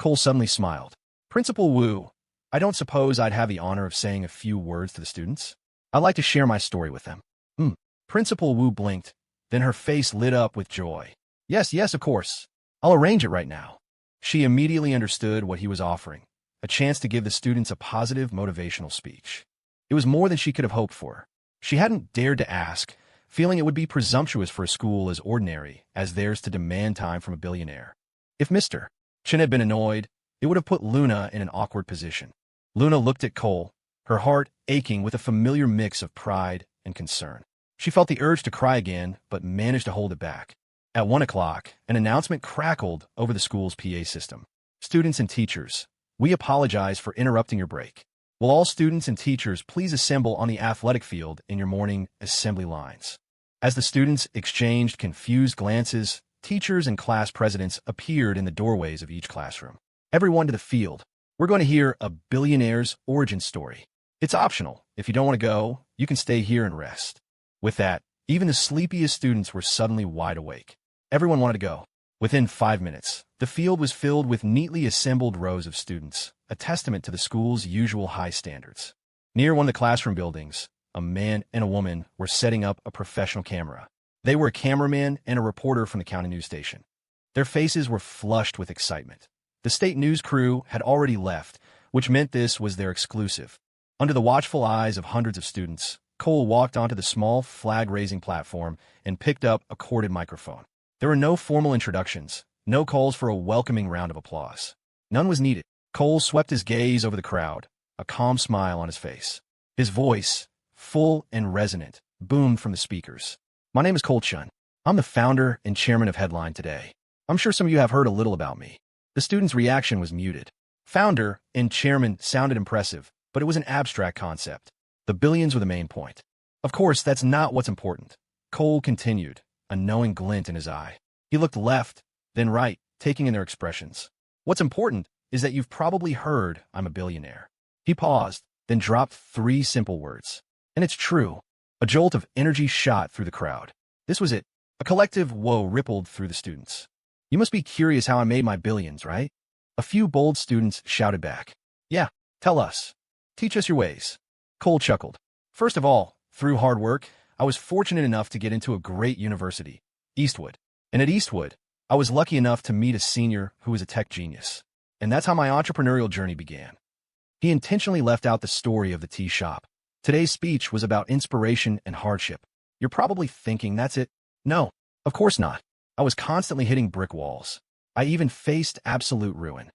Cole suddenly smiled. Principal Wu, I don't suppose I'd have the honor of saying a few words to the students? I'd like to share my story with them. Principal Wu blinked, then her face lit up with joy. Yes, of course. I'll arrange it right now. She immediately understood what he was offering, a chance to give the students a positive motivational speech. It was more than she could have hoped for. She hadn't dared to ask, feeling it would be presumptuous for a school as ordinary as theirs to demand time from a billionaire. If Mr. Chen had been annoyed, it would have put Luna in an awkward position. Luna looked at Cole, her heart aching with a familiar mix of pride and concern. She felt the urge to cry again, but managed to hold it back. At 1 o'clock, an announcement crackled over the school's PA system. Students and teachers, we apologize for interrupting your break. Will all students and teachers please assemble on the athletic field in your morning assembly lines? As the students exchanged confused glances, teachers and class presidents appeared in the doorways of each classroom. Everyone to the field. We're going to hear a billionaire's origin story. It's optional. If you don't want to go, you can stay here and rest. With that, even the sleepiest students were suddenly wide awake. Everyone wanted to go. Within 5 minutes, the field was filled with neatly assembled rows of students, a testament to the school's usual high standards. Near one of the classroom buildings, a man and a woman were setting up a professional camera. They were a cameraman and a reporter from the county news station. Their faces were flushed with excitement. The state news crew had already left, which meant this was their exclusive. Under the watchful eyes of hundreds of students, Cole walked onto the small flag-raising platform and picked up a corded microphone. There were no formal introductions, no calls for a welcoming round of applause. None was needed. Cole swept his gaze over the crowd, a calm smile on his face. His voice, full and resonant, boomed from the speakers. My name is Cole Chun. I'm the founder and chairman of Headline Today. I'm sure some of you have heard a little about me. The students' reaction was muted. Founder and chairman sounded impressive, but it was an abstract concept. The billions were the main point. Of course, that's not what's important. Cole continued, a knowing glint in his eye. He looked left, then right, taking in their expressions. What's important is that you've probably heard I'm a billionaire. He paused, then dropped 3 simple words. And it's true. A jolt of energy shot through the crowd. This was it. A collective whoa rippled through the students. You must be curious how I made my billions, right? A few bold students shouted back. Yeah, tell us. Teach us your ways. Cole chuckled. First of all, through hard work, I was fortunate enough to get into a great university, Eastwood. And at Eastwood, I was lucky enough to meet a senior who was a tech genius. And that's how my entrepreneurial journey began. He intentionally left out the story of the tea shop. Today's speech was about inspiration and hardship. You're probably thinking that's it. No, of course not. I was constantly hitting brick walls. I even faced absolute ruin.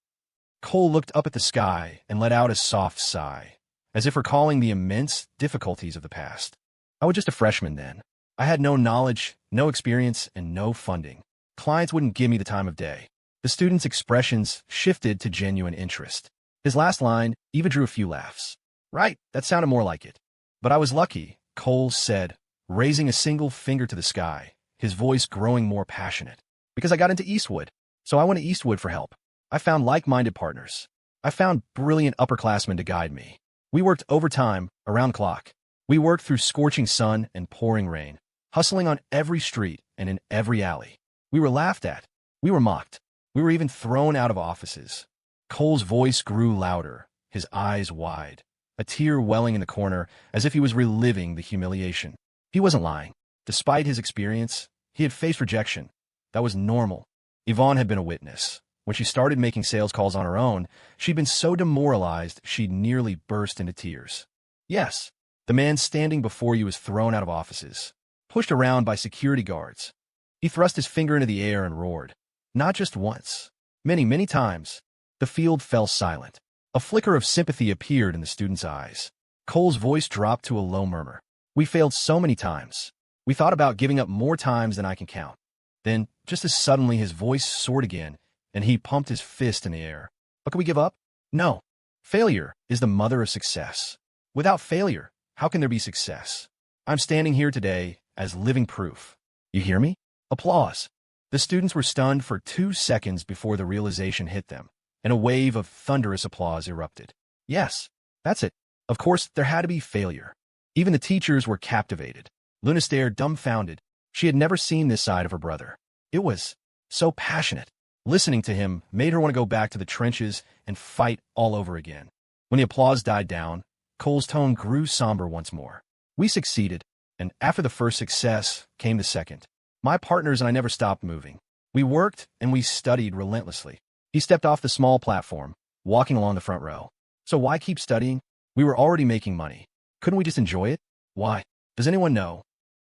Cole looked up at the sky and let out a soft sigh, as if recalling the immense difficulties of the past. I was just a freshman then. I had no knowledge, no experience, and no funding. Clients wouldn't give me the time of day. The students' expressions shifted to genuine interest. His last line even drew a few laughs. Right, that sounded more like it. But I was lucky, Cole said, raising a single finger to the sky, his voice growing more passionate. Because I got into Eastwood. So I went to Eastwood for help. I found like-minded partners. I found brilliant upperclassmen to guide me. We worked overtime, around the clock. We worked through scorching sun and pouring rain, hustling on every street and in every alley. We were laughed at. We were mocked. We were even thrown out of offices. Cole's voice grew louder, his eyes wide, a tear welling in the corner as if he was reliving the humiliation. He wasn't lying. Despite his experience, he had faced rejection. That was normal. Yvonne had been a witness. When she started making sales calls on her own, she'd been so demoralized she'd nearly burst into tears. Yes, the man standing before you was thrown out of offices, pushed around by security guards. He thrust his finger into the air and roared. Not just once. Many, many times. The field fell silent. A flicker of sympathy appeared in the students' eyes. Cole's voice dropped to a low murmur. We failed so many times. We thought about giving up more times than I can count. Then, just as suddenly, his voice soared again, and he pumped his fist in the air. But can we give up? No. Failure is the mother of success. Without failure, how can there be success? I'm standing here today as living proof. You hear me? Applause. The students were stunned for 2 seconds before the realization hit them, and a wave of thunderous applause erupted. Yes, that's it. Of course, there had to be failure. Even the teachers were captivated. Luna stared dumbfounded. She had never seen this side of her brother. It was so passionate. Listening to him made her want to go back to the trenches and fight all over again. When the applause died down, Cole's tone grew somber once more. We succeeded, and after the first success came the second. My partners and I never stopped moving. We worked and we studied relentlessly. He stepped off the small platform, walking along the front row. So why keep studying? We were already making money. Couldn't we just enjoy it? Why? Does anyone know?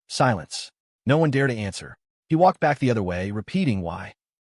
Silence. No one dared to answer. He walked back the other way, repeating why.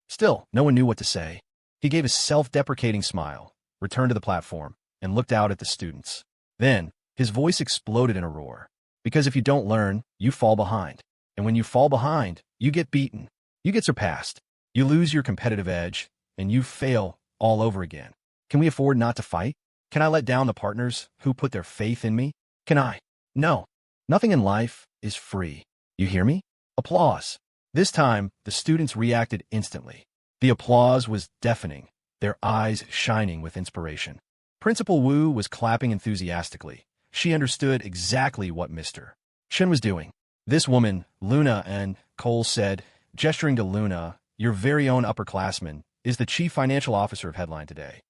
Still, no one knew what to say. He gave a self-deprecating smile, returned to the platform, and looked out at the students. Then, his voice exploded in a roar. Because if you don't learn, you fall behind. And when you fall behind, you get beaten. You get surpassed. You lose your competitive edge, and you fail all over again. Can we afford not to fight? Can I let down the partners who put their faith in me? Can I? No. Nothing in life is free. You hear me? Applause. This time, the students reacted instantly. The applause was deafening, their eyes shining with inspiration. Principal Wu was clapping enthusiastically. She understood exactly what Mr. Shen was doing. This woman, Luna, and Cole said, gesturing to Luna, your very own upperclassman, is the chief financial officer of Headline today.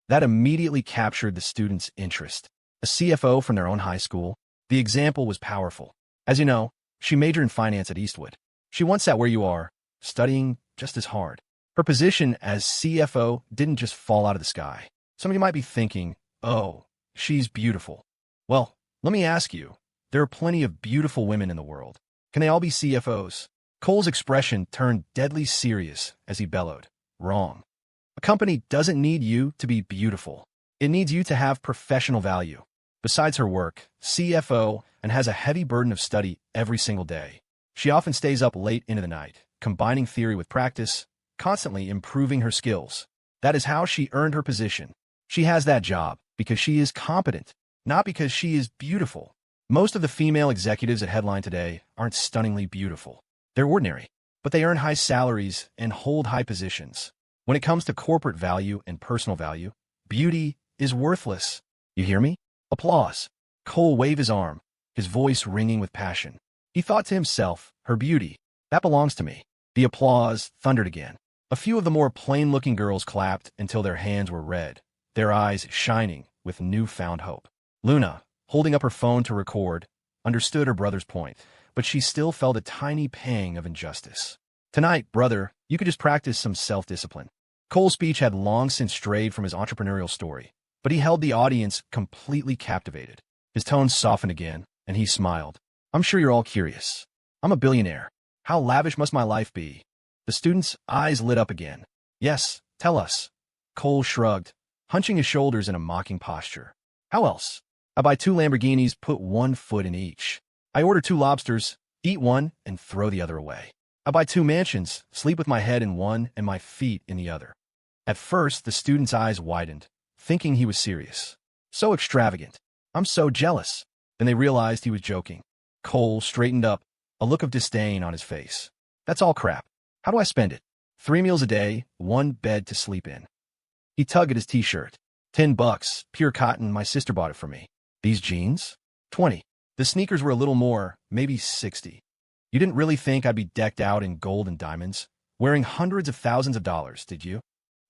That immediately captured the students' interest. A CFO from their own high school. The example was powerful. As you know, she majored in finance at Eastwood. She once sat where you are, studying just as hard. Her position as CFO didn't just fall out of the sky. Some of you might be thinking, oh, she's beautiful. Well, let me ask you, there are plenty of beautiful women in the world. Can they all be CFOs? Cole's expression turned deadly serious as he bellowed, wrong. A company doesn't need you to be beautiful. It needs you to have professional value. Besides her work, CFO, and has a heavy burden of study every single day. She often stays up late into the night, combining theory with practice, constantly improving her skills. That is how she earned her position. She has that job because she is competent, not because she is beautiful. Most of the female executives at Headline today aren't stunningly beautiful. They're ordinary, but they earn high salaries and hold high positions. When it comes to corporate value and personal value, beauty is worthless. You hear me? Applause. Cole waved his arm, his voice ringing with passion. He thought to himself, her beauty, that belongs to me. The applause thundered again. A few of the more plain-looking girls clapped until their hands were red, their eyes shining with newfound hope. Luna, holding up her phone to record, understood her brother's point, but she still felt a tiny pang of injustice. Tonight, brother, you could just practice some self-discipline. Cole's speech had long since strayed from his entrepreneurial story, but he held the audience completely captivated. His tone softened again, and he smiled. I'm sure you're all curious. I'm a billionaire. How lavish must my life be? The students' eyes lit up again. Yes, tell us. Cole shrugged, hunching his shoulders in a mocking posture. How else? I buy 2 Lamborghinis, put 1 foot in each. I order 2 lobsters, eat 1, and throw the other away. I buy 2 mansions, sleep with my head in one and my feet in the other. At first, the student's eyes widened, thinking he was serious. So extravagant. I'm so jealous. Then they realized he was joking. Cole straightened up, a look of disdain on his face. That's all crap. How do I spend it? 3 meals a day, 1 bed to sleep in. He tugged at his t-shirt. $10, pure cotton, my sister bought it for me. These jeans? 20. The sneakers were a little more, maybe 60. You didn't really think I'd be decked out in gold and diamonds, wearing hundreds of thousands of dollars, did you?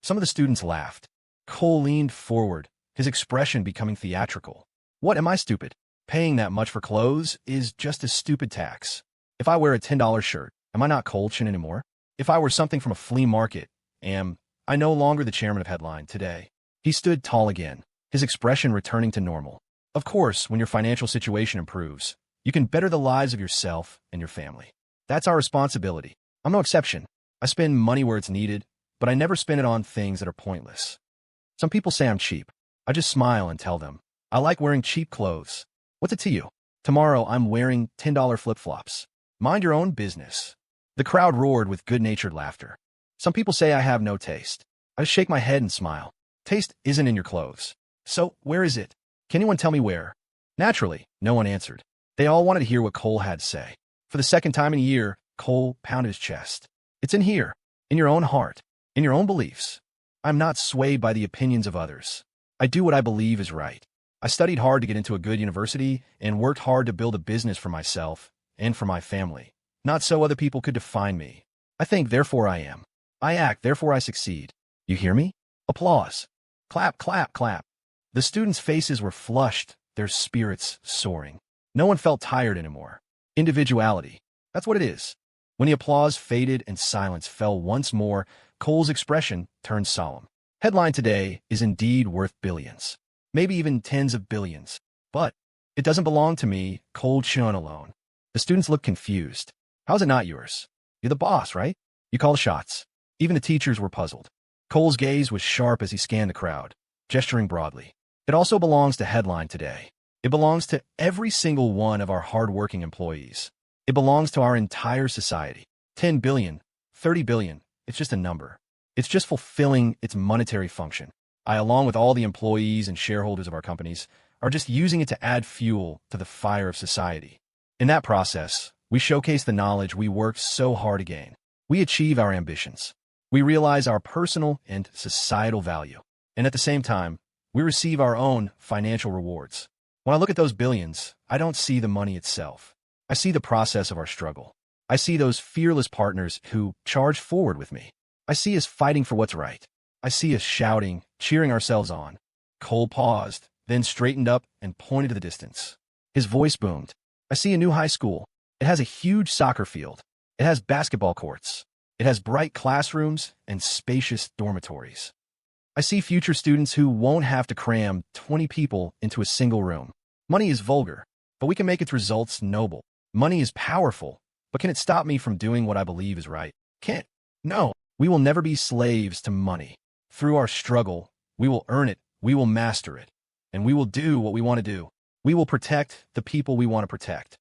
Some of the students laughed. Cole leaned forward, his expression becoming theatrical. What, am I stupid? Paying that much for clothes is just a stupid tax. If I wear a $10 shirt, am I not Cole Chin anymore? If I were something from a flea market, am I no longer the chairman of Headline today? He stood tall again, his expression returning to normal. Of course, when your financial situation improves, you can better the lives of yourself and your family. That's our responsibility. I'm no exception. I spend money where it's needed, but I never spend it on things that are pointless. Some people say I'm cheap. I just smile and tell them, I like wearing cheap clothes. What's it to you? Tomorrow I'm wearing $10 flip-flops. Mind your own business. The crowd roared with good-natured laughter. Some people say I have no taste. I just shake my head and smile. Taste isn't in your clothes. So, where is it? Can anyone tell me where? Naturally, no one answered. They all wanted to hear what Cole had to say. For the second time in a year, Cole pounded his chest. It's in here, in your own heart, in your own beliefs. I'm not swayed by the opinions of others. I do what I believe is right. I studied hard to get into a good university and worked hard to build a business for myself and for my family. Not so other people could define me. I think, therefore I am. I act, therefore I succeed. You hear me? Applause. Clap, clap, clap. The students' faces were flushed, their spirits soaring. No one felt tired anymore. Individuality. That's what it is. When the applause faded and silence fell once more, Cole's expression turned solemn. Headline today is indeed worth billions. Maybe even tens of billions. But it doesn't belong to me, Cole Chun alone. The students looked confused. How's it not yours? You're the boss, right? You call the shots. Even the teachers were puzzled. Cole's gaze was sharp as he scanned the crowd, gesturing broadly. It also belongs to Headline today. It belongs to every single one of our hard-working employees. It belongs to our entire society. 10 billion, 30 billion, it's just a number. It's just fulfilling its monetary function. I, along with all the employees and shareholders of our companies, are just using it to add fuel to the fire of society. In that process, we showcase the knowledge we worked so hard to gain. We achieve our ambitions. We realize our personal and societal value. And at the same time, we receive our own financial rewards. When I look at those billions, I don't see the money itself. I see the process of our struggle. I see those fearless partners who charge forward with me. I see us fighting for what's right. I see us shouting, cheering ourselves on. Cole paused, then straightened up and pointed to the distance. His voice boomed. I see a new high school. It has a huge soccer field. It has basketball courts. It has bright classrooms and spacious dormitories. I see future students who won't have to cram 20 people into a single room. Money is vulgar, but we can make its results noble. Money is powerful, but can it stop me from doing what I believe is right? Can't. No, we will never be slaves to money. Through our struggle, we will earn it, we will master it, and we will do what we want to do. We will protect the people we want to protect.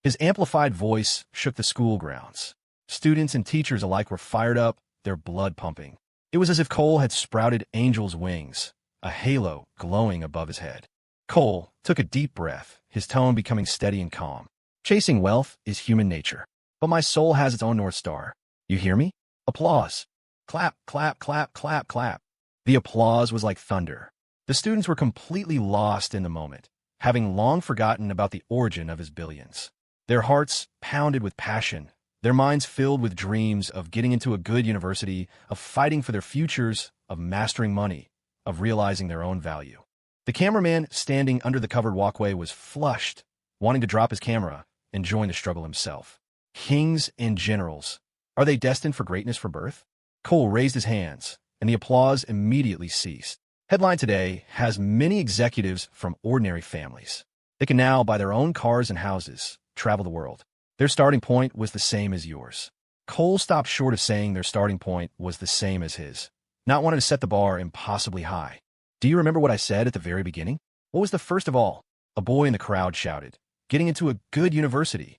His amplified voice shook the school grounds. Students and teachers alike were fired up, their blood pumping. It was as if Cole had sprouted angel's wings, a halo glowing above his head. Cole took a deep breath, his tone becoming steady and calm. Chasing wealth is human nature, but my soul has its own North Star. You hear me? Applause. Clap, clap, clap, clap, clap. The applause was like thunder. The students were completely lost in the moment, having long forgotten about the origin of his billions. Their hearts pounded with passion, their minds filled with dreams of getting into a good university, of fighting for their futures, of mastering money, of realizing their own value. The cameraman standing under the covered walkway was flushed, wanting to drop his camera and join the struggle himself. Kings and generals, are they destined for greatness from birth? Cole raised his hands, and the applause immediately ceased. Headline today has many executives from ordinary families. They can now buy their own cars and houses, travel the world. Their starting point was the same as yours. Cole stopped short of saying their starting point was the same as his, not wanting to set the bar impossibly high. Do you remember what I said at the very beginning? What was the first of all? A boy in the crowd shouted, getting into a good university.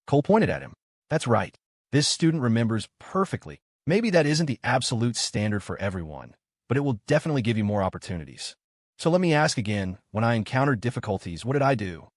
Cole pointed at him. That's right. This student remembers perfectly. Maybe that isn't the absolute standard for everyone, but it will definitely give you more opportunities. So let me ask again, when I encountered difficulties, what did I do?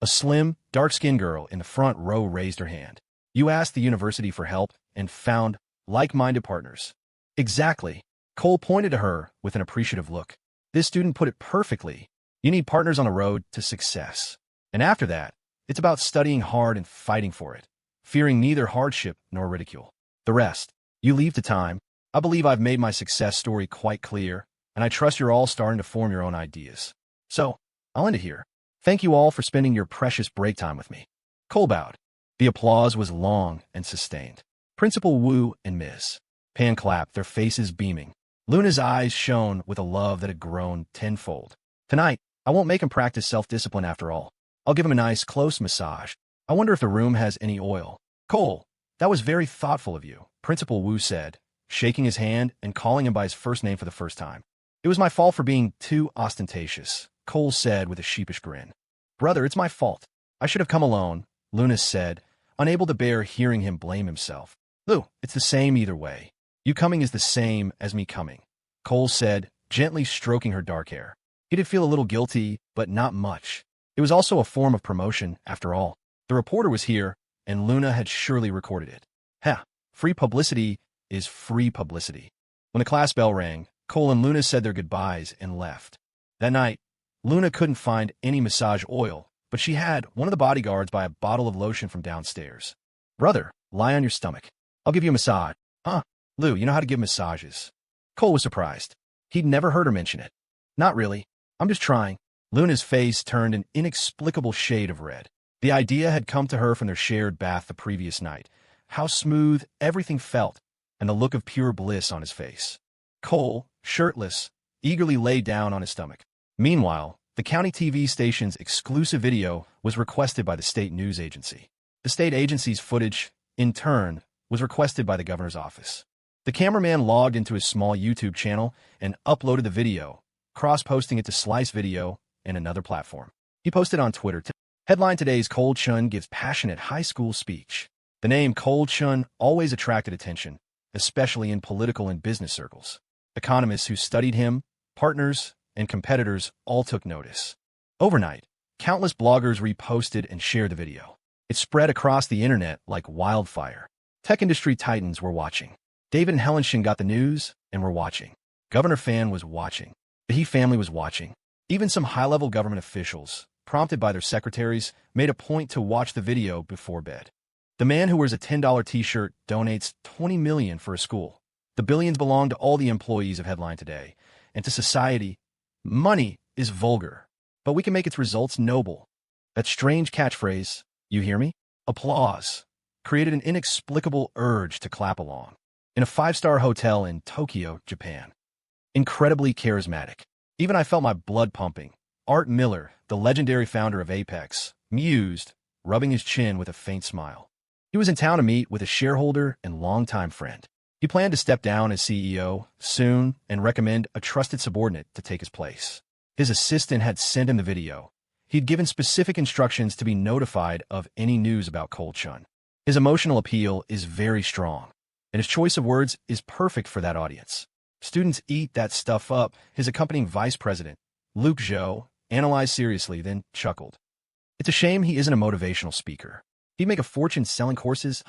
A slim, dark-skinned girl in the front row raised her hand. You asked the university for help and found like-minded partners. Exactly. Cole pointed to her with an appreciative look. This student put it perfectly. You need partners on the road to success. And after that, it's about studying hard and fighting for it, fearing neither hardship nor ridicule. The rest, you leave to time. I believe I've made my success story quite clear, and I trust you're all starting to form your own ideas. So, I'll end it here. Thank you all for spending your precious break time with me. Cole bowed. The applause was long and sustained. Principal Wu and Ms. Pan clapped, their faces beaming. Luna's eyes shone with a love that had grown tenfold. Tonight, I won't make him practice self-discipline after all. I'll give him a nice, close massage. I wonder if the room has any oil. Cole, that was very thoughtful of you, Principal Wu said, shaking his hand and calling him by his first name for the first time. It was my fault for being too ostentatious, Cole said with a sheepish grin. Brother, it's my fault. I should have come alone, Luna said, unable to bear hearing him blame himself. Lou, it's the same either way. You coming is the same as me coming, Cole said, gently stroking her dark hair. He did feel a little guilty, but not much. It was also a form of promotion, after all. The reporter was here, and Luna had surely recorded it. Free publicity is free publicity. When the class bell rang, Cole and Luna said their goodbyes and left. That night, Luna couldn't find any massage oil, but she had one of the bodyguards buy a bottle of lotion from downstairs. Brother, lie on your stomach. I'll give you a massage. Huh? Lou, you know how to give massages. Cole was surprised. He'd never heard her mention it. Not really. I'm just trying. Luna's face turned an inexplicable shade of red. The idea had come to her from their shared bath the previous night. How smooth everything felt, and the look of pure bliss on his face. Cole, shirtless, eagerly lay down on his stomach. Meanwhile, the county TV station's exclusive video was requested by the state news agency. The state agency's footage, in turn, was requested by the governor's office. The cameraman logged into his small YouTube channel and uploaded the video, cross-posting it to Slice Video and another platform. He posted on Twitter. Headline today's Cole Chun gives passionate high school speech. The name Cole Chun always attracted attention, especially in political and business circles. Economists who studied him, partners, and competitors all took notice. Overnight, countless bloggers reposted and shared the video. It spread across the internet like wildfire. Tech industry titans were watching. David and Helen Shin got the news and were watching. Governor Fan was watching. The He family was watching. Even some high-level government officials, prompted by their secretaries, made a point to watch the video before bed. The man who wears a $10 t-shirt donates $20 million for a school. The billions belong to all the employees of Headline Today, and to society. Money is vulgar, but we can make its results noble. That strange catchphrase, you hear me? Applause, created an inexplicable urge to clap along. In a 5-star hotel in Tokyo, Japan. Incredibly charismatic. Even I felt my blood pumping. Art Miller, the legendary founder of Apex, mused, rubbing his chin with a faint smile. He was in town to meet with a shareholder and longtime friend. He planned to step down as CEO soon and recommend a trusted subordinate to take his place. His assistant had sent him the video. He'd given specific instructions to be notified of any news about Cole Chun. His emotional appeal is very strong, and his choice of words is perfect for that audience. Students eat that stuff up. His accompanying vice president, Luke Zhou, analyzed seriously, then chuckled. It's a shame he isn't a motivational speaker. He'd make a fortune selling courses.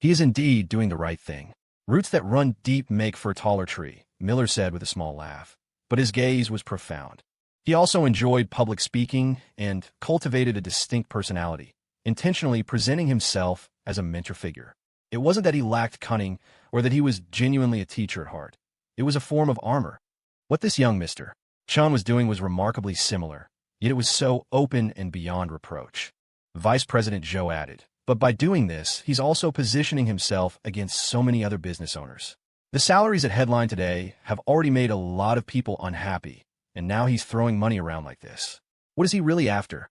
He is indeed doing the right thing. Roots that run deep make for a taller tree, Miller said with a small laugh. But his gaze was profound. He also enjoyed public speaking and cultivated a distinct personality, intentionally presenting himself as a mentor figure. It wasn't that he lacked cunning or that he was genuinely a teacher at heart. It was a form of armor. What this young Mr. Chun was doing was remarkably similar, yet it was so open and beyond reproach. Vice President Zhou added, but by doing this, he's also positioning himself against so many other business owners. The salaries at Headline Today have already made a lot of people unhappy, and now he's throwing money around like this. What is he really after?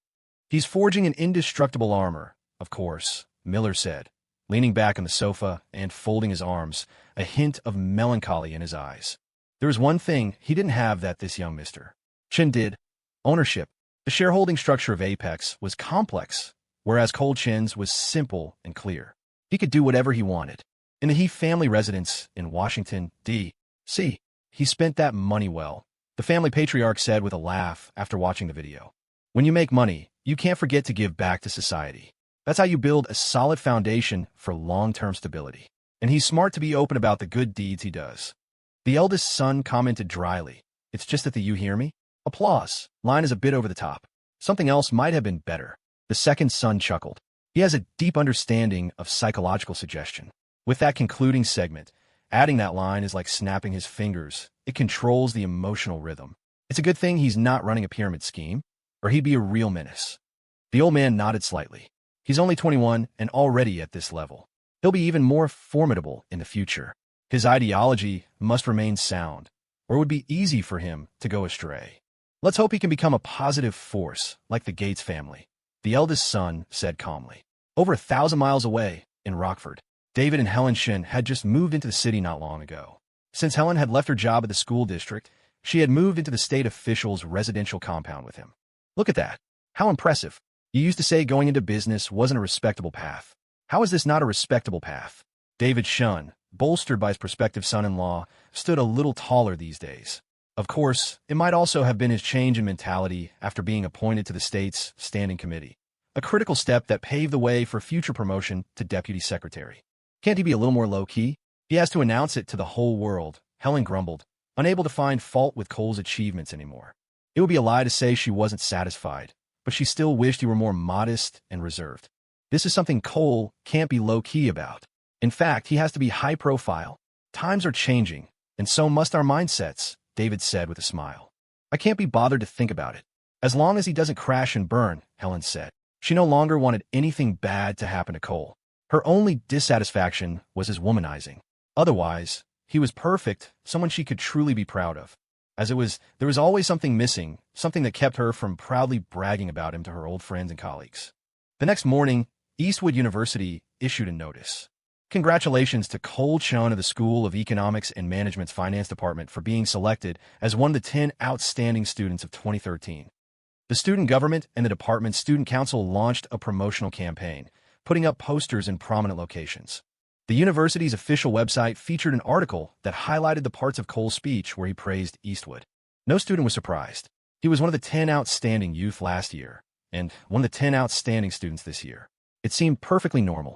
He's forging an indestructible armor, of course, Miller said, leaning back on the sofa and folding his arms, a hint of melancholy in his eyes. There was one thing he didn't have that this young Mr. Chun did: ownership. The shareholding structure of Apex was complex, whereas Cole Chun's was simple and clear. He could do whatever he wanted. In the He family residence in Washington, D.C., he spent that money well, the family patriarch said with a laugh after watching the video. When you make money, you can't forget to give back to society. That's how you build a solid foundation for long-term stability. And he's smart to be open about the good deeds he does. The eldest son commented dryly, "It's just that the you hear me?" Applause. Line is a bit over the top. Something else might have been better. The second son chuckled. He has a deep understanding of psychological suggestion. With that concluding segment, adding that line is like snapping his fingers. It controls the emotional rhythm. It's a good thing he's not running a pyramid scheme, or he'd be a real menace. The old man nodded slightly. He's only 21 and already at this level. He'll be even more formidable in the future. His ideology must remain sound, or it would be easy for him to go astray. Let's hope he can become a positive force, like the Gates family, the eldest son said calmly. Over 1,000 miles away, in Rockford, David and Helen Shin had just moved into the city not long ago. Since Helen had left her job at the school district, she had moved into the state official's residential compound with him. Look at that. How impressive. You used to say going into business wasn't a respectable path. How is this not a respectable path? David Shun, bolstered by his prospective son-in-law, stood a little taller these days. Of course, it might also have been his change in mentality after being appointed to the state's standing committee, a critical step that paved the way for future promotion to deputy secretary. Can't he be a little more low-key? He has to announce it to the whole world, Helen grumbled, unable to find fault with Cole's achievements anymore. It would be a lie to say she wasn't satisfied, but she still wished he were more modest and reserved. This is something Cole can't be low-key about. In fact, he has to be high-profile. Times are changing, and so must our mindsets, David said with a smile. I can't be bothered to think about it. As long as he doesn't crash and burn, Helen said. She no longer wanted anything bad to happen to Cole. Her only dissatisfaction was his womanizing. Otherwise, he was perfect, someone she could truly be proud of. There was always something missing, something that kept her from proudly bragging about him to her old friends and colleagues. The next morning, Eastwood University issued a notice. Congratulations to Cole Chun of the School of Economics and Management's Finance Department for being selected as one of the 10 outstanding students of 2013. The student government and the department's student council launched a promotional campaign, putting up posters in prominent locations. The university's official website featured an article that highlighted the parts of Cole's speech where he praised Eastwood. No student was surprised. He was one of the 10 outstanding youth last year, and one of the 10 outstanding students this year. It seemed perfectly normal.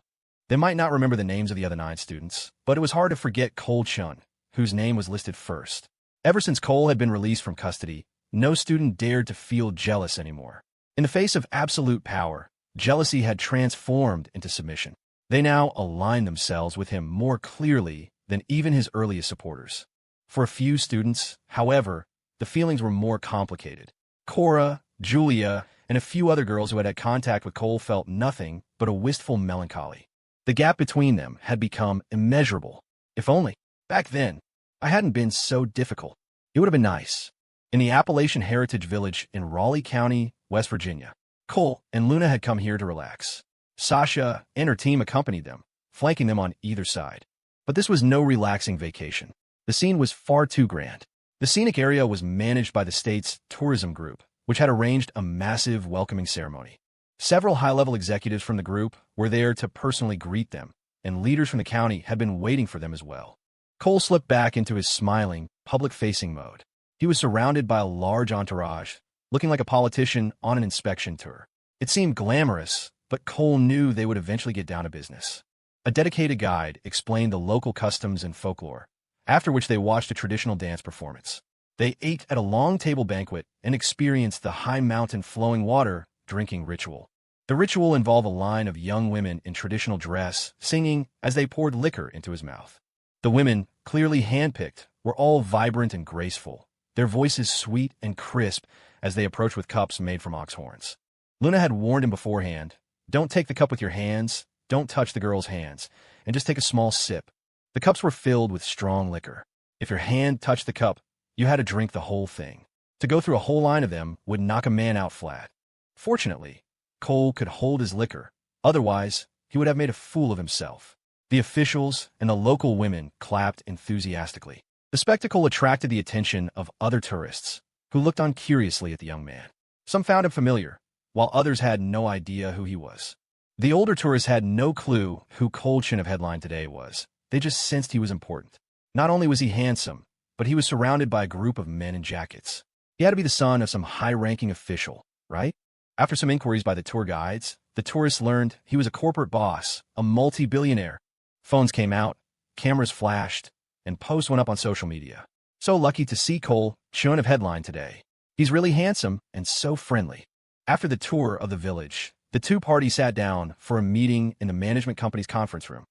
They might not remember the names of the other 9 students, but it was hard to forget Cole Chun, whose name was listed first. Ever since Cole had been released from custody, no student dared to feel jealous anymore. In the face of absolute power, jealousy had transformed into submission. They now aligned themselves with him more clearly than even his earliest supporters. For a few students, however, the feelings were more complicated. Cora, Julia, and a few other girls who had contact with Cole felt nothing but a wistful melancholy. The gap between them had become immeasurable. If only, back then, I hadn't been so difficult. It would have been nice. In the Appalachian Heritage Village in Raleigh County, West Virginia, Cole and Luna had come here to relax. Sasha and her team accompanied them, flanking them on either side. But this was no relaxing vacation. The scene was far too grand. The scenic area was managed by the state's tourism group, which had arranged a massive welcoming ceremony. Several high-level executives from the group were there to personally greet them, and leaders from the county had been waiting for them as well. Cole slipped back into his smiling, public-facing mode. He was surrounded by a large entourage, looking like a politician on an inspection tour. It seemed glamorous, but Cole knew they would eventually get down to business. A dedicated guide explained the local customs and folklore, after which they watched a traditional dance performance. They ate at a long table banquet and experienced the high mountain flowing water drinking ritual. The ritual involved a line of young women in traditional dress singing as they poured liquor into his mouth. The women, clearly handpicked, were all vibrant and graceful, their voices sweet and crisp as they approached with cups made from ox horns. Luna had warned him beforehand, "Don't take the cup with your hands, don't touch the girl's hands, and just take a small sip." The cups were filled with strong liquor. If your hand touched the cup, you had to drink the whole thing. To go through a whole line of them would knock a man out flat. Fortunately, Cole could hold his liquor. Otherwise, he would have made a fool of himself. The officials and the local women clapped enthusiastically. The spectacle attracted the attention of other tourists, who looked on curiously at the young man. Some found him familiar, while others had no idea who he was. The older tourists had no clue who Cole Chun of Headline Today was. They just sensed he was important. Not only was he handsome, but he was surrounded by a group of men in jackets. He had to be the son of some high-ranking official, right? After some inquiries by the tour guides, the tourists learned he was a corporate boss, a multi-billionaire. Phones came out, cameras flashed, and posts went up on social media. "So lucky to see Cole Chun of Headline Today. He's really handsome and so friendly." After the tour of the village, the two parties sat down for a meeting in the management company's conference room.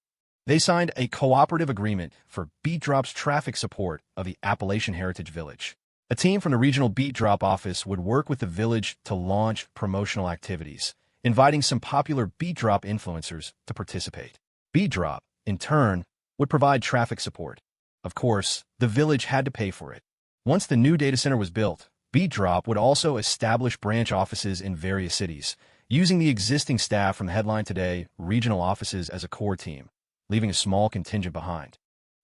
They signed a cooperative agreement for Beat Drop's traffic support of the Appalachian Heritage Village. A team from the regional Beat Drop office would work with the village to launch promotional activities, inviting some popular Beat Drop influencers to participate. Beat Drop, in turn, would provide traffic support. Of course, the village had to pay for it. Once the new data center was built, Beat Drop would also establish branch offices in various cities, using the existing staff from the Headline Today regional offices as a core team, leaving a small contingent behind.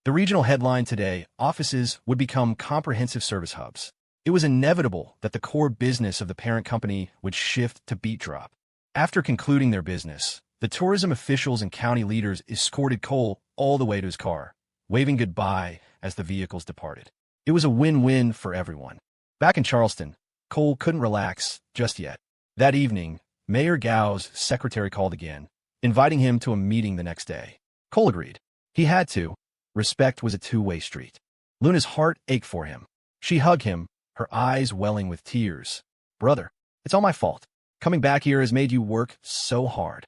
The regional Headline Today offices would become comprehensive service hubs. It was inevitable that the core business of the parent company would shift to Beat Drop. After concluding their business, the tourism officials and county leaders escorted Cole all the way to his car, waving goodbye as the vehicles departed. It was a win-win for everyone. Back in Charleston, Cole couldn't relax just yet. That evening, Mayor Gao's secretary called again, inviting him to a meeting the next day. Cole agreed. He had to. Respect was a two-way street. Luna's heart ached for him. She hugged him, her eyes welling with tears. "Brother, it's all my fault. Coming back here has made you work so hard."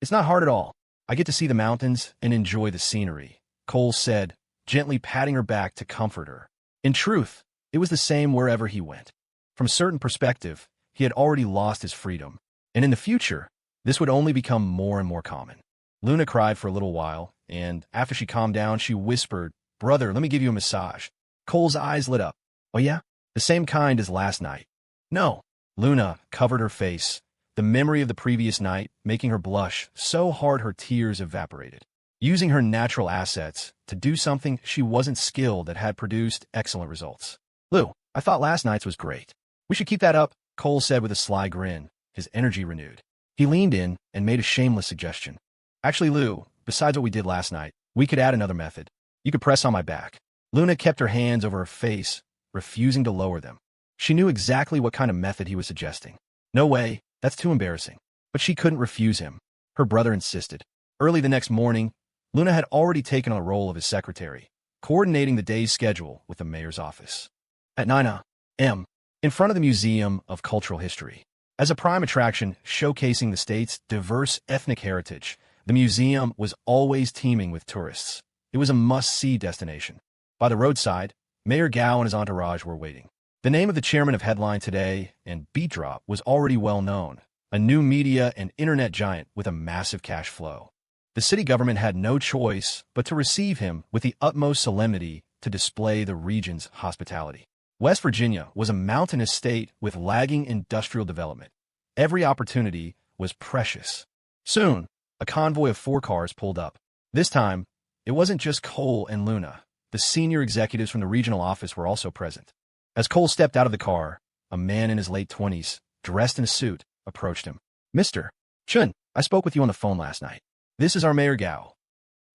"It's not hard at all. I get to see the mountains and enjoy the scenery," Cole said, gently patting her back to comfort her. In truth, it was the same wherever he went. From a certain perspective, he had already lost his freedom, and in the future, this would only become more and more common. Luna cried for a little while, and after she calmed down, she whispered, "Brother, let me give you a massage." Cole's eyes lit up. "Oh yeah? The same kind as last night?" "No." Luna covered her face, the memory of the previous night making her blush so hard her tears evaporated. Using her natural assets to do something she wasn't skilled at had produced excellent results. "Lou, I thought last night's was great. We should keep that up," Cole said with a sly grin, his energy renewed. He leaned in and made a shameless suggestion. "Actually, Lou, besides what we did last night, we could add another method. You could press on my back." Luna kept her hands over her face, refusing to lower them. She knew exactly what kind of method he was suggesting. No way, that's too embarrassing. But she couldn't refuse him. Her brother insisted. Early the next morning, Luna had already taken on the role of his secretary, coordinating the day's schedule with the mayor's office. At 9 a.m., in front of the Museum of Cultural History, as a prime attraction showcasing the state's diverse ethnic heritage, the museum was always teeming with tourists. It was a must-see destination. By the roadside, Mayor Gao and his entourage were waiting. The name of the chairman of Headline Today and Beat Drop was already well known, a new media and internet giant with a massive cash flow. The city government had no choice but to receive him with the utmost solemnity to display the region's hospitality. West Virginia was a mountainous state with lagging industrial development. Every opportunity was precious. Soon, a convoy of 4 cars pulled up. This time, it wasn't just Cole and Luna. The senior executives from the regional office were also present. As Cole stepped out of the car, a man in his late 20s, dressed in a suit, approached him. "Mr. Chun, I spoke with you on the phone last night. This is our Mayor Gao."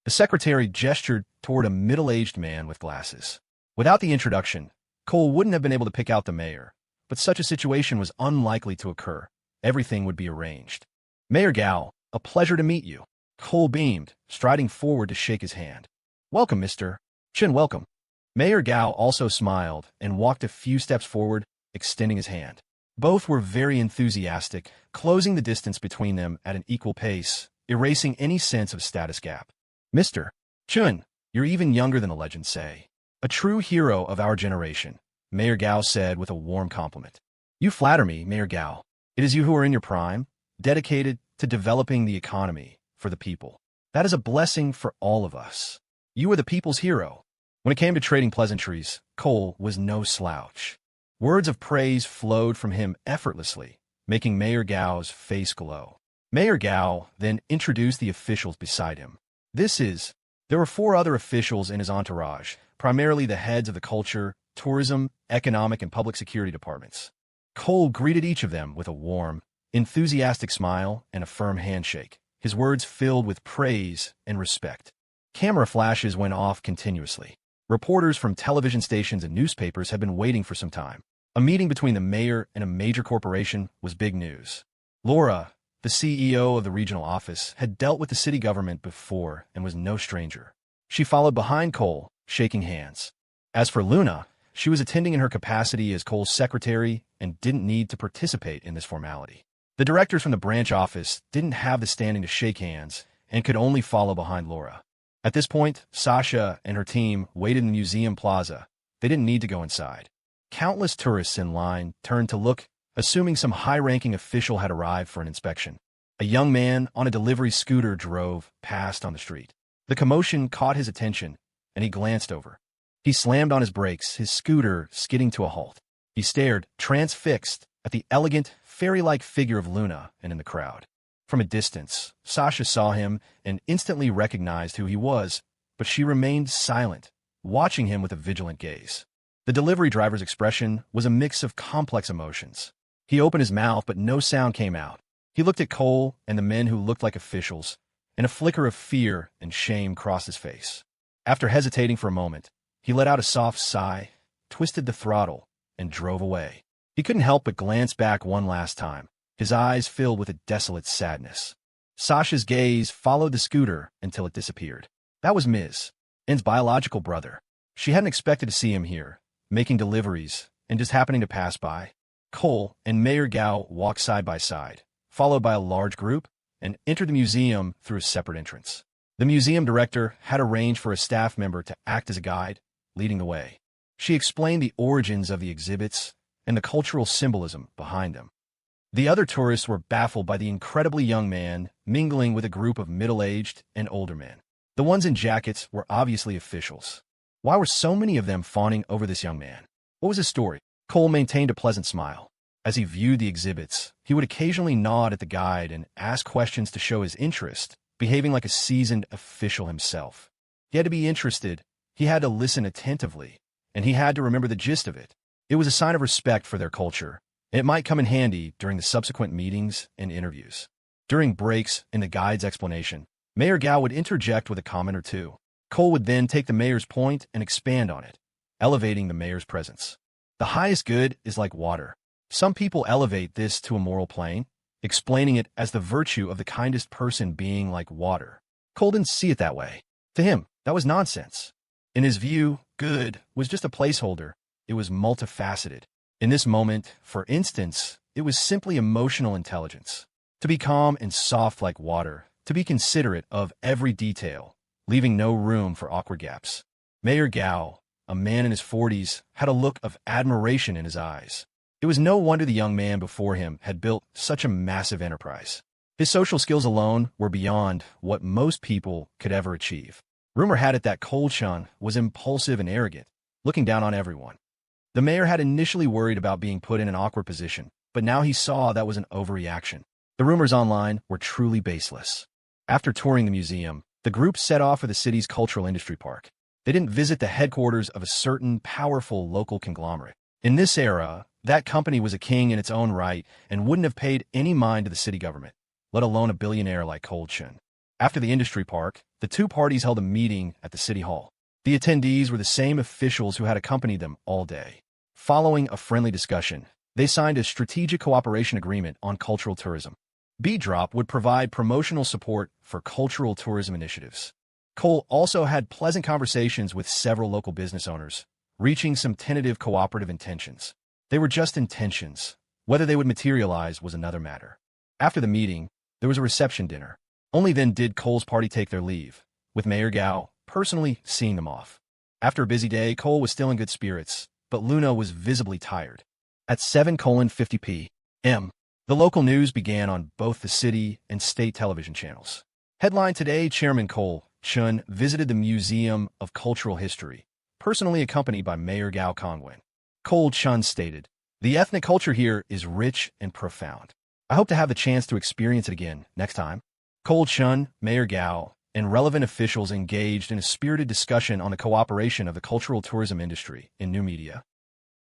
The secretary gestured toward a middle-aged man with glasses. Without the introduction, Cole wouldn't have been able to pick out the mayor, but such a situation was unlikely to occur. Everything would be arranged. "Mayor Gao, a pleasure to meet you." Cole beamed, striding forward to shake his hand. "Welcome, Mr. Chun, welcome." Mayor Gao also smiled and walked a few steps forward, extending his hand. Both were very enthusiastic, closing the distance between them at an equal pace, erasing any sense of status gap. "Mr. Chun, you're even younger than the legends say. A true hero of our generation," Mayor Gao said with a warm compliment. "You flatter me, Mayor Gao. It is you who are in your prime, dedicated to developing the economy for the people. That is a blessing for all of us. You are the people's hero." When it came to trading pleasantries, Cole was no slouch. Words of praise flowed from him effortlessly, making Mayor Gao's face glow. Mayor Gao then introduced the officials beside him. There were 4 other officials in his entourage, primarily the heads of the culture, tourism, economic, and public security departments. Cole greeted each of them with a warm, enthusiastic smile and a firm handshake, his words filled with praise and respect. Camera flashes went off continuously. Reporters from television stations and newspapers had been waiting for some time. A meeting between the mayor and a major corporation was big news. Laura, the CEO of the regional office, had dealt with the city government before and was no stranger. She followed behind Cole, shaking hands. As for Luna, she was attending in her capacity as Cole's secretary and didn't need to participate in this formality. The directors from the branch office didn't have the standing to shake hands and could only follow behind Laura. At this point, Sasha and her team waited in the museum plaza. They didn't need to go inside. Countless tourists in line turned to look, assuming some high-ranking official had arrived for an inspection. A young man on a delivery scooter drove past on the street. The commotion caught his attention, and he glanced over. He slammed on his brakes, his scooter skidding to a halt. He stared, transfixed, at the elegant, fairy-like figure of Luna and in the crowd. From a distance, Sasha saw him and instantly recognized who he was, but she remained silent, watching him with a vigilant gaze. The delivery driver's expression was a mix of complex emotions. He opened his mouth, but no sound came out. He looked at Cole and the men who looked like officials, and a flicker of fear and shame crossed his face. After hesitating for a moment, he let out a soft sigh, twisted the throttle, and drove away. He couldn't help but glance back one last time, his eyes filled with a desolate sadness. Sasha's gaze followed the scooter until it disappeared. That was Ms. N's biological brother. She hadn't expected to see him here, making deliveries, and just happening to pass by. Cole and Mayor Gao walked side by side, followed by a large group, and entered the museum through a separate entrance. The museum director had arranged for a staff member to act as a guide, leading the way. She explained the origins of the exhibits and the cultural symbolism behind them. The other tourists were baffled by the incredibly young man mingling with a group of middle-aged and older men. The ones in jackets were obviously officials. Why were so many of them fawning over this young man? What was his story? Cole maintained a pleasant smile. As he viewed the exhibits, he would occasionally nod at the guide and ask questions to show his interest, behaving like a seasoned official himself. He had to be interested, he had to listen attentively, and he had to remember the gist of it. It was a sign of respect for their culture. It might come in handy during the subsequent meetings and interviews. During breaks in the guide's explanation, Mayor Gao would interject with a comment or two. Cole would then take the mayor's point and expand on it, elevating the mayor's presence. The highest good is like water. Some people elevate this to a moral plane, explaining it as the virtue of the kindest person being like water. Cole didn't see it that way. To him, that was nonsense. In his view, good was just a placeholder. It was multifaceted. In this moment, for instance, it was simply emotional intelligence. To be calm and soft like water, to be considerate of every detail, leaving no room for awkward gaps. Mayor Gao, a man in his 40s, had a look of admiration in his eyes. It was no wonder the young man before him had built such a massive enterprise. His social skills alone were beyond what most people could ever achieve. Rumor had it that Cole Chun was impulsive and arrogant, looking down on everyone. The mayor had initially worried about being put in an awkward position, but now he saw that was an overreaction. The rumors online were truly baseless. After touring the museum, the group set off for the city's cultural industry park. They didn't visit the headquarters of a certain powerful local conglomerate. In this era, that company was a king in its own right and wouldn't have paid any mind to the city government, let alone a billionaire like Cole Chun. After the industry park, the two parties held a meeting at the city hall. The attendees were the same officials who had accompanied them all day. Following a friendly discussion, they signed a strategic cooperation agreement on cultural tourism. B-Drop would provide promotional support for cultural tourism initiatives. Cole also had pleasant conversations with several local business owners, reaching some tentative cooperative intentions. They were just intentions. Whether they would materialize was another matter. After the meeting, there was a reception dinner. Only then did Cole's party take their leave, with Mayor Gao personally seeing them off. After a busy day, Cole was still in good spirits, but Luna was visibly tired. At 7:50 p.m., the local news began on both the city and state television channels. Headline today, Chairman Cole Chun visited the Museum of Cultural History, personally accompanied by Mayor Gao Kongwen. Cole Chun stated, "The ethnic culture here is rich and profound. I hope to have the chance to experience it again next time." Cole Chun, Mayor Gao, and relevant officials engaged in a spirited discussion on the cooperation of the cultural tourism industry in new media.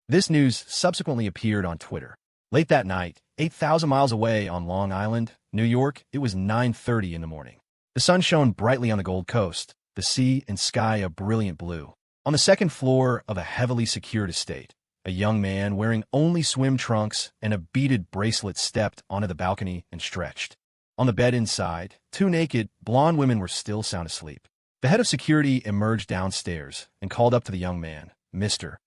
This news subsequently appeared on Twitter. Late that night, 8,000 miles away on Long Island, New York, it was 9:30 in the morning. The sun shone brightly on the Gold Coast, the sea and sky a brilliant blue. On the second floor of a heavily secured estate, a young man wearing only swim trunks and a beaded bracelet stepped onto the balcony and stretched. On the bed inside, two naked, blonde women were still sound asleep. The head of security emerged downstairs and called up to the young man, "Mister,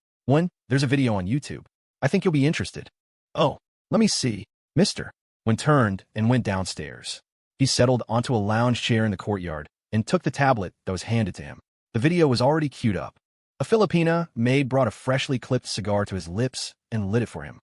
there's a video on YouTube. I think you'll be interested." "Oh, let me see." Mr. Wen turned and went downstairs. He settled onto a lounge chair in the courtyard and took the tablet that was handed to him. The video was already queued up. A Filipina maid brought a freshly clipped cigar to his lips and lit it for him.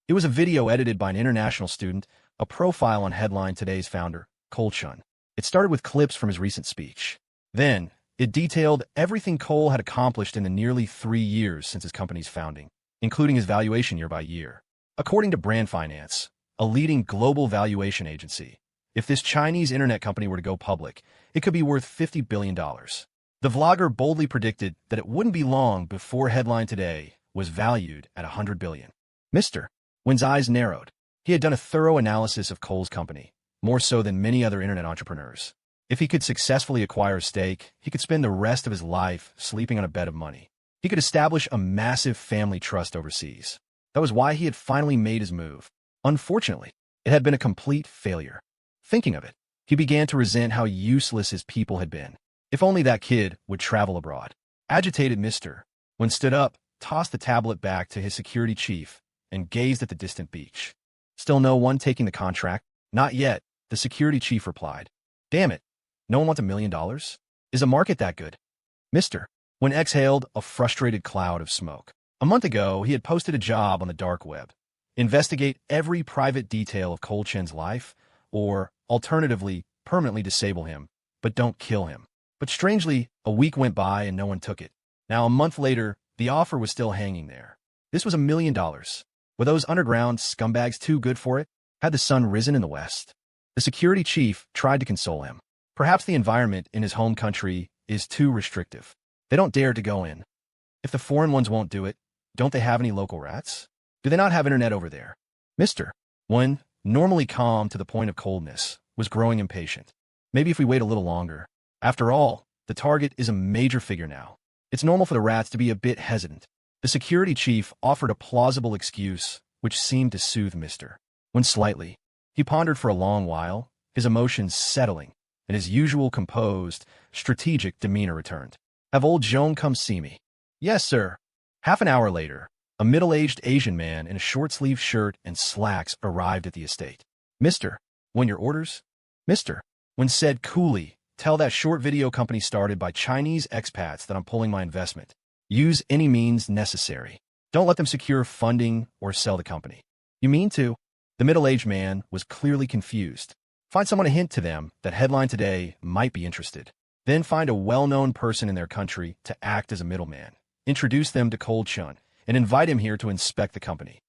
It was a video edited by an international student, a profile on Headline Today's founder, Cole Chun. It started with clips from his recent speech. Then, it detailed everything Cole had accomplished in the nearly 3 years since his company's founding, including his valuation year by year. According to Brand Finance, a leading global valuation agency, if this Chinese internet company were to go public, it could be worth $50 billion. The vlogger boldly predicted that it wouldn't be long before Headline Today was valued at $100 billion. Mr. Wen's eyes narrowed. He had done a thorough analysis of Cole's company, more so than many other internet entrepreneurs. If he could successfully acquire a stake, he could spend the rest of his life sleeping on a bed of money. He could establish a massive family trust overseas. That was why he had finally made his move. Unfortunately, it had been a complete failure. Thinking of it, he began to resent how useless his people had been. If only that kid would travel abroad. Agitated Mr. Wen stood up, tossed the tablet back to his security chief, and gazed at the distant beach. "Still no one taking the contract?" "Not yet," the security chief replied. "Damn it. No one wants $1 million? Is the market that good? Mr. When exhaled a frustrated cloud of smoke. A month ago, he had posted a job on the dark web. Investigate every private detail of Cole Chen's life, or, alternatively, permanently disable him, but don't kill him. But strangely, a week went by and no one took it. Now, a month later, the offer was still hanging there. This was $1 million. Were those underground scumbags too good for it? Had the sun risen in the west? The security chief tried to console him. Perhaps the environment in his home country is too restrictive. They don't dare to go in. If the foreign ones won't do it, don't they have any local rats? Do they not have internet over there? Mr. One, normally calm to the point of coldness, was growing impatient. Maybe if we wait a little longer. After all, the target is a major figure now. It's normal for the rats to be a bit hesitant. The security chief offered a plausible excuse, which seemed to soothe Mr. When slightly. He pondered for a long while, his emotions settling, and his usual composed, strategic demeanor returned. Have old Joan come see me? Yes, sir. Half an hour later, a middle-aged Asian man in a short-sleeved shirt and slacks arrived at the estate. Mr. When your orders? Mr. When said coolly, tell that short video company started by Chinese expats that I'm pulling my investment. Use any means necessary. Don't let them secure funding or sell the company. You mean to? The middle-aged man was clearly confused. Find someone to hint to them that Headline Today might be interested. Then find a well-known person in their country to act as a middleman. Introduce them to Cole Chen and invite him here to inspect the company.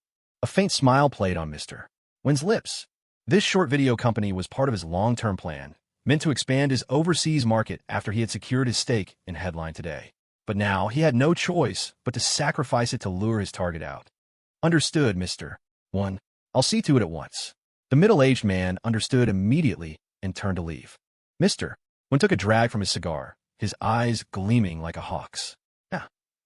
A faint smile played on Mr. Wen's lips. This short video company was part of his long-term plan, meant to expand his overseas market after he had secured his stake in Headline Today. But now he had no choice but to sacrifice it to lure his target out. Understood, Mr. One. I'll see to it at once. The middle-aged man understood immediately and turned to leave. Mr. One took a drag from his cigar, his eyes gleaming like a hawk's.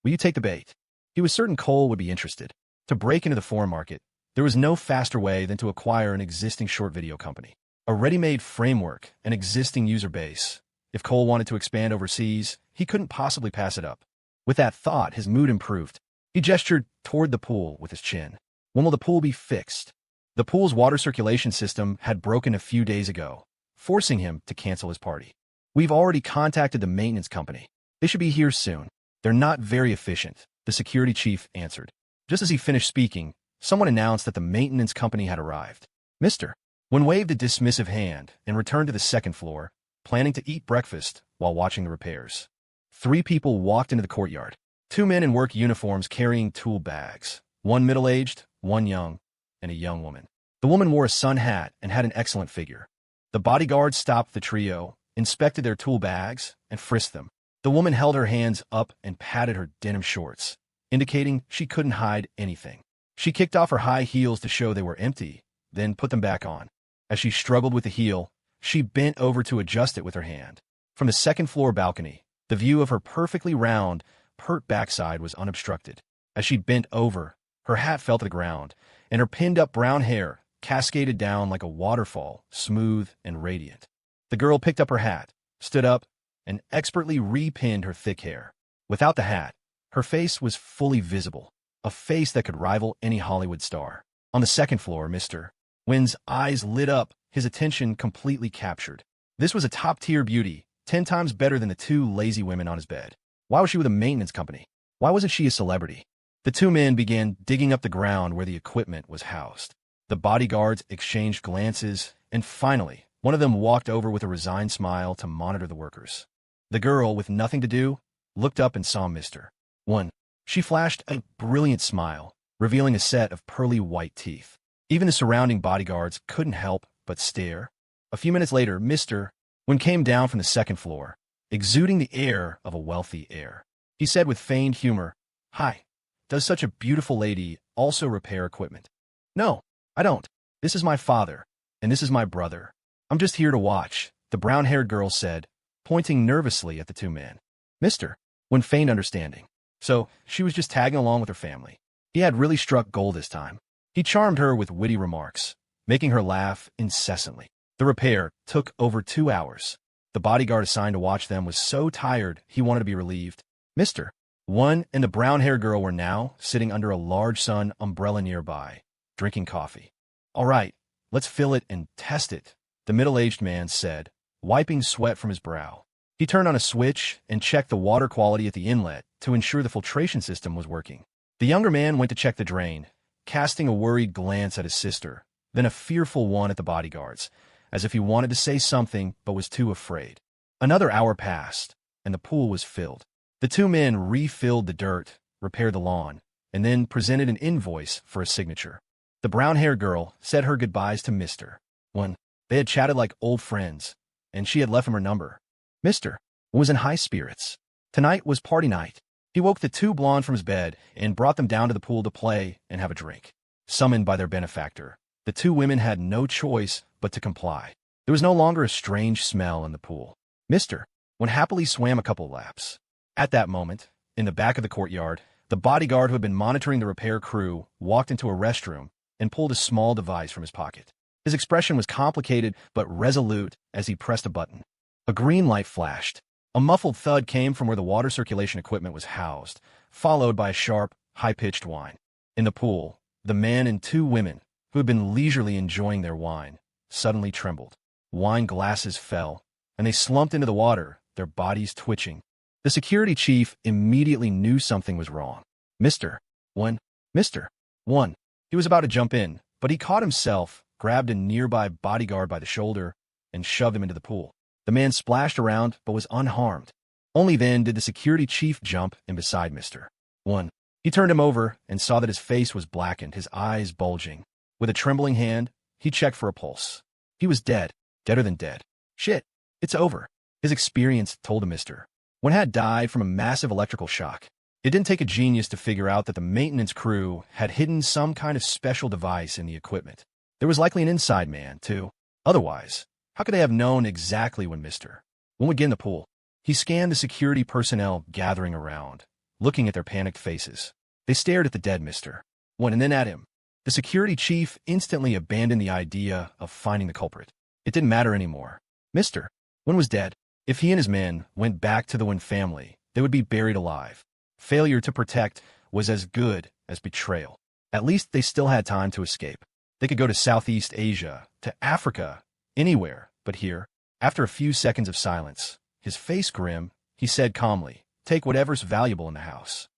Will you take the bait? He was certain Cole would be interested. To break into the foreign market, there was no faster way than to acquire an existing short video company. A ready-made framework, an existing user base. If Cole wanted to expand overseas, he couldn't possibly pass it up. With that thought, his mood improved. He gestured toward the pool with his chin. When will the pool be fixed? The pool's water circulation system had broken a few days ago, forcing him to cancel his party. We've already contacted the maintenance company. They should be here soon. They're not very efficient, the security chief answered. Just as he finished speaking, someone announced that the maintenance company had arrived. Mr. One waved a dismissive hand and returned to the second floor, planning to eat breakfast while watching the repairs. 3 people walked into the courtyard. 2 men in work uniforms carrying tool bags. 1 middle-aged, 1 young, and a young woman. The woman wore a sun hat and had an excellent figure. The bodyguards stopped the trio, inspected their tool bags, and frisked them. The woman held her hands up and patted her denim shorts, indicating she couldn't hide anything. She kicked off her high heels to show they were empty, then put them back on. As she struggled with the heel, she bent over to adjust it with her hand. From the second-floor balcony, the view of her perfectly round, pert backside was unobstructed. As she bent over, her hat fell to the ground, and her pinned-up brown hair cascaded down like a waterfall, smooth and radiant. The girl picked up her hat, stood up, and expertly repinned her thick hair. Without the hat, her face was fully visible, a face that could rival any Hollywood star. On the second floor, Mr. Wen's eyes lit up, his attention completely captured. This was a top-tier beauty, 10 times better than the 2 lazy women on his bed. Why was she with a maintenance company? Why wasn't she a celebrity? The 2 men began digging up the ground where the equipment was housed. The bodyguards exchanged glances, and finally, one of them walked over with a resigned smile to monitor the workers. The girl, with nothing to do, looked up and saw Mr. One. She flashed a brilliant smile, revealing a set of pearly white teeth. Even the surrounding bodyguards couldn't help but stare. A few minutes later, Mr. One came down from the second floor, exuding the air of a wealthy heir. He said with feigned humor, "Hi, does such a beautiful lady also repair equipment?" "No, I don't. This is my father, and this is my brother. I'm just here to watch," the brown-haired girl said, pointing nervously at the 2 men. Mr. One feigned understanding. So, she was just tagging along with her family. He had really struck gold this time. He charmed her with witty remarks, making her laugh incessantly. The repair took over 2 hours. The bodyguard assigned to watch them was so tired he wanted to be relieved. Mr. One and the brown-haired girl were now sitting under a large sun umbrella nearby, drinking coffee. "All right, let's fill it and test it," the middle-aged man said, wiping sweat from his brow. He turned on a switch and checked the water quality at the inlet to ensure the filtration system was working. The younger man went to check the drain, casting a worried glance at his sister, then a fearful one at the bodyguards, as if he wanted to say something but was too afraid. Another hour passed, and the pool was filled. The two men refilled the dirt, repaired the lawn, and then presented an invoice for a signature. The brown-haired girl said her goodbyes to Mr. One. They had chatted like old friends, and she had left him her number. Mr. was in high spirits. Tonight was party night. He woke the two blonde from his bed and brought them down to the pool to play and have a drink. Summoned by their benefactor, the two women had no choice but to comply. There was no longer a strange smell in the pool. Mr. One happily swam a couple laps. At that moment, in the back of the courtyard, the bodyguard who had been monitoring the repair crew walked into a restroom and pulled a small device from his pocket. His expression was complicated but resolute as he pressed a button. A green light flashed. A muffled thud came from where the water circulation equipment was housed, followed by a sharp, high-pitched whine. In the pool, the man and two women, who had been leisurely enjoying their wine, suddenly trembled. Wine glasses fell, and they slumped into the water, their bodies twitching. The security chief immediately knew something was wrong. Mr. One. Mr. One. He was about to jump in, but he caught himself, grabbed a nearby bodyguard by the shoulder, and shoved him into the pool. The man splashed around but was unharmed. Only then did the security chief jump in beside Mr. One. He turned him over and saw that his face was blackened, his eyes bulging. With a trembling hand, he checked for a pulse. He was dead, deader than dead. Shit, it's over. His experience told him Mr. One had died from a massive electrical shock. It didn't take a genius to figure out that the maintenance crew had hidden some kind of special device in the equipment. There was likely an inside man, too. Otherwise, how could they have known exactly when Mr. One would get in the pool? He scanned the security personnel gathering around, looking at their panicked faces. They stared at the dead Mr. One and then at him. The security chief instantly abandoned the idea of finding the culprit. It didn't matter anymore. Mr. One was dead. If he and his men went back to the One family, they would be buried alive. Failure to protect was as good as betrayal. At least they still had time to escape. They could go to Southeast Asia, to Africa, anywhere but here. After a few seconds of silence, his face grim, he said calmly, "Take whatever's valuable in the house."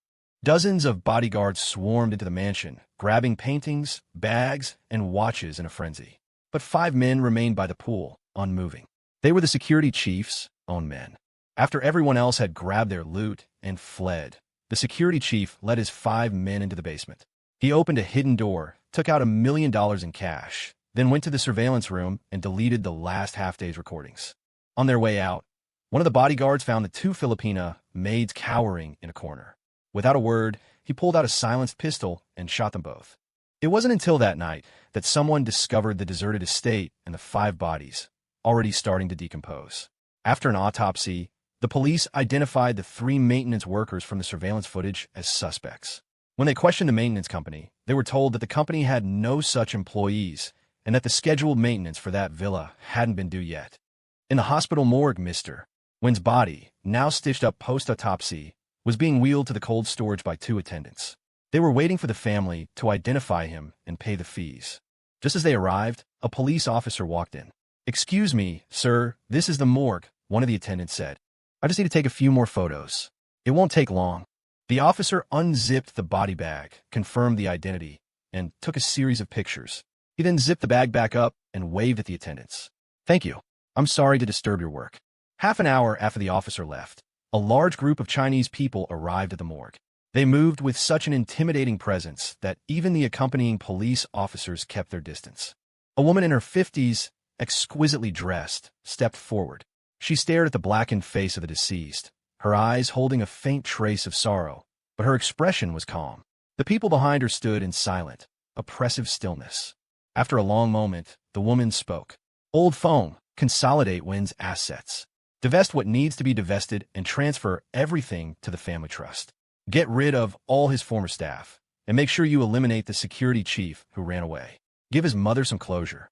Dozens of bodyguards swarmed into the mansion, grabbing paintings, bags, and watches in a frenzy. But 5 men remained by the pool, unmoving. They were the security chief's own men. After everyone else had grabbed their loot and fled, the security chief led his 5 men into the basement. He opened a hidden door, took out $1 million in cash, then went to the surveillance room and deleted the last half-day's recordings. On their way out, one of the bodyguards found the 2 Filipina maids cowering in a corner. Without a word, he pulled out a silenced pistol and shot them both. It wasn't until that night that someone discovered the deserted estate and the 5 bodies, already starting to decompose. After an autopsy, the police identified the 3 maintenance workers from the surveillance footage as suspects. When they questioned the maintenance company, they were told that the company had no such employees and that the scheduled maintenance for that villa hadn't been due yet. In the hospital morgue, Mr. One's body, now stitched up post-autopsy, was being wheeled to the cold storage by 2 attendants. They were waiting for the family to identify him and pay the fees. Just as they arrived, a police officer walked in. "Excuse me, sir, this is the morgue," one of the attendants said. "I just need to take a few more photos. It won't take long." The officer unzipped the body bag, confirmed the identity, and took a series of pictures. He then zipped the bag back up and waved at the attendants. "Thank you. I'm sorry to disturb your work." Half an hour after the officer left, a large group of Chinese people arrived at the morgue. They moved with such an intimidating presence that even the accompanying police officers kept their distance. A woman in her 50s, exquisitely dressed, stepped forward. She stared at the blackened face of the deceased, her eyes holding a faint trace of sorrow, but her expression was calm. The people behind her stood in silent, oppressive stillness. After a long moment, the woman spoke. "Old phone, consolidate Wynn's assets. Divest what needs to be divested and transfer everything to the family trust. Get rid of all his former staff, and make sure you eliminate the security chief who ran away. Give his mother some closure."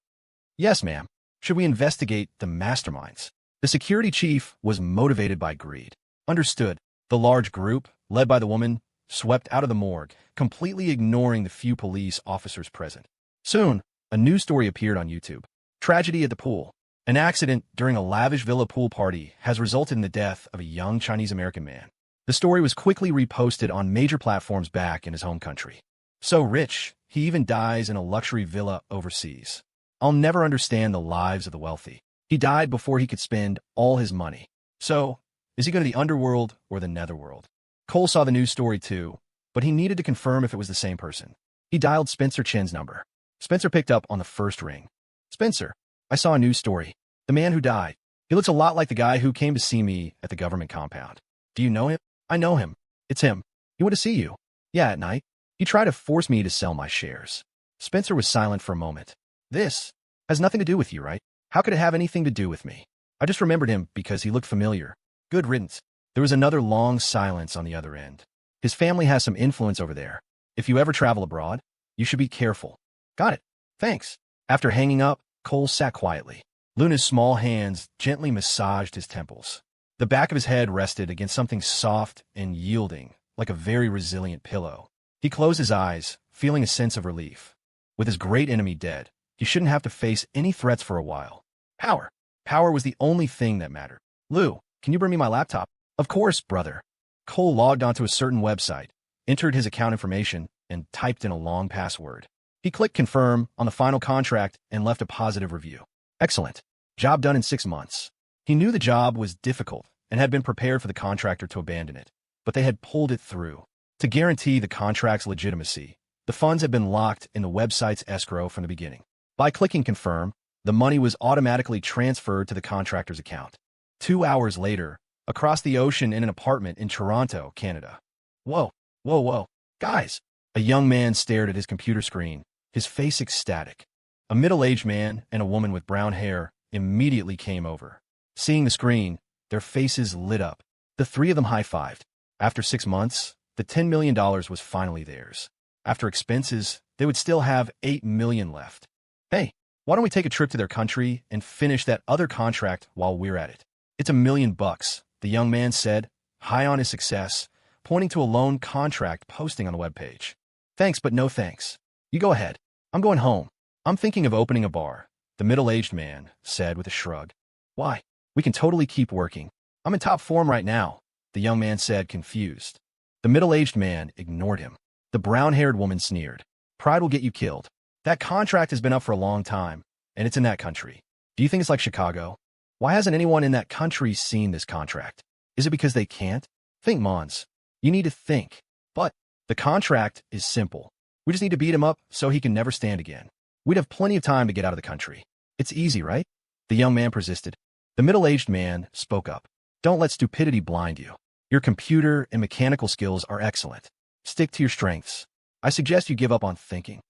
"Yes, ma'am. Should we investigate the masterminds?" The security chief was motivated by greed. Understood. The large group, led by the woman, swept out of the morgue, completely ignoring the few police officers present. Soon, a news story appeared on YouTube. Tragedy at the pool. An accident during a lavish villa pool party has resulted in the death of a young Chinese-American man. The story was quickly reposted on major platforms back in his home country. So rich, he even dies in a luxury villa overseas. I'll never understand the lives of the wealthy. He died before he could spend all his money. So, is he going to the underworld or the netherworld? Cole saw the news story too, but he needed to confirm if it was the same person. He dialed Spencer Chen's number. Spencer picked up on the first ring. Spencer, I saw a news story. The man who died. He looks a lot like the guy who came to see me at the government compound. Do you know him? I know him. It's him. He went to see you. Yeah, at night. He tried to force me to sell my shares. Spencer was silent for a moment. This has nothing to do with you, right? How could it have anything to do with me? I just remembered him because he looked familiar. Good riddance. There was another long silence on the other end. His family has some influence over there. If you ever travel abroad, you should be careful. Got it. Thanks. After hanging up, Cole sat quietly. Luna's small hands gently massaged his temples. The back of his head rested against something soft and yielding, like a very resilient pillow. He closed his eyes, feeling a sense of relief. With his great enemy dead, he shouldn't have to face any threats for a while. Power. Power was the only thing that mattered. Lou, can you bring me my laptop? Of course, brother. Cole logged onto a certain website, entered his account information, and typed in a long password. He clicked confirm on the final contract and left a positive review. Excellent. Job done in 6 months. He knew the job was difficult and had been prepared for the contractor to abandon it, but they had pulled it through. To guarantee the contract's legitimacy, the funds had been locked in the website's escrow from the beginning. By clicking confirm, the money was automatically transferred to the contractor's account. 2 hours later, across the ocean in an apartment in Toronto, Canada. Whoa, whoa, whoa. Guys! A young man stared at his computer screen, his face ecstatic. A middle-aged man and a woman with brown hair immediately came over. Seeing the screen, their faces lit up. The three of them high-fived. After 6 months, the $10 million was finally theirs. After expenses, they would still have $8 million left. Hey, why don't we take a trip to their country and finish that other contract while we're at it? It's $1 million, the young man said, high on his success, pointing to a loan contract posting on the webpage. Thanks, but no thanks. You go ahead. I'm going home. I'm thinking of opening a bar, the middle-aged man said with a shrug. Why? We can totally keep working. I'm in top form right now, the young man said, confused. The middle-aged man ignored him. The brown-haired woman sneered. Pride will get you killed. That contract has been up for a long time, and it's in that country. Do you think it's like Chicago? Why hasn't anyone in that country seen this contract? Is it because they can't? Think, Mons. You need to think. But the contract is simple. We just need to beat him up so he can never stand again. We'd have plenty of time to get out of the country. It's easy, right? The young man persisted. The middle-aged man spoke up. Don't let stupidity blind you. Your computer and mechanical skills are excellent. Stick to your strengths. I suggest you give up on thinking.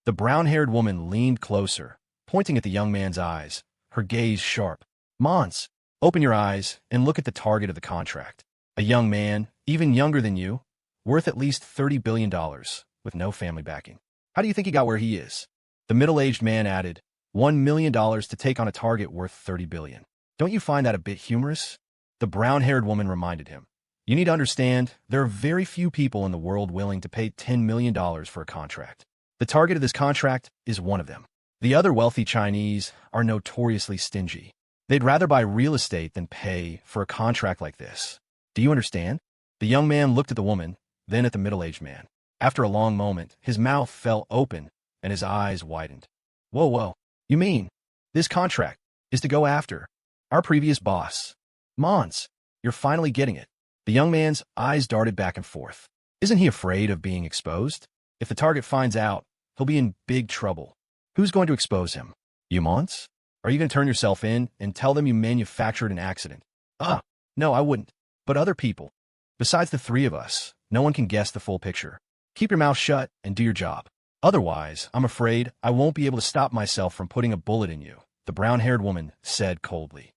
The brown-haired woman leaned closer, pointing at the young man's eyes, her gaze sharp. Mons, open your eyes and look at the target of the contract. A young man, even younger than you, worth at least $30 billion, with no family backing. How do you think he got where he is? The middle-aged man added, $1 million to take on a target worth $30 billion. Don't you find that a bit humorous? The brown-haired woman reminded him. You need to understand, there are very few people in the world willing to pay $10 million for a contract. The target of this contract is one of them. The other wealthy Chinese are notoriously stingy. They'd rather buy real estate than pay for a contract like this. Do you understand? The young man looked at the woman, then at the middle-aged man. After a long moment, his mouth fell open and his eyes widened. Whoa, whoa. You mean, this contract is to go after our previous boss? Mons, you're finally getting it. The young man's eyes darted back and forth. Isn't he afraid of being exposed? If the target finds out, he'll be in big trouble. Who's going to expose him? You, Mons? Are you going to turn yourself in and tell them you manufactured an accident? No, I wouldn't. But other people. Besides the three of us, no one can guess the full picture. Keep your mouth shut and do your job. Otherwise, I'm afraid I won't be able to stop myself from putting a bullet in you, the brown-haired woman said coldly.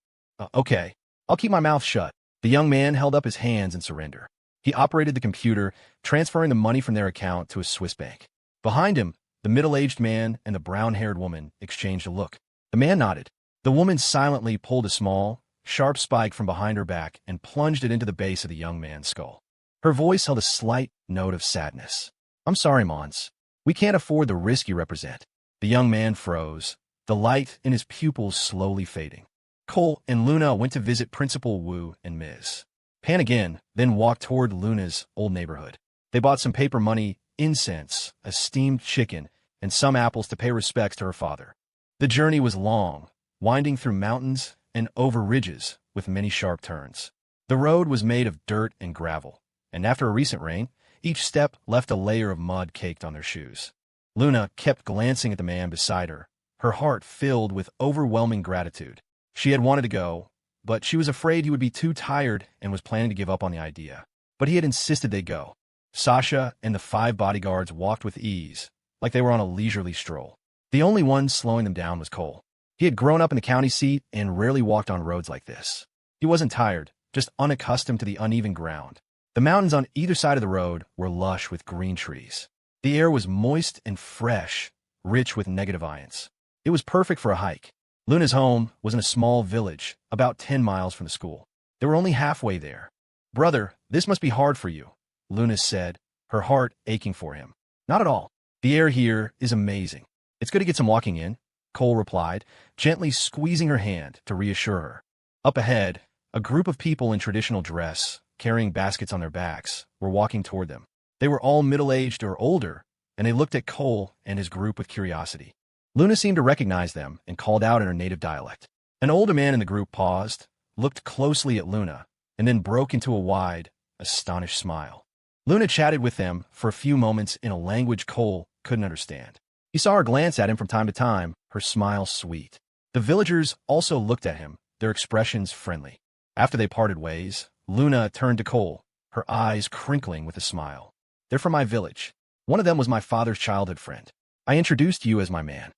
Okay, I'll keep my mouth shut. The young man held up his hands in surrender. He operated the computer, transferring the money from their account to a Swiss bank. Behind him, the middle-aged man and the brown-haired woman exchanged a look. The man nodded. The woman silently pulled a small, sharp spike from behind her back and plunged it into the base of the young man's skull. Her voice held a slight note of sadness. I'm sorry, Mons. We can't afford the risk you represent. The young man froze, the light in his pupils slowly fading. Cole and Luna went to visit Principal Wu and Ms. Pan again, then walked toward Luna's old neighborhood. They bought some paper money, incense, a steamed chicken, and some apples to pay respects to her father. The journey was long, winding through mountains and over ridges with many sharp turns. The road was made of dirt and gravel, and after a recent rain, each step left a layer of mud caked on their shoes. Luna kept glancing at the man beside her, her heart filled with overwhelming gratitude. She had wanted to go, but she was afraid he would be too tired and was planning to give up on the idea. But he had insisted they go. Sasha and the 5 bodyguards walked with ease, like they were on a leisurely stroll. The only one slowing them down was Cole. He had grown up in the county seat and rarely walked on roads like this. He wasn't tired, just unaccustomed to the uneven ground. The mountains on either side of the road were lush with green trees. The air was moist and fresh, rich with negative ions. It was perfect for a hike. Luna's home was in a small village, about 10 miles from the school. They were only halfway there. "Brother, this must be hard for you," Luna said, her heart aching for him. "Not at all. The air here is amazing. It's good to get some walking in," Cole replied, gently squeezing her hand to reassure her. Up ahead, a group of people in traditional dress, carrying baskets on their backs, were walking toward them. They were all middle-aged or older, and they looked at Cole and his group with curiosity. Luna seemed to recognize them and called out in her native dialect. An older man in the group paused, looked closely at Luna, and then broke into a wide, astonished smile. Luna chatted with them for a few moments in a language Cole couldn't understand. He saw her glance at him from time to time, her smile sweet. The villagers also looked at him, their expressions friendly. After they parted ways, Luna turned to Cole, her eyes crinkling with a smile. "They're from my village. One of them was my father's childhood friend. I introduced you as my man."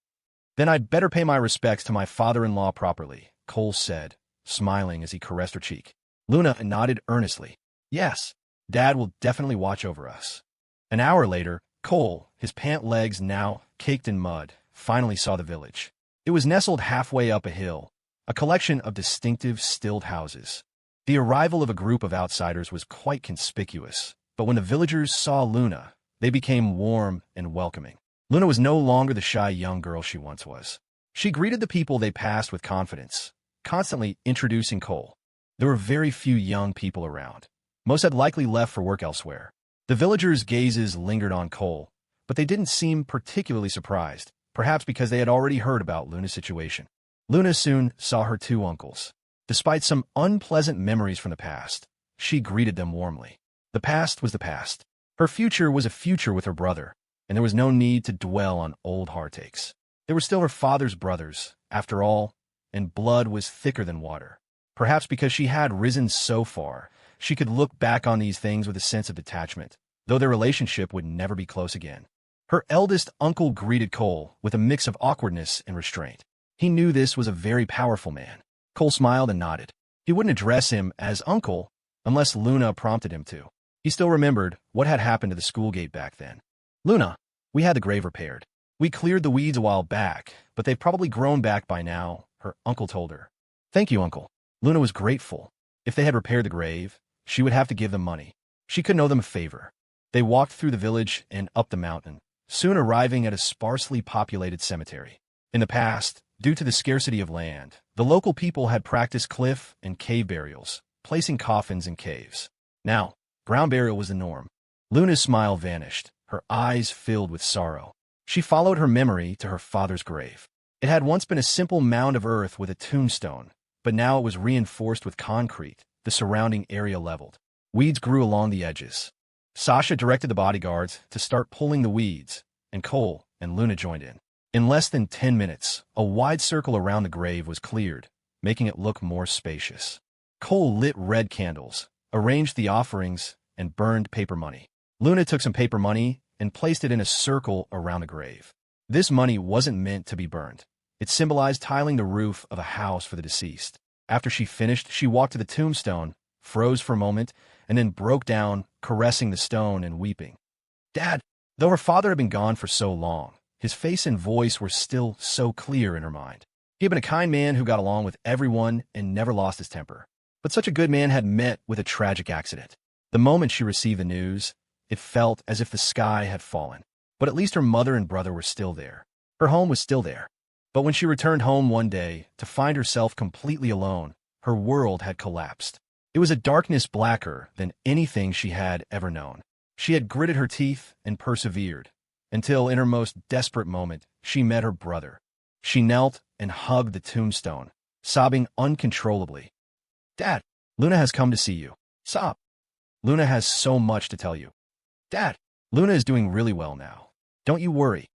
"Then I'd better pay my respects to my father-in-law properly," Cole said, smiling as he caressed her cheek. Luna nodded earnestly. "Yes, Dad will definitely watch over us." An hour later, Cole, his pant legs now caked in mud, finally saw the village. It was nestled halfway up a hill, a collection of distinctive stilled houses. The arrival of a group of outsiders was quite conspicuous, but when the villagers saw Luna, they became warm and welcoming. Luna was no longer the shy young girl she once was. She greeted the people they passed with confidence, constantly introducing Cole. There were very few young people around. Most had likely left for work elsewhere. The villagers' gazes lingered on Cole, but they didn't seem particularly surprised, perhaps because they had already heard about Luna's situation. Luna soon saw her 2 uncles. Despite some unpleasant memories from the past, she greeted them warmly. The past was the past. Her future was a future with her brother, and there was no need to dwell on old heartaches. They were still her father's brothers, after all, and blood was thicker than water. Perhaps because she had risen so far, she could look back on these things with a sense of detachment, though their relationship would never be close again. Her eldest uncle greeted Cole with a mix of awkwardness and restraint. He knew this was a very powerful man. Cole smiled and nodded. He wouldn't address him as uncle unless Luna prompted him to. He still remembered what had happened to the school gate back then. "Luna, we had the grave repaired. We cleared the weeds a while back, but they've probably grown back by now," her uncle told her. "Thank you, uncle." Luna was grateful. If they had repaired the grave, she would have to give them money. She couldn't owe them a favor. They walked through the village and up the mountain, soon arriving at a sparsely populated cemetery. In the past, due to the scarcity of land, the local people had practiced cliff and cave burials, placing coffins in caves. Now, ground burial was the norm. Luna's smile vanished, her eyes filled with sorrow. She followed her memory to her father's grave. It had once been a simple mound of earth with a tombstone, but now it was reinforced with concrete, the surrounding area leveled. Weeds grew along the edges. Sasha directed the bodyguards to start pulling the weeds, and Cole and Luna joined in. In less than 10 minutes, a wide circle around the grave was cleared, making it look more spacious. Cole lit red candles, arranged the offerings, and burned paper money. Luna took some paper money and placed it in a circle around the grave. This money wasn't meant to be burned. It symbolized tiling the roof of a house for the deceased. After she finished, she walked to the tombstone, froze for a moment, and then broke down, caressing the stone and weeping. "Dad," though her father had been gone for so long, his face and voice were still so clear in her mind. He had been a kind man who got along with everyone and never lost his temper. But such a good man had met with a tragic accident. The moment she received the news, it felt as if the sky had fallen. But at least her mother and brother were still there. Her home was still there. But when she returned home one day to find herself completely alone, her world had collapsed. It was a darkness blacker than anything she had ever known. She had gritted her teeth and persevered, until in her most desperate moment, she met her brother. She knelt and hugged the tombstone, sobbing uncontrollably. "Dad, Luna has come to see you." Sob. "Luna has so much to tell you." "Dad, Luna is doing really well now. Don't you worry."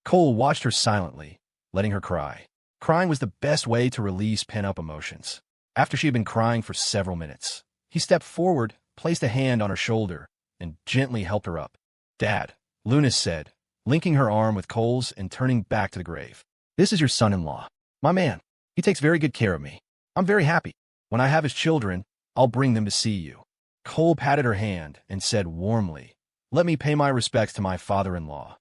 Cole watched her silently, letting her cry. Crying was the best way to release pent-up emotions. After she had been crying for several minutes, he stepped forward, placed a hand on her shoulder, and gently helped her up. "Dad," Luna said, linking her arm with Cole's and turning back to the grave. "This is your son-in-law. My man. He takes very good care of me. I'm very happy. When I have his children, I'll bring them to see you." Cole patted her hand and said warmly, "Let me pay my respects to my father-in-law."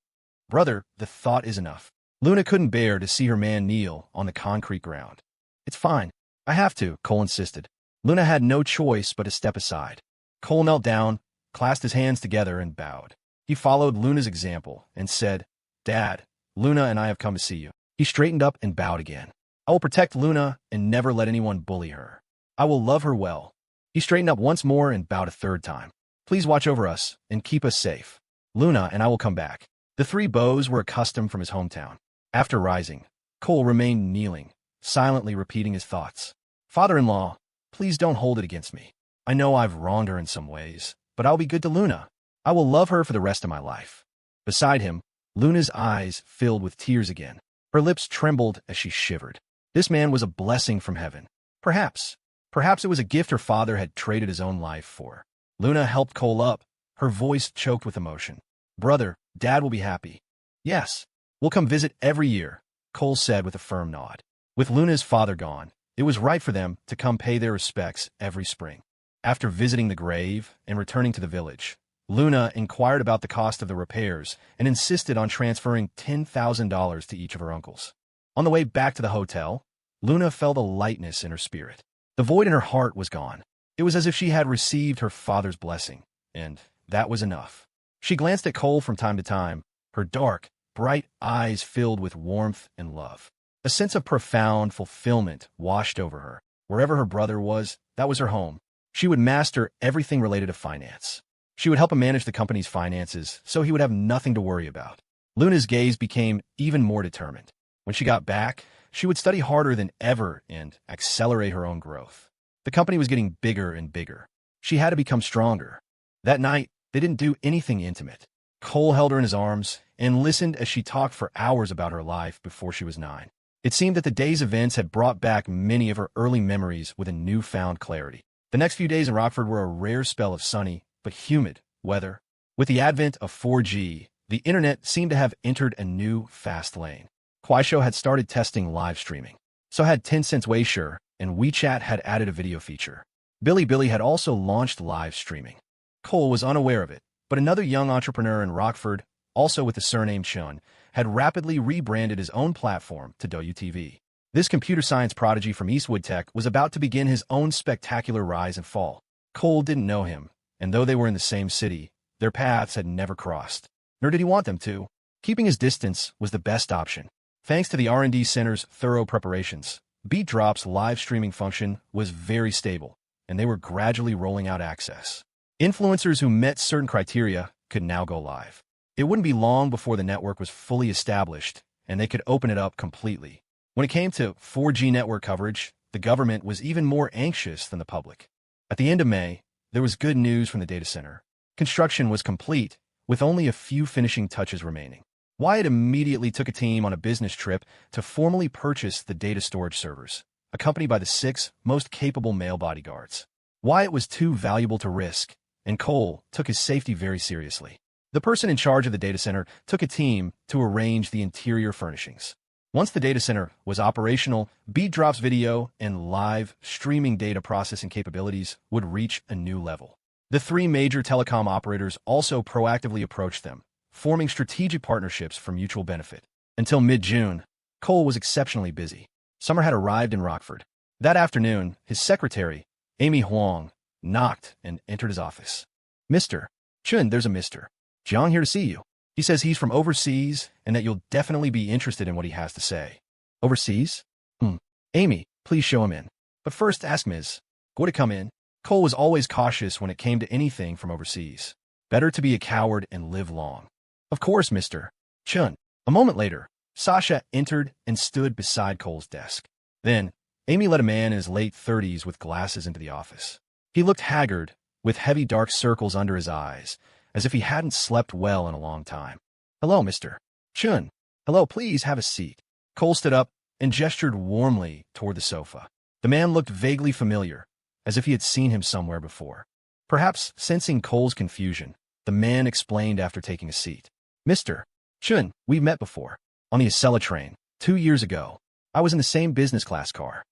"Brother, the thought is enough." Luna couldn't bear to see her man kneel on the concrete ground. "It's fine. I have to," Cole insisted. Luna had no choice but to step aside. Cole knelt down, clasped his hands together, and bowed. He followed Luna's example and said, "Dad, Luna and I have come to see you." He straightened up and bowed again. "I will protect Luna and never let anyone bully her. I will love her well." He straightened up once more and bowed a third time. "Please watch over us and keep us safe. Luna and I will come back." The three bows were accustomed from his hometown. After rising, Cole remained kneeling, silently repeating his thoughts. "Father-in-law, please don't hold it against me. I know I've wronged her in some ways, but I'll be good to Luna. I will love her for the rest of my life." Beside him, Luna's eyes filled with tears again. Her lips trembled as she shivered. This man was a blessing from heaven. Perhaps it was a gift her father had traded his own life for. Luna helped Cole up, her voice choked with emotion. "Brother, Dad will be happy." "Yes, we'll come visit every year," Cole said with a firm nod. With Luna's father gone, it was right for them to come pay their respects every spring. After visiting the grave and returning to the village, Luna inquired about the cost of the repairs and insisted on transferring $10,000 to each of her uncles. On the way back to the hotel, Luna felt a lightness in her spirit. The void in her heart was gone. It was as if she had received her father's blessing, and that was enough. She glanced at Cole from time to time, her dark, bright eyes filled with warmth and love. A sense of profound fulfillment washed over her. Wherever her brother was, that was her home. She would master everything related to finance. She would help him manage the company's finances so he would have nothing to worry about. Luna's gaze became even more determined. When she got back, she would study harder than ever and accelerate her own growth. The company was getting bigger and bigger. She had to become stronger. That night, they didn't do anything intimate. Cole held her in his arms and listened as she talked for hours about her life before she was 9. It seemed that the day's events had brought back many of her early memories with a newfound clarity. The next few days in Rockford were a rare spell of sunny but humid weather. With the advent of 4G, the internet seemed to have entered a new fast lane. Kuaishou had started testing live streaming. So had Tencent's Weishi, and WeChat had added a video feature. Bilibili had also launched live streaming. Cole was unaware of it, but another young entrepreneur in Rockford, also with the surname Chun, had rapidly rebranded his own platform to Douyu TV. This computer science prodigy from Eastwood Tech was about to begin his own spectacular rise and fall. Cole didn't know him, and though they were in the same city, their paths had never crossed. Nor did he want them to. Keeping his distance was the best option. Thanks to the R&D Center's thorough preparations, BeatDrop's live streaming function was very stable, and they were gradually rolling out access. Influencers who met certain criteria could now go live. It wouldn't be long before the network was fully established, and they could open it up completely. When it came to 4G network coverage, the government was even more anxious than the public. At the end of May, there was good news from the data center. Construction was complete, with only a few finishing touches remaining. Wyatt immediately took a team on a business trip to formally purchase the data storage servers, accompanied by the 6 most capable male bodyguards. Wyatt was too valuable to risk, and Cole took his safety very seriously. The person in charge of the data center took a team to arrange the interior furnishings. Once the data center was operational, BeatDrop's video and live streaming data processing capabilities would reach a new level. The 3 major telecom operators also proactively approached them, forming strategic partnerships for mutual benefit. Until mid-June, Cole was exceptionally busy. Summer had arrived in Rockford. That afternoon, his secretary, Amy Huang, knocked and entered his office. "Mr. Chun, there's a Mr. Jiang here to see you. He says he's from overseas and that you'll definitely be interested in what he has to say." Overseas? Amy, please show him in. But first ask Ms. Go to come in. Cole was always cautious when it came to anything from overseas. Better to be a coward and live long. Of course, Mr. Chun. A moment later, Sasha entered and stood beside Cole's desk. Then, Amy led a man in his late 30s with glasses into the office. He looked haggard, with heavy dark circles under his eyes, as if he hadn't slept well in a long time. Hello, Mr. Chun. Hello, please have a seat. Cole stood up and gestured warmly toward the sofa. The man looked vaguely familiar, as if he had seen him somewhere before. Perhaps sensing Cole's confusion, the man explained after taking a seat. Mr. Chun, we've met before. On the Acela train, 2 years ago. I was in the same business class car.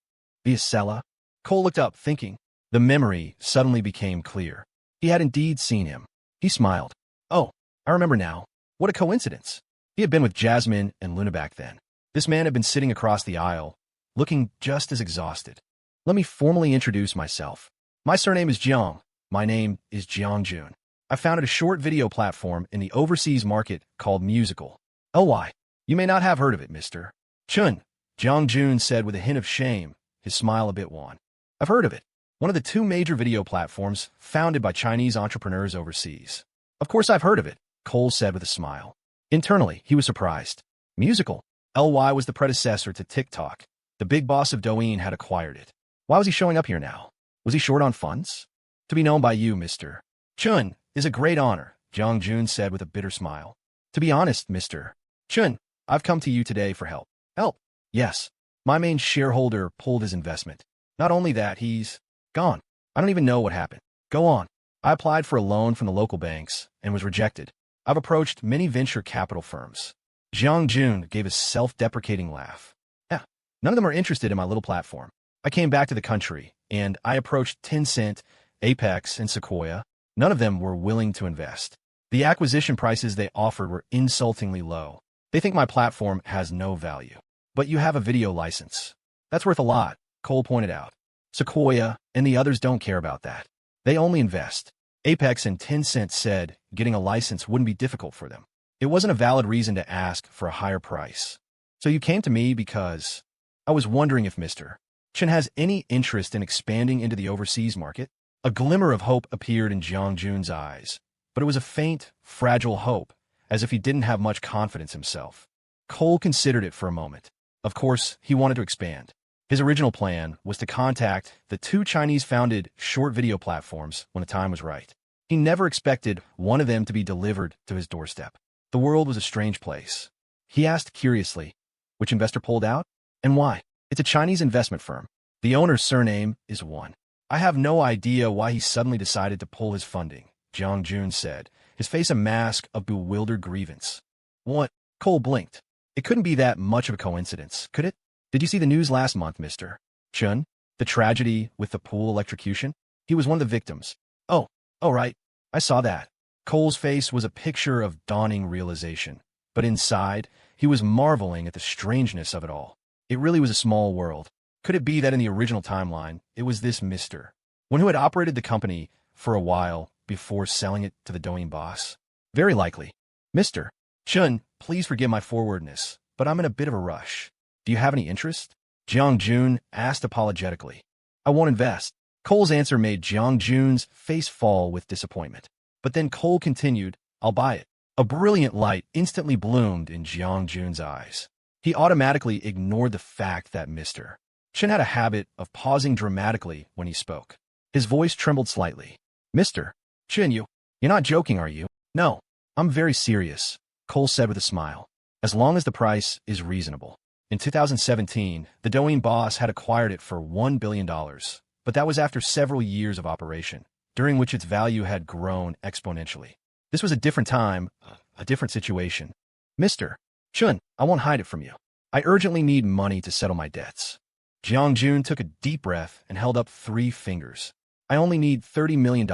The Acela? Cole looked up, thinking. The memory suddenly became clear. He had indeed seen him. He smiled. Oh, I remember now. What a coincidence. He had been with Jasmine and Luna back then. This man had been sitting across the aisle, looking just as exhausted. Let me formally introduce myself. My surname is Jiang. My name is Jiang Jun. I founded a short video platform in the overseas market called Musical. LY. You may not have heard of it, Mr. Chun, Jiang Jun said with a hint of shame, his smile a bit wan. I've heard of it. One of the 2 major video platforms founded by Chinese entrepreneurs overseas. Of course I've heard of it, Cole said with a smile. Internally, he was surprised. Musical. LY was the predecessor to TikTok. The big boss of Douyin had acquired it. Why was he showing up here now? Was he short on funds? To be known by you, Mr. Chun, is a great honor, Jiang Jun said with a bitter smile. To be honest, Mr. Chun, I've come to you today for help. Help? Yes. My main shareholder pulled his investment. Not only that, he's gone. I don't even know what happened. Go on. I applied for a loan from the local banks and was rejected. I've approached many venture capital firms. Jiang Jun gave a self-deprecating laugh. Yeah, none of them are interested in my little platform. I came back to the country, and I approached Tencent, Apex, and Sequoia. None of them were willing to invest. The acquisition prices they offered were insultingly low. They think my platform has no value. But you have a video license. That's worth a lot, Cole pointed out. Sequoia and the others don't care about that. They only invest. Apex and Tencent said getting a license wouldn't be difficult for them. It wasn't a valid reason to ask for a higher price. So you came to me because I was wondering if Mr. Chen has any interest in expanding into the overseas market. A glimmer of hope appeared in Jiang Jun's eyes, but it was a faint, fragile hope, as if he didn't have much confidence himself. Cole considered it for a moment. Of course, he wanted to expand. His original plan was to contact the 2 Chinese-founded short video platforms when the time was right. He never expected one of them to be delivered to his doorstep. The world was a strange place. He asked curiously, which investor pulled out? And why? It's a Chinese investment firm. The owner's surname is Wan. I have no idea why he suddenly decided to pull his funding, Jiang Jun said, his face a mask of bewildered grievance. What? Cole blinked. It couldn't be that much of a coincidence, could it? Did you see the news last month, Mr. Chun? The tragedy with the pool electrocution? He was one of the victims. Oh, right. I saw that. Cole's face was a picture of dawning realization, but inside, he was marveling at the strangeness of it all. It really was a small world. Could it be that in the original timeline, it was this Mr. One who had operated the company for a while before selling it to the Douyin boss? Very likely. Mr. Chun, please forgive my forwardness, but I'm in a bit of a rush. Do you have any interest? Jiang Jun asked apologetically. I won't invest. Cole's answer made Jiang Jun's face fall with disappointment. But then Cole continued, I'll buy it. A brilliant light instantly bloomed in Jiang Jun's eyes. He automatically ignored the fact that Mr. Chen had a habit of pausing dramatically when he spoke. His voice trembled slightly. Mr. Chen, you're not joking, are you? No, I'm very serious, Cole said with a smile. As long as the price is reasonable. In 2017, the Douyin boss had acquired it for $1 billion, but that was after several years of operation, during which its value had grown exponentially. This was a different time, a different situation. Mr. Chun, I won't hide it from you. I urgently need money to settle my debts. Jiang Jun took a deep breath and held up 3 fingers. I only need $30 million.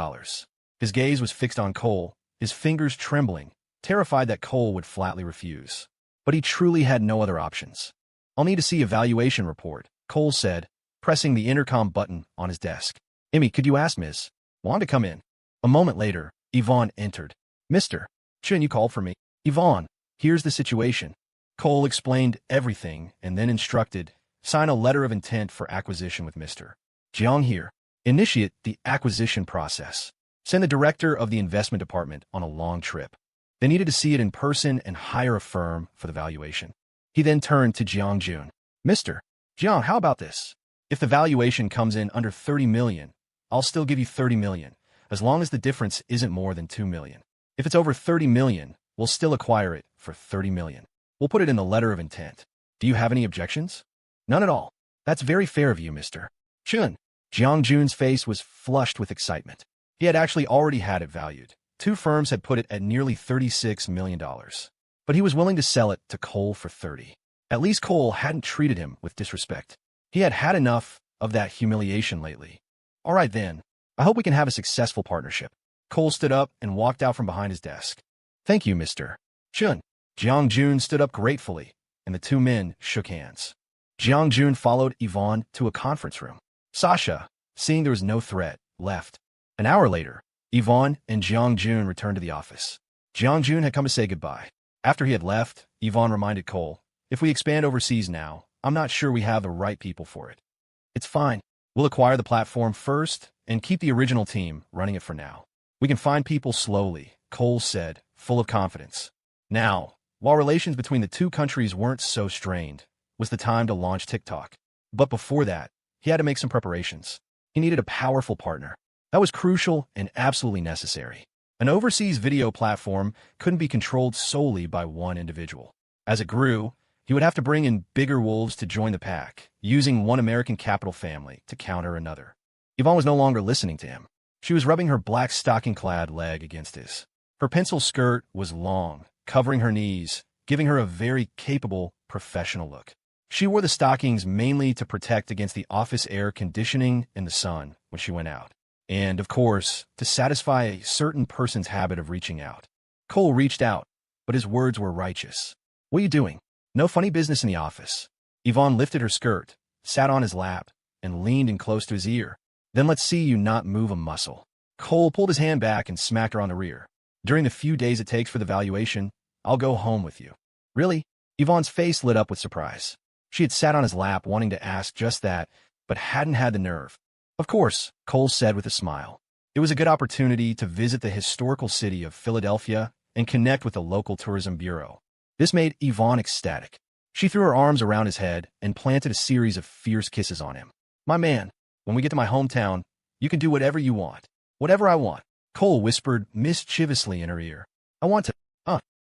His gaze was fixed on Cole, his fingers trembling, terrified that Cole would flatly refuse. But he truly had no other options. I'll need to see a valuation report, Cole said, pressing the intercom button on his desk. Amy, could you ask Ms. Wan to come in? A moment later, Yvonne entered. Mr. Chun, you called for me. Yvonne, here's the situation. Cole explained everything and then instructed, sign a letter of intent for acquisition with Mr. Jiang here. Initiate the acquisition process. Send the director of the investment department on a long trip. They needed to see it in person and hire a firm for the valuation. He then turned to Jiang Jun. Mr. Jiang, how about this? If the valuation comes in under 30 million, I'll still give you 30 million, as long as the difference isn't more than 2 million. If it's over 30 million, we'll still acquire it for 30 million. We'll put it in the letter of intent. Do you have any objections? None at all. That's very fair of you, Mr. Chun. Jiang Jun's face was flushed with excitement. He had actually already had it valued. Two firms had put it at nearly $36 million. But he was willing to sell it to Cole for 30. At least Cole hadn't treated him with disrespect. He had had enough of that humiliation lately. All right then, I hope we can have a successful partnership. Cole stood up and walked out from behind his desk. Thank you, Mr. Chun. Jiang Jun stood up gratefully, and the two men shook hands. Jiang Jun followed Yvonne to a conference room. Sasha, seeing there was no threat, left. An hour later, Yvonne and Jiang Jun returned to the office. Jiang Jun had come to say goodbye. After he had left, Yvonne reminded Cole, if we expand overseas now, I'm not sure we have the right people for it. It's fine. We'll acquire the platform first and keep the original team running it for now. We can find people slowly, Cole said, full of confidence. Now, while relations between the two countries weren't so strained, was the time to launch TikTok. But before that, he had to make some preparations. He needed a powerful partner. That was crucial and absolutely necessary. An overseas video platform couldn't be controlled solely by one individual. As it grew, he would have to bring in bigger wolves to join the pack, using one American capital family to counter another. Yvonne was no longer listening to him. She was rubbing her black stocking-clad leg against his. Her pencil skirt was long, covering her knees, giving her a very capable, professional look. She wore the stockings mainly to protect against the office air conditioning and the sun when she went out. And, of course, to satisfy a certain person's habit of reaching out. Cole reached out, but his words were righteous. What are you doing? No funny business in the office. Yvonne lifted her skirt, sat on his lap, and leaned in close to his ear. Then let's see you not move a muscle. Cole pulled his hand back and smacked her on the rear. During the few days it takes for the valuation, I'll go home with you. Really? Yvonne's face lit up with surprise. She had sat on his lap wanting to ask just that, but hadn't had the nerve. Of course, Cole said with a smile. It was a good opportunity to visit the historical city of Philadelphia and connect with the local tourism bureau. This made Yvonne ecstatic. She threw her arms around his head and planted a series of fierce kisses on him. My man, when we get to my hometown, you can do whatever you want. Whatever I want. Cole whispered mischievously in her ear. I want to,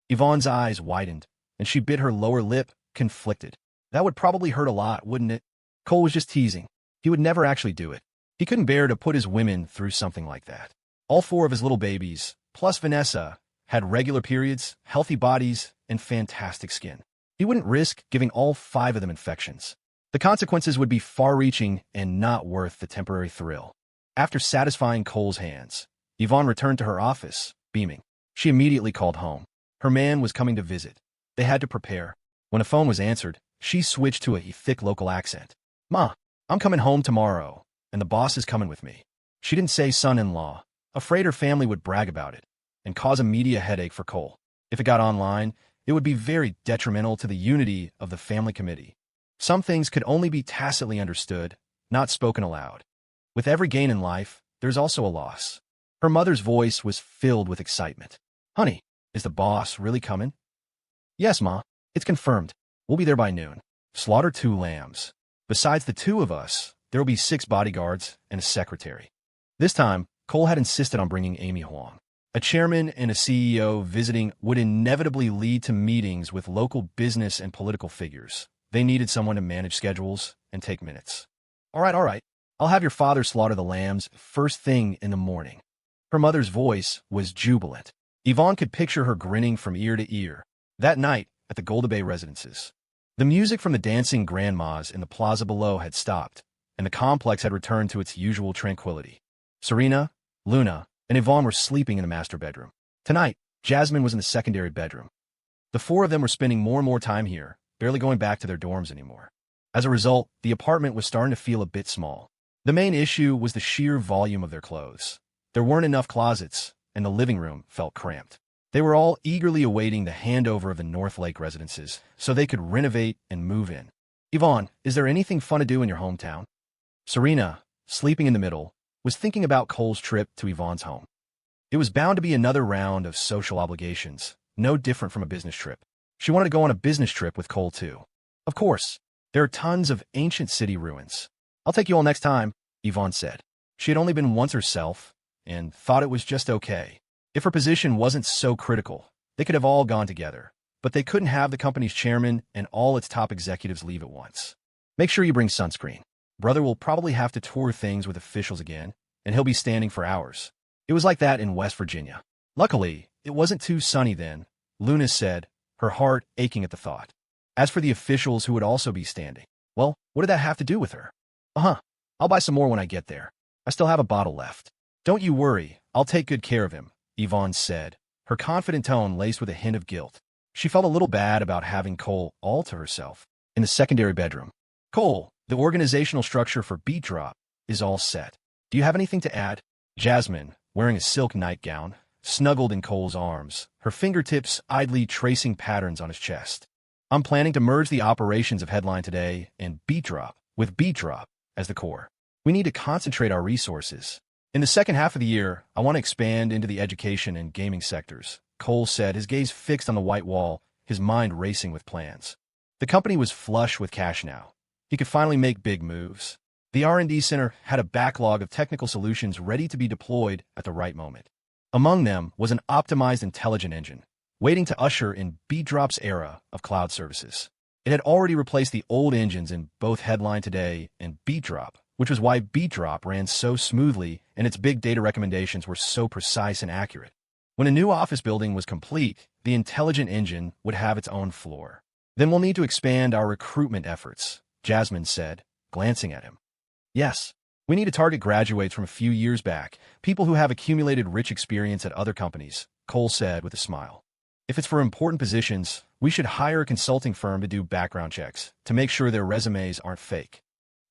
Yvonne's eyes widened, and she bit her lower lip, conflicted. That would probably hurt a lot, wouldn't it? Cole was just teasing. He would never actually do it. He couldn't bear to put his women through something like that. All four of his little babies, plus Vanessa, had regular periods, healthy bodies, and fantastic skin. He wouldn't risk giving all 5 of them infections. The consequences would be far-reaching and not worth the temporary thrill. After satisfying Cole's hands, Yvonne returned to her office, beaming. She immediately called home. Her man was coming to visit. They had to prepare. When a phone was answered, she switched to a thick local accent. Ma, I'm coming home tomorrow, and the boss is coming with me. She didn't say son-in-law, afraid her family would brag about it, and cause a media headache for Cole. If it got online, it would be very detrimental to the unity of the family committee. Some things could only be tacitly understood, not spoken aloud. With every gain in life, there's also a loss. Her mother's voice was filled with excitement. Honey, is the boss really coming? Yes, Ma. It's confirmed. We'll be there by noon. Slaughter 2 lambs. Besides the 2 of us, there will be 6 bodyguards and a secretary. This time, Cole had insisted on bringing Amy Huang. A chairman and a CEO visiting would inevitably lead to meetings with local business and political figures. They needed someone to manage schedules and take minutes. All right. I'll have your father slaughter the lambs first thing in the morning. Her mother's voice was jubilant. Yvonne could picture her grinning from ear to ear. That night, at the Golda Bay residences, the music from the dancing grandmas in the plaza below had stopped, and the complex had returned to its usual tranquility. Serena, Luna, and Yvonne were sleeping in the master bedroom. Tonight, Jasmine was in the secondary bedroom. The 4 of them were spending more and more time here, barely going back to their dorms anymore. As a result, the apartment was starting to feel a bit small. The main issue was the sheer volume of their clothes. There weren't enough closets, and the living room felt cramped. They were all eagerly awaiting the handover of the North Lake residences so they could renovate and move in. Yvonne, is there anything fun to do in your hometown? Serena, sleeping in the middle, was thinking about Cole's trip to Yvonne's home. It was bound to be another round of social obligations, no different from a business trip. She wanted to go on a business trip with Cole, too. Of course, there are tons of ancient city ruins. I'll take you all next time, Yvonne said. She had only been once herself and thought it was just okay. If her position wasn't so critical, they could have all gone together. But they couldn't have the company's chairman and all its top executives leave at once. Make sure you bring sunscreen. Brother will probably have to tour things with officials again, and he'll be standing for hours. It was like that in West Virginia. Luckily, it wasn't too sunny then, Luna said, her heart aching at the thought. As for the officials who would also be standing, well, what did that have to do with her? I'll buy some more when I get there. I still have a bottle left. Don't you worry, I'll take good care of him, Yvonne said, her confident tone laced with a hint of guilt. She felt a little bad about having Cole all to herself in the secondary bedroom. Cole, the organizational structure for Beat Drop is all set. Do you have anything to add? Jasmine, wearing a silk nightgown, snuggled in Cole's arms, her fingertips idly tracing patterns on his chest. I'm planning to merge the operations of Headline Today and Beat Drop with Beat Drop as the core. We need to concentrate our resources. In the second half of the year, I want to expand into the education and gaming sectors, Cole said, his gaze fixed on the white wall, his mind racing with plans. The company was flush with cash now. He could finally make big moves. The R&D center had a backlog of technical solutions ready to be deployed at the right moment. Among them was an optimized intelligent engine, waiting to usher in Beat-Drop's era of cloud services. It had already replaced the old engines in both Headline Today and Beat-Drop, which was why Beat-Drop ran so smoothly and its big data recommendations were so precise and accurate. When a new office building was complete, the intelligent engine would have its own floor. Then we'll need to expand our recruitment efforts, Jasmine said, glancing at him. Yes, we need to target graduates from a few years back, people who have accumulated rich experience at other companies, Cole said with a smile. If it's for important positions, we should hire a consulting firm to do background checks to make sure their resumes aren't fake.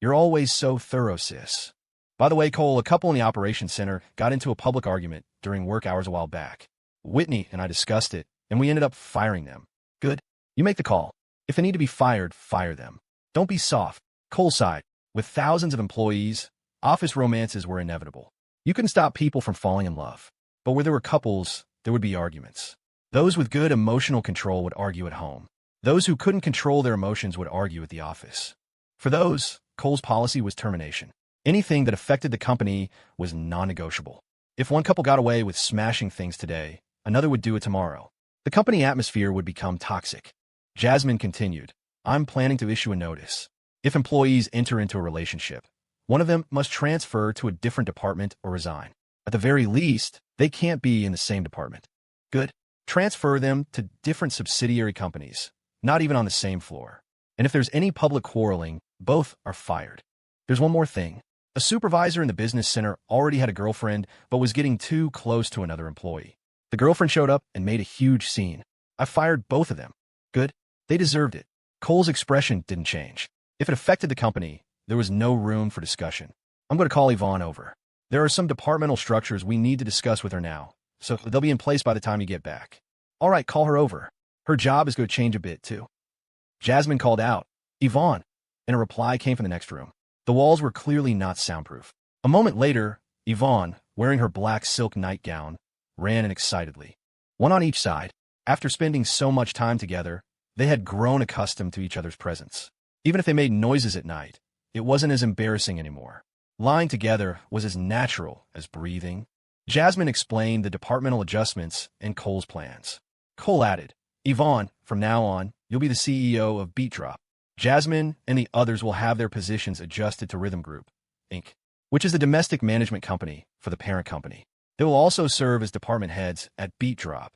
You're always so thorough, sis. By the way, Cole, a couple in the operations center got into a public argument during work hours a while back. Whitney and I discussed it, and we ended up firing them. Good. You make the call. If they need to be fired, fire them. Don't be soft. Cole sighed. With thousands of employees, office romances were inevitable. You couldn't stop people from falling in love. But where there were couples, there would be arguments. Those with good emotional control would argue at home. Those who couldn't control their emotions would argue at the office. For those, Cole's policy was termination. Anything that affected the company was non-negotiable. If one couple got away with smashing things today, another would do it tomorrow. The company atmosphere would become toxic. Jasmine continued, I'm planning to issue a notice. If employees enter into a relationship, one of them must transfer to a different department or resign. At the very least, they can't be in the same department. Good. Transfer them to different subsidiary companies, not even on the same floor. And if there's any public quarreling, both are fired. There's one more thing. A supervisor in the business center already had a girlfriend, but was getting too close to another employee. The girlfriend showed up and made a huge scene. I fired both of them. Good. They deserved it. Cole's expression didn't change. If it affected the company, there was no room for discussion. I'm going to call Yvonne over. There are some departmental structures we need to discuss with her now, so they'll be in place by the time you get back. All right, call her over. Her job is going to change a bit, too. Jasmine called out, Yvonne, and a reply came from the next room. The walls were clearly not soundproof. A moment later, Yvonne, wearing her black silk nightgown, ran in excitedly. One on each side. After spending so much time together, they had grown accustomed to each other's presence. Even if they made noises at night, it wasn't as embarrassing anymore. Lying together was as natural as breathing. Jasmine explained the departmental adjustments and Cole's plans. Cole added, Yvonne, from now on, you'll be the CEO of Beat Drop. Jasmine and the others will have their positions adjusted to Rhythm Group, Inc., which is the domestic management company for the parent company. They will also serve as department heads at Beat Drop.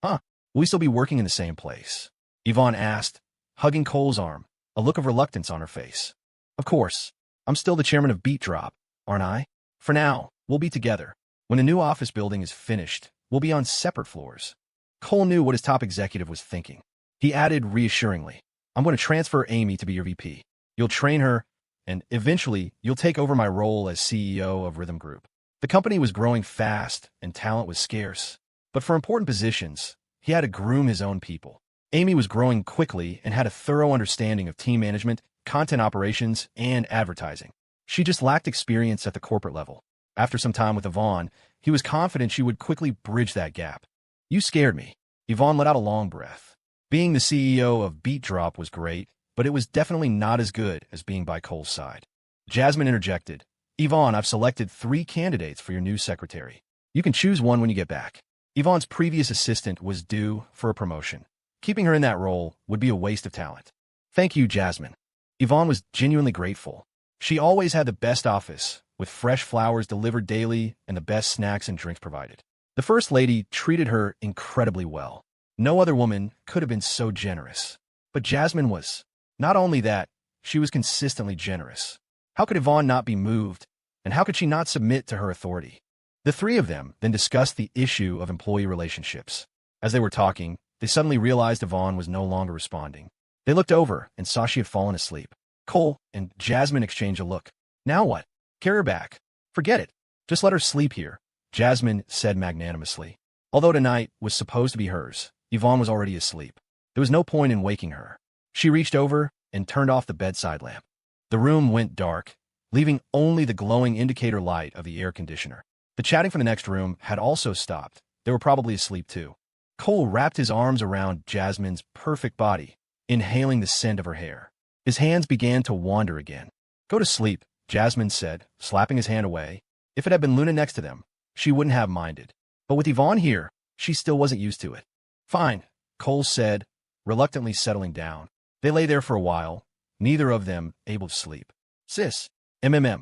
Will we still be working in the same place? Yvonne asked, hugging Cole's arm, a look of reluctance on her face. Of course. I'm still the chairman of Beat Drop, aren't I? For now, we'll be together. When the new office building is finished, we'll be on separate floors. Cole knew what his top executive was thinking. He added reassuringly, I'm going to transfer Amy to be your VP. You'll train her, and eventually you'll take over my role as CEO of Rhythm Group. The company was growing fast and talent was scarce, But for important positions, he had to groom his own people. Amy was growing quickly and had a thorough understanding of team management, content operations, and advertising. She just lacked experience at the corporate level. After some time with Yvonne, he was confident she would quickly bridge that gap. "You scared me." Yvonne let out a long breath. Being the CEO of Beat Drop was great, but it was definitely not as good as being by Cole's side. Jasmine interjected, "Yvonne, I've selected 3 candidates for your new secretary. You can choose one when you get back." Yvonne's previous assistant was due for a promotion. Keeping her in that role would be a waste of talent. "Thank you, Jasmine." Yvonne was genuinely grateful. She always had the best office, with fresh flowers delivered daily and the best snacks and drinks provided. The First Lady treated her incredibly well. No other woman could have been so generous. But Jasmine was. Not only that, she was consistently generous. How could Yvonne not be moved, and how could she not submit to her authority? The 3 of them then discussed the issue of employee relationships. As they were talking, they suddenly realized Yvonne was no longer responding. They looked over and saw she had fallen asleep. Cole and Jasmine exchanged a look. "Now what? Carry her back. Forget it. Just let her sleep here," Jasmine said magnanimously. Although tonight was supposed to be hers, Yvonne was already asleep. There was no point in waking her. She reached over and turned off the bedside lamp. The room went dark, leaving only the glowing indicator light of the air conditioner. The chatting from the next room had also stopped. They were probably asleep too. Cole wrapped his arms around Jasmine's perfect body, inhaling the scent of her hair. His hands began to wander again. "Go to sleep," Jasmine said, slapping his hand away. If it had been Luna next to them, she wouldn't have minded. But with Yvonne here, she still wasn't used to it. "Fine," Cole said, reluctantly settling down. They lay there for a while, neither of them able to sleep. "Sis, MMM."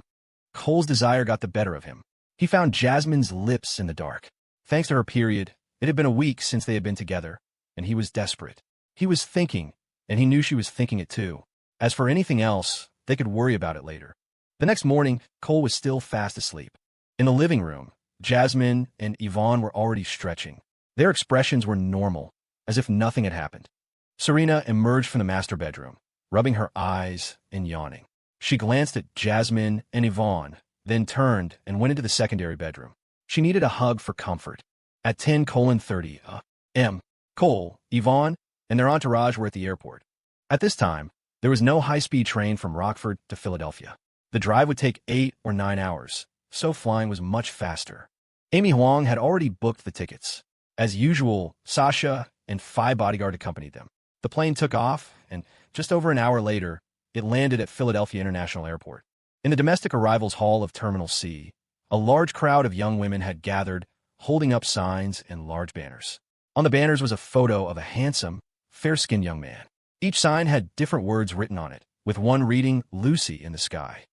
Cole's desire got the better of him. He found Jasmine's lips in the dark. Thanks to her period, it had been a week since they had been together, and he was desperate. He was thinking, and he knew she was thinking it too. As for anything else, they could worry about it later. The next morning, Cole was still fast asleep. In the living room, Jasmine and Yvonne were already stretching. Their expressions were normal, as if nothing had happened. Serena emerged from the master bedroom, rubbing her eyes and yawning. She glanced at Jasmine and Yvonne, then turned and went into the secondary bedroom. She needed a hug for comfort. At 10:30 M. Cole, Yvonne, and their entourage were at the airport. At this time, there was no high-speed train from Rockford to Philadelphia. The drive would take 8 or 9 hours, so flying was much faster. Amy Huang had already booked the tickets. As usual, Sasha and 5 bodyguards accompanied them. The plane took off, and just over an hour later, it landed at Philadelphia International Airport. In the domestic arrivals hall of Terminal C, a large crowd of young women had gathered, holding up signs and large banners. On the banners was a photo of a handsome, fair-skinned young man. Each sign had different words written on it, with one reading "Lucy in the sky."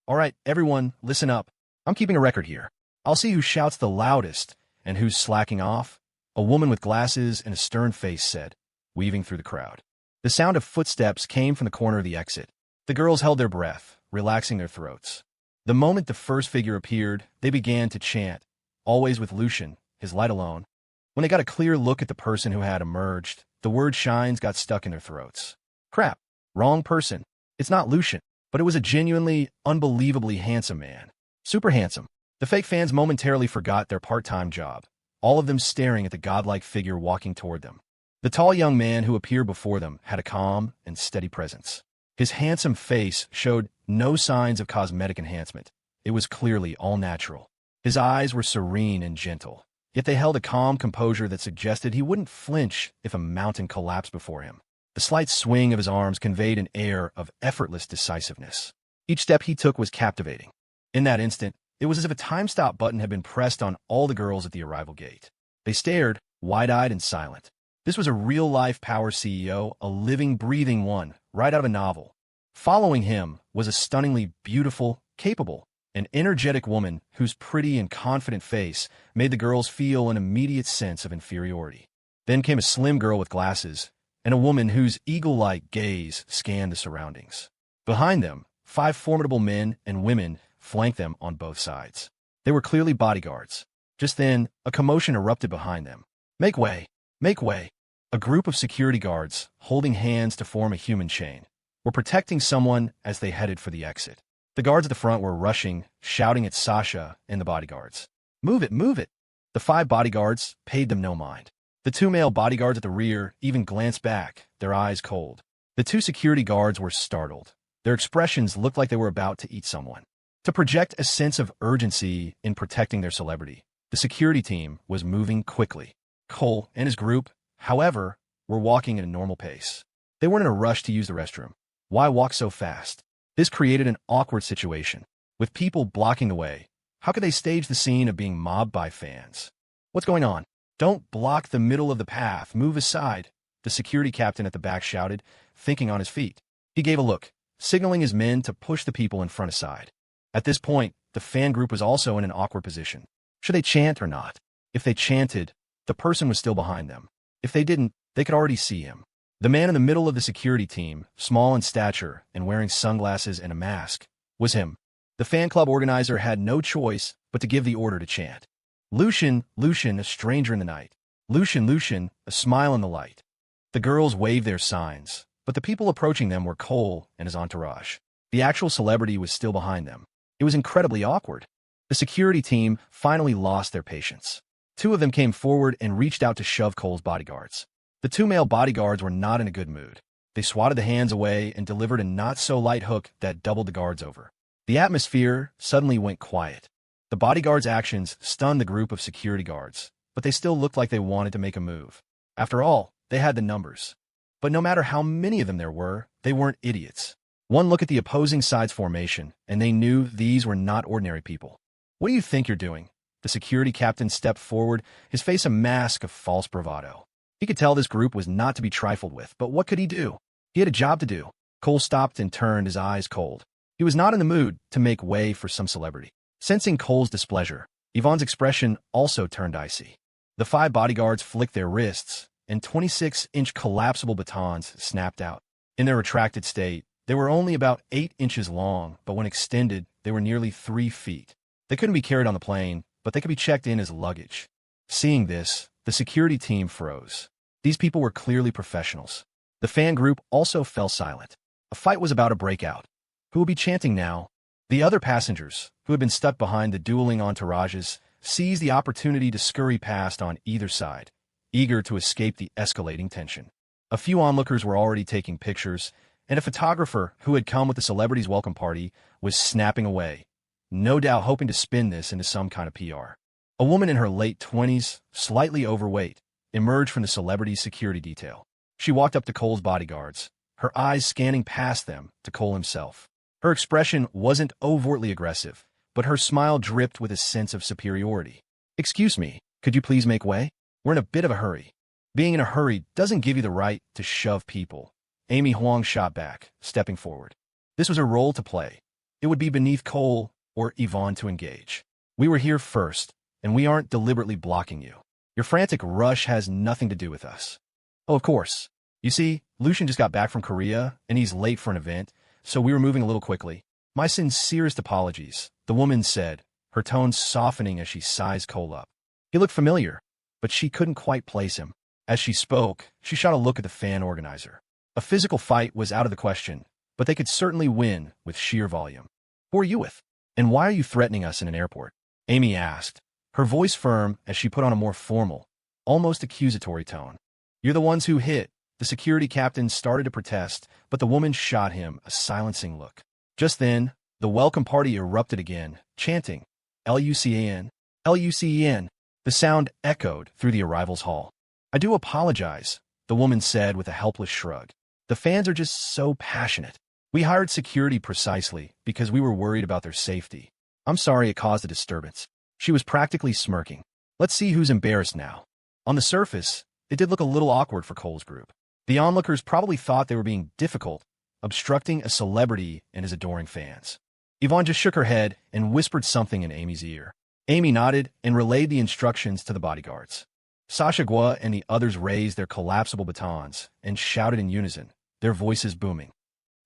"All right, everyone, listen up. I'm keeping a record here. I'll see who shouts the loudest and who's slacking off," a woman with glasses and a stern face said, weaving through the crowd. The sound of footsteps came from the corner of the exit. The girls held their breath, relaxing their throats. The moment the first figure appeared, they began to chant, "Always with Lucian, his light alone." When they got a clear look at the person who had emerged, the word "shines" got stuck in their throats. Crap, wrong person. It's not Lucian, but it was a genuinely, unbelievably handsome man. Super handsome. The fake fans momentarily forgot their part-time job, all of them staring at the godlike figure walking toward them. The tall young man who appeared before them had a calm and steady presence. His handsome face showed no signs of cosmetic enhancement. It was clearly all natural. His eyes were serene and gentle, yet they held a calm composure that suggested he wouldn't flinch if a mountain collapsed before him. The slight swing of his arms conveyed an air of effortless decisiveness. Each step he took was captivating. In that instant, it was as if a time-stop button had been pressed on all the girls at the arrival gate. They stared, wide-eyed and silent. This was a real-life power CEO, a living, breathing one, right out of a novel. Following him was a stunningly beautiful, capable, and energetic woman whose pretty and confident face made the girls feel an immediate sense of inferiority. Then came a slim girl with glasses, and a woman whose eagle-like gaze scanned the surroundings. Behind them, 5 formidable men and women flanked them on both sides. They were clearly bodyguards. Just then, a commotion erupted behind them. "Make way! Make way!" A group of security guards, holding hands to form a human chain, were protecting someone as they headed for the exit. The guards at the front were rushing, shouting at Sasha and the bodyguards. "Move it, move it!" The 5 bodyguards paid them no mind. The 2 male bodyguards at the rear even glanced back, their eyes cold. The 2 security guards were startled. Their expressions looked like they were about to eat someone. To project a sense of urgency in protecting their celebrity, the security team was moving quickly. Cole and his group, however, were walking at a normal pace. They weren't in a rush to use the restroom. Why walk so fast? This created an awkward situation. With people blocking the way, how could they stage the scene of being mobbed by fans? What's going on? Don't block the middle of the path. Move aside, the security captain at the back shouted, thinking on his feet. He gave a look, signaling his men to push the people in front aside. At this point, the fan group was also in an awkward position. Should they chant or not? If they chanted, the person was still behind them. If they didn't, they could already see him. The man in the middle of the security team, small in stature and wearing sunglasses and a mask, was him. The fan club organizer had no choice but to give the order to chant. Lucian, Lucian, a stranger in the night. Lucian, Lucian, a smile in the light. The girls waved their signs, but the people approaching them were Cole and his entourage. The actual celebrity was still behind them. It was incredibly awkward. The security team finally lost their patience. 2 of them came forward and reached out to shove Cole's bodyguards. The 2 male bodyguards were not in a good mood. They swatted the hands away and delivered a not-so-light hook that doubled the guards over. The atmosphere suddenly went quiet. The bodyguards' actions stunned the group of security guards, but they still looked like they wanted to make a move. After all, they had the numbers. But no matter how many of them there were, they weren't idiots. One look at the opposing side's formation, and they knew these were not ordinary people. What do you think you're doing? The security captain stepped forward, his face a mask of false bravado. He could tell this group was not to be trifled with, but what could he do? He had a job to do. Cole stopped and turned, his eyes cold. He was not in the mood to make way for some celebrity. Sensing Cole's displeasure, Yvonne's expression also turned icy. The 5 bodyguards flicked their wrists, and 26-inch collapsible batons snapped out. In their retracted state, they were only about 8 inches long, but when extended, they were nearly 3 feet. They couldn't be carried on the plane, but they could be checked in as luggage. Seeing this, the security team froze. These people were clearly professionals. The fan group also fell silent. A fight was about to break out. Who would be chanting now? The other passengers, who had been stuck behind the dueling entourages, seized the opportunity to scurry past on either side, eager to escape the escalating tension. A few onlookers were already taking pictures, and a photographer who had come with the celebrity's welcome party was snapping away, no doubt hoping to spin this into some kind of PR. A woman in her late 20s, slightly overweight, emerged from the celebrity's security detail. She walked up to Cole's bodyguards, her eyes scanning past them to Cole himself. Her expression wasn't overtly aggressive, but her smile dripped with a sense of superiority. "Excuse me, could you please make way? We're in a bit of a hurry." Being in a hurry doesn't give you the right to shove people. Amy Huang shot back, stepping forward. This was her role to play. It would be beneath Cole or Yvonne to engage. "We were here first, and we aren't deliberately blocking you. Your frantic rush has nothing to do with us." "Oh, of course. You see, Lucian just got back from Korea, and he's late for an event, so we were moving a little quickly. My sincerest apologies," the woman said, her tone softening as she sized Cole up. He looked familiar, but she couldn't quite place him. As she spoke, she shot a look at the fan organizer. A physical fight was out of the question, but they could certainly win with sheer volume. "Who are you with? And why are you threatening us in an airport?" Amy asked, her voice firm as she put on a more formal, almost accusatory tone. "You're the ones who hit." The security captain started to protest, but the woman shot him a silencing look. Just then, the welcome party erupted again, chanting, "Lucan, Lucan." The sound echoed through the arrivals hall. "I do apologize," the woman said with a helpless shrug. "The fans are just so passionate. We hired security precisely because we were worried about their safety. I'm sorry it caused a disturbance." She was practically smirking. "Let's see who's embarrassed now." On the surface, it did look a little awkward for Cole's group. The onlookers probably thought they were being difficult, obstructing a celebrity and his adoring fans. Yvonne just shook her head and whispered something in Amy's ear. Amy nodded and relayed the instructions to the bodyguards. Sasha Gua and the others raised their collapsible batons and shouted in unison, their voices booming.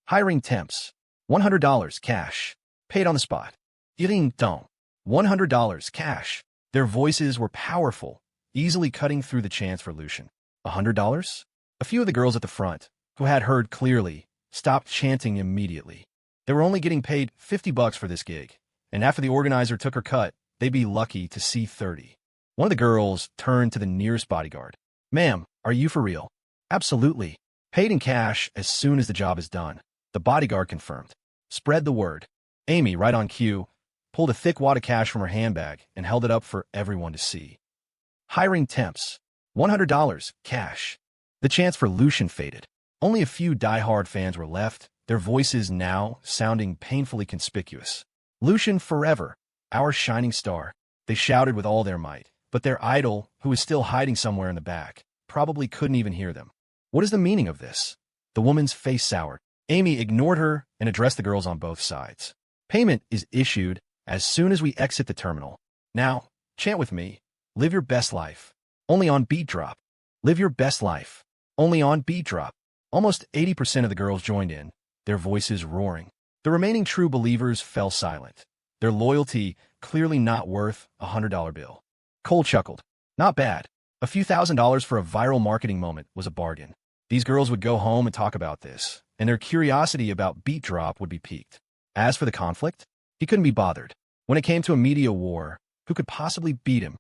"Hiring temps. $100 cash. Paid on the spot. Irin Dong. $100 cash." Their voices were powerful, easily cutting through the chants for Lucian. $100? A few of the girls at the front, who had heard clearly, stopped chanting immediately. They were only getting paid $50 for this gig, and after the organizer took her cut, they'd be lucky to see 30. One of the girls turned to the nearest bodyguard. "Ma'am, are you for real?" "Absolutely. Paid in cash as soon as the job is done," the bodyguard confirmed. "Spread the word." Amy, right on cue, pulled a thick wad of cash from her handbag and held it up for everyone to see. Hiring temps. $100, cash. The chance for Lucian faded. Only a few die-hard fans were left, their voices now sounding painfully conspicuous. "Lucian forever, our shining star," they shouted with all their might, but their idol, who was still hiding somewhere in the back, probably couldn't even hear them. "What is the meaning of this?" The woman's face soured. Amy ignored her and addressed the girls on both sides. "Payment is issued as soon as we exit the terminal. Now, chant with me. Live your best life. Only on beat drop. Live your best life. Only on beat drop." Almost 80% of the girls joined in, their voices roaring. The remaining true believers fell silent, their loyalty clearly not worth a $100 bill. Cole chuckled. Not bad. A few $1,000s for a viral marketing moment was a bargain. These girls would go home and talk about this, and their curiosity about beat drop would be piqued. As for the conflict, he couldn't be bothered. When it came to a media war, who could possibly beat him?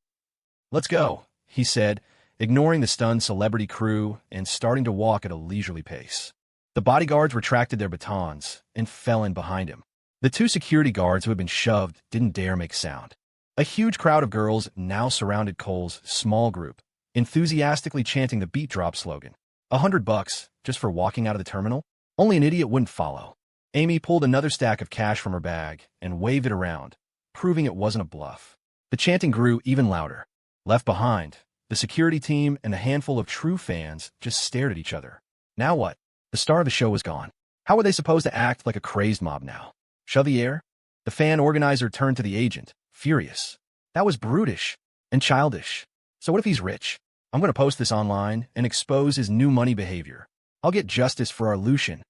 "Let's go," he said, ignoring the stunned celebrity crew and starting to walk at a leisurely pace. The bodyguards retracted their batons and fell in behind him. The two security guards who had been shoved didn't dare make sound. A huge crowd of girls now surrounded Cole's small group, enthusiastically chanting the beat drop slogan. $100 just for walking out of the terminal? Only an idiot wouldn't follow. Amy pulled another stack of cash from her bag and waved it around, proving it wasn't a bluff. The chanting grew even louder. Left behind, the security team and a handful of true fans just stared at each other. Now what? The star of the show was gone. How were they supposed to act like a crazed mob now? Chauvier? The fan organizer turned to the agent, furious. That was brutish and childish. So what if he's rich? I'm going to post this online and expose his new money behavior. I'll get justice for our Lucian.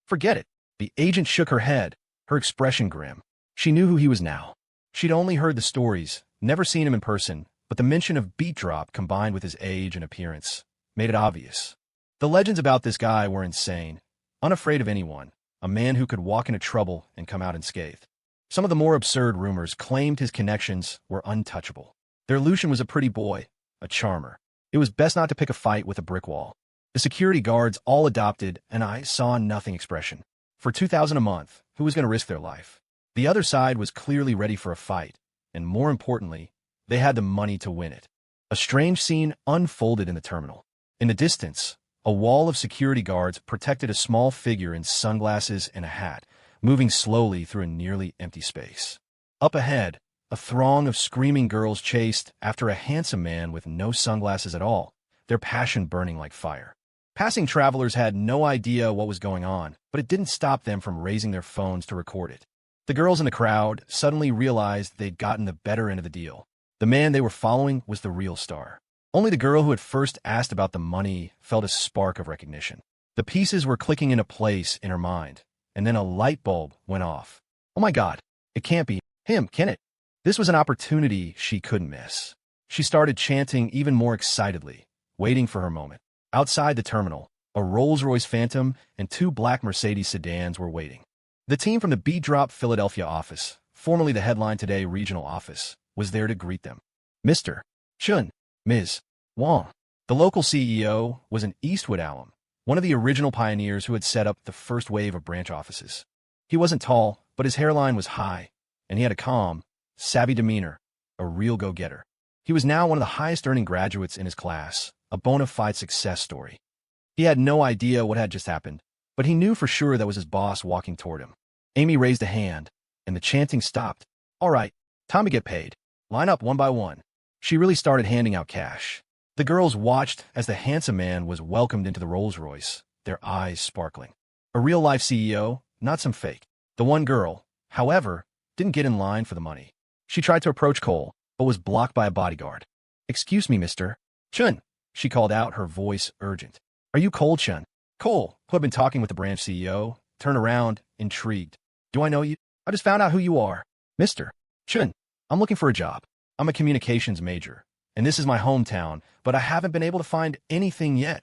Forget it. The agent shook her head, her expression grim. She knew who he was now. She'd only heard the stories, never seen him in person, but the mention of beat drop combined with his age and appearance made it obvious. The legends about this guy were insane, unafraid of anyone, a man who could walk into trouble and come out unscathed. Some of the more absurd rumors claimed his connections were untouchable. Their Lucian was a pretty boy, a charmer. It was best not to pick a fight with a brick wall. The security guards all adopted an I-saw-nothing expression. For $2,000 a month, who was going to risk their life? The other side was clearly ready for a fight, and more importantly, they had the money to win it. A strange scene unfolded in the terminal. In the distance, a wall of security guards protected a small figure in sunglasses and a hat, moving slowly through a nearly empty space. Up ahead, a throng of screaming girls chased after a handsome man with no sunglasses at all, their passion burning like fire. Passing travelers had no idea what was going on, but it didn't stop them from raising their phones to record it. The girls in the crowd suddenly realized they'd gotten the better end of the deal. The man they were following was the real star. Only the girl who had first asked about the money felt a spark of recognition. The pieces were clicking into place in her mind, and then a light bulb went off. Oh my God, it can't be him, can it? This was an opportunity she couldn't miss. She started chanting even more excitedly, waiting for her moment. Outside the terminal, a Rolls-Royce Phantom and two black Mercedes sedans were waiting. The team from the Beat Drop Philadelphia office, formerly the Headline Today regional office, was there to greet them. Mr. Chun, Ms. Wong. The local CEO was an Eastwood alum, one of the original pioneers who had set up the first wave of branch offices. He wasn't tall, but his hairline was high, and he had a calm, savvy demeanor, a real go-getter. He was now one of the highest-earning graduates in his class, a bona fide success story. He had no idea what had just happened, but he knew for sure that was his boss walking toward him. Amy raised a hand, and the chanting stopped. All right, time to get paid. Line up one by one. She really started handing out cash. The girls watched as the handsome man was welcomed into the Rolls-Royce, their eyes sparkling. A real-life CEO, not some fake. The one girl, however, didn't get in line for the money. She tried to approach Cole, but was blocked by a bodyguard. Excuse me, Mr. Chun, she called out, her voice urgent. Are you Cole Chun? Cole, who had been talking with the branch CEO, turned around, intrigued. Do I know you? I just found out who you are. Mr. Chun, I'm looking for a job. I'm a communications major, and this is my hometown, but I haven't been able to find anything yet,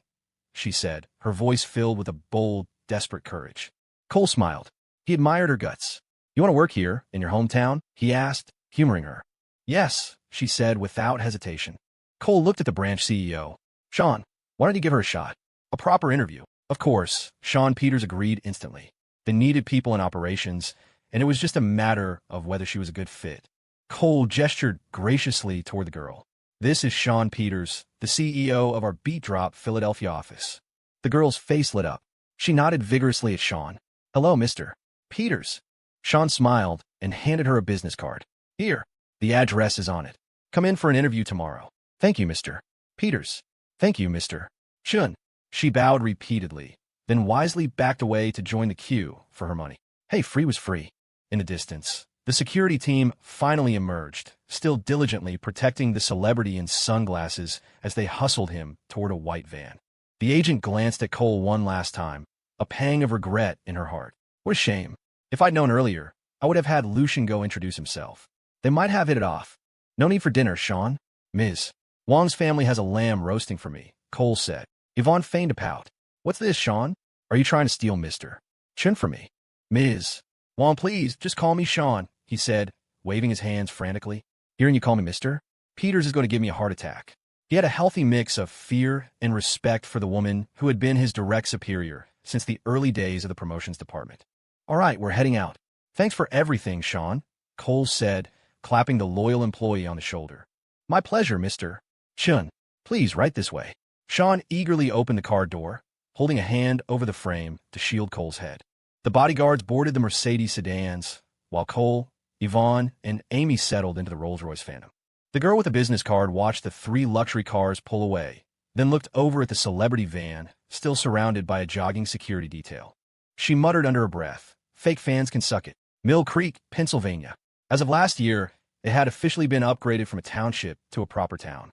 she said, her voice filled with a bold, desperate courage. Cole smiled. He admired her guts. You want to work here, in your hometown? He asked, humoring her. Yes, she said without hesitation. Cole looked at the branch CEO. Sean, why don't you give her a shot? A proper interview. Of course, Sean Peters agreed instantly. They needed people in operations, and it was just a matter of whether she was a good fit. Cole gestured graciously toward the girl. This is Sean Peters, the CEO of our Beat Drop Philadelphia office. The girl's face lit up. She nodded vigorously at Sean. Hello, Mr. Peters. Sean smiled and handed her a business card. Here, the address is on it. Come in for an interview tomorrow. Thank you, Mr. Peters. Thank you, Mr. Chun. She bowed repeatedly, then wisely backed away to join the queue for her money. Hey, free was free. In the distance, the security team finally emerged, still diligently protecting the celebrity in sunglasses as they hustled him toward a white van. The agent glanced at Cole one last time, a pang of regret in her heart. What a shame. If I'd known earlier, I would have had Lucian go introduce himself. They might have hit it off. No need for dinner, Sean. Ms. Wong's family has a lamb roasting for me, Cole said. Yvonne feigned a pout. What's this, Sean? Are you trying to steal Mr. Chun from me? Ms. Wong, please, just call me Sean, he said, waving his hands frantically. Hearing you call me Mr. Peters is going to give me a heart attack. He had a healthy mix of fear and respect for the woman who had been his direct superior since the early days of the promotions department. All right, we're heading out. Thanks for everything, Sean, Cole said, clapping the loyal employee on the shoulder. My pleasure, Mr. Chun. Please, right this way. Sean eagerly opened the car door, holding a hand over the frame to shield Cole's head. The bodyguards boarded the Mercedes sedans, while Cole, Yvonne, and Amy settled into the Rolls-Royce Phantom. The girl with the business card watched the 3 luxury cars pull away, then looked over at the celebrity van, still surrounded by a jogging security detail. She muttered under her breath, fake fans can suck it. Mill Creek, Pennsylvania. As of last year, it had officially been upgraded from a township to a proper town.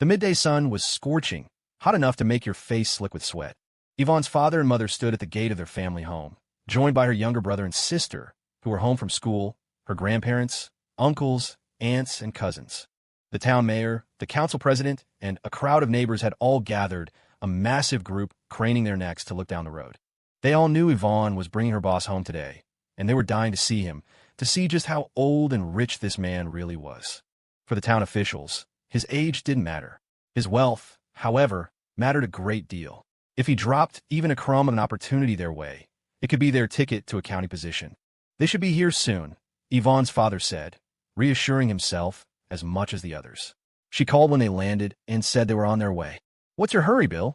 The midday sun was scorching, hot enough to make your face slick with sweat. Yvonne's father and mother stood at the gate of their family home, joined by her younger brother and sister, who were home from school, her grandparents, uncles, aunts, and cousins. The town mayor, the council president, and a crowd of neighbors had all gathered, a massive group craning their necks to look down the road. They all knew Yvonne was bringing her boss home today, and they were dying to see him, to see just how old and rich this man really was. For the town officials, his age didn't matter. His wealth, however, mattered a great deal. If he dropped even a crumb of an opportunity their way, it could be their ticket to a county position. They should be here soon, Yvonne's father said, reassuring himself as much as the others. She called when they landed and said they were on their way. What's your hurry, Bill?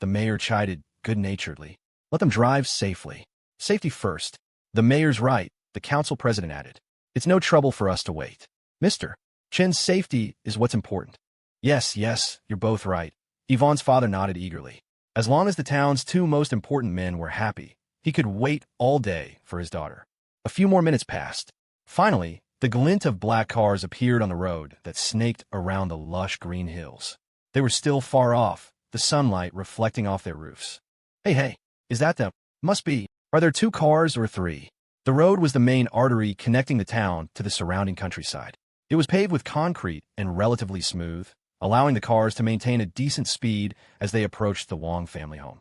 The mayor chided good-naturedly. Let them drive safely. Safety first. The mayor's right, the council president added. It's no trouble for us to wait. Mr. Chen's safety is what's important. Yes, you're both right. Yvonne's father nodded eagerly. As long as the town's 2 most important men were happy, he could wait all day for his daughter. A few more minutes passed. Finally, the glint of black cars appeared on the road that snaked around the lush green hills. They were still far off, the sunlight reflecting off their roofs. Hey, is that them? Must be. Are there 2 cars or 3? The road was the main artery connecting the town to the surrounding countryside. It was paved with concrete and relatively smooth, allowing the cars to maintain a decent speed as they approached the Wong family home.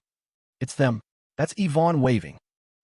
It's them. That's Yvonne waving.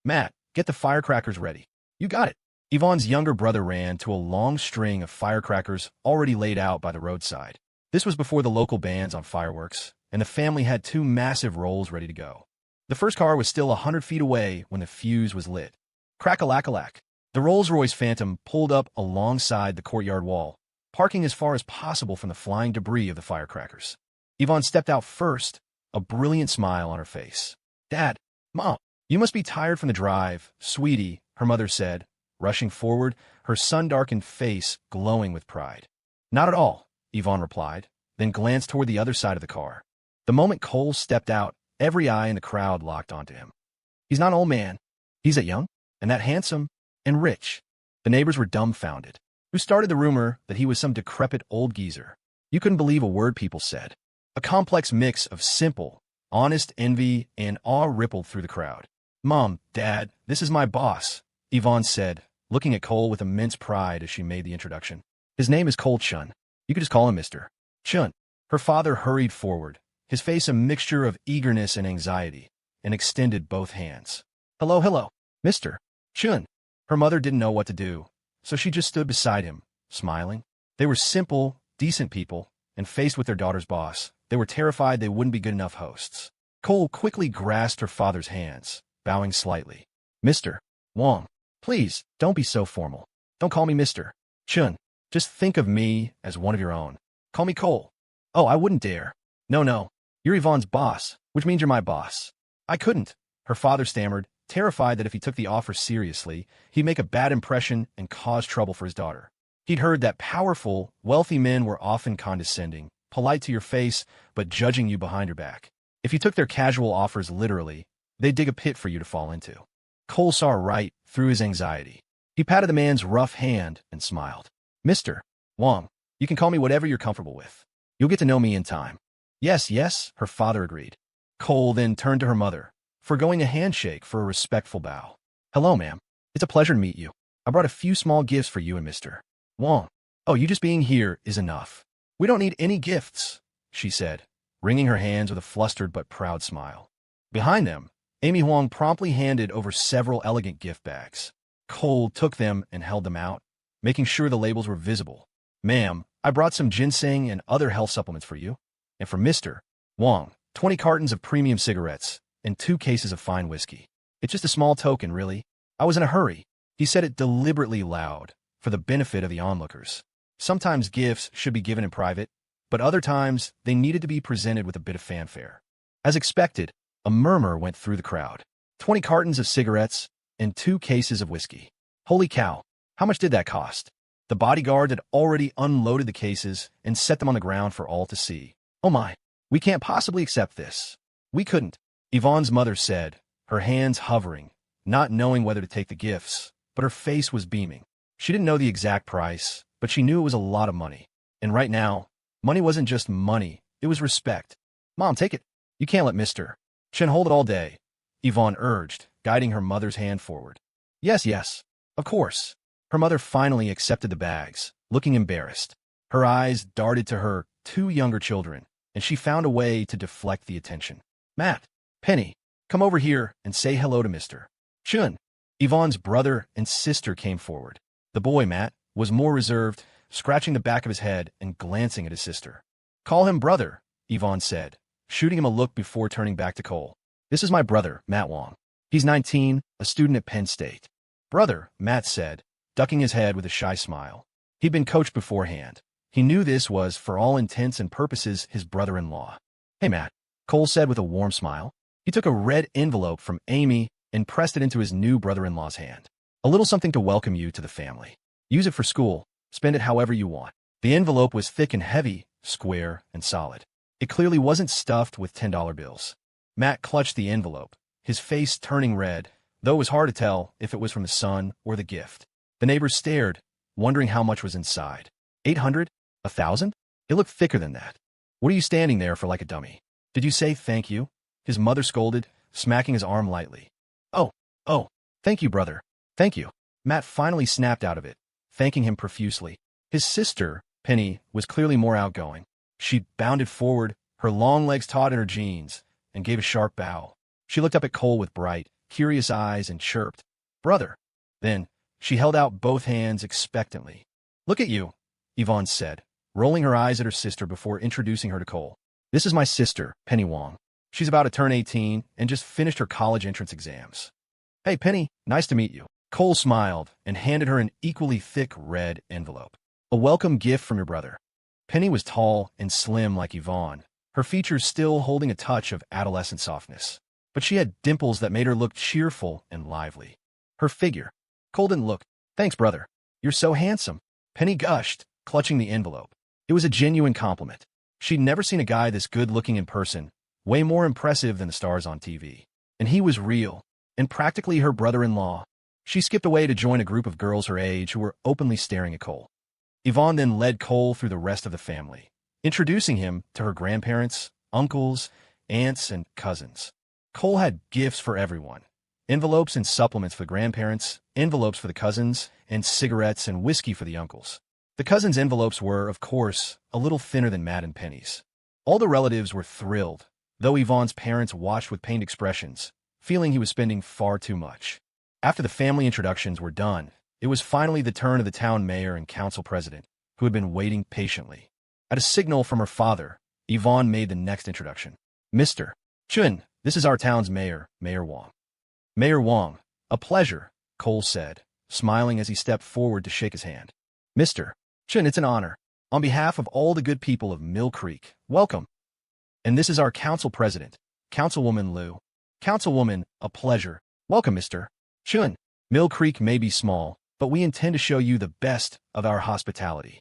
Matt, get the firecrackers ready. You got it. Yvonne's younger brother ran to a long string of firecrackers already laid out by the roadside. This was before the local bans on fireworks, and the family had 2 massive rolls ready to go. The first car was still 100 feet away when the fuse was lit. Crack-a-lack-a-lack. The Rolls-Royce Phantom pulled up alongside the courtyard wall, parking as far as possible from the flying debris of the firecrackers. Yvonne stepped out first, a brilliant smile on her face. Dad, Mom, you must be tired from the drive, sweetie, her mother said, rushing forward, her sun-darkened face glowing with pride. Not at all, Yvonne replied, then glanced toward the other side of the car. The moment Cole stepped out, every eye in the crowd locked onto him. He's not an old man. He's that young, and that handsome, and rich. The neighbors were dumbfounded. Who started the rumor that he was some decrepit old geezer? You couldn't believe a word people said. A complex mix of simple, honest envy and awe rippled through the crowd. Mom, Dad, this is my boss, Yvonne said, looking at Cole with immense pride as she made the introduction. His name is Cole Chun. You could just call him Mr. Chun. Her father hurried forward, his face a mixture of eagerness and anxiety, and extended both hands. Hello, Mr. Chun. Her mother didn't know what to do, so she just stood beside him, smiling. They were simple, decent people, and faced with their daughter's boss, they were terrified they wouldn't be good enough hosts. Cole quickly grasped her father's hands, bowing slightly. Mr. Wong, please, don't be so formal. Don't call me Mr. Chun. Just think of me as one of your own. Call me Cole. Oh, I wouldn't dare. No. You're Yvonne's boss, which means you're my boss. I couldn't, her father stammered, terrified that if he took the offer seriously, he'd make a bad impression and cause trouble for his daughter. He'd heard that powerful, wealthy men were often condescending, polite to your face, but judging you behind your back. If you took their casual offers literally, they'd dig a pit for you to fall into. Cole saw right through his anxiety. He patted the man's rough hand and smiled. Mr. Wong, you can call me whatever you're comfortable with. You'll get to know me in time. Yes, her father agreed. Cole then turned to her mother, forgoing a handshake for a respectful bow. Hello, ma'am. It's a pleasure to meet you. I brought a few small gifts for you and Mr. Wong. Oh, you just being here is enough. We don't need any gifts, she said, wringing her hands with a flustered but proud smile. Behind them, Amy Huang promptly handed over several elegant gift bags. Cole took them and held them out, making sure the labels were visible. Ma'am, I brought some ginseng and other health supplements for you. And for Mr. Wong, 20 cartons of premium cigarettes and 2 cases of fine whiskey. It's just a small token, really. I was in a hurry. He said it deliberately loud, for the benefit of the onlookers. Sometimes gifts should be given in private, but other times they needed to be presented with a bit of fanfare. As expected, a murmur went through the crowd. 20 cartons of cigarettes and 2 cases of whiskey. Holy cow, how much did that cost? The bodyguard had already unloaded the cases and set them on the ground for all to see. Oh my, we can't possibly accept this. We couldn't, Yvonne's mother said, her hands hovering, not knowing whether to take the gifts, but her face was beaming. She didn't know the exact price, but she knew it was a lot of money. And right now, money wasn't just money, it was respect. Mom, take it. You can't let Mr. Chen hold it all day, Yvonne urged, guiding her mother's hand forward. Yes, of course. Her mother finally accepted the bags, looking embarrassed. Her eyes darted to her 2 younger children, and she found a way to deflect the attention. Matt, Penny, come over here and say hello to Mr. Chun. Yvonne's brother and sister came forward. The boy, Matt, was more reserved, scratching the back of his head and glancing at his sister. Call him brother, Yvonne said, shooting him a look before turning back to Cole. This is my brother, Matt Wong. He's 19, a student at Penn State. Brother, Matt said, ducking his head with a shy smile. He'd been coached beforehand. He knew this was, for all intents and purposes, his brother-in-law. Hey, Matt, Cole said with a warm smile. He took a red envelope from Amy and pressed it into his new brother-in-law's hand. A little something to welcome you to the family. Use it for school. Spend it however you want. The envelope was thick and heavy, square and solid. It clearly wasn't stuffed with $10 bills. Matt clutched the envelope, his face turning red, though it was hard to tell if it was from his son or the gift. The neighbors stared, wondering how much was inside. 800? 1,000? It looked thicker than that. What are you standing there for like a dummy? Did you say thank you? His mother scolded, smacking his arm lightly. Oh, thank you, brother. Thank you. Matt finally snapped out of it, thanking him profusely. His sister, Penny, was clearly more outgoing. She bounded forward, her long legs taut in her jeans, and gave a sharp bow. She looked up at Cole with bright, curious eyes and chirped, "Brother." Then, she held out both hands expectantly. "Look at you," Yvonne said, rolling her eyes at her sister before introducing her to Cole. "This is my sister, Penny Wong. She's about to turn 18 and just finished her college entrance exams." "Hey, Penny, nice to meet you." Cole smiled and handed her an equally thick red envelope. "A welcome gift from your brother." Penny was tall and slim like Yvonne, her features still holding a touch of adolescent softness. But she had dimples that made her look cheerful and lively. Her figure. Cole didn't look. "Thanks, brother. You're so handsome." Penny gushed, clutching the envelope. It was a genuine compliment. She'd never seen a guy this good-looking in person, way more impressive than the stars on TV. And he was real, and practically her brother-in-law. She skipped away to join a group of girls her age who were openly staring at Cole. Yvonne then led Cole through the rest of the family, introducing him to her grandparents, uncles, aunts, and cousins. Cole had gifts for everyone. Envelopes and supplements for the grandparents, envelopes for the cousins, and cigarettes and whiskey for the uncles. The cousins' envelopes were, of course, a little thinner than Matt and Penny's. All the relatives were thrilled, though Yvonne's parents watched with pained expressions, feeling he was spending far too much. After the family introductions were done, it was finally the turn of the town mayor and council president, who had been waiting patiently. At a signal from her father, Yvonne made the next introduction. Mr. Chun, this is our town's mayor, Mayor Wong. Mayor Wong, a pleasure, Cole said, smiling as he stepped forward to shake his hand. Mr. Chun, it's an honor. On behalf of all the good people of Mill Creek, welcome. And this is our council president, Councilwoman Liu. Councilwoman, a pleasure. Welcome, Mr. Chun. Mill Creek may be small, but we intend to show you the best of our hospitality.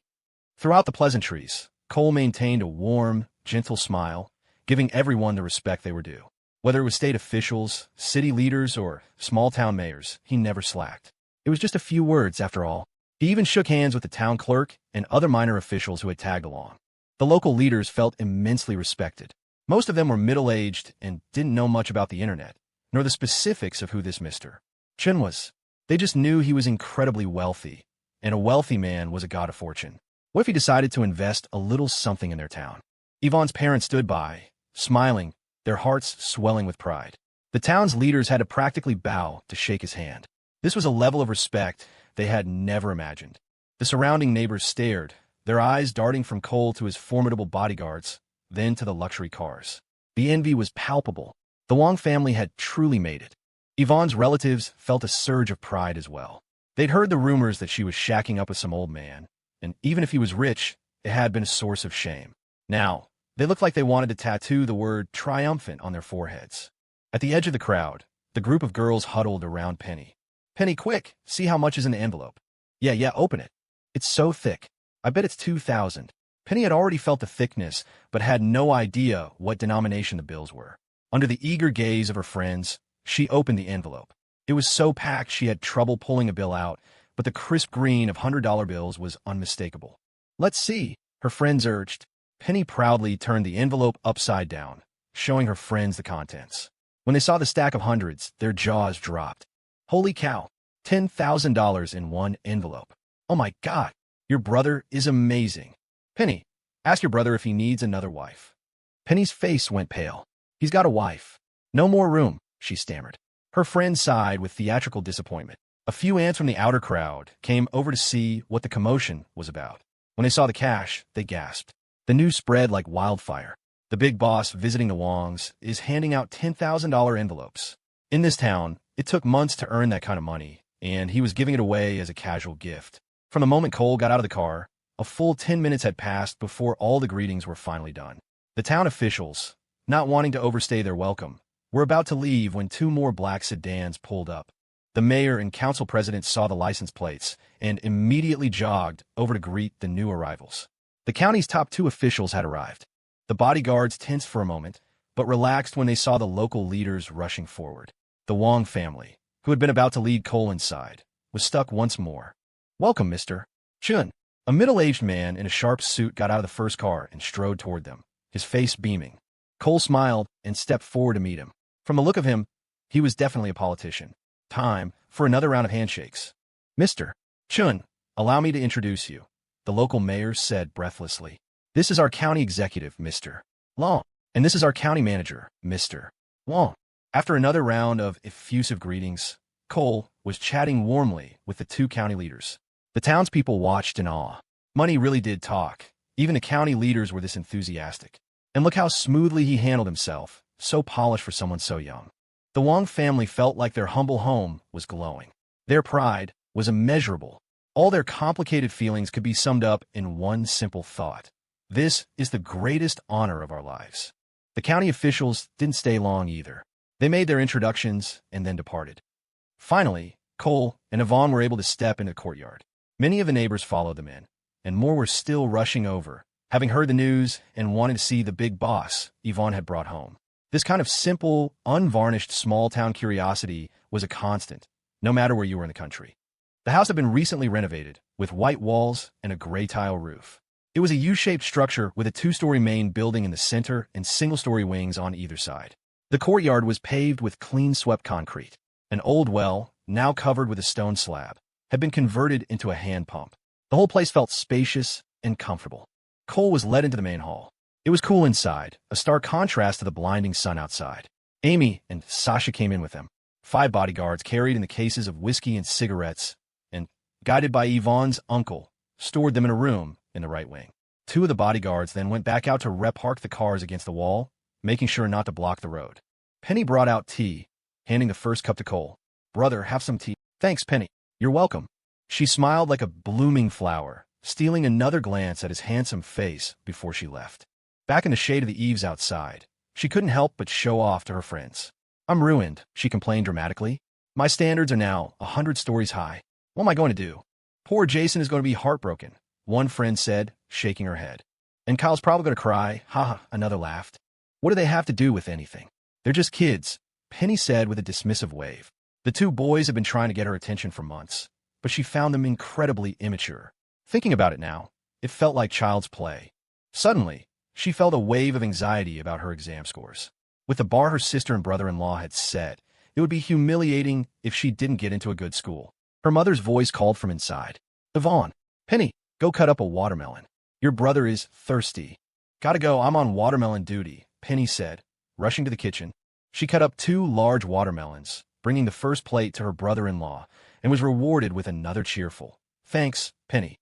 Throughout the pleasantries, Cole maintained a warm, gentle smile, giving everyone the respect they were due. Whether it was state officials, city leaders, or small-town mayors, he never slacked. It was just a few words, after all. He even shook hands with the town clerk and other minor officials who had tagged along. The local leaders felt immensely respected. Most of them were middle-aged and didn't know much about the internet, nor the specifics of who this Mr. Chun was. They just knew he was incredibly wealthy, and a wealthy man was a god of fortune. What if he decided to invest a little something in their town? Yvonne's parents stood by, smiling, their hearts swelling with pride. The town's leaders had to practically bow to shake his hand. This was a level of respect they had never imagined. The surrounding neighbors stared, their eyes darting from Cole to his formidable bodyguards, then to the luxury cars. The envy was palpable. The Wong family had truly made it. Yvonne's relatives felt a surge of pride as well. They'd heard the rumors that she was shacking up with some old man, and even if he was rich, it had been a source of shame. Now, they looked like they wanted to tattoo the word triumphant on their foreheads. At the edge of the crowd, the group of girls huddled around Penny. Penny, quick, see how much is in the envelope. Yeah, open it. It's so thick. I bet it's 2,000. Penny had already felt the thickness, but had no idea what denomination the bills were. Under the eager gaze of her friends, she opened the envelope. It was so packed she had trouble pulling a bill out, but the crisp green of $100 bills was unmistakable. Let's see, her friends urged. Penny proudly turned the envelope upside down, showing her friends the contents. When they saw the stack of hundreds, their jaws dropped. Holy cow, $10,000 in one envelope. Oh my God, your brother is amazing. Penny, ask your brother if he needs another wife. Penny's face went pale. He's got a wife. No more room, she stammered. Her friend sighed with theatrical disappointment. A few ants from the outer crowd came over to see what the commotion was about. When they saw the cash, they gasped. The news spread like wildfire. The big boss visiting the Wongs is handing out $10,000 envelopes. In this town, it took months to earn that kind of money, and he was giving it away as a casual gift. From the moment Cole got out of the car, a full 10 minutes had passed before all the greetings were finally done. The town officials, not wanting to overstay their welcome, were about to leave when two more black sedans pulled up. The mayor and council president saw the license plates and immediately jogged over to greet the new arrivals. The county's top two officials had arrived. The bodyguards tensed for a moment, but relaxed when they saw the local leaders rushing forward. The Wong family, who had been about to lead Cole inside, was stuck once more. Welcome, Mr. Chun. A middle-aged man in a sharp suit got out of the first car and strode toward them, his face beaming. Cole smiled and stepped forward to meet him. From the look of him, he was definitely a politician. Time for another round of handshakes. Mr. Chun, allow me to introduce you, the local mayor said breathlessly. This is our county executive, Mr. Long, and this is our county manager, Mr. Wong. After another round of effusive greetings, Cole was chatting warmly with the two county leaders. The townspeople watched in awe. Money really did talk. Even the county leaders were this enthusiastic. And look how smoothly he handled himself, so polished for someone so young. The Wong family felt like their humble home was glowing. Their pride was immeasurable. All their complicated feelings could be summed up in one simple thought. This is the greatest honor of our lives. The county officials didn't stay long either. They made their introductions and then departed. Finally, Cole and Yvonne were able to step into the courtyard. Many of the neighbors followed them in, and more were still rushing over, having heard the news and wanting to see the big boss Yvonne had brought home. This kind of simple, unvarnished small-town curiosity was a constant, no matter where you were in the country. The house had been recently renovated, with white walls and a gray tile roof. It was a U-shaped structure with a two-story main building in the center and single-story wings on either side. The courtyard was paved with clean-swept concrete. An old well, now covered with a stone slab, had been converted into a hand pump. The whole place felt spacious and comfortable. Cole was led into the main hall. It was cool inside, a stark contrast to the blinding sun outside. Amy and Sasha came in with them. 5 bodyguards carried in the cases of whiskey and cigarettes, and, guided by Yvonne's uncle, stored them in a room in the right wing. Two of the bodyguards then went back out to park the cars against the wall, making sure not to block the road. Penny brought out tea, handing the first cup to Cole. "Brother, have some tea." "Thanks, Penny. You're welcome." She smiled like a blooming flower, stealing another glance at his handsome face before she left. Back in the shade of the eaves outside, she couldn't help but show off to her friends. "I'm ruined," she complained dramatically. "My standards are now 100 stories high. What am I going to do?" "Poor Jason is going to be heartbroken," one friend said, shaking her head. "And Kyle's probably going to cry." "Haha," another laughed. "What do they have to do with anything? They're just kids," Penny said with a dismissive wave. The two boys had been trying to get her attention for months, but she found them incredibly immature. Thinking about it now, it felt like child's play. Suddenly, she felt a wave of anxiety about her exam scores. With the bar her sister and brother-in-law had set, it would be humiliating if she didn't get into a good school. Her mother's voice called from inside. "Yvonne, Penny, go cut up a watermelon. Your brother is thirsty." "Gotta go, I'm on watermelon duty," Penny said, rushing to the kitchen. She cut up 2 large watermelons, bringing the first plate to her brother-in-law, and was rewarded with another cheerful, "Thanks, Penny."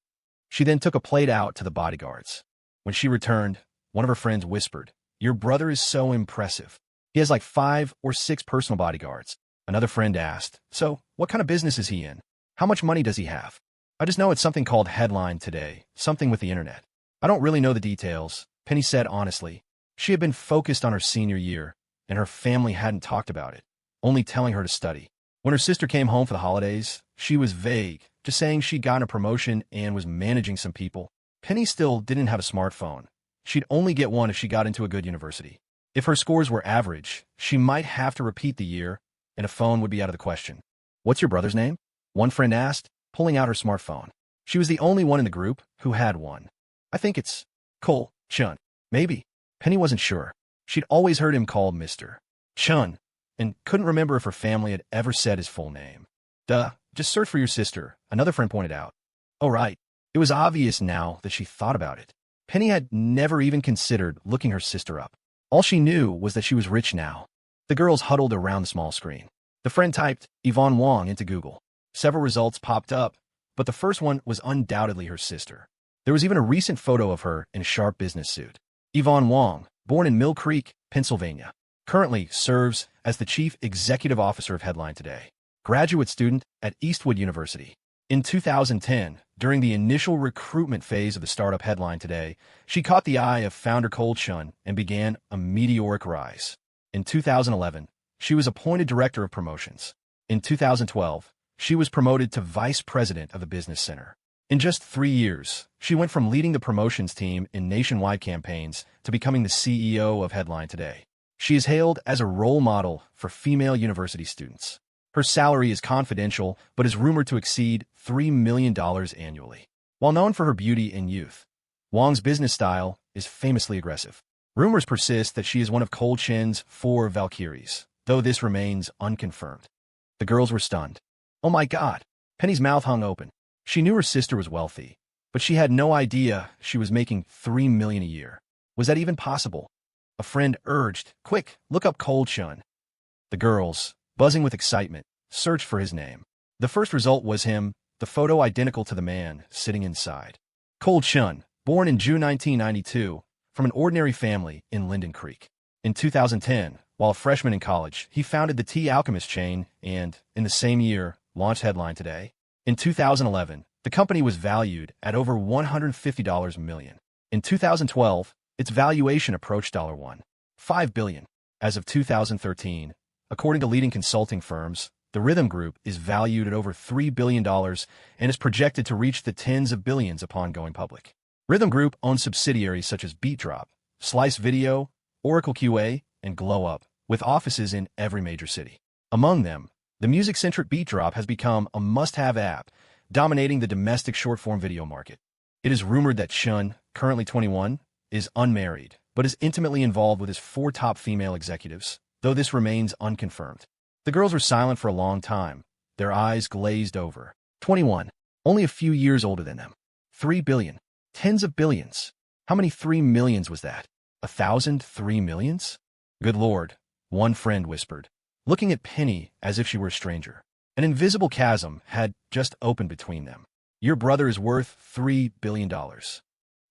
She then took a plate out to the bodyguards. When she returned, one of her friends whispered, "Your brother is so impressive. He has like 5 or 6 personal bodyguards." Another friend asked, "So, what kind of business is he in? How much money does he have?" "I just know it's something called Headline Today, something with the internet. I don't really know the details," Penny said honestly. She had been focused on her senior year, and her family hadn't talked about it, only telling her to study. When her sister came home for the holidays, she was vague, just saying she'd gotten a promotion and was managing some people. Penny still didn't have a smartphone. She'd only get one if she got into a good university. If her scores were average, she might have to repeat the year, and a phone would be out of the question. "What's your brother's name?" one friend asked, pulling out her smartphone. She was the only one in the group who had one. "I think it's Cole Chun." "Maybe." Penny wasn't sure. She'd always heard him called Mr. Chun, and couldn't remember if her family had ever said his full name. "Duh, just search for your sister," another friend pointed out. "Oh, right." It was obvious now that she thought about it. Penny had never even considered looking her sister up. All she knew was that she was rich now. The girls huddled around the small screen. The friend typed Yvonne Wong into Google. Several results popped up, but the first one was undoubtedly her sister. There was even a recent photo of her in a sharp business suit. Yvonne Wong, born in Mill Creek, Pennsylvania, currently serves as the Chief Executive Officer of Headline Today, graduate student at Eastwood University. In 2010, during the initial recruitment phase of the startup Headline Today, she caught the eye of founder Cole Chun and began a meteoric rise. In 2011, she was appointed Director of Promotions. In 2012, she was promoted to Vice President of the Business Center. In just 3 years, she went from leading the promotions team in nationwide campaigns to becoming the CEO of Headline Today. She is hailed as a role model for female university students. Her salary is confidential, but is rumored to exceed $3 million annually. While known for her beauty and youth, Wong's business style is famously aggressive. Rumors persist that she is one of Cole Chun's 4 Valkyries, though this remains unconfirmed. The girls were stunned. "Oh my God!" Penny's mouth hung open. She knew her sister was wealthy, but she had no idea she was making $3 million a year. Was that even possible? A friend urged, "Quick, look up Cole Chun." The girls, buzzing with excitement, searched for his name. The first result was him, the photo identical to the man sitting inside. Cole Chun, born in June 1992, from an ordinary family in Linden Creek. In 2010, while a freshman in college, he founded the Tea Alchemist chain and, in the same year, launched Headline Today. In 2011, the company was valued at over $150 million. In 2012, its valuation approached $1.5 billion. As of 2013, according to leading consulting firms, the Rhythm Group is valued at over $3 billion and is projected to reach the tens of billions upon going public. Rhythm Group owns subsidiaries such as BeatDrop, Slice Video, Oracle QA, and Glow Up, with offices in every major city. Among them, the music-centric BeatDrop has become a must-have app, dominating the domestic short-form video market. It is rumored that Chun, currently 21, is unmarried, but is intimately involved with his 4 top female executives, though this remains unconfirmed. The girls were silent for a long time, their eyes glazed over. 21, only a few years older than them. 3 billion, tens of billions. How many 3 millions was that? 1,000 3 millions? Good Lord, one friend whispered, looking at Penny as if she were a stranger. An invisible chasm had just opened between them. "Your brother is worth $3 billion.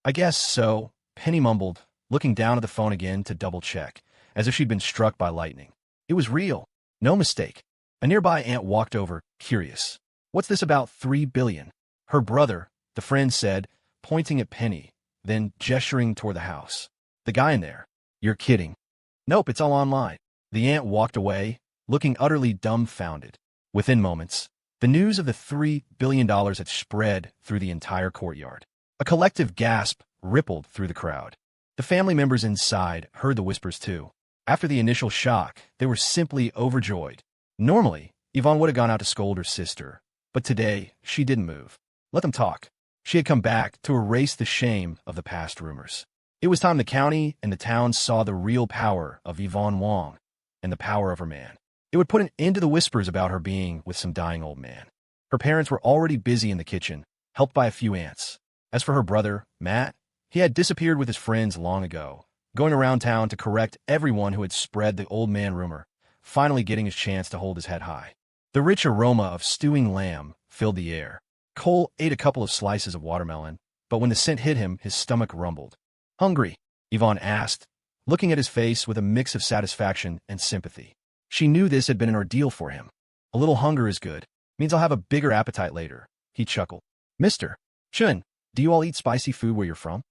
I guess so, Penny mumbled, looking down at the phone again to double-check, as if she'd been struck by lightning. It was real. No mistake. A nearby aunt walked over, curious. What's this about 3 billion? Her brother, the friend said, pointing at Penny, then gesturing toward the house. The guy in there. You're kidding. Nope, it's all online. The aunt walked away, looking utterly dumbfounded. Within moments, the news of the $3 billion had spread through the entire courtyard. A collective gasp rippled through the crowd. The family members inside heard the whispers too. After the initial shock, they were simply overjoyed. Normally, Yvonne would have gone out to scold her sister, but today, she didn't move. Let them talk. She had come back to erase the shame of the past rumors. It was time the county and the town saw the real power of Yvonne Wong and the power of her man. It would put an end to the whispers about her being with some dying old man. Her parents were already busy in the kitchen, helped by a few aunts. As for her brother, Matt, he had disappeared with his friends long ago, going around town to correct everyone who had spread the old man rumor, finally getting his chance to hold his head high. The rich aroma of stewing lamb filled the air. Cole ate a couple of slices of watermelon, but when the scent hit him, his stomach rumbled. Hungry? Yvonne asked, looking at his face with a mix of satisfaction and sympathy. She knew this had been an ordeal for him. A little hunger is good. Means I'll have a bigger appetite later, he chuckled. Mr. Chun, do you all eat spicy food where you're from?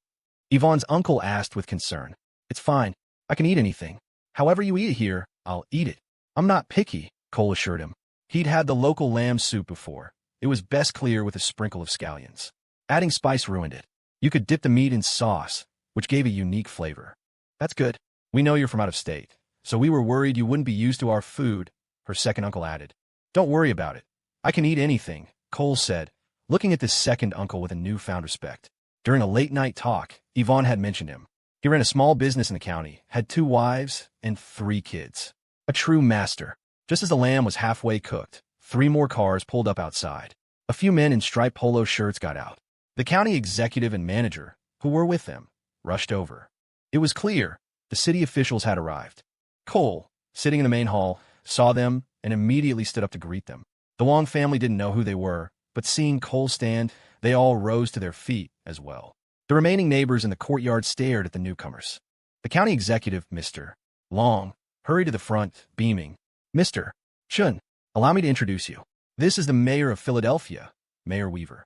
Yvonne's uncle asked with concern. It's fine. I can eat anything. However you eat it here, I'll eat it. I'm not picky, Cole assured him. He'd had the local lamb soup before. It was best clear with a sprinkle of scallions. Adding spice ruined it. You could dip the meat in sauce, which gave a unique flavor. That's good. We know you're from out of state, so we were worried you wouldn't be used to our food, her second uncle added. Don't worry about it. I can eat anything, Cole said, looking at this second uncle with a newfound respect. During a late-night talk, Yvonne had mentioned him. He ran a small business in the county, had 2 wives, and 3 kids. A true master. Just as the lamb was halfway cooked, 3 more cars pulled up outside. A few men in striped polo shirts got out. The county executive and manager, who were with them, rushed over. It was clear the city officials had arrived. Cole, sitting in the main hall, saw them and immediately stood up to greet them. The Wong family didn't know who they were, but seeing Cole stand, they all rose to their feet as well. The remaining neighbors in the courtyard stared at the newcomers. The county executive, Mr. Long, hurried to the front, beaming. Mr. Chun, allow me to introduce you. This is the mayor of Philadelphia, Mayor Weaver.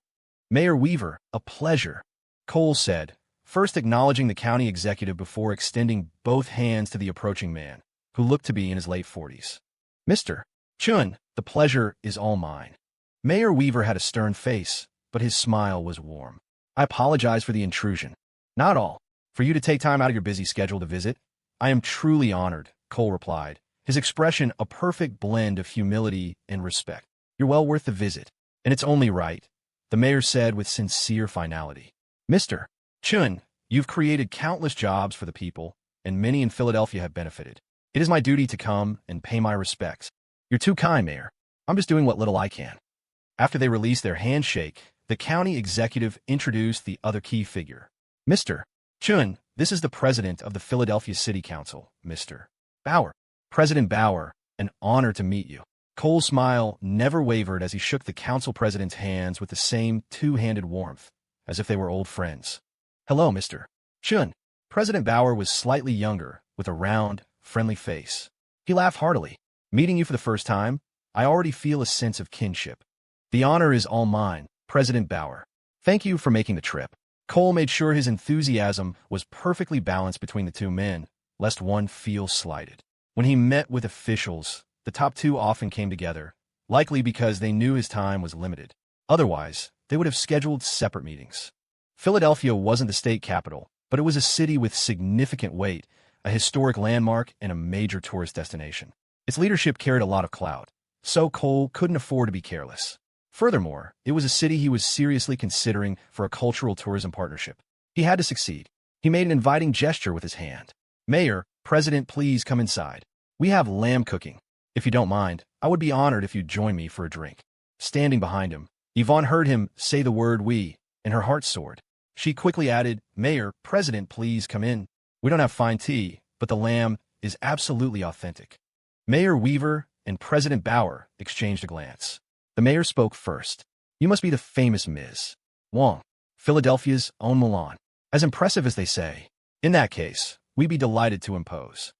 Mayor Weaver, a pleasure, Cole said, first acknowledging the county executive before extending both hands to the approaching man, who looked to be in his late 40s. Mr. Chun, the pleasure is all mine. Mayor Weaver had a stern face, but his smile was warm. I apologize for the intrusion. Not all. For you to take time out of your busy schedule to visit, I am truly honored, Cole replied, his expression a perfect blend of humility and respect. You're well worth the visit, and it's only right, the mayor said with sincere finality. Mr. Chun, you've created countless jobs for the people, and many in Philadelphia have benefited. It is my duty to come and pay my respects. You're too kind, Mayor. I'm just doing what little I can. After they released their handshake, the county executive introduced the other key figure. Mr. Chun, this is the president of the Philadelphia City Council, Mr. Bauer. President Bauer, an honor to meet you. Cole's smile never wavered as he shook the council president's hands with the same two-handed warmth, as if they were old friends. Hello, Mr. Chun. President Bauer was slightly younger, with a round, friendly face. He laughed heartily. Meeting you for the first time, I already feel a sense of kinship. The honor is all mine, President Bauer. Thank you for making the trip. Cole made sure his enthusiasm was perfectly balanced between the two men, lest one feel slighted. When he met with officials, the top 2 often came together, likely because they knew his time was limited. Otherwise, they would have scheduled separate meetings. Philadelphia wasn't the state capital, but it was a city with significant weight, a historic landmark, and a major tourist destination. Its leadership carried a lot of clout, so Cole couldn't afford to be careless. Furthermore, it was a city he was seriously considering for a cultural tourism partnership. He had to succeed. He made an inviting gesture with his hand. Mayor, President, please come inside. We have lamb cooking. If you don't mind, I would be honored if you'd join me for a drink. Standing behind him, Yvonne heard him say the word we, and her heart soared. She quickly added, Mayor, President, please come in. We don't have fine tea, but the lamb is absolutely authentic. Mayor Weaver and President Bauer exchanged a glance. The mayor spoke first. You must be the famous Ms. Wong, Philadelphia's own Milan. As impressive as they say. In that case, we'd be delighted to impose.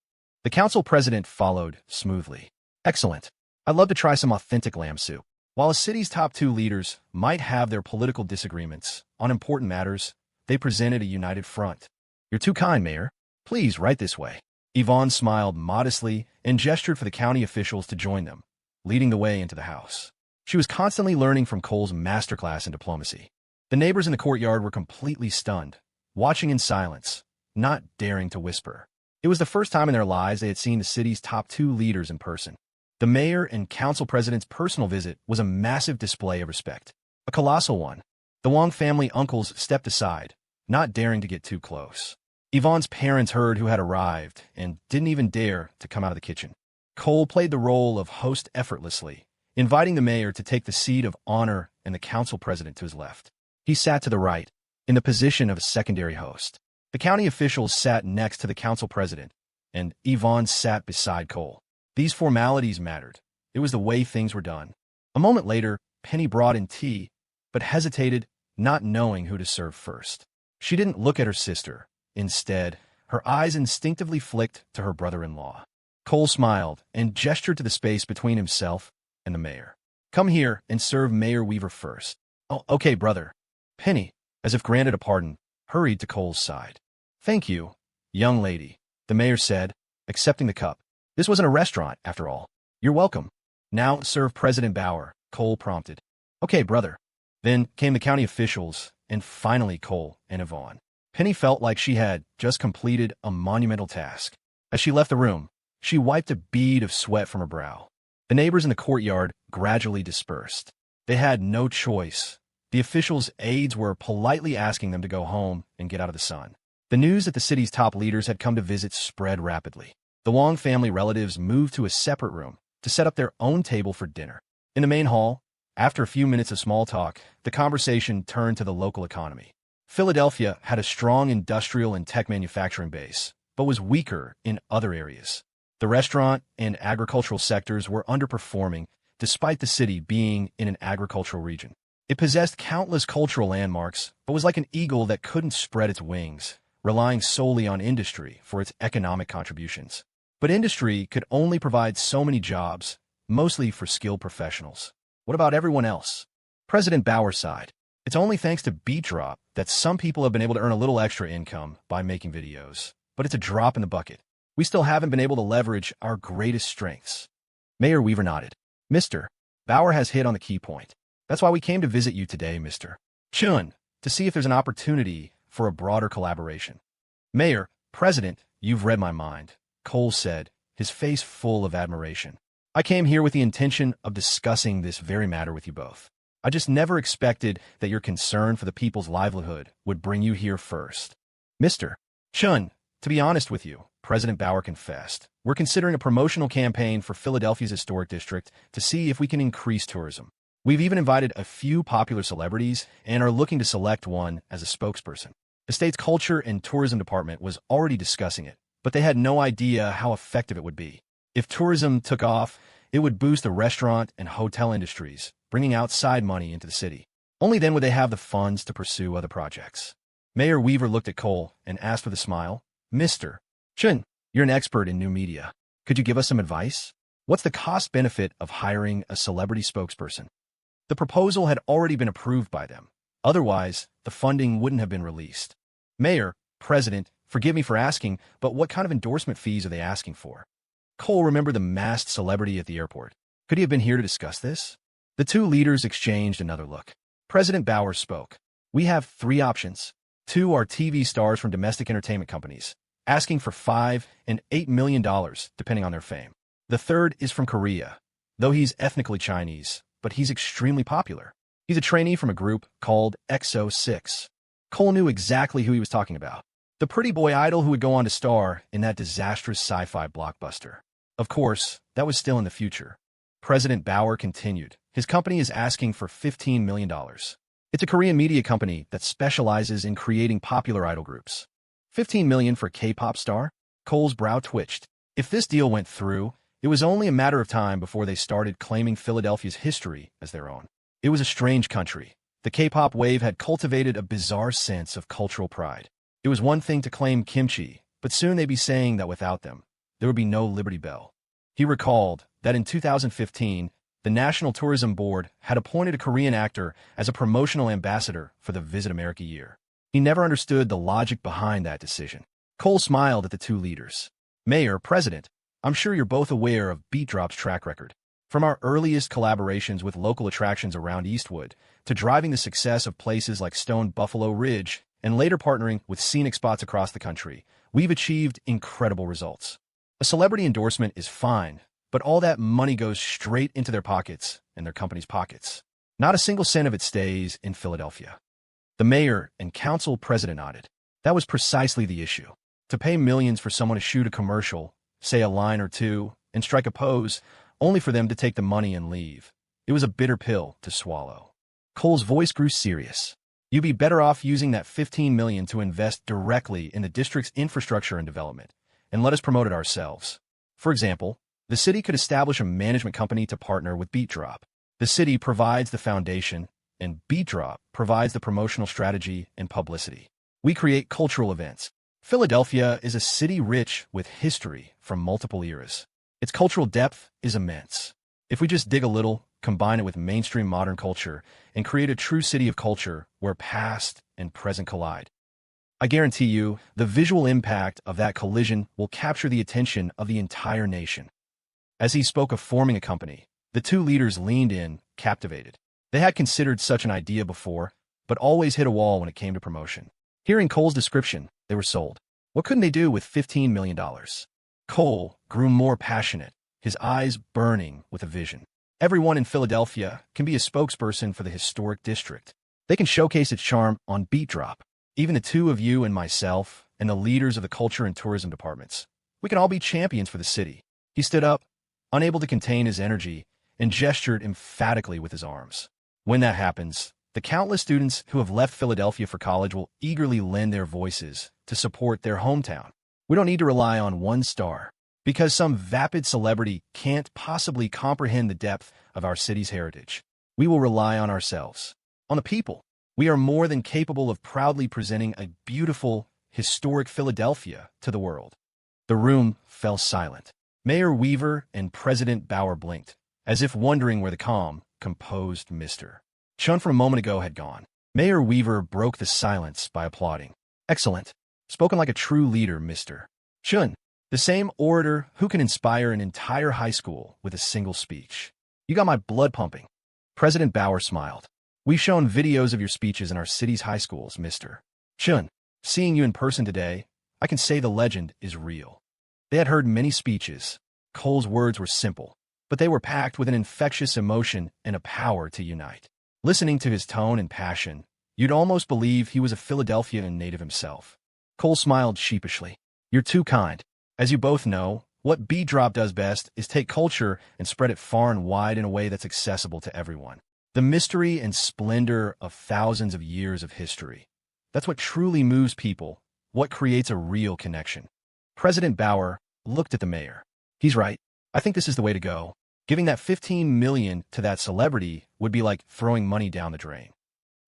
The council president followed smoothly. Excellent. I'd love to try some authentic lamb soup. While a city's top two leaders might have their political disagreements on important matters, they presented a united front. You're too kind, Mayor. Please, right this way. Yvonne smiled modestly and gestured for the county officials to join them, leading the way into the house. She was constantly learning from Cole's masterclass in diplomacy. The neighbors in the courtyard were completely stunned, watching in silence, not daring to whisper. It was the first time in their lives they had seen the city's top two leaders in person. The mayor and council president's personal visit was a massive display of respect. A colossal one. The Wong family uncles stepped aside, not daring to get too close. Yvonne's parents heard who had arrived and didn't even dare to come out of the kitchen. Cole played the role of host effortlessly, inviting the mayor to take the seat of honor and the council president to his left. He sat to the right, in the position of a secondary host. The county officials sat next to the council president, and Yvonne sat beside Cole. These formalities mattered. It was the way things were done. A moment later, Penny brought in tea, but hesitated, not knowing who to serve first. She didn't look at her sister. Instead, her eyes instinctively flicked to her brother-in-law. Cole smiled and gestured to the space between himself and the mayor. Come here and serve Mayor Weaver first. Oh, okay, brother. Penny, as if granted a pardon, hurried to Cole's side. Thank you, young lady, the mayor said, accepting the cup. This wasn't a restaurant, after all. You're welcome. Now serve President Bauer, Cole prompted. Okay, brother. Then came the county officials, and finally Cole and Yvonne. Penny felt like she had just completed a monumental task. As she left the room, she wiped a bead of sweat from her brow. The neighbors in the courtyard gradually dispersed. They had no choice. The officials' aides were politely asking them to go home and get out of the sun. The news that the city's top leaders had come to visit spread rapidly. The Wong family relatives moved to a separate room to set up their own table for dinner. In the main hall, after a few minutes of small talk, the conversation turned to the local economy. Philadelphia had a strong industrial and tech manufacturing base, but was weaker in other areas. The restaurant and agricultural sectors were underperforming, despite the city being in an agricultural region. It possessed countless cultural landmarks, but was like an eagle that couldn't spread its wings, relying solely on industry for its economic contributions. But industry could only provide so many jobs, mostly for skilled professionals. What about everyone else? President Bauer sighed. It's only thanks to Beat Drop that some people have been able to earn a little extra income by making videos. But it's a drop in the bucket. We still haven't been able to leverage our greatest strengths. Mayor Weaver nodded. Mr. Bauer has hit on the key point. That's why we came to visit you today, Mr. Chun, to see if there's an opportunity for a broader collaboration. Mayor, President, you've read my mind, Cole said, his face full of admiration. I came here with the intention of discussing this very matter with you both. I just never expected that your concern for the people's livelihood would bring you here first. Mr. Chun, to be honest with you, President Bauer confessed, we're considering a promotional campaign for Philadelphia's historic district to see if we can increase tourism. We've even invited a few popular celebrities and are looking to select one as a spokesperson. The state's culture and tourism department was already discussing it, but they had no idea how effective it would be. If tourism took off, it would boost the restaurant and hotel industries, bringing outside money into the city. Only then would they have the funds to pursue other projects. Mayor Weaver looked at Cole and asked with a smile, Mr. Chun, you're an expert in new media. Could you give us some advice? What's the cost-benefit of hiring a celebrity spokesperson? The proposal had already been approved by them. Otherwise, the funding wouldn't have been released. Mayor, President, forgive me for asking, but what kind of endorsement fees are they asking for? Cole remembered the masked celebrity at the airport. Could he have been here to discuss this? The two leaders exchanged another look. President Bauer spoke. We have 3 options. 2 are TV stars from domestic entertainment companies, asking for $5 and $8 million, depending on their fame. The third is from Korea, though he's ethnically Chinese, but he's extremely popular. He's a trainee from a group called EXO-6. Cole knew exactly who he was talking about. The pretty boy idol who would go on to star in that disastrous sci-fi blockbuster. Of course, that was still in the future. President Bauer continued. His company is asking for $15 million. It's a Korean media company that specializes in creating popular idol groups. $15 million for a K-pop star? Cole's brow twitched. If this deal went through, it was only a matter of time before they started claiming Philadelphia's history as their own. It was a strange country. The K-pop wave had cultivated a bizarre sense of cultural pride. It was one thing to claim kimchi, but soon they'd be saying that without them, there would be no Liberty Bell. He recalled that in 2015, the National Tourism Board had appointed a Korean actor as a promotional ambassador for the Visit America year. He never understood the logic behind that decision. Cole smiled at the two leaders. Mayor, President, I'm sure you're both aware of Beat Drop's track record. From our earliest collaborations with local attractions around Eastwood, to driving the success of places like Stone Buffalo Ridge, and later partnering with scenic spots across the country, we've achieved incredible results. A celebrity endorsement is fine, but all that money goes straight into their pockets and their company's pockets. Not a single cent of it stays in Philadelphia. The mayor and council president nodded. That was precisely the issue. To pay millions for someone to shoot a commercial, say a line or two, and strike a pose, only for them to take the money and leave. It was a bitter pill to swallow. Cole's voice grew serious. You'd be better off using that $15 million to invest directly in the district's infrastructure and development, and let us promote it ourselves. For example, the city could establish a management company to partner with Beat Drop. The city provides the foundation, and Beat Drop provides the promotional strategy and publicity. We create cultural events. Philadelphia is a city rich with history from multiple eras. Its cultural depth is immense. If we just dig a little, combine it with mainstream modern culture, and create a true city of culture where past and present collide, I guarantee you, the visual impact of that collision will capture the attention of the entire nation. As he spoke of forming a company, the two leaders leaned in, captivated. They had considered such an idea before, but always hit a wall when it came to promotion. Hearing Cole's description, they were sold. What couldn't they do with $15 million? Cole grew more passionate, his eyes burning with a vision. Everyone in Philadelphia can be a spokesperson for the historic district. They can showcase its charm on Beat Drop. Even the two of you and myself, and the leaders of the culture and tourism departments. We can all be champions for the city. He stood up, unable to contain his energy, and gestured emphatically with his arms. When that happens, the countless students who have left Philadelphia for college will eagerly lend their voices to support their hometown. We don't need to rely on one star, because some vapid celebrity can't possibly comprehend the depth of our city's heritage. We will rely on ourselves, on the people. We are more than capable of proudly presenting a beautiful, historic Philadelphia to the world. The room fell silent. Mayor Weaver and President Bauer blinked, as if wondering where the calm, composed Mr. Chun from a moment ago had gone. Mayor Weaver broke the silence by applauding. Excellent. Spoken like a true leader, Mr. Chun. The same orator who can inspire an entire high school with a single speech. You got my blood pumping. President Bauer smiled. We've shown videos of your speeches in our city's high schools, Mr. Chun. Seeing you in person today, I can say the legend is real. They had heard many speeches. Cole's words were simple, but they were packed with an infectious emotion and a power to unite. Listening to his tone and passion, you'd almost believe he was a Philadelphian native himself. Cole smiled sheepishly. You're too kind. As you both know, what Beat Drop does best is take culture and spread it far and wide in a way that's accessible to everyone. The mystery and splendor of thousands of years of history. That's what truly moves people, what creates a real connection. President Bauer looked at the mayor. He's right. I think this is the way to go. Giving that $15 million to that celebrity would be like throwing money down the drain.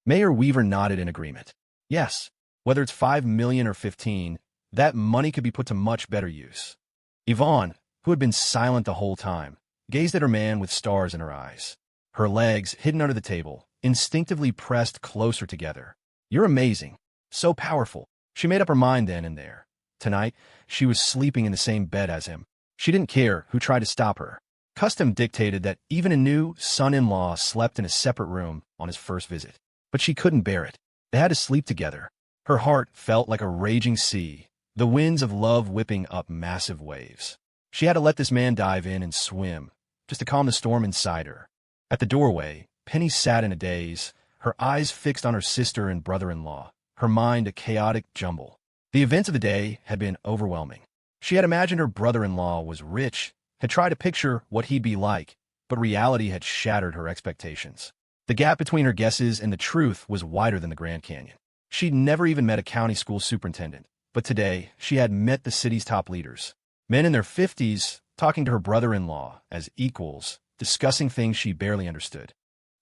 Mayor Weaver nodded in agreement. Yes, whether it's $5 million or 15, that money could be put to much better use. Yvonne, who had been silent the whole time, gazed at her man with stars in her eyes. Her legs, hidden under the table, instinctively pressed closer together. You're amazing. So powerful. She made up her mind then and there. Tonight, she was sleeping in the same bed as him. She didn't care who tried to stop her. Custom dictated that even a new son-in-law slept in a separate room on his first visit. But she couldn't bear it. They had to sleep together. Her heart felt like a raging sea, the winds of love whipping up massive waves. She had to let this man dive in and swim, just to calm the storm inside her. At the doorway, Penny sat in a daze, her eyes fixed on her sister and brother-in-law, her mind a chaotic jumble. The events of the day had been overwhelming. She had imagined her brother-in-law was rich, had tried to picture what he'd be like, but reality had shattered her expectations. The gap between her guesses and the truth was wider than the Grand Canyon. She'd never even met a county school superintendent, but today she had met the city's top leaders. Men in their 50s talking to her brother-in-law as equals, discussing things she barely understood.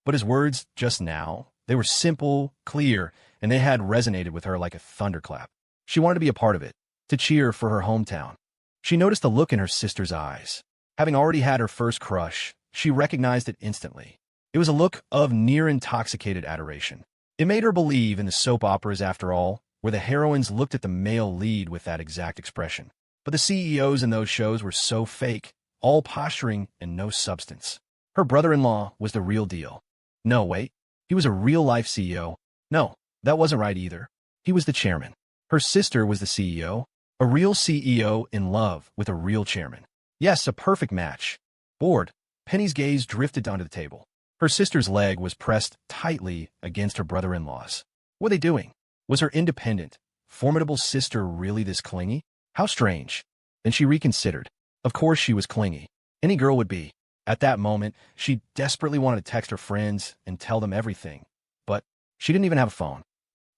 But his words just now, they were simple, clear, and they had resonated with her like a thunderclap. She wanted to be a part of it, to cheer for her hometown. She noticed the look in her sister's eyes. Having already had her first crush, she recognized it instantly. It was a look of near-intoxicated adoration. It made her believe in the soap operas after all, where the heroines looked at the male lead with that exact expression. But the CEOs in those shows were so fake, all posturing and no substance. Her brother-in-law was the real deal. No, wait. He was a real-life CEO. No, that wasn't right either. He was the chairman. Her sister was the CEO, a real CEO in love with a real chairman. Yes, a perfect match. Bored, Penny's gaze drifted onto the table. Her sister's leg was pressed tightly against her brother-in-law's. What were they doing? Was her independent, formidable sister really this clingy? How strange. Then she reconsidered. Of course she was clingy. Any girl would be. At that moment, she desperately wanted to text her friends and tell them everything. But she didn't even have a phone.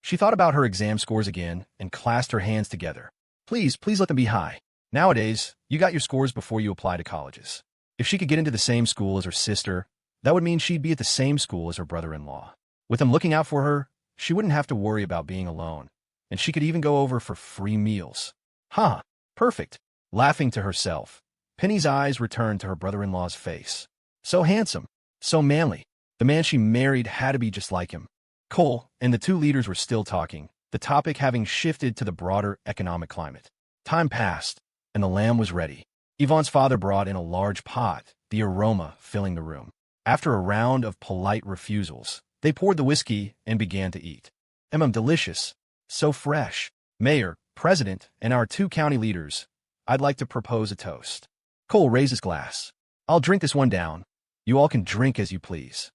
She thought about her exam scores again and clasped her hands together. Please let them be high. Nowadays, you got your scores before you apply to colleges. If she could get into the same school as her sister, that would mean she'd be at the same school as her brother-in-law. With them looking out for her, she wouldn't have to worry about being alone, and she could even go over for free meals. Huh, perfect. Laughing to herself, Penny's eyes returned to her brother-in-law's face. So handsome, so manly. The man she married had to be just like him. Cole and the two leaders were still talking, the topic having shifted to the broader economic climate. Time passed, and the lamb was ready. Yvonne's father brought in a large pot, the aroma filling the room. After a round of polite refusals, they poured the whiskey and began to eat. Delicious. So fresh. Mayor, President, and our two county leaders, I'd like to propose a toast. Cole raised his glass. I'll drink this one down. You all can drink as you please.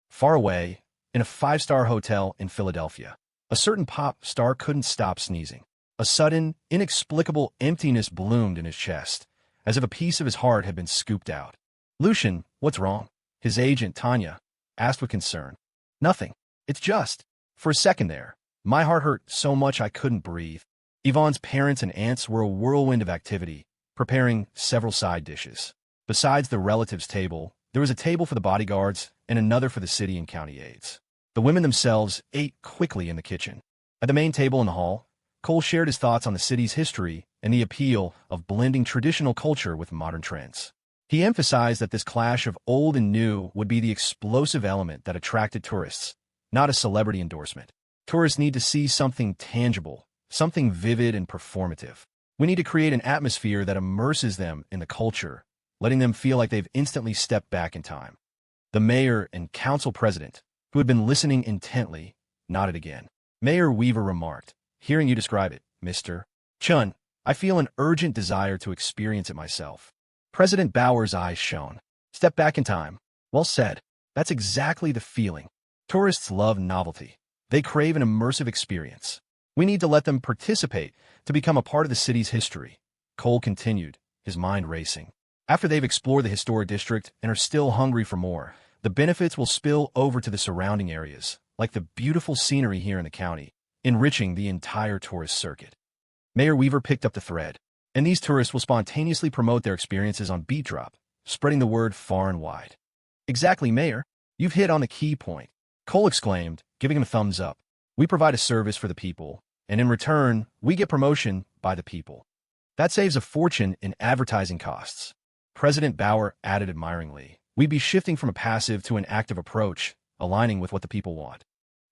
Far away, in a five-star hotel in Philadelphia, a certain pop star couldn't stop sneezing. A sudden, inexplicable emptiness bloomed in his chest, as if a piece of his heart had been scooped out. Lucian, what's wrong? His agent, Tanya, asked with concern. Nothing. It's just, for a second there, my heart hurt so much I couldn't breathe. Yvonne's parents and aunts were a whirlwind of activity, preparing several side dishes. Besides the relatives' table, there was a table for the bodyguards and another for the city and county aides. The women themselves ate quickly in the kitchen. At the main table in the hall, Cole shared his thoughts on the city's history and the appeal of blending traditional culture with modern trends. He emphasized that this clash of old and new would be the explosive element that attracted tourists, not a celebrity endorsement. Tourists need to see something tangible, something vivid and performative. We need to create an atmosphere that immerses them in the culture, letting them feel like they've instantly stepped back in time. The mayor and council president, who had been listening intently, nodded again. Mayor Weaver remarked, hearing you describe it, Mr. Chun, I feel an urgent desire to experience it myself. President Bauer's eyes shone. Step back in time. Well said. That's exactly the feeling. Tourists love novelty. They crave an immersive experience. We need to let them participate to become a part of the city's history. Cole continued, his mind racing. After they've explored the historic district and are still hungry for more, the benefits will spill over to the surrounding areas, like the beautiful scenery here in the county, enriching the entire tourist circuit. Mayor Weaver picked up the thread, and these tourists will spontaneously promote their experiences on Beat Drop, spreading the word far and wide. Exactly, Mayor. You've hit on the key point. Cole exclaimed, giving him a thumbs up. We provide a service for the people, and in return, we get promotion by the people. That saves a fortune in advertising costs. President Bauer added admiringly, we'd be shifting from a passive to an active approach, aligning with what the people want.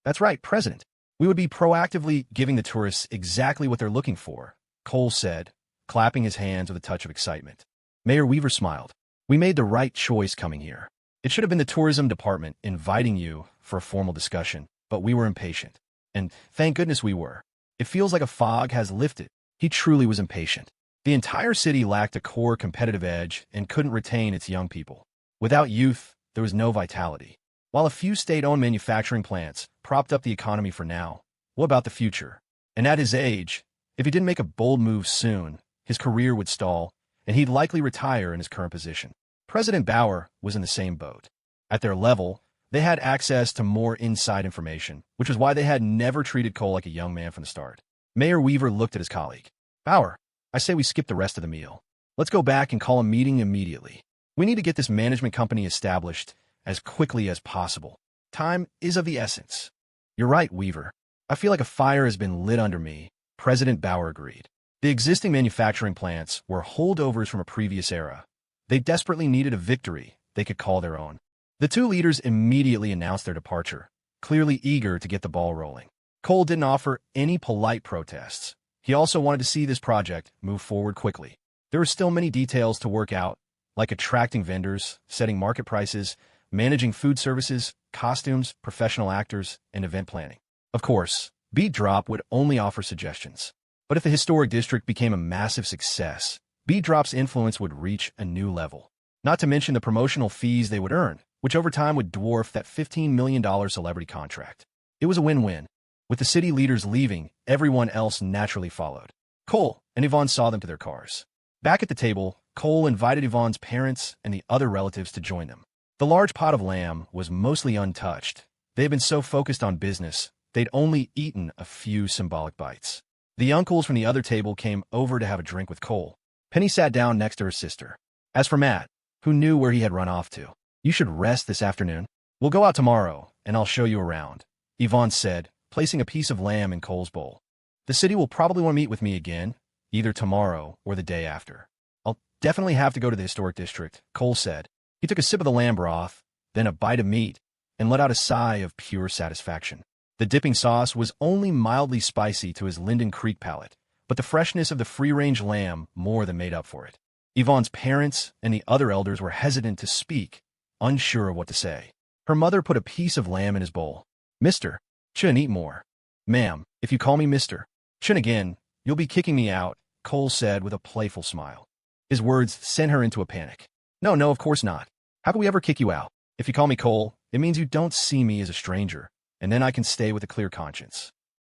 That's right, President. We would be proactively giving the tourists exactly what they're looking for, Cole said, clapping his hands with a touch of excitement. Mayor Weaver smiled. We made the right choice coming here. It should have been the tourism department inviting you for a formal discussion, but we were impatient. And thank goodness we were. It feels like a fog has lifted. He truly was impatient. The entire city lacked a core competitive edge and couldn't retain its young people. Without youth, there was no vitality. While a few state-owned manufacturing plants propped up the economy for now, what about the future? And at his age, if he didn't make a bold move soon, his career would stall, and he'd likely retire in his current position. President Bauer was in the same boat. At their level, they had access to more inside information, which was why they had never treated Cole like a young man from the start. Mayor Weaver looked at his colleague. Bauer, I say we skip the rest of the meal. Let's go back and call a meeting immediately. We need to get this management company established as quickly as possible. Time is of the essence. You're right, Weaver. I feel like a fire has been lit under me. President Bauer agreed. The existing manufacturing plants were holdovers from a previous era. They desperately needed a victory they could call their own. The two leaders immediately announced their departure, clearly eager to get the ball rolling. Cole didn't offer any polite protests. He also wanted to see this project move forward quickly. There were still many details to work out, like attracting vendors, setting market prices, managing food services, costumes, professional actors, and event planning. Of course, Beat Drop would only offer suggestions. But if the historic district became a massive success, Beat Drop's influence would reach a new level. Not to mention the promotional fees they would earn, which over time would dwarf that $15 million celebrity contract. It was a win-win. With the city leaders leaving, everyone else naturally followed. Cole and Yvonne saw them to their cars. Back at the table, Cole invited Yvonne's parents and the other relatives to join them. The large pot of lamb was mostly untouched. They had been so focused on business, they'd only eaten a few symbolic bites. The uncles from the other table came over to have a drink with Cole. Penny sat down next to her sister. As for Matt, who knew where he had run off to, "You should rest this afternoon. We'll go out tomorrow, and I'll show you around," Yvonne said, placing a piece of lamb in Cole's bowl. "The city will probably want to meet with me again, either tomorrow or the day after." "I'll definitely have to go to the historic district," Cole said. He took a sip of the lamb broth, then a bite of meat, and let out a sigh of pure satisfaction. The dipping sauce was only mildly spicy to his Linden Creek palate, but the freshness of the free-range lamb more than made up for it. Yvonne's parents and the other elders were hesitant to speak, unsure of what to say. Her mother put a piece of lamb in his bowl. "Mister, shouldn't eat more." "Ma'am, if you call me Mister Chin again, you'll be kicking me out," Cole said with a playful smile. His words sent her into a panic. No, of course not. How can we ever kick you out? If you call me Cole, it means you don't see me as a stranger, and then I can stay with a clear conscience."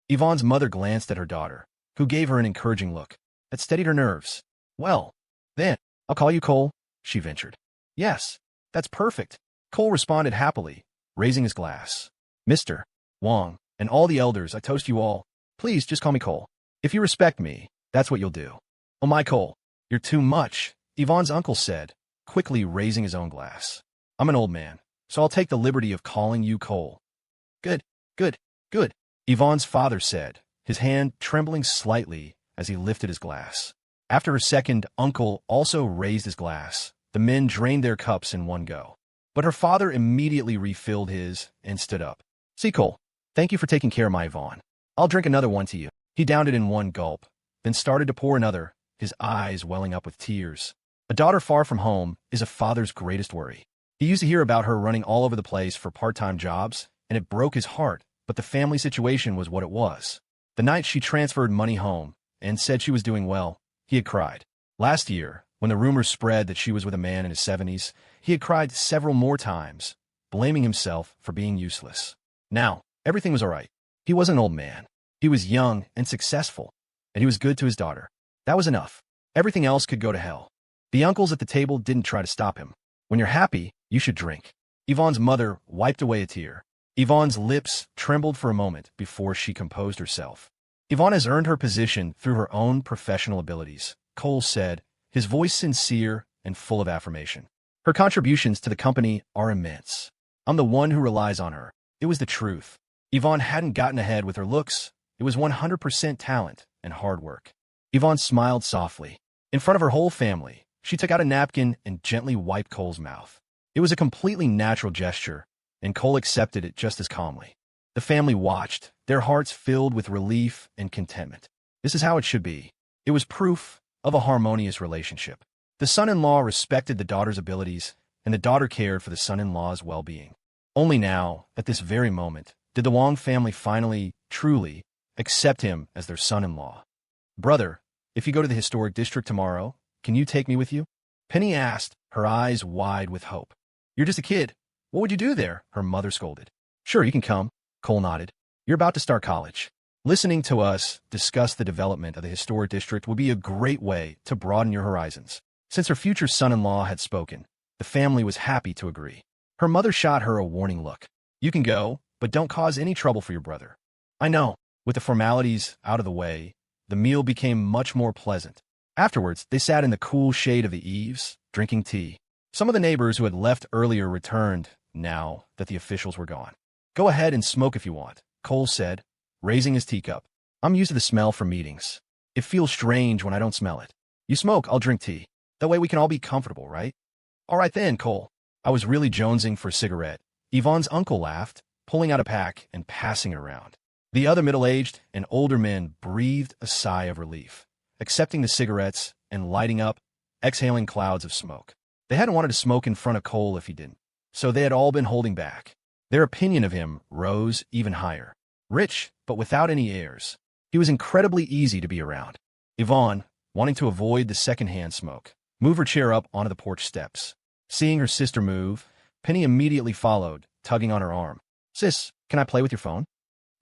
Yvonne's mother glanced at her daughter, who gave her an encouraging look that steadied her nerves. "Well, then, I'll call you Cole," she ventured. "Yes, that's perfect," Cole responded happily, raising his glass. "Mr. Wong, and all the elders, I toast you all. Please just call me Cole. If you respect me, that's what you'll do." "Oh my, Cole, you're too much," Yvonne's uncle said, quickly raising his own glass. "I'm an old man, so I'll take the liberty of calling you Cole." Good, Yvonne's father said, his hand trembling slightly as he lifted his glass. After her second uncle also raised his glass, the men drained their cups in one go. But her father immediately refilled his and stood up. "See, Cole, thank you for taking care of my Yvonne. I'll drink another one to you." He downed it in one gulp, then started to pour another, his eyes welling up with tears. A daughter far from home is a father's greatest worry. He used to hear about her running all over the place for part-time jobs, and it broke his heart, but the family situation was what it was. The night she transferred money home and said she was doing well, he had cried. Last year, when the rumors spread that she was with a man in his 70s, he had cried several more times, blaming himself for being useless. Now, everything was all right. He was an old man. He was young and successful, and he was good to his daughter. That was enough. Everything else could go to hell. The uncles at the table didn't try to stop him. "When you're happy, you should drink." Yvonne's mother wiped away a tear. Yvonne's lips trembled for a moment before she composed herself. "Yvonne has earned her position through her own professional abilities," Cole said, his voice sincere and full of affirmation. "Her contributions to the company are immense. I'm the one who relies on her." It was the truth. Yvonne hadn't gotten ahead with her looks. It was 100% talent and hard work. Yvonne smiled softly. In front of her whole family, she took out a napkin and gently wiped Cole's mouth. It was a completely natural gesture, and Cole accepted it just as calmly. The family watched, their hearts filled with relief and contentment. This is how it should be. It was proof of a harmonious relationship. The son-in-law respected the daughter's abilities, and the daughter cared for the son-in-law's well-being. Only now, at this very moment, did the Wong family finally, truly, accept him as their son-in-law. "Brother, if you go to the historic district tomorrow, can you take me with you?" Penny asked, her eyes wide with hope. "You're just a kid. What would you do there?" her mother scolded. "Sure, you can come," Cole nodded. "You're about to start college. Listening to us discuss the development of the historic district would be a great way to broaden your horizons." Since her future son-in-law had spoken, the family was happy to agree. Her mother shot her a warning look. "You can go, but don't cause any trouble for your brother." "I know." With the formalities out of the way, the meal became much more pleasant. Afterwards, they sat in the cool shade of the eaves, drinking tea. Some of the neighbors who had left earlier returned, now that the officials were gone. "Go ahead and smoke if you want," Cole said, raising his teacup. I'm used to the smell from meetings. It feels strange when I don't smell it. You smoke, I'll drink tea. That way we can all be comfortable, right? All right then, Cole. I was really jonesing for a cigarette. Yvonne's uncle laughed, pulling out a pack and passing it around. The other middle-aged and older men breathed a sigh of relief, accepting the cigarettes and lighting up, exhaling clouds of smoke. They hadn't wanted to smoke in front of Cole if he didn't, so they had all been holding back. Their opinion of him rose even higher. Rich, but without any airs. He was incredibly easy to be around. Yvonne, wanting to avoid the secondhand smoke, moved her chair up onto the porch steps. Seeing her sister move, Penny immediately followed, tugging on her arm. Sis, can I play with your phone?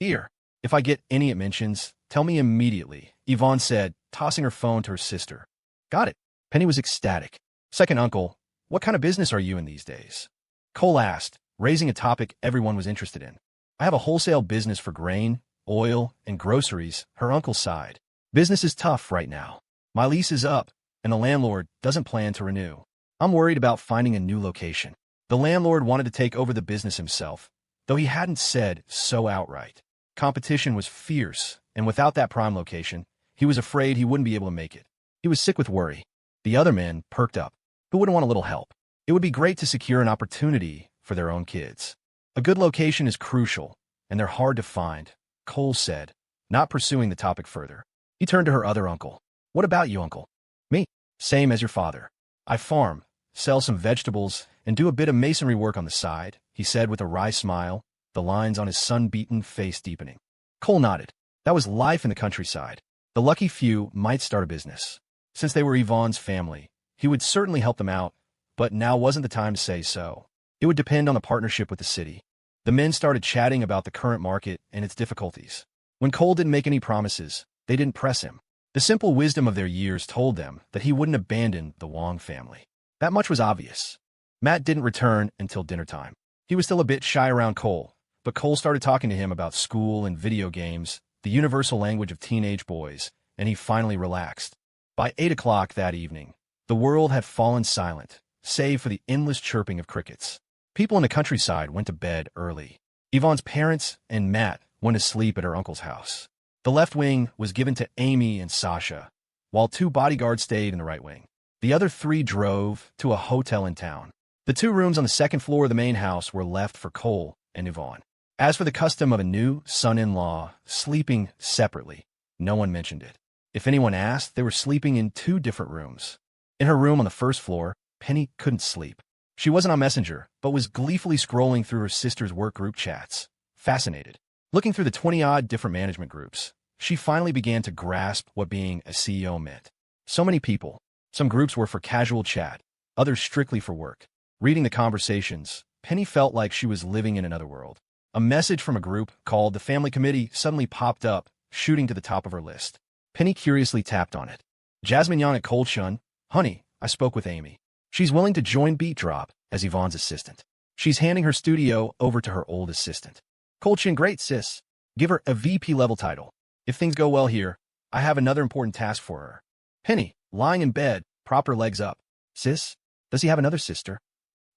Here. If I get any it mentions, tell me immediately, Yvonne said, tossing her phone to her sister. Got it. Penny was ecstatic. Second uncle, what kind of business are you in these days? Cole asked, raising a topic everyone was interested in. I have a wholesale business for grain, oil, and groceries, her uncle sighed. Business is tough right now. My lease is up, and the landlord doesn't plan to renew. I'm worried about finding a new location. The landlord wanted to take over the business himself, though he hadn't said so outright. Competition was fierce, and without that prime location, he was afraid he wouldn't be able to make it. He was sick with worry. The other men perked up. Who wouldn't want a little help? It would be great to secure an opportunity for their own kids. A good location is crucial, and they're hard to find, Cole said, not pursuing the topic further. He turned to her other uncle. What about you, uncle? Me. Same as your father. I farm, sell some vegetables, and do a bit of masonry work on the side, he said with a wry smile, the lines on his sun-beaten face deepening. Cole nodded. That was life in the countryside. The lucky few might start a business. Since they were Yvonne's family, he would certainly help them out, but now wasn't the time to say so. It would depend on a partnership with the city. The men started chatting about the current market and its difficulties. When Cole didn't make any promises, they didn't press him. The simple wisdom of their years told them that he wouldn't abandon the Wong family. That much was obvious. Matt didn't return until dinner time. He was still a bit shy around Cole, but Cole started talking to him about school and video games, the universal language of teenage boys, and he finally relaxed. By 8 o'clock that evening, the world had fallen silent, save for the endless chirping of crickets. People in the countryside went to bed early. Yvonne's parents and Matt went to sleep at her uncle's house. The left wing was given to Amy and Sasha, while 2 bodyguards stayed in the right wing. The other 3 drove to a hotel in town. The 2 rooms on the second floor of the main house were left for Cole and Yvonne. As for the custom of a new son-in-law sleeping separately, no one mentioned it. If anyone asked, they were sleeping in 2 different rooms. In her room on the first floor, Penny couldn't sleep. She wasn't on Messenger, but was gleefully scrolling through her sister's work group chats, fascinated. Looking through the 20-odd different management groups, she finally began to grasp what being a CEO meant. So many people. Some groups were for casual chat, others strictly for work. Reading the conversations, Penny felt like she was living in another world. A message from a group called the Family Committee suddenly popped up, shooting to the top of her list. Penny curiously tapped on it. Jasmine Young at Cold Shun. Honey, I spoke with Amy. She's willing to join Beat Drop as Yvonne's assistant. She's handing her studio over to her old assistant. Cold Shun, great, sis. Give her a VP level title. If things go well here, I have another important task for her. Penny, lying in bed, propped her legs up. Sis, does he have another sister?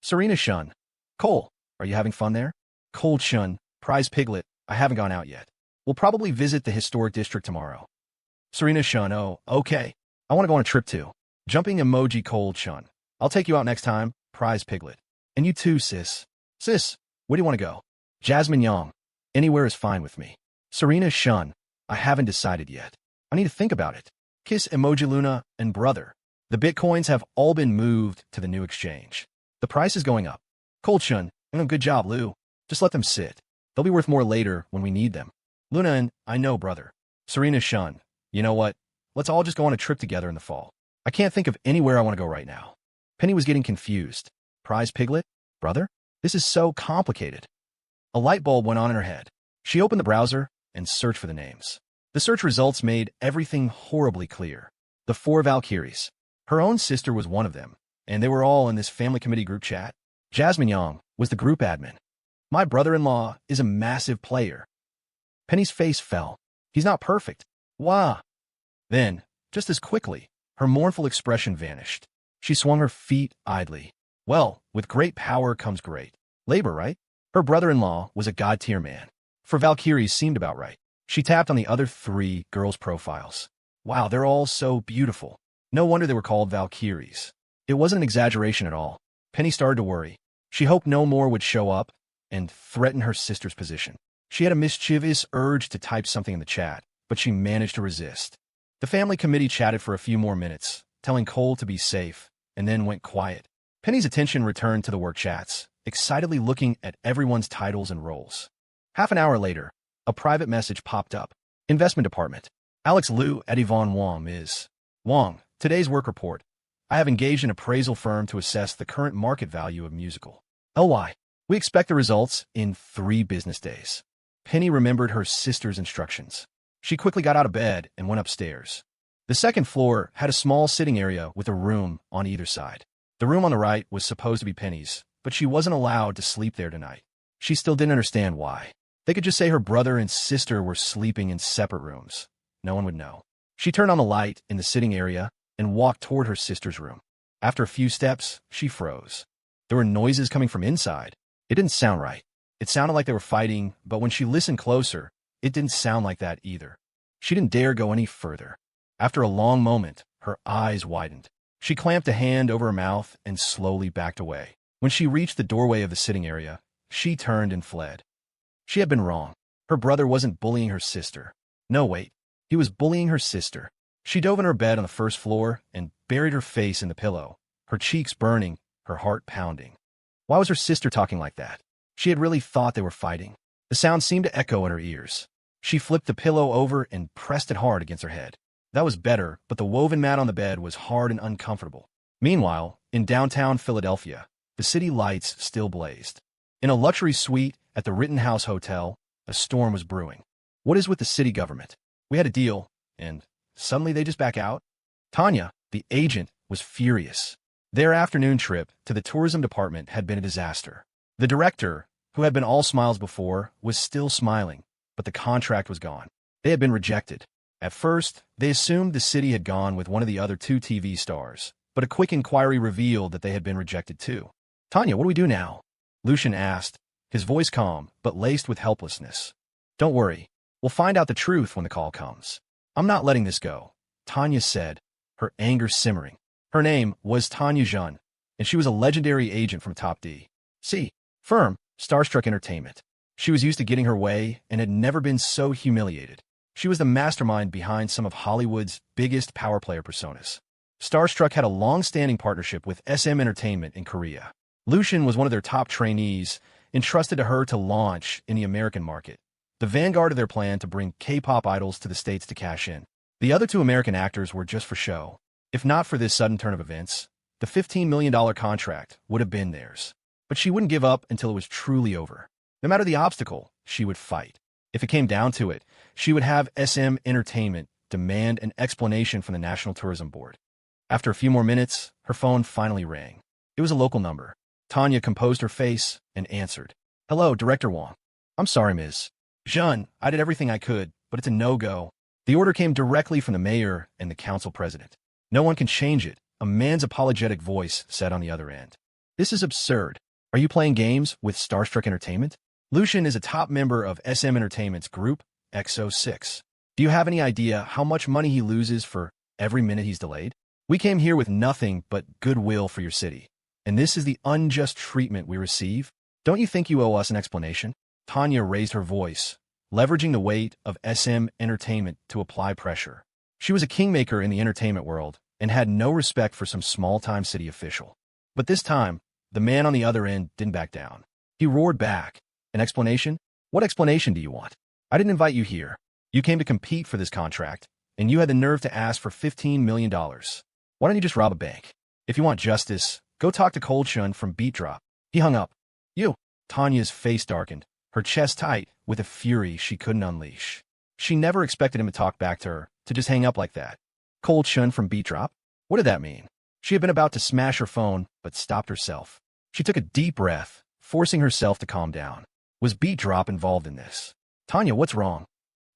Serena Shun. Cole, are you having fun there? Cold Shun, prize piglet, I haven't gone out yet. We'll probably visit the historic district tomorrow. Serena Shun, oh, okay. I want to go on a trip too. Jumping emoji Cold Shun. I'll take you out next time, prize piglet. And you too, sis. Sis, where do you want to go? Jasmine Yang. Anywhere is fine with me. Serena Shun. I haven't decided yet. I need to think about it. Kiss emoji Luna and brother. The bitcoins have all been moved to the new exchange. The price is going up. Cold Shun, good job, Lou. Just let them sit. They'll be worth more later when we need them. Luna and I know, brother. Serena Shun. You know what? Let's all just go on a trip together in the fall. I can't think of anywhere I want to go right now. Penny was getting confused. Prize piglet? Brother? This is so complicated. A light bulb went on in her head. She opened the browser and searched for the names. The search results made everything horribly clear. The 4 Valkyries. Her own sister was one of them, and they were all in this family committee group chat. Jasmine Yang was the group admin. My brother-in-law is a massive player. Penny's face fell. He's not perfect. Wah! Then, just as quickly, her mournful expression vanished. She swung her feet idly. Well, with great power comes great labor, right? Her brother-in-law was a god-tier man. For Valkyries seemed about right. She tapped on the other 3 girls' profiles. Wow, they're all so beautiful. No wonder they were called Valkyries. It wasn't an exaggeration at all. Penny started to worry. She hoped no more would show up and threaten her sister's position. She had a mischievous urge to type something in the chat, but she managed to resist. The family committee chatted for a few more minutes, telling Cole to be safe, and then went quiet. Penny's attention returned to the work chats, excitedly looking at everyone's titles and roles. Half an hour later, a private message popped up. Investment Department. Alex Liu at Yvonne Wong is. Wong, today's work report. I have engaged an appraisal firm to assess the current market value of musical. LY. We expect the results in 3 business days. Penny remembered her sister's instructions. She quickly got out of bed and went upstairs. The second floor had a small sitting area with a room on either side. The room on the right was supposed to be Penny's, but she wasn't allowed to sleep there tonight. She still didn't understand why. They could just say her brother and sister were sleeping in separate rooms. No one would know. She turned on the light in the sitting area and walked toward her sister's room. After a few steps, she froze. There were noises coming from inside. It didn't sound right. It sounded like they were fighting, but when she listened closer, it didn't sound like that either. She didn't dare go any further. After a long moment, her eyes widened. She clamped a hand over her mouth and slowly backed away. When she reached the doorway of the sitting area, she turned and fled. She had been wrong. Her brother wasn't bullying her sister. No, wait. He was bullying her sister. She dove in her bed on the first floor and buried her face in the pillow, her cheeks burning, her heart pounding. Why was her sister talking like that? She had really thought they were fighting. The sound seemed to echo in her ears. She flipped the pillow over and pressed it hard against her head. That was better, but the woven mat on the bed was hard and uncomfortable. Meanwhile, in downtown Philadelphia, the city lights still blazed. In a luxury suite at the Rittenhouse Hotel, a storm was brewing. What is with the city government? We had a deal, and suddenly they just back out? Tanya, the agent, was furious. Their afternoon trip to the tourism department had been a disaster. The director, who had been all smiles before, was still smiling, but the contract was gone. They had been rejected. At first, they assumed the city had gone with one of the other 2 TV stars, but a quick inquiry revealed that they had been rejected too. Tanya, what do we do now? Lucian asked, his voice calm, but laced with helplessness. Don't worry. We'll find out the truth when the call comes. I'm not letting this go, Tanya said, her anger simmering. Her name was Tanya Jean, and she was a legendary agent from Top D.She firm, Starstruck Entertainment. She was used to getting her way and had never been so humiliated. She was the mastermind behind some of Hollywood's biggest power player personas. Starstruck had a long-standing partnership with SM Entertainment in Korea. Lucian was one of their top trainees, entrusted to her to launch in the American market, the vanguard of their plan to bring K-pop idols to the States to cash in. The other 2 American actors were just for show. If not for this sudden turn of events, the $15 million contract would have been theirs. But she wouldn't give up until it was truly over. No matter the obstacle, she would fight. If it came down to it, she would have SM Entertainment demand an explanation from the National Tourism Board. After a few more minutes, her phone finally rang. It was a local number. Tanya composed her face and answered. Hello, Director Wong. I'm sorry, Ms. Jean, I did everything I could, but it's a no-go. The order came directly from the mayor and the council president. No one can change it, a man's apologetic voice said on the other end. This is absurd. Are you playing games with Starstruck Entertainment? Lucian is a top member of SM Entertainment's group, XO6. Do you have any idea how much money he loses for every minute he's delayed? We came here with nothing but goodwill for your city. And this is the unjust treatment we receive? Don't you think you owe us an explanation? Tanya raised her voice, leveraging the weight of SM Entertainment to apply pressure. She was a kingmaker in the entertainment world and had no respect for some small-time city official. But this time, the man on the other end didn't back down. He roared back. An explanation? What explanation do you want? I didn't invite you here. You came to compete for this contract, and you had the nerve to ask for $15 million. Why don't you just rob a bank? If you want justice, go talk to Cole Chun from Beat Drop. He hung up. You. Tanya's face darkened, her chest tight with a fury she couldn't unleash. She never expected him to talk back to her, to just hang up like that. Cole Chun from Beat Drop? What did that mean? She had been about to smash her phone, but stopped herself. She took a deep breath, forcing herself to calm down. Was Beat Drop involved in this? Tanya, what's wrong?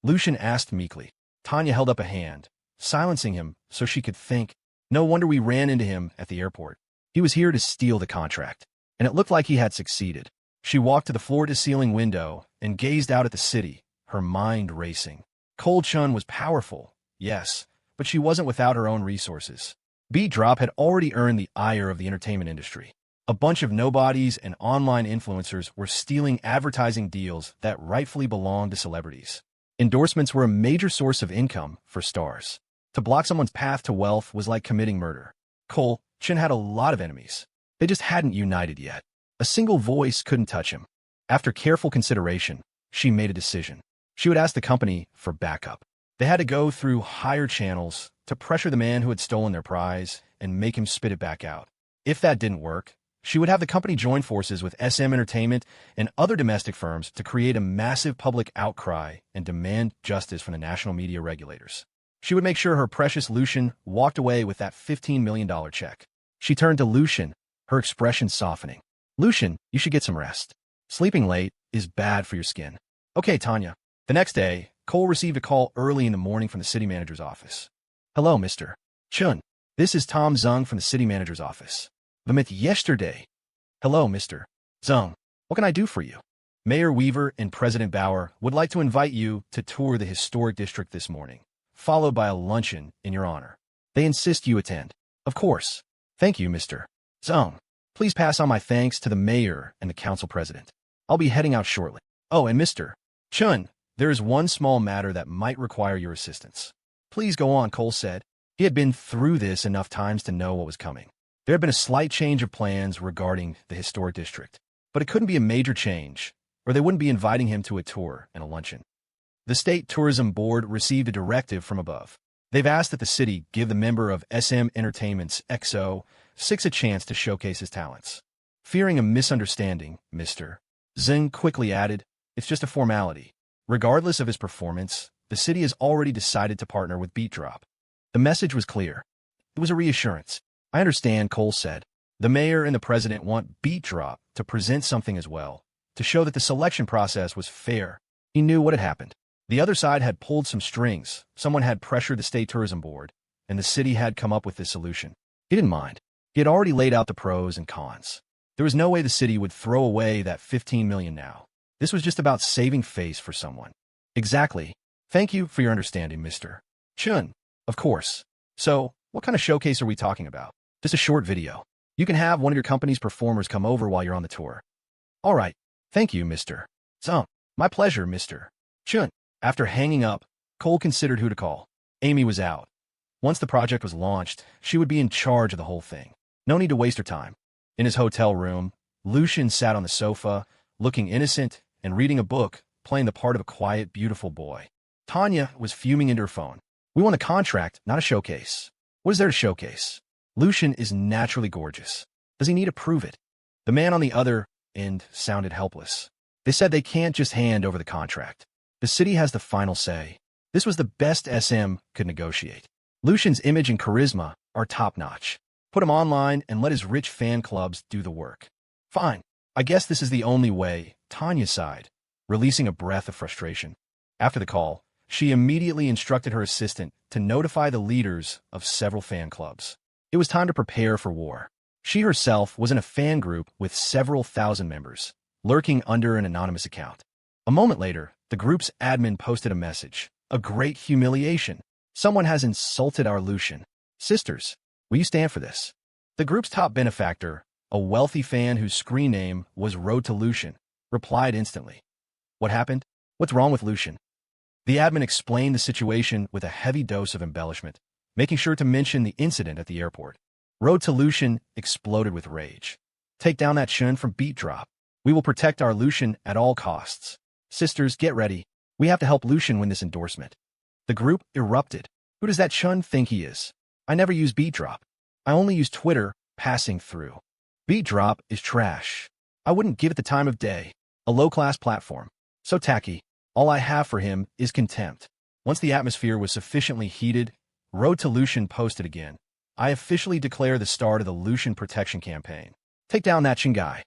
Lucian asked meekly. Tanya held up a hand, silencing him so she could think. No wonder we ran into him at the airport. He was here to steal the contract, and it looked like he had succeeded. She walked to the floor-to-ceiling window and gazed out at the city, her mind racing. Cole Chun was powerful, yes, but she wasn't without her own resources. Beat Drop had already earned the ire of the entertainment industry. A bunch of nobodies and online influencers were stealing advertising deals that rightfully belonged to celebrities. Endorsements were a major source of income for stars. To block someone's path to wealth was like committing murder. Cole Chun had a lot of enemies. They just hadn't united yet. A single voice couldn't touch him. After careful consideration, she made a decision. She would ask the company for backup. They had to go through higher channels to pressure the man who had stolen their prize and make him spit it back out. If that didn't work, she would have the company join forces with SM Entertainment and other domestic firms to create a massive public outcry and demand justice from the national media regulators. She would make sure her precious Lucian walked away with that $15 million check. She turned to Lucian, her expression softening. Lucian, you should get some rest. Sleeping late is bad for your skin. Okay, Tanya. The next day, Cole received a call early in the morning from the city manager's office. Hello, Mr. Chun. This is Tom Zung from the city manager's office. We met yesterday. Hello, Mr. Zung. What can I do for you? Mayor Weaver and President Bauer would like to invite you to tour the historic district this morning, followed by a luncheon in your honor. They insist you attend. Of course. Thank you, Mr. Zung. Please pass on my thanks to the mayor and the council president. I'll be heading out shortly. Oh, and Mr. Chun, there is one small matter that might require your assistance. Please go on, Cole said. He had been through this enough times to know what was coming. There had been a slight change of plans regarding the historic district, but it couldn't be a major change, or they wouldn't be inviting him to a tour and a luncheon. The State Tourism Board received a directive from above. They've asked that the city give the member of SM Entertainment's XO6 a chance to showcase his talents. Fearing a misunderstanding, Mr. Zing quickly added, it's just a formality. Regardless of his performance, the city has already decided to partner with Beat Drop. The message was clear. It was a reassurance. I understand, Cole said. The mayor and the president want Beat Drop to present something as well, to show that the selection process was fair. He knew what had happened. The other side had pulled some strings, someone had pressured the State Tourism Board, and the city had come up with this solution. He didn't mind. He had already laid out the pros and cons. There was no way the city would throw away that $15 million now. This was just about saving face for someone. Exactly. Thank you for your understanding, Mr. Chun. Of course. So, what kind of showcase are we talking about? Just a short video. You can have one of your company's performers come over while you're on the tour. All right. Thank you, Mr. Zung. My pleasure, Mr. Chun. After hanging up, Cole considered who to call. Amy was out. Once the project was launched, she would be in charge of the whole thing. No need to waste her time. In his hotel room, Lucian sat on the sofa, looking innocent and reading a book, playing the part of a quiet, beautiful boy. Tanya was fuming into her phone. We want a contract, not a showcase. What is there to showcase? Lucian is naturally gorgeous. Does he need to prove it? The man on the other end sounded helpless. They said they can't just hand over the contract. The city has the final say. This was the best SM could negotiate. Lucian's image and charisma are top-notch. Put him online and let his rich fan clubs do the work. Fine. I guess this is the only way, Tanya sighed, releasing a breath of frustration. After the call, she immediately instructed her assistant to notify the leaders of several fan clubs. It was time to prepare for war. She herself was in a fan group with several thousand members, lurking under an anonymous account. A moment later, the group's admin posted a message. A great humiliation. Someone has insulted our Lucian. Sisters, will you stand for this? The group's top benefactor, a wealthy fan whose screen name was Road to Lucian, replied instantly. What happened? What's wrong with Lucian? The admin explained the situation with a heavy dose of embellishment, making sure to mention the incident at the airport. Road to Lucian exploded with rage. Take down that Chun from Beat Drop. We will protect our Lucian at all costs. Sisters, get ready. We have to help Lucian win this endorsement. The group erupted. Who does that Chun think he is? I never use Beat Drop. I only use Twitter, passing through. Beat Drop is trash. I wouldn't give it the time of day. A low-class platform. So tacky. All I have for him is contempt. Once the atmosphere was sufficiently heated, Road to Lucian posted again. I officially declare the start of the Lucian protection campaign. Take down that Chun guy.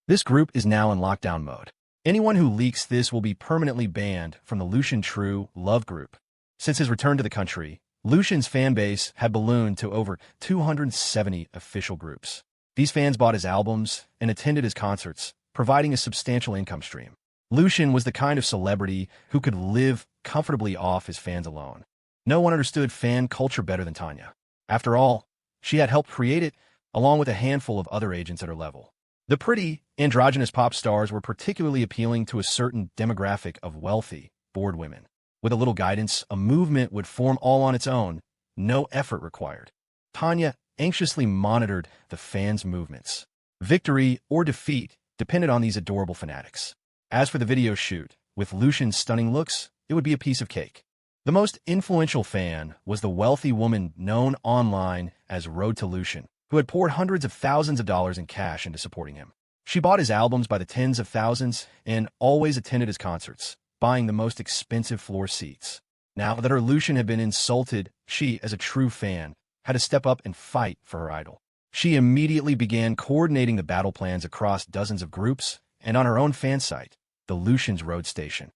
This group is now in lockdown mode. Anyone who leaks this will be permanently banned from the Lucian True Love group. Since his return to the country, Lucian's fan base had ballooned to over 270 official groups. These fans bought his albums and attended his concerts, providing a substantial income stream. Lucian was the kind of celebrity who could live comfortably off his fans alone. No one understood fan culture better than Tanya. After all, she had helped create it, along with a handful of other agents at her level. The pretty, androgynous pop stars were particularly appealing to a certain demographic of wealthy, bored women. With a little guidance, a movement would form all on its own, no effort required. Tanya anxiously monitored the fans' movements. Victory or defeat depended on these adorable fanatics. As for the video shoot, with Lucian's stunning looks, it would be a piece of cake. The most influential fan was the wealthy woman known online as Road to Lucian, who had poured hundreds of thousands of dollars in cash into supporting him. She bought his albums by the tens of thousands and always attended his concerts, buying the most expensive floor seats. Now that her Lucian had been insulted, she, as a true fan, had to step up and fight for her idol. She immediately began coordinating the battle plans across dozens of groups and on her own fan site, the Lucian's Road Station.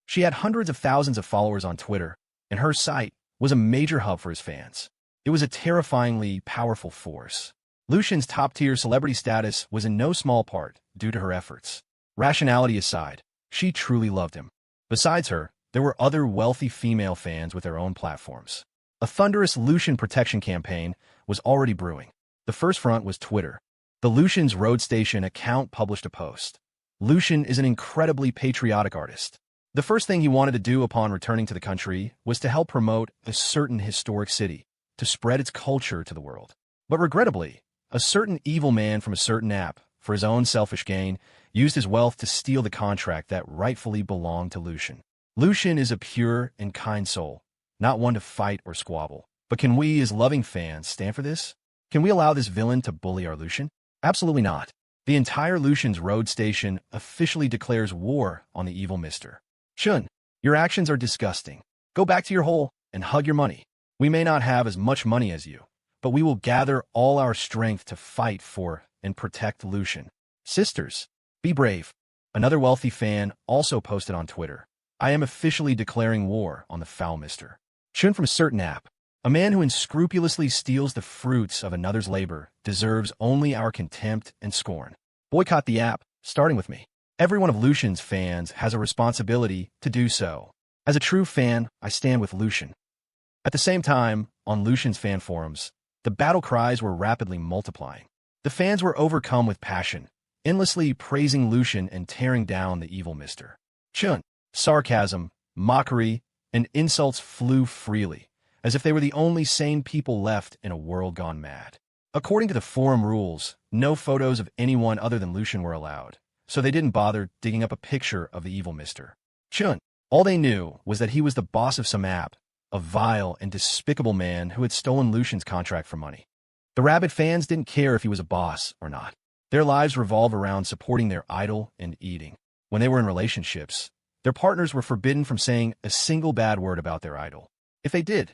She had hundreds of thousands of followers on Twitter, and her site was a major hub for his fans. It was a terrifyingly powerful force. Lucian's top-tier celebrity status was in no small part due to her efforts. Rationality aside, she truly loved him. Besides her, there were other wealthy female fans with their own platforms. A thunderous Lucian protection campaign was already brewing. The first front was Twitter. The Lucian's Road Station account published a post. Lucian is an incredibly patriotic artist. The first thing he wanted to do upon returning to the country was to help promote a certain historic city, to spread its culture to the world. But regrettably, a certain evil man from a certain app, for his own selfish gain, used his wealth to steal the contract that rightfully belonged to Lucian. Lucian is a pure and kind soul, not one to fight or squabble. But can we, as loving fans, stand for this? Can we allow this villain to bully our Lucian? Absolutely not. The entire Lucian's Road Station officially declares war on the evil Mr. Chun, your actions are disgusting. Go back to your hole and hug your money. We may not have as much money as you, but we will gather all our strength to fight for and protect Lucian. Sisters, be brave. Another wealthy fan also posted on Twitter, I am officially declaring war on the foul Mr. Chun from a certain app. A man who unscrupulously steals the fruits of another's labor deserves only our contempt and scorn. Boycott the app, starting with me. Every one of Lucian's fans has a responsibility to do so. As a true fan, I stand with Lucian. At the same time, on Lucian's fan forums, the battle cries were rapidly multiplying. The fans were overcome with passion, endlessly praising Lucian and tearing down the evil Mr. Chun. Sarcasm, mockery, and insults flew freely, as if they were the only sane people left in a world gone mad. According to the forum rules, no photos of anyone other than Lucian were allowed, so they didn't bother digging up a picture of the evil Mr. Chun. All they knew was that he was the boss of some app, a vile and despicable man who had stolen Lucian's contract for money. The rabid fans didn't care if he was a boss or not. Their lives revolved around supporting their idol and eating. When they were in relationships, their partners were forbidden from saying a single bad word about their idol. If they did,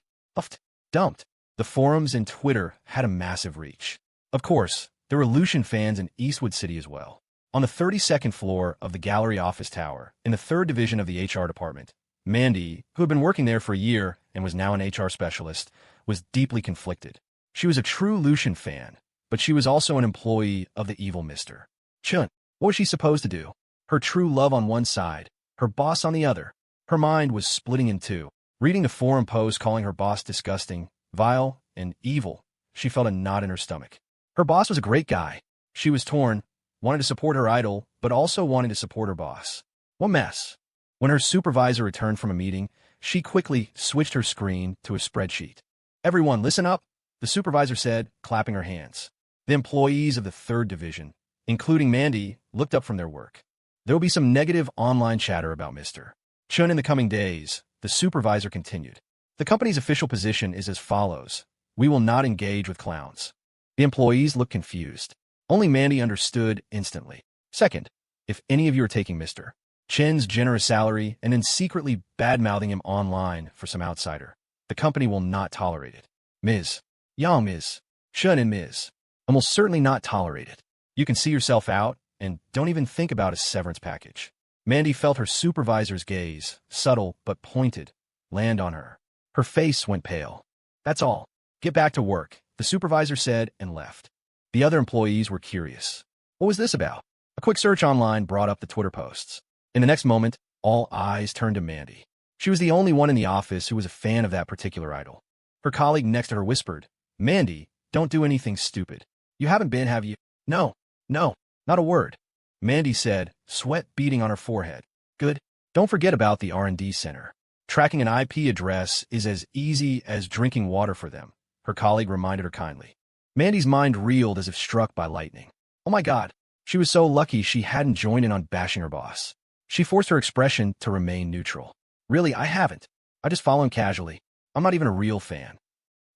dumped. The forums and Twitter had a massive reach. Of course, there were Lucian fans in Eastwood City as well. On the 32nd floor of the gallery office tower, in the 3rd division of the HR department, Mandy, who had been working there for a year and was now an HR specialist, was deeply conflicted. She was a true Lucian fan, but she was also an employee of the evil Mr. Chun. What was she supposed to do? Her true love on one side, her boss on the other. Her mind was splitting in two. Reading the forum post calling her boss disgusting, vile, and evil, she felt a knot in her stomach. Her boss was a great guy. She was torn, wanted to support her idol, but also wanted to support her boss. What mess. When her supervisor returned from a meeting, she quickly switched her screen to a spreadsheet. Everyone, listen up, the supervisor said, clapping her hands. The employees of the 3rd division, including Mandy, looked up from their work. There will be some negative online chatter about Mr. Chun in the coming days, the supervisor continued. The company's official position is as follows. We will not engage with clowns. The employees looked confused. Only Mandy understood instantly. Second, if any of you are taking Mr. Chen's generous salary and then secretly bad-mouthing him online for some outsider, the company will not tolerate it. Ms. Yang Ms. Chun and Ms. And will certainly not tolerate it. You can see yourself out and don't even think about a severance package. Mandy felt her supervisor's gaze, subtle but pointed, land on her. Her face went pale. That's all. Get back to work, the supervisor said and left. The other employees were curious. What was this about? A quick search online brought up the Twitter posts. In the next moment, all eyes turned to Mandy. She was the only one in the office who was a fan of that particular idol. Her colleague next to her whispered, "Mandy, don't do anything stupid. You haven't been, have you?" "No, no, not a word," Mandy said, sweat beading on her forehead. "Good. Don't forget about the R&D center. Tracking an IP address is as easy as drinking water for them," her colleague reminded her kindly. Mandy's mind reeled as if struck by lightning. Oh my God, she was so lucky she hadn't joined in on bashing her boss. She forced her expression to remain neutral. "Really, I haven't. I just follow him casually. I'm not even a real fan."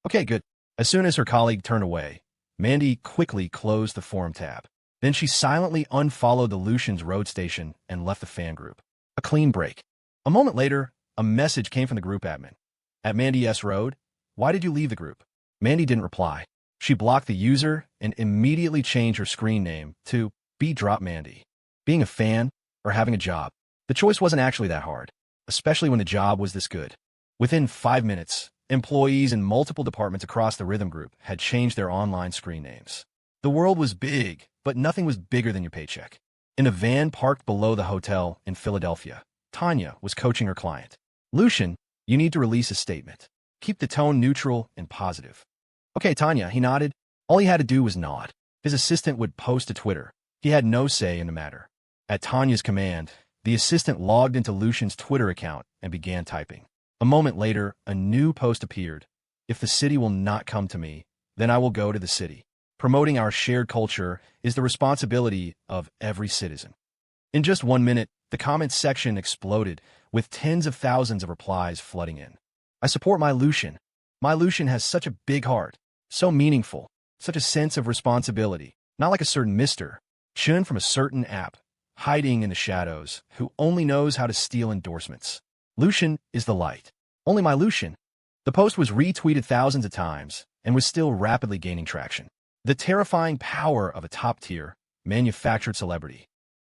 "Okay, good." As soon as her colleague turned away, Mandy quickly closed the forum tab. Then she silently unfollowed the Lucian's road station and left the fan group. A clean break. A moment later, a message came from the group admin. "At Mandy S. Road, why did you leave the group?" Mandy didn't reply. She blocked the user and immediately changed her screen name to Mandy. Being a fan or having a job, the choice wasn't actually that hard, especially when the job was this good. Within 5 minutes, employees in multiple departments across the Rhythm Group had changed their online screen names. The world was big, but nothing was bigger than your paycheck. In a van parked below the hotel in Philadelphia, Tanya was coaching her client. "Lucian, you need to release a statement. Keep the tone neutral and positive." "Okay, Tanya," he nodded. All he had to do was nod. His assistant would post to Twitter. He had no say in the matter. At Tanya's command, the assistant logged into Lucian's Twitter account and began typing. A moment later, a new post appeared. "If the city will not come to me, then I will go to the city. Promoting our shared culture is the responsibility of every citizen." In just 1 minute, the comments section exploded, with tens of thousands of replies flooding in. "I support my Lucian. My Lucian has such a big heart, so meaningful, such a sense of responsibility, not like a certain Mr. Chun from a certain app, hiding in the shadows, who only knows how to steal endorsements. Lucian is the light. Only my Lucian." The post was retweeted thousands of times and was still rapidly gaining traction. The terrifying power of a top-tier, manufactured celebrity.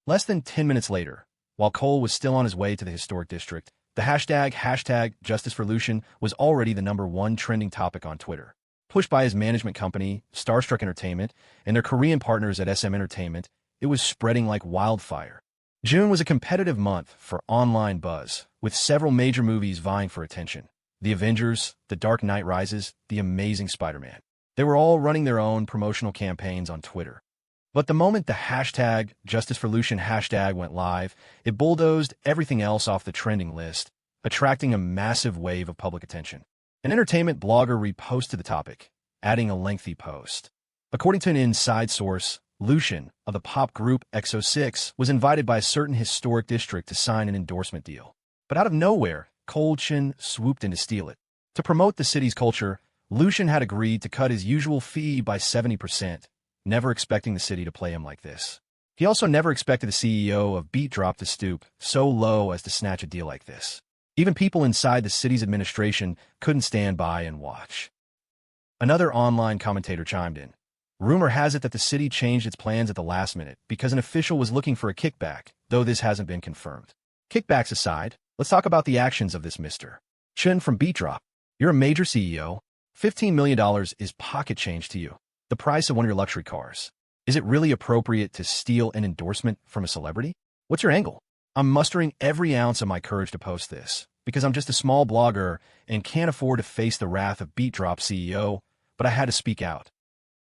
Less than 10 minutes later, while Cole was still on his way to the historic district, the hashtag Justice for Lucian was already the #1 trending topic on Twitter. Pushed by his management company, Starstruck Entertainment, and their Korean partners at SM Entertainment, it was spreading like wildfire. June was a competitive month for online buzz, with several major movies vying for attention. The Avengers, The Dark Knight Rises, The Amazing Spider-Man. They were all running their own promotional campaigns on Twitter. But the moment the Justice for Lucian hashtag went live, it bulldozed everything else off the trending list, attracting a massive wave of public attention. An entertainment blogger reposted the topic, adding a lengthy post. According to an inside source, Lucian, of the pop group EXO-6, was invited by a certain historic district to sign an endorsement deal. But out of nowhere, Cole Chin swooped in to steal it. To promote the city's culture, Lucian had agreed to cut his usual fee by 70%, never expecting the city to play him like this. He also never expected the CEO of Beatdrop to stoop so low as to snatch a deal like this. Even people inside the city's administration couldn't stand by and watch. Another online commentator chimed in. "Rumor has it that the city changed its plans at the last minute because an official was looking for a kickback, though this hasn't been confirmed." Kickbacks aside, let's talk about the actions of this Mr. Chun from Beatdrop. You're a major CEO. $15 million is pocket change to you, the price of one of your luxury cars. Is it really appropriate to steal an endorsement from a celebrity? What's your angle? I'm mustering every ounce of my courage to post this, because I'm just a small blogger and can't afford to face the wrath of Beatdrop CEO, but I had to speak out.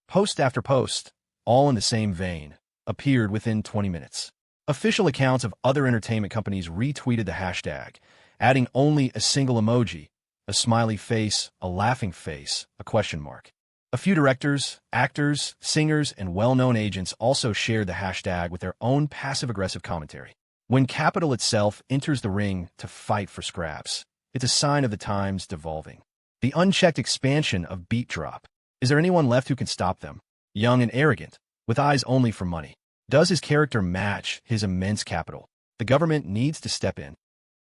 Post after post, all in the same vein, appeared within 20 minutes. Official accounts of other entertainment companies retweeted the hashtag, adding only a single emoji, a smiley face, a laughing face, a question mark. A few directors, actors, singers, and well-known agents also shared the hashtag with their own passive-aggressive commentary. When capital itself enters the ring to fight for scraps, it's a sign of the times devolving. The unchecked expansion of Beatdrop. Is there anyone left who can stop them? Young and arrogant, with eyes only for money. Does his character match his immense capital? The government needs to step in.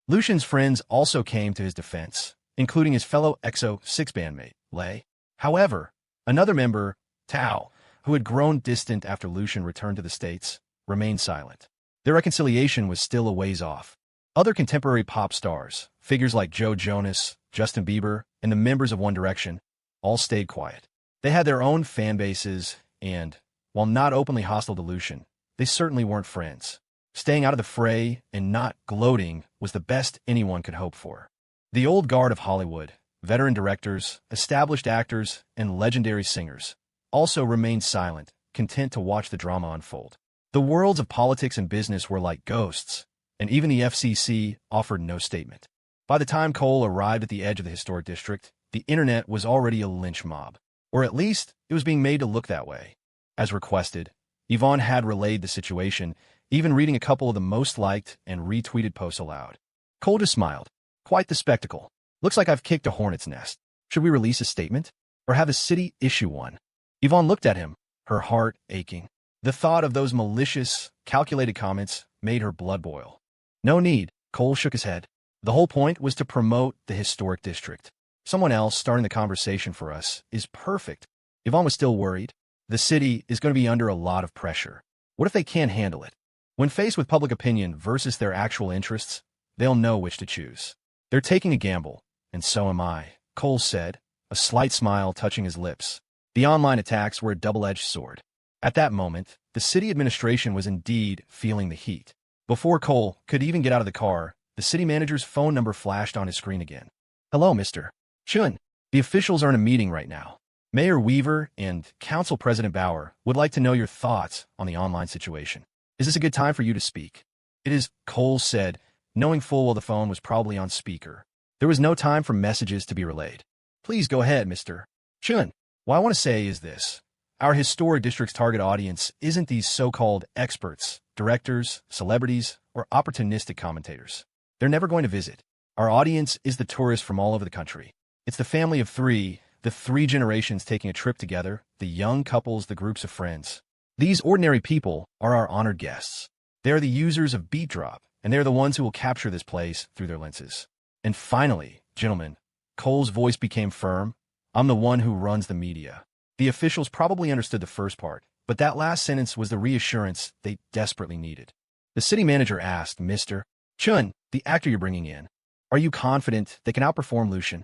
Lucian's friends also came to his defense, including his fellow EXO-6 bandmate, Lay. However, another member, Tao, who had grown distant after Lucian returned to the States, remained silent. Their reconciliation was still a ways off. Other contemporary pop stars, figures like Joe Jonas, Justin Bieber, and the members of One Direction, all stayed quiet. They had their own fan bases, and, while not openly hostile to Lucian, they certainly weren't friends. Staying out of the fray and not gloating was the best anyone could hope for. The old guard of Hollywood, veteran directors, established actors, and legendary singers, also remained silent, content to watch the drama unfold. The worlds of politics and business were like ghosts, and even the FCC offered no statement. By the time Cole arrived at the edge of the historic district, the internet was already a lynch mob, or at least it was being made to look that way. As requested, Yvonne had relayed the situation, even reading a couple of the most liked and retweeted posts aloud. Cole just smiled. Quite the spectacle. Looks like I've kicked a hornet's nest. Should we release a statement? Or have the city issue one? Yvonne looked at him, her heart aching. The thought of those malicious, calculated comments made her blood boil. No need, Cole shook his head. The whole point was to promote the historic district. Someone else starting the conversation for us is perfect. Yvonne was still worried. The city is going to be under a lot of pressure. What if they can't handle it? When faced with public opinion versus their actual interests, they'll know which to choose. They're taking a gamble, and so am I, Cole said, a slight smile touching his lips. The online attacks were a double-edged sword. At that moment, the city administration was indeed feeling the heat. Before Cole could even get out of the car, the city manager's phone number flashed on his screen again. Hello, Mr. Chun. The officials are in a meeting right now. Mayor Weaver and Council President Bauer would like to know your thoughts on the online situation. Is this a good time for you to speak? It is, Cole said, knowing full well the phone was probably on speaker. There was no time for messages to be relayed. Please go ahead, Mr. Chun. What I want to say is this. Our historic district's target audience isn't these so-called experts, directors, celebrities, or opportunistic commentators. They're never going to visit. Our audience is the tourists from all over the country. It's the family of three, the three generations taking a trip together, the young couples, the groups of friends. These ordinary people are our honored guests. They are the users of Beat Drop, and they're the ones who will capture this place through their lenses. And finally, gentlemen, Cole's voice became firm. I'm the one who runs the media. The officials probably understood the first part, but that last sentence was the reassurance they desperately needed. The city manager asked, Mr. Chun, the actor you're bringing in, are you confident they can outperform Lucian?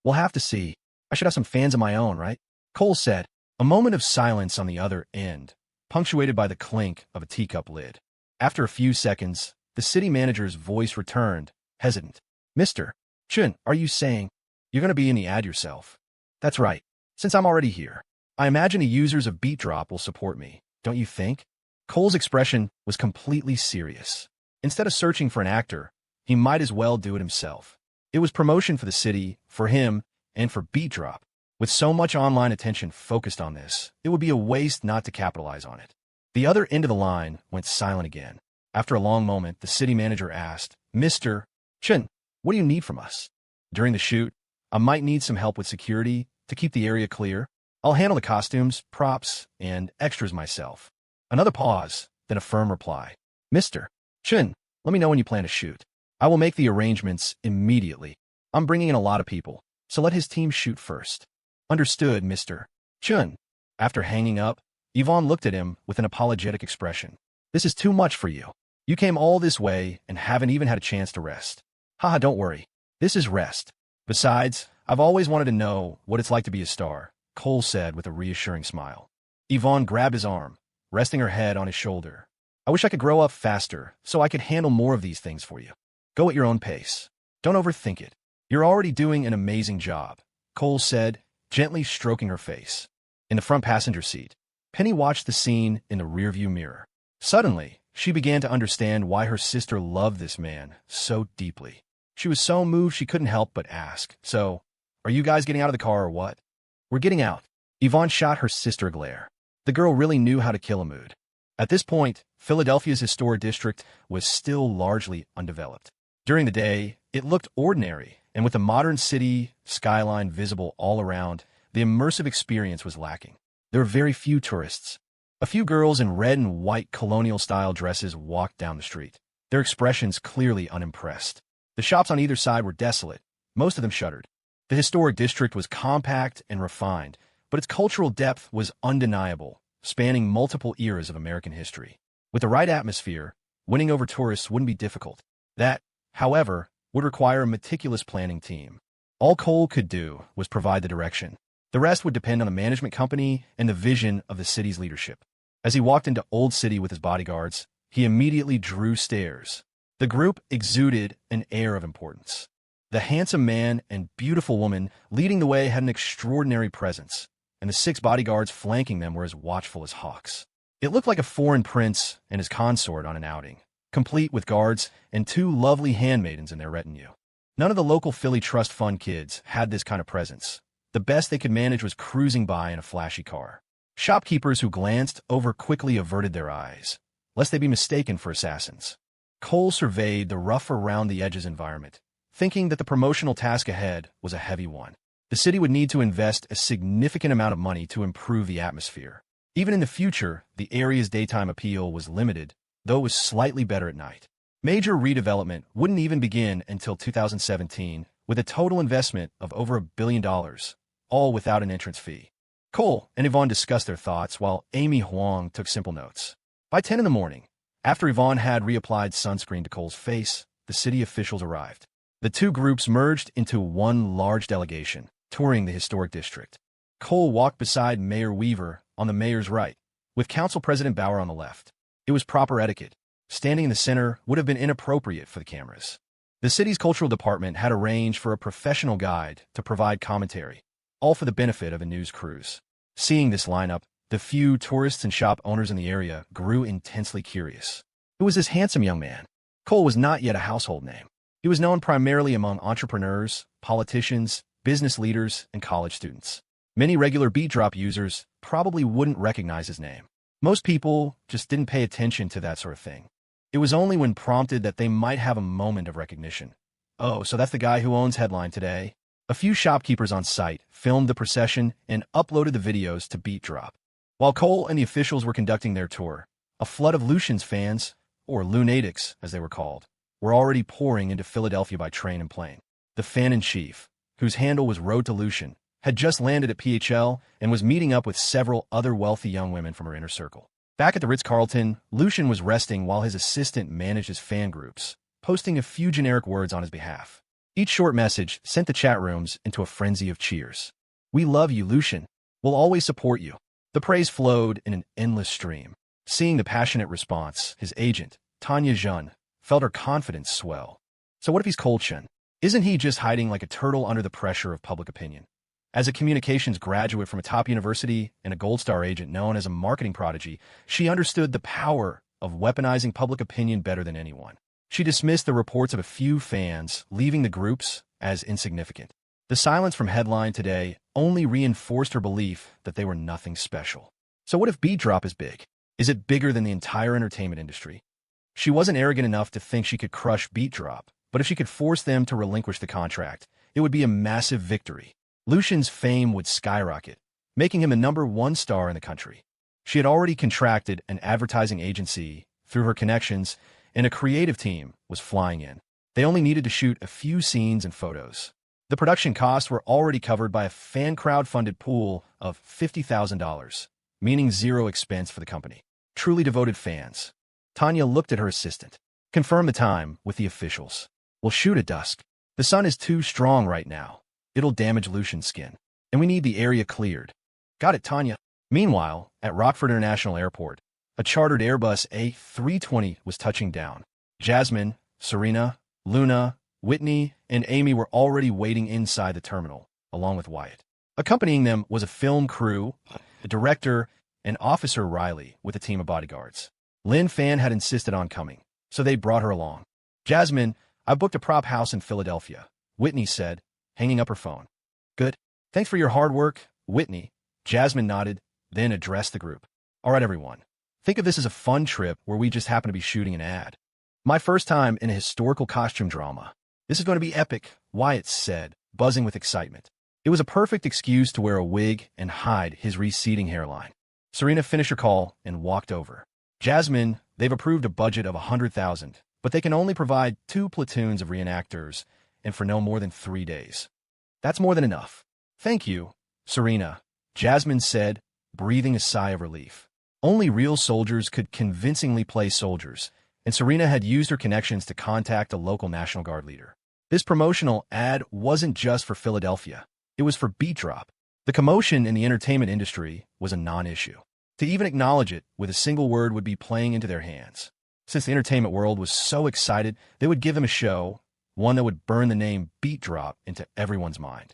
We'll have to see. I should have some fans of my own, right? Cole said, a moment of silence on the other end, punctuated by the clink of a teacup lid. After a few seconds, the city manager's voice returned, hesitant. Mr. Chun, are you saying you're going to be in the ad yourself? That's right. Since I'm already here, I imagine the users of Beat Drop will support me, don't you think? Cole's expression was completely serious. Instead of searching for an actor, he might as well do it himself. It was promotion for the city, for him, and for Beat Drop. With so much online attention focused on this, it would be a waste not to capitalize on it. The other end of the line went silent again. After a long moment, the city manager asked, Mr. Chun, what do you need from us? During the shoot, I might need some help with security to keep the area clear. I'll handle the costumes, props, and extras myself. Another pause, then a firm reply. Mr. Chun, let me know when you plan to shoot. I will make the arrangements immediately. I'm bringing in a lot of people, so let his team shoot first. Understood, Mr. Chun. After hanging up, Yvonne looked at him with an apologetic expression. This is too much for you. You came all this way and haven't even had a chance to rest. Haha, don't worry. This is rest. Besides, I've always wanted to know what it's like to be a star, Cole said with a reassuring smile. Yvonne grabbed his arm, resting her head on his shoulder. I wish I could grow up faster so I could handle more of these things for you. Go at your own pace. Don't overthink it. You're already doing an amazing job, Cole said, gently stroking her face. In the front passenger seat, Penny watched the scene in the rearview mirror. Suddenly, she began to understand why her sister loved this man so deeply. She was so moved she couldn't help but ask, So, are you guys getting out of the car or what? We're getting out. Yvonne shot her sister a glare. The girl really knew how to kill a mood. At this point, Philadelphia's historic district was still largely undeveloped. During the day, it looked ordinary, and with the modern city skyline visible all around, the immersive experience was lacking. There were very few tourists. A few girls in red and white colonial-style dresses walked down the street, their expressions clearly unimpressed. The shops on either side were desolate, most of them shuttered. The historic district was compact and refined, but its cultural depth was undeniable, spanning multiple eras of American history. With the right atmosphere, winning over tourists wouldn't be difficult. That, however, would require a meticulous planning team. All Cole could do was provide the direction. The rest would depend on the management company and the vision of the city's leadership. As he walked into Old City with his bodyguards, he immediately drew stares. The group exuded an air of importance. The handsome man and beautiful woman leading the way had an extraordinary presence, and the 6 bodyguards flanking them were as watchful as hawks. It looked like a foreign prince and his consort on an outing, complete with guards and 2 lovely handmaidens in their retinue. None of the local Philly Trust Fund kids had this kind of presence. The best they could manage was cruising by in a flashy car. Shopkeepers who glanced over quickly averted their eyes, lest they be mistaken for assassins. Cole surveyed the rough-around-the-edges environment, thinking that the promotional task ahead was a heavy one. The city would need to invest a significant amount of money to improve the atmosphere. Even in the future, the area's daytime appeal was limited, though it was slightly better at night. Major redevelopment wouldn't even begin until 2017, with a total investment of over $1 billion, all without an entrance fee. Cole and Yvonne discussed their thoughts while Amy Huang took simple notes. By 10 in the morning, after Yvonne had reapplied sunscreen to Cole's face, the city officials arrived. The 2 groups merged into one large delegation, touring the historic district. Cole walked beside Mayor Weaver on the mayor's right, with Council President Bauer on the left. It was proper etiquette. Standing in the center would have been inappropriate for the cameras. The city's cultural department had arranged for a professional guide to provide commentary, all for the benefit of a news cruise. Seeing this lineup, the few tourists and shop owners in the area grew intensely curious. Who was this handsome young man? Cole was not yet a household name. He was known primarily among entrepreneurs, politicians, business leaders, and college students. Many regular beat drop users probably wouldn't recognize his name. Most people just didn't pay attention to that sort of thing. It was only when prompted that they might have a moment of recognition. Oh, so that's the guy who owns Headline today? A few shopkeepers on site filmed the procession and uploaded the videos to Beat Drop. While Cole and the officials were conducting their tour, a flood of Lucian's fans, or lunatics as they were called, were already pouring into Philadelphia by train and plane. The fan-in-chief, whose handle was Road to Lucian, had just landed at PHL and was meeting up with several other wealthy young women from her inner circle. Back at the Ritz-Carlton, Lucian was resting while his assistant managed his fan groups, posting a few generic words on his behalf. Each short message sent the chat rooms into a frenzy of cheers. "We love you, Lucian. We'll always support you." The praise flowed in an endless stream. Seeing the passionate response, his agent, Tanya Jun, felt her confidence swell. So what if he's cold Chen? Isn't he just hiding like a turtle under the pressure of public opinion? As a communications graduate from a top university and a Gold Star agent known as a marketing prodigy, she understood the power of weaponizing public opinion better than anyone. She dismissed the reports of a few fans leaving the groups as insignificant. The silence from Headline today only reinforced her belief that they were nothing special. So what if Beat Drop is big? Is it bigger than the entire entertainment industry? She wasn't arrogant enough to think she could crush Beat Drop, but if she could force them to relinquish the contract, it would be a massive victory. Lucian's fame would skyrocket, making him the #1 star in the country. She had already contracted an advertising agency through her connections, and a creative team was flying in. They only needed to shoot a few scenes and photos. The production costs were already covered by a fan crowd-funded pool of $50,000, meaning zero expense for the company. Truly devoted fans. Tanya looked at her assistant. "Confirm the time with the officials. We'll shoot at dusk. The sun is too strong right now. It'll damage Lucian's skin. And we need the area cleared." "Got it, Tanya." Meanwhile, at Rockford International Airport, a chartered Airbus A320 was touching down. Jasmine, Serena, Luna, Whitney, and Amy were already waiting inside the terminal, along with Wyatt. Accompanying them was a film crew, a director, and Officer Riley with a team of bodyguards. Lynn Fan had insisted on coming, so they brought her along. "Jasmine, I booked a prop house in Philadelphia," Whitney said, hanging up her phone. "Good. Thanks for your hard work, Whitney." Jasmine nodded, then addressed the group. "All right, everyone. Think of this as a fun trip where we just happen to be shooting an ad. My first time in a historical costume drama. This is going to be epic," Wyatt said, buzzing with excitement. It was a perfect excuse to wear a wig and hide his receding hairline. Serena finished her call and walked over. "Jasmine, they've approved a budget of $100,000, but they can only provide 2 platoons of reenactors, and for no more than 3 days. That's more than enough." "Thank you, Serena," Jasmine said, breathing a sigh of relief. Only real soldiers could convincingly play soldiers, and Serena had used her connections to contact a local National Guard leader. This promotional ad wasn't just for Philadelphia. It was for Beat Drop. The commotion in the entertainment industry was a non-issue. To even acknowledge it with a single word would be playing into their hands. Since the entertainment world was so excited, they would give them a show, one that would burn the name Beat Drop into everyone's mind.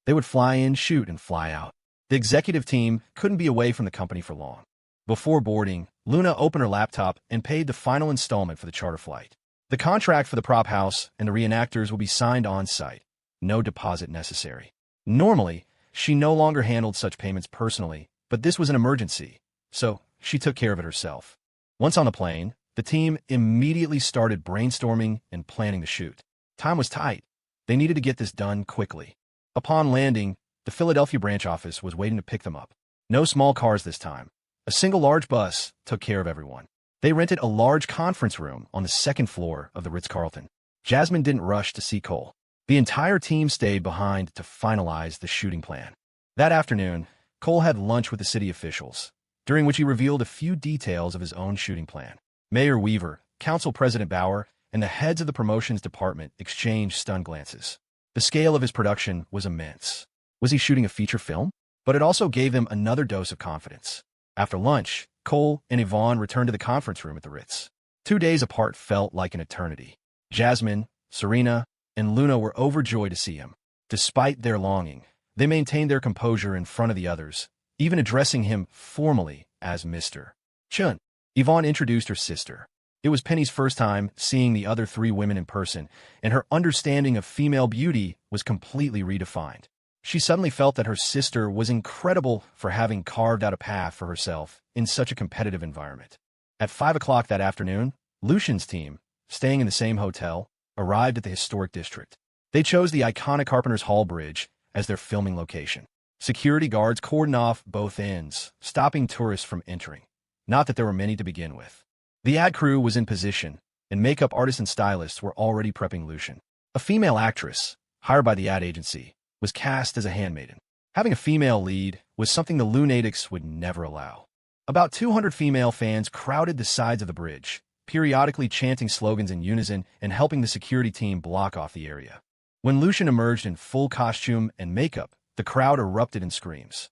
They would fly in, shoot, and fly out. The executive team couldn't be away from the company for long. Before boarding, Luna opened her laptop and paid the final installment for the charter flight. The contract for the prop house and the reenactors would be signed on-site. No deposit necessary. Normally, she no longer handled such payments personally, but this was an emergency, so she took care of it herself. Once on the plane, the team immediately started brainstorming and planning the shoot. Time was tight. They needed to get this done quickly. Upon landing, the Philadelphia branch office was waiting to pick them up. No small cars this time. A single large bus took care of everyone. They rented a large conference room on the second floor of the Ritz-Carlton. Jasmine didn't rush to see Cole. The entire team stayed behind to finalize the shooting plan. That afternoon, Cole had lunch with the city officials, during which he revealed a few details of his own shooting plan. Mayor Weaver, Council President Bauer, and the heads of the promotions department exchanged stunned glances. The scale of his production was immense. Was he shooting a feature film? But it also gave them another dose of confidence. After lunch, Cole and Yvonne returned to the conference room at the Ritz. 2 days apart felt like an eternity. Jasmine, Serena, and Luna were overjoyed to see him. Despite their longing, they maintained their composure in front of the others, even addressing him formally as Mr. Chun. Yvonne introduced her sister. It was Penny's first time seeing the other 3 women in person, and her understanding of female beauty was completely redefined. She suddenly felt that her sister was incredible for having carved out a path for herself in such a competitive environment. At 5 o'clock that afternoon, Lucian's team, staying in the same hotel, arrived at the historic district. They chose the iconic Carpenter's Hall Bridge as their filming location. Security guards cordoned off both ends, stopping tourists from entering. Not that there were many to begin with. The ad crew was in position, and makeup artists and stylists were already prepping Lucian. A female actress, hired by the ad agency, was cast as a handmaiden. Having a female lead was something the Lunatics would never allow. About 200 female fans crowded the sides of the bridge, periodically chanting slogans in unison and helping the security team block off the area. When Lucian emerged in full costume and makeup, the crowd erupted in screams.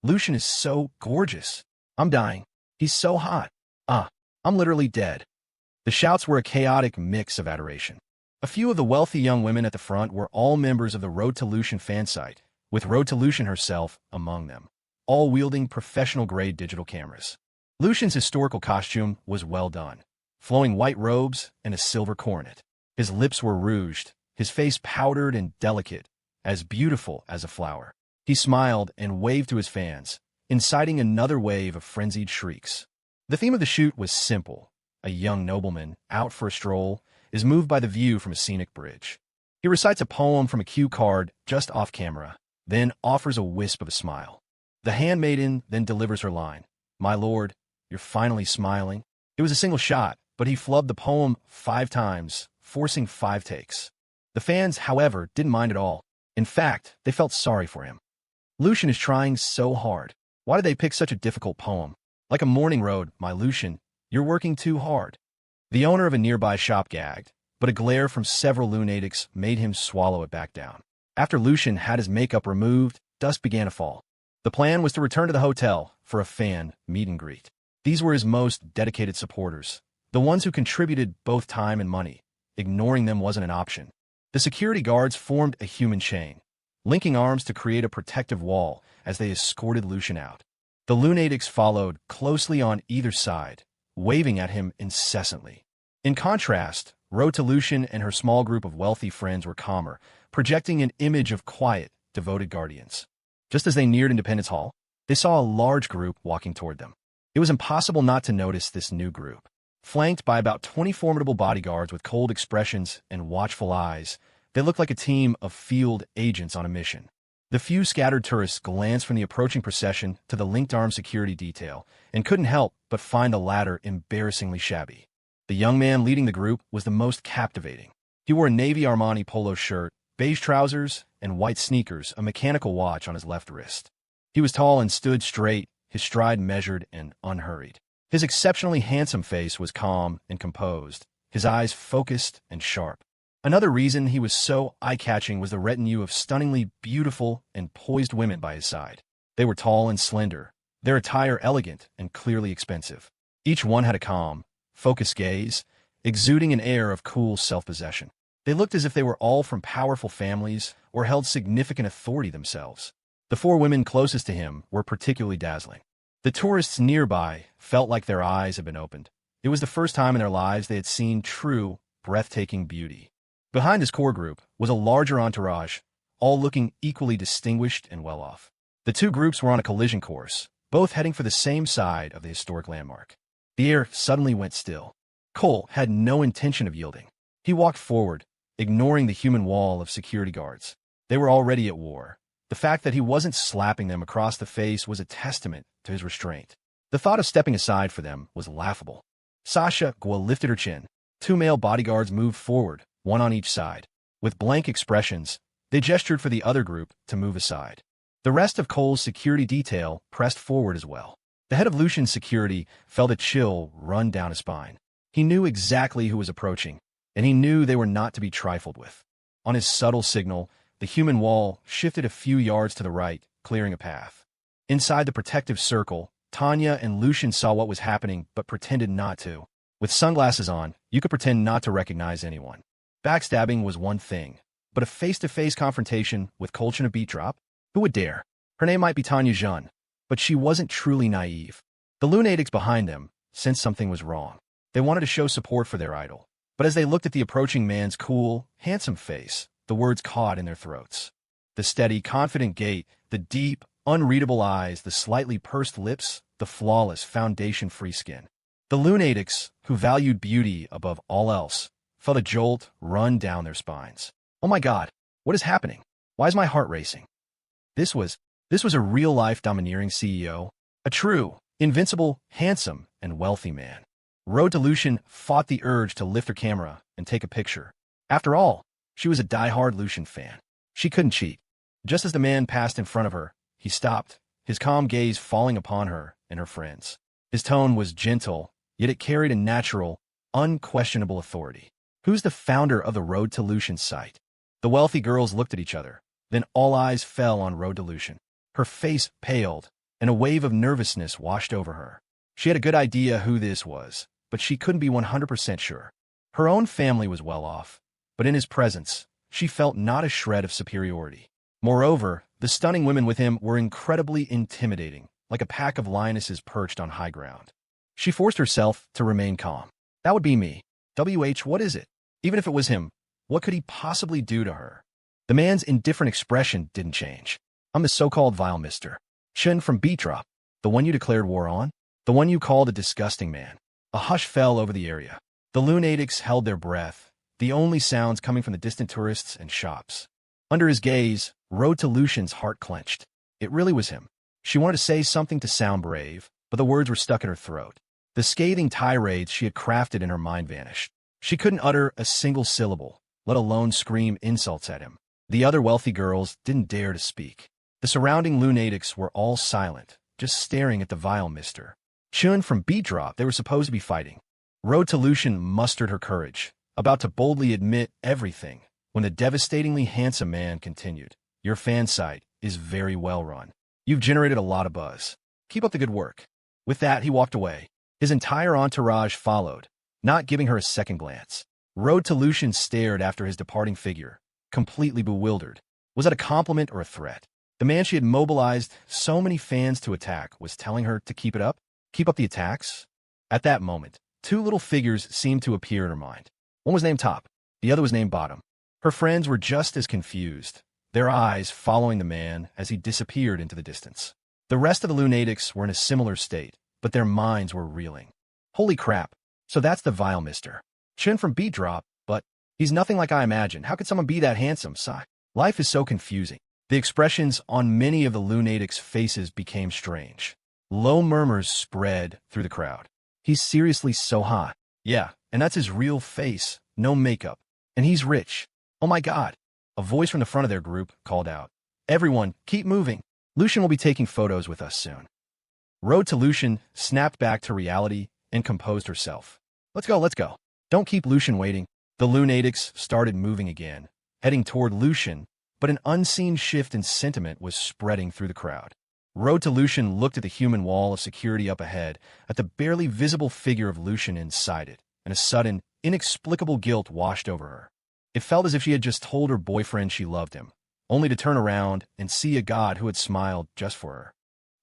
Lucian is so gorgeous. I'm dying. He's so hot. I'm literally dead." The shouts were a chaotic mix of adoration. A few of the wealthy young women at the front were all members of the Road to Lucian fan site, with Road to Lucian herself among them, all wielding professional-grade digital cameras. Lucian's historical costume was well done, flowing white robes and a silver coronet. His lips were rouged, his face powdered and delicate, as beautiful as a flower. He smiled and waved to his fans, inciting another wave of frenzied shrieks. The theme of the shoot was simple. A young nobleman, out for a stroll, is moved by the view from a scenic bridge. He recites a poem from a cue card just off camera, then offers a wisp of a smile. The handmaiden then delivers her line, "My lord, you're finally smiling." It was a single shot, but he flubbed the poem 5 times, forcing 5 takes. The fans, however, didn't mind at all. In fact, they felt sorry for him. Lucian is trying so hard. Why did they pick such a difficult poem? Like a morning road, my Lucian, you're working too hard. The owner of a nearby shop gagged, but a glare from several lunatics made him swallow it back down. After Lucian had his makeup removed, dust began to fall. The plan was to return to the hotel for a fan meet and greet. These were his most dedicated supporters, the ones who contributed both time and money. Ignoring them wasn't an option. The security guards formed a human chain, linking arms to create a protective wall as they escorted Lucian out. The lunatics followed closely on either side, waving at him incessantly. In contrast, Road to Lucian and her small group of wealthy friends were calmer, projecting an image of quiet, devoted guardians. Just as they neared Independence Hall, they saw a large group walking toward them. It was impossible not to notice this new group. Flanked by about 20 formidable bodyguards with cold expressions and watchful eyes, they looked like a team of field agents on a mission. The few scattered tourists glanced from the approaching procession to the linked-arm security detail and couldn't help but find the latter embarrassingly shabby. The young man leading the group was the most captivating. He wore a navy Armani polo shirt, beige trousers, and white sneakers, a mechanical watch on his left wrist. He was tall and stood straight, his stride measured and unhurried. His exceptionally handsome face was calm and composed, his eyes focused and sharp. Another reason he was so eye-catching was the retinue of stunningly beautiful and poised women by his side. They were tall and slender, their attire elegant and clearly expensive. Each one had a calm, focused gaze, exuding an air of cool self-possession. They looked as if they were all from powerful families or held significant authority themselves. The four women closest to him were particularly dazzling. The tourists nearby felt like their eyes had been opened. It was the first time in their lives they had seen true, breathtaking beauty. Behind his core group was a larger entourage, all looking equally distinguished and well-off. The two groups were on a collision course, both heading for the same side of the historic landmark. The air suddenly went still. Cole had no intention of yielding. He walked forward, ignoring the human wall of security guards. They were already at war. The fact that he wasn't slapping them across the face was a testament to his restraint. The thought of stepping aside for them was laughable. Sasha Gua lifted her chin. Two male bodyguards moved forward, one on each side. With blank expressions, they gestured for the other group to move aside. The rest of Cole's security detail pressed forward as well. The head of Lucian's security felt a chill run down his spine. He knew exactly who was approaching, and he knew they were not to be trifled with. On his subtle signal, the human wall shifted a few yards to the right, clearing a path. Inside the protective circle, Tanya and Lucian saw what was happening but pretended not to. With sunglasses on, you could pretend not to recognize anyone. Backstabbing was one thing, but a face-to-face confrontation with Colchin of Beat Drop? Who would dare? Her name might be Tanya Jean, but she wasn't truly naive. The lunatics behind them sensed something was wrong. They wanted to show support for their idol. But as they looked at the approaching man's cool, handsome face, the words caught in their throats. The steady, confident gait, the deep, unreadable eyes, the slightly pursed lips, the flawless, foundation-free skin. The lunatics, who valued beauty above all else, felt a jolt run down their spines. Oh my God, what is happening? Why is my heart racing? This was a real-life domineering CEO, a true, invincible, handsome, and wealthy man. Road to Lucian fought the urge to lift her camera and take a picture. After all, she was a die-hard Lucian fan. She couldn't cheat. Just as the man passed in front of her, he stopped, his calm gaze falling upon her and her friends. His tone was gentle, yet it carried a natural, unquestionable authority. Who's the founder of the Road to Lucian site? The wealthy girls looked at each other. Then all eyes fell on Road to Lucian. Her face paled, and a wave of nervousness washed over her. She had a good idea who this was, but she couldn't be 100% sure. Her own family was well off, but in his presence, she felt not a shred of superiority. Moreover, the stunning women with him were incredibly intimidating, like a pack of lionesses perched on high ground. She forced herself to remain calm. That would be me. What is it? Even if it was him, what could he possibly do to her? The man's indifferent expression didn't change. I'm the so-called vile mister. Chen from Beat Drop, the one you declared war on? The one you called a disgusting man. A hush fell over the area. The lunatics held their breath, the only sounds coming from the distant tourists and shops. Under his gaze, Road to Lucian's heart clenched. It really was him. She wanted to say something to sound brave, but the words were stuck in her throat. The scathing tirades she had crafted in her mind vanished. She couldn't utter a single syllable, let alone scream insults at him. The other wealthy girls didn't dare to speak. The surrounding lunatics were all silent, just staring at the vile mister. Chun from Beat Drop, they were supposed to be fighting. Road to Lucian mustered her courage, about to boldly admit everything, when the devastatingly handsome man continued. Your fan site is very well run. You've generated a lot of buzz. Keep up the good work. With that, he walked away. His entire entourage followed, not giving her a second glance. Road to Lucian stared after his departing figure, completely bewildered. Was that a compliment or a threat? The man she had mobilized so many fans to attack was telling her to keep it up? Keep up the attacks? At that moment, two little figures seemed to appear in her mind. One was named Top, the other was named Bottom. Her friends were just as confused, their eyes following the man as he disappeared into the distance. The rest of the lunatics were in a similar state, but their minds were reeling. Holy crap, so that's the vile mister. Chen from Beat Drop, but he's nothing like I imagined. How could someone be that handsome? Sigh. Life is so confusing. The expressions on many of the lunatics' faces became strange. Low murmurs spread through the crowd. He's seriously so hot. Yeah, and that's his real face, no makeup. And he's rich. Oh my God. A voice from the front of their group called out. Everyone, keep moving. Lucian will be taking photos with us soon. Road to Lucian snapped back to reality and composed herself. Let's go. Don't keep Lucian waiting. The lunatics started moving again, heading toward Lucian, but an unseen shift in sentiment was spreading through the crowd. Road to Lucian looked at the human wall of security up ahead, at the barely visible figure of Lucian inside it, and a sudden, inexplicable guilt washed over her. It felt as if she had just told her boyfriend she loved him, only to turn around and see a god who had smiled just for her.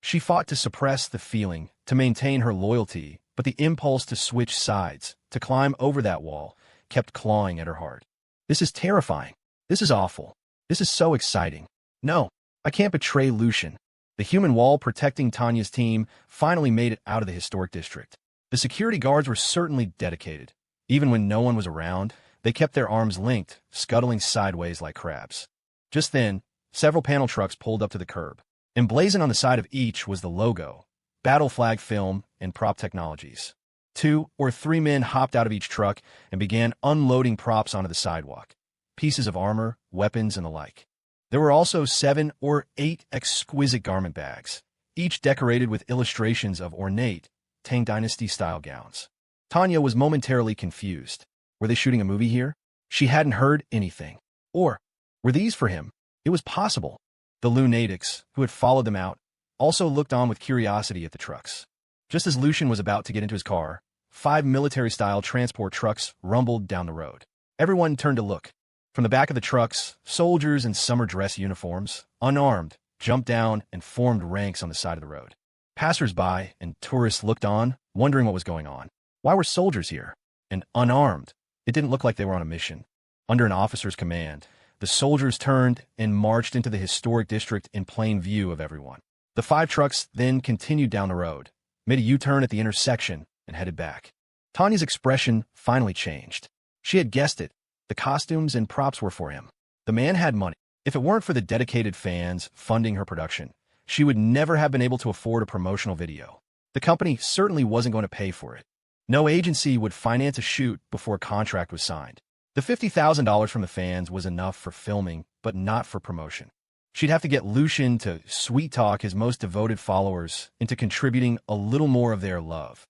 She fought to suppress the feeling, to maintain her loyalty, but the impulse to switch sides, to climb over that wall, kept clawing at her heart. This is terrifying. This is awful. This is so exciting. No, I can't betray Lucian. The human wall protecting Tanya's team finally made it out of the historic district. The security guards were certainly dedicated. Even when no one was around, they kept their arms linked, scuttling sideways like crabs. Just then, several panel trucks pulled up to the curb. Emblazoned on the side of each was the logo, Battle Flag Film and Prop Technologies. 2 or 3 men hopped out of each truck and began unloading props onto the sidewalk. Pieces of armor, weapons, and the like. There were also 7 or 8 exquisite garment bags, each decorated with illustrations of ornate, Tang Dynasty-style gowns. Tanya was momentarily confused. Were they shooting a movie here? She hadn't heard anything. Or were these for him? It was possible. The lunatics, who had followed them out, also looked on with curiosity at the trucks. Just as Lucian was about to get into his car, 5 military-style transport trucks rumbled down the road. Everyone turned to look. From the back of the trucks, soldiers in summer dress uniforms, unarmed, jumped down and formed ranks on the side of the road. Passers-by and tourists looked on, wondering what was going on. Why were soldiers here? And unarmed? It didn't look like they were on a mission. Under an officer's command, the soldiers turned and marched into the historic district in plain view of everyone. The 5 trucks then continued down the road, made a U-turn at the intersection, and headed back. Tanya's expression finally changed. She had guessed it. The costumes and props were for him. The man had money. If it weren't for the dedicated fans funding her production, she would never have been able to afford a promotional video. The company certainly wasn't going to pay for it. No agency would finance a shoot before a contract was signed. The $50,000 from the fans was enough for filming, but not for promotion. She'd have to get Lucian to sweet-talk his most devoted followers into contributing a little more of their love.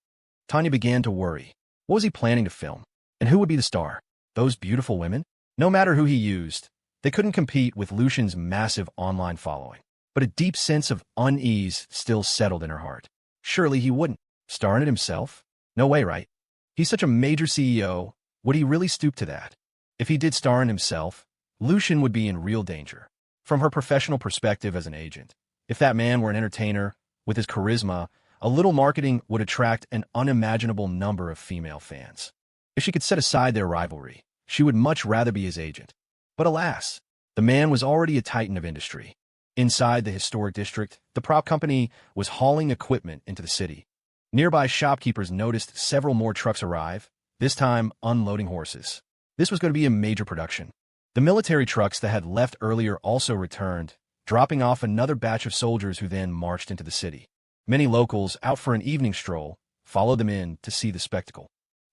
Tanya began to worry. What was he planning to film? And who would be the star? Those beautiful women? No matter who he used, they couldn't compete with Lucian's massive online following. But a deep sense of unease still settled in her heart. Surely he wouldn't. Star in it himself? No way, right? He's such a major CEO. Would he really stoop to that? If he did star in himself, Lucian would be in real danger. From her professional perspective as an agent, if that man were an entertainer, with his charisma, a little marketing would attract an unimaginable number of female fans. If she could set aside their rivalry, she would much rather be his agent. But alas, the man was already a titan of industry. Inside the historic district, the prop company was hauling equipment into the city. Nearby shopkeepers noticed several more trucks arrive, this time unloading horses. This was going to be a major production. The military trucks that had left earlier also returned, dropping off another batch of soldiers who then marched into the city. Many locals, out for an evening stroll, followed them in to see the spectacle.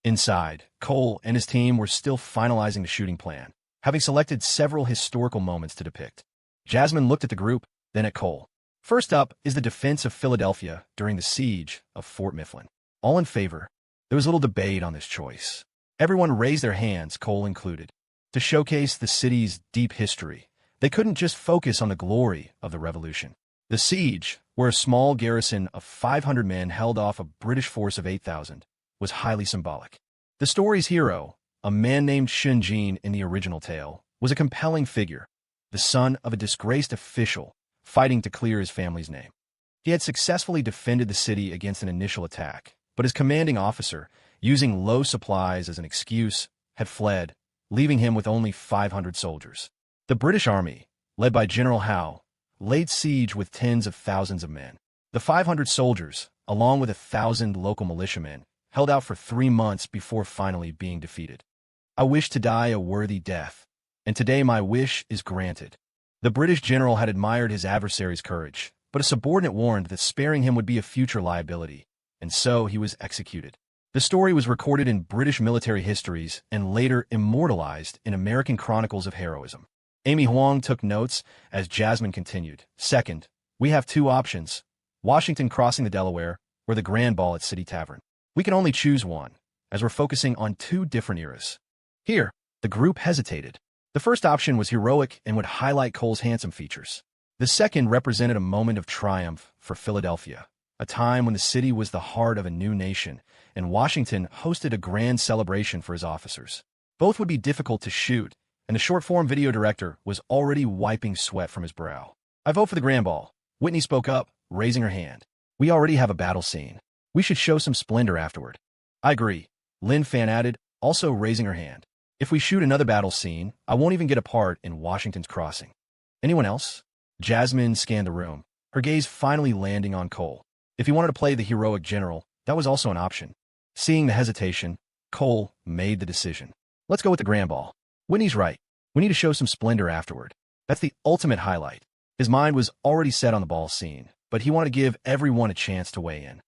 Inside, Cole and his team were still finalizing the shooting plan, having selected several historical moments to depict. Jasmine looked at the group, then at Cole. First up is the defense of Philadelphia during the siege of Fort Mifflin. All in favor. There was little debate on this choice. Everyone raised their hands, Cole included. To showcase the city's deep history, they couldn't just focus on the glory of the revolution. The siege, where a small garrison of 500 men held off a British force of 8,000, was highly symbolic. The story's hero, a man named Shinjin in the original tale, was a compelling figure, the son of a disgraced official fighting to clear his family's name. He had successfully defended the city against an initial attack, but his commanding officer, using low supplies as an excuse, had fled, leaving him with only 500 soldiers. The British Army, led by General Howe, laid siege with tens of thousands of men. The 500 soldiers, along with 1,000 local militiamen, held out for 3 months before finally being defeated. I wish to die a worthy death, and today my wish is granted. The British general had admired his adversary's courage, but a subordinate warned that sparing him would be a future liability, and so he was executed. The story was recorded in British military histories and later immortalized in American chronicles of heroism. Amy Huang took notes as Jasmine continued. Second, we have 2 options: Washington crossing the Delaware or the Grand Ball at City Tavern. We can only choose one, as we're focusing on 2 different eras. Here, the group hesitated. The first option was heroic and would highlight Cole's handsome features. The second represented a moment of triumph for Philadelphia, a time when the city was the heart of a new nation, and Washington hosted a grand celebration for his officers. Both would be difficult to shoot, and the short-form video director was already wiping sweat from his brow. "I vote for the grand ball," Whitney spoke up, raising her hand. "We already have a battle scene. We should show some splendor afterward." "I agree," Lynn Fan added, also raising her hand. "If we shoot another battle scene, I won't even get a part in Washington's Crossing." "Anyone else?" Jasmine scanned the room, her gaze finally landing on Cole. If he wanted to play the heroic general, that was also an option. Seeing the hesitation, Cole made the decision. "Let's go with the grand ball. Whitney's right. We need to show some splendor afterward. That's the ultimate highlight." His mind was already set on the ball scene, but he wanted to give everyone a chance to weigh in.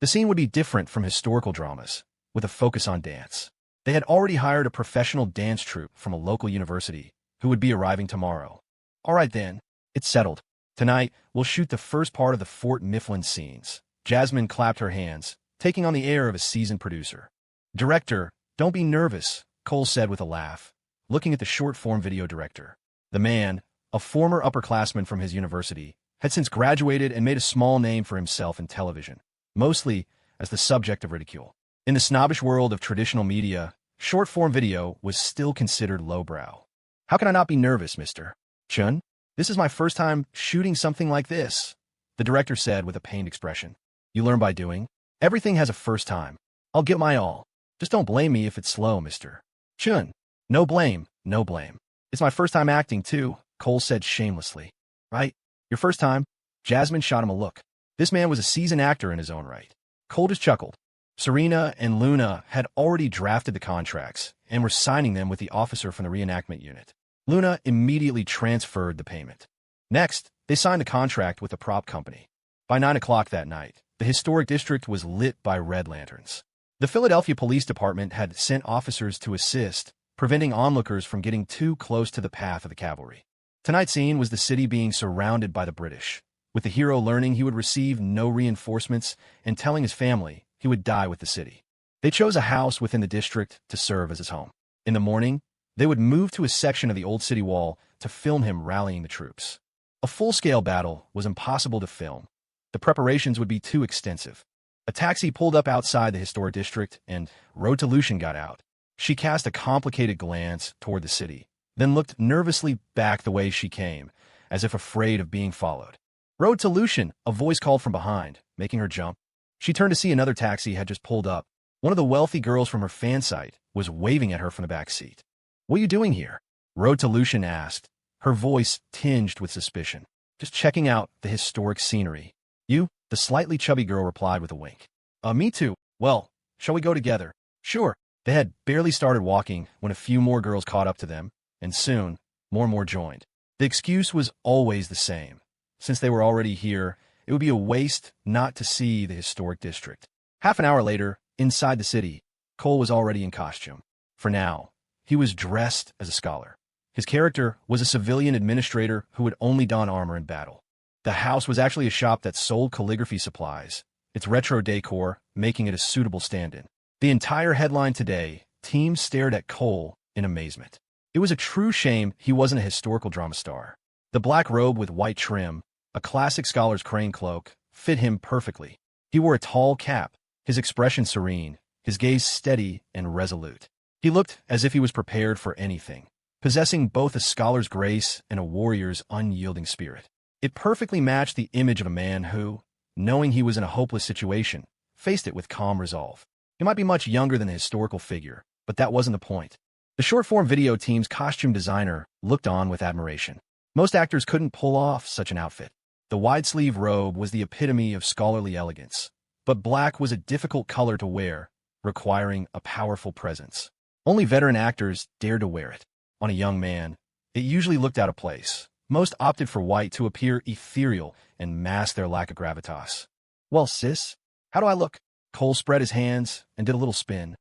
The scene would be different from historical dramas, with a focus on dance. They had already hired a professional dance troupe from a local university, who would be arriving tomorrow. "All right then, it's settled. Tonight, we'll shoot the first part of the Fort Mifflin scenes." Jasmine clapped her hands, taking on the air of a seasoned producer. "Director, don't be nervous," Cole said with a laugh, looking at the short-form video director. The man, a former upperclassman from his university, had since graduated and made a small name for himself in television, mostly as the subject of ridicule. In the snobbish world of traditional media, short-form video was still considered lowbrow. "How can I not be nervous, Mr. Chun? This is my first time shooting something like this," the director said with a pained expression. "You learn by doing. Everything has a first time. I'll give my all. Just don't blame me if it's slow, Mr. Chun." "No blame, no blame. It's my first time acting, too," Cole said shamelessly. "Right? Your first time?" Jasmine shot him a look. This man was a seasoned actor in his own right. Cole just chuckled. Serena and Luna had already drafted the contracts and were signing them with the officer from the reenactment unit. Luna immediately transferred the payment. Next, they signed the contract with the prop company. By 9 o'clock that night, the historic district was lit by red lanterns. The Philadelphia Police Department had sent officers to assist, preventing onlookers from getting too close to the path of the cavalry. Tonight's scene was the city being surrounded by the British, with the hero learning he would receive no reinforcements and telling his family he would die with the city. They chose a house within the district to serve as his home. In the morning, they would move to a section of the old city wall to film him rallying the troops. A full-scale battle was impossible to film. The preparations would be too extensive. A taxi pulled up outside the historic district, and Road to Lucian got out. She cast a complicated glance toward the city, then looked nervously back the way she came, as if afraid of being followed. "Road to Lucian," a voice called from behind, making her jump. She turned to see another taxi had just pulled up. One of the wealthy girls from her fan site was waving at her from the back seat. "What are you doing here?" Road to Lucian asked, her voice tinged with suspicion. "Just checking out the historic scenery." "You?" the slightly chubby girl replied with a wink. Me too. Well, shall we go together?" "Sure." They had barely started walking when a few more girls caught up to them, and soon, more and more joined. The excuse was always the same. Since they were already here, it would be a waste not to see the historic district. Half an hour later, inside the city, Cole was already in costume. For now, he was dressed as a scholar. His character was a civilian administrator who would only don armor in battle. The house was actually a shop that sold calligraphy supplies, its retro decor making it a suitable stand-in. The entire headline today, teams stared at Cole in amazement. It was a true shame he wasn't a historical drama star. The black robe with white trim, a classic scholar's crane cloak, fit him perfectly. He wore a tall cap, his expression serene, his gaze steady and resolute. He looked as if he was prepared for anything, possessing both a scholar's grace and a warrior's unyielding spirit. It perfectly matched the image of a man who, knowing he was in a hopeless situation, faced it with calm resolve. He might be much younger than the historical figure, but that wasn't the point. The short-form video team's costume designer looked on with admiration. Most actors couldn't pull off such an outfit. The wide-sleeve robe was the epitome of scholarly elegance, but black was a difficult color to wear, requiring a powerful presence. Only veteran actors dared to wear it. On a young man, it usually looked out of place. Most opted for white to appear ethereal and mask their lack of gravitas. "Well, sis, how do I look?" Cole spread his hands and did a little spin.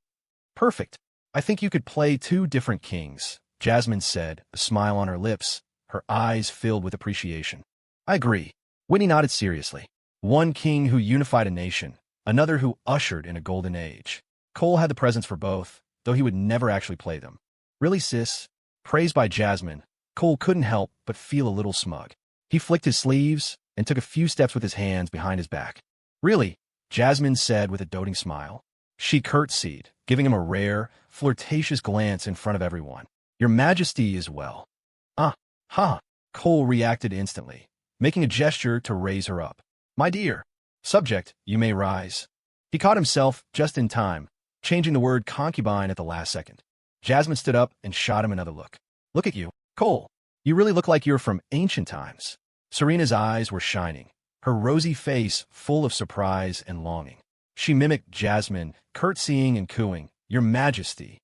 "Perfect. I think you could play two different kings," Jasmine said, a smile on her lips, her eyes filled with appreciation. "I agree." Whitney nodded seriously. One king who unified a nation, another who ushered in a golden age. Cole had the presence for both, though he would never actually play them. "Really, sis?" Praised by Jasmine, Cole couldn't help but feel a little smug. He flicked his sleeves and took a few steps with his hands behind his back. Really? Jasmine said with a doting smile. She curtsied, giving him a rare, flirtatious glance in front of everyone. Your Majesty is well. Ha. Cole reacted instantly, making a gesture to raise her up. My dear. Subject, you may rise. He caught himself just in time, changing the word concubine at the last second. Jasmine stood up and shot him another look. Look at you, Cole. You really look like you're from ancient times. Serena's eyes were shining, her rosy face full of surprise and longing. She mimicked Jasmine, curtsying and cooing, Your Majesty.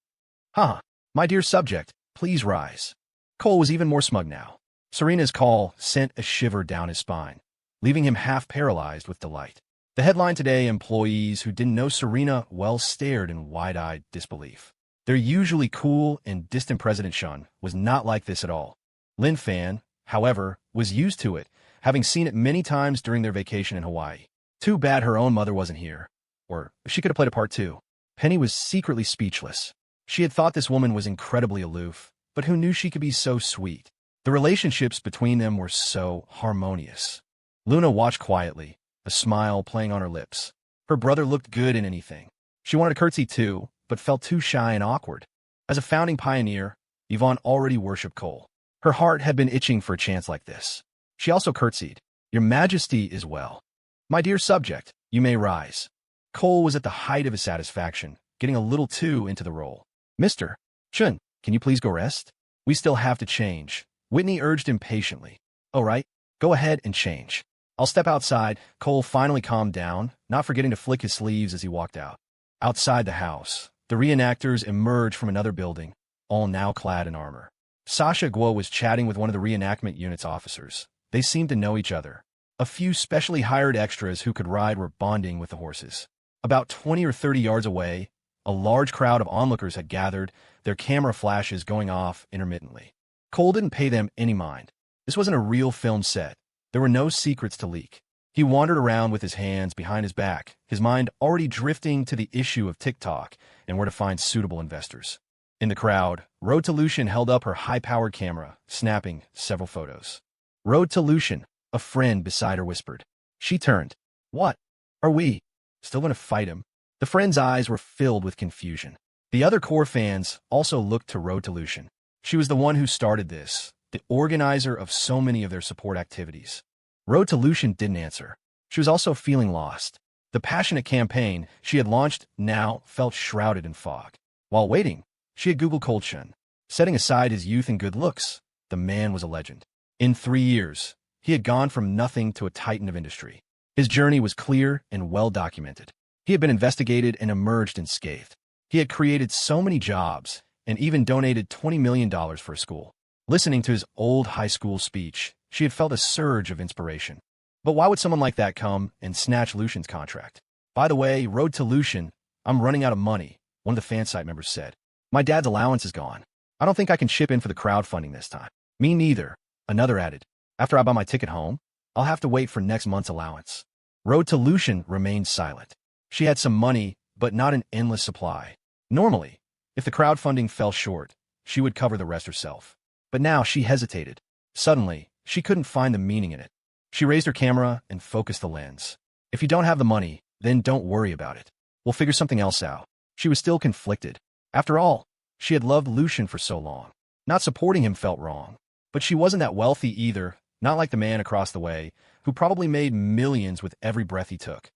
My dear subject, please rise. Cole was even more smug now. Serena's call sent a shiver down his spine, leaving him half paralyzed with delight. The headline today, employees who didn't know Serena well stared in wide-eyed disbelief. Their usually cool and distant President Shun was not like this at all. Lin Fan, however, was used to it, having seen it many times during their vacation in Hawaii. Too bad her own mother wasn't here. Or she could have played a part too. Penny was secretly speechless. She had thought this woman was incredibly aloof, but who knew she could be so sweet? The relationships between them were so harmonious. Luna watched quietly, a smile playing on her lips. Her brother looked good in anything. She wanted to curtsy too, but felt too shy and awkward. As a founding pioneer, Yvonne already worshipped Cole. Her heart had been itching for a chance like this. She also curtsied. Your Majesty is well. My dear subject, you may rise. Cole was at the height of his satisfaction, getting a little too into the role. Mr. Chun, can you please go rest? We still have to change, Whitney urged impatiently. All right, go ahead and change. I'll step outside. Cole finally calmed down, not forgetting to flick his sleeves as he walked out. Outside the house, the reenactors emerged from another building, all now clad in armor. Sasha Guo was chatting with one of the reenactment unit's officers. They seemed to know each other. A few specially hired extras who could ride were bonding with the horses. About 20 or 30 yards away, a large crowd of onlookers had gathered, their camera flashes going off intermittently. Cole didn't pay them any mind. This wasn't a real film set. There were no secrets to leak. He wandered around with his hands behind his back, his mind already drifting to the issue of TikTok and where to find suitable investors. In the crowd, Road to Lucian held up her high-powered camera, snapping several photos. Road to Lucian, a friend beside her whispered. She turned. What? Are we still going to fight him? The friend's eyes were filled with confusion. The other core fans also looked to Road to Lucian. She was the one who started this, the organizer of so many of their support activities. Road to Lucian didn't answer. She was also feeling lost. The passionate campaign she had launched now felt shrouded in fog. While waiting, she had Googled Cole Chun. Setting aside his youth and good looks, the man was a legend. In 3 years, he had gone from nothing to a titan of industry. His journey was clear and well documented. He had been investigated and emerged unscathed. He had created so many jobs and even donated $20 million for a school. Listening to his old high school speech, she had felt a surge of inspiration. But why would someone like that come and snatch Lucian's contract? By the way, Road to Lucian, I'm running out of money, one of the fan site members said. My dad's allowance is gone. I don't think I can chip in for the crowdfunding this time. Me neither, another added. After I buy my ticket home, I'll have to wait for next month's allowance. Road to Lucian remained silent. She had some money, but not an endless supply. Normally, if the crowdfunding fell short, she would cover the rest herself. But now she hesitated. Suddenly, she couldn't find the meaning in it. She raised her camera and focused the lens. If you don't have the money, then don't worry about it. We'll figure something else out. She was still conflicted. After all, she had loved Lucian for so long. Not supporting him felt wrong. But she wasn't that wealthy either, not like the man across the way, who probably made millions with every breath he took.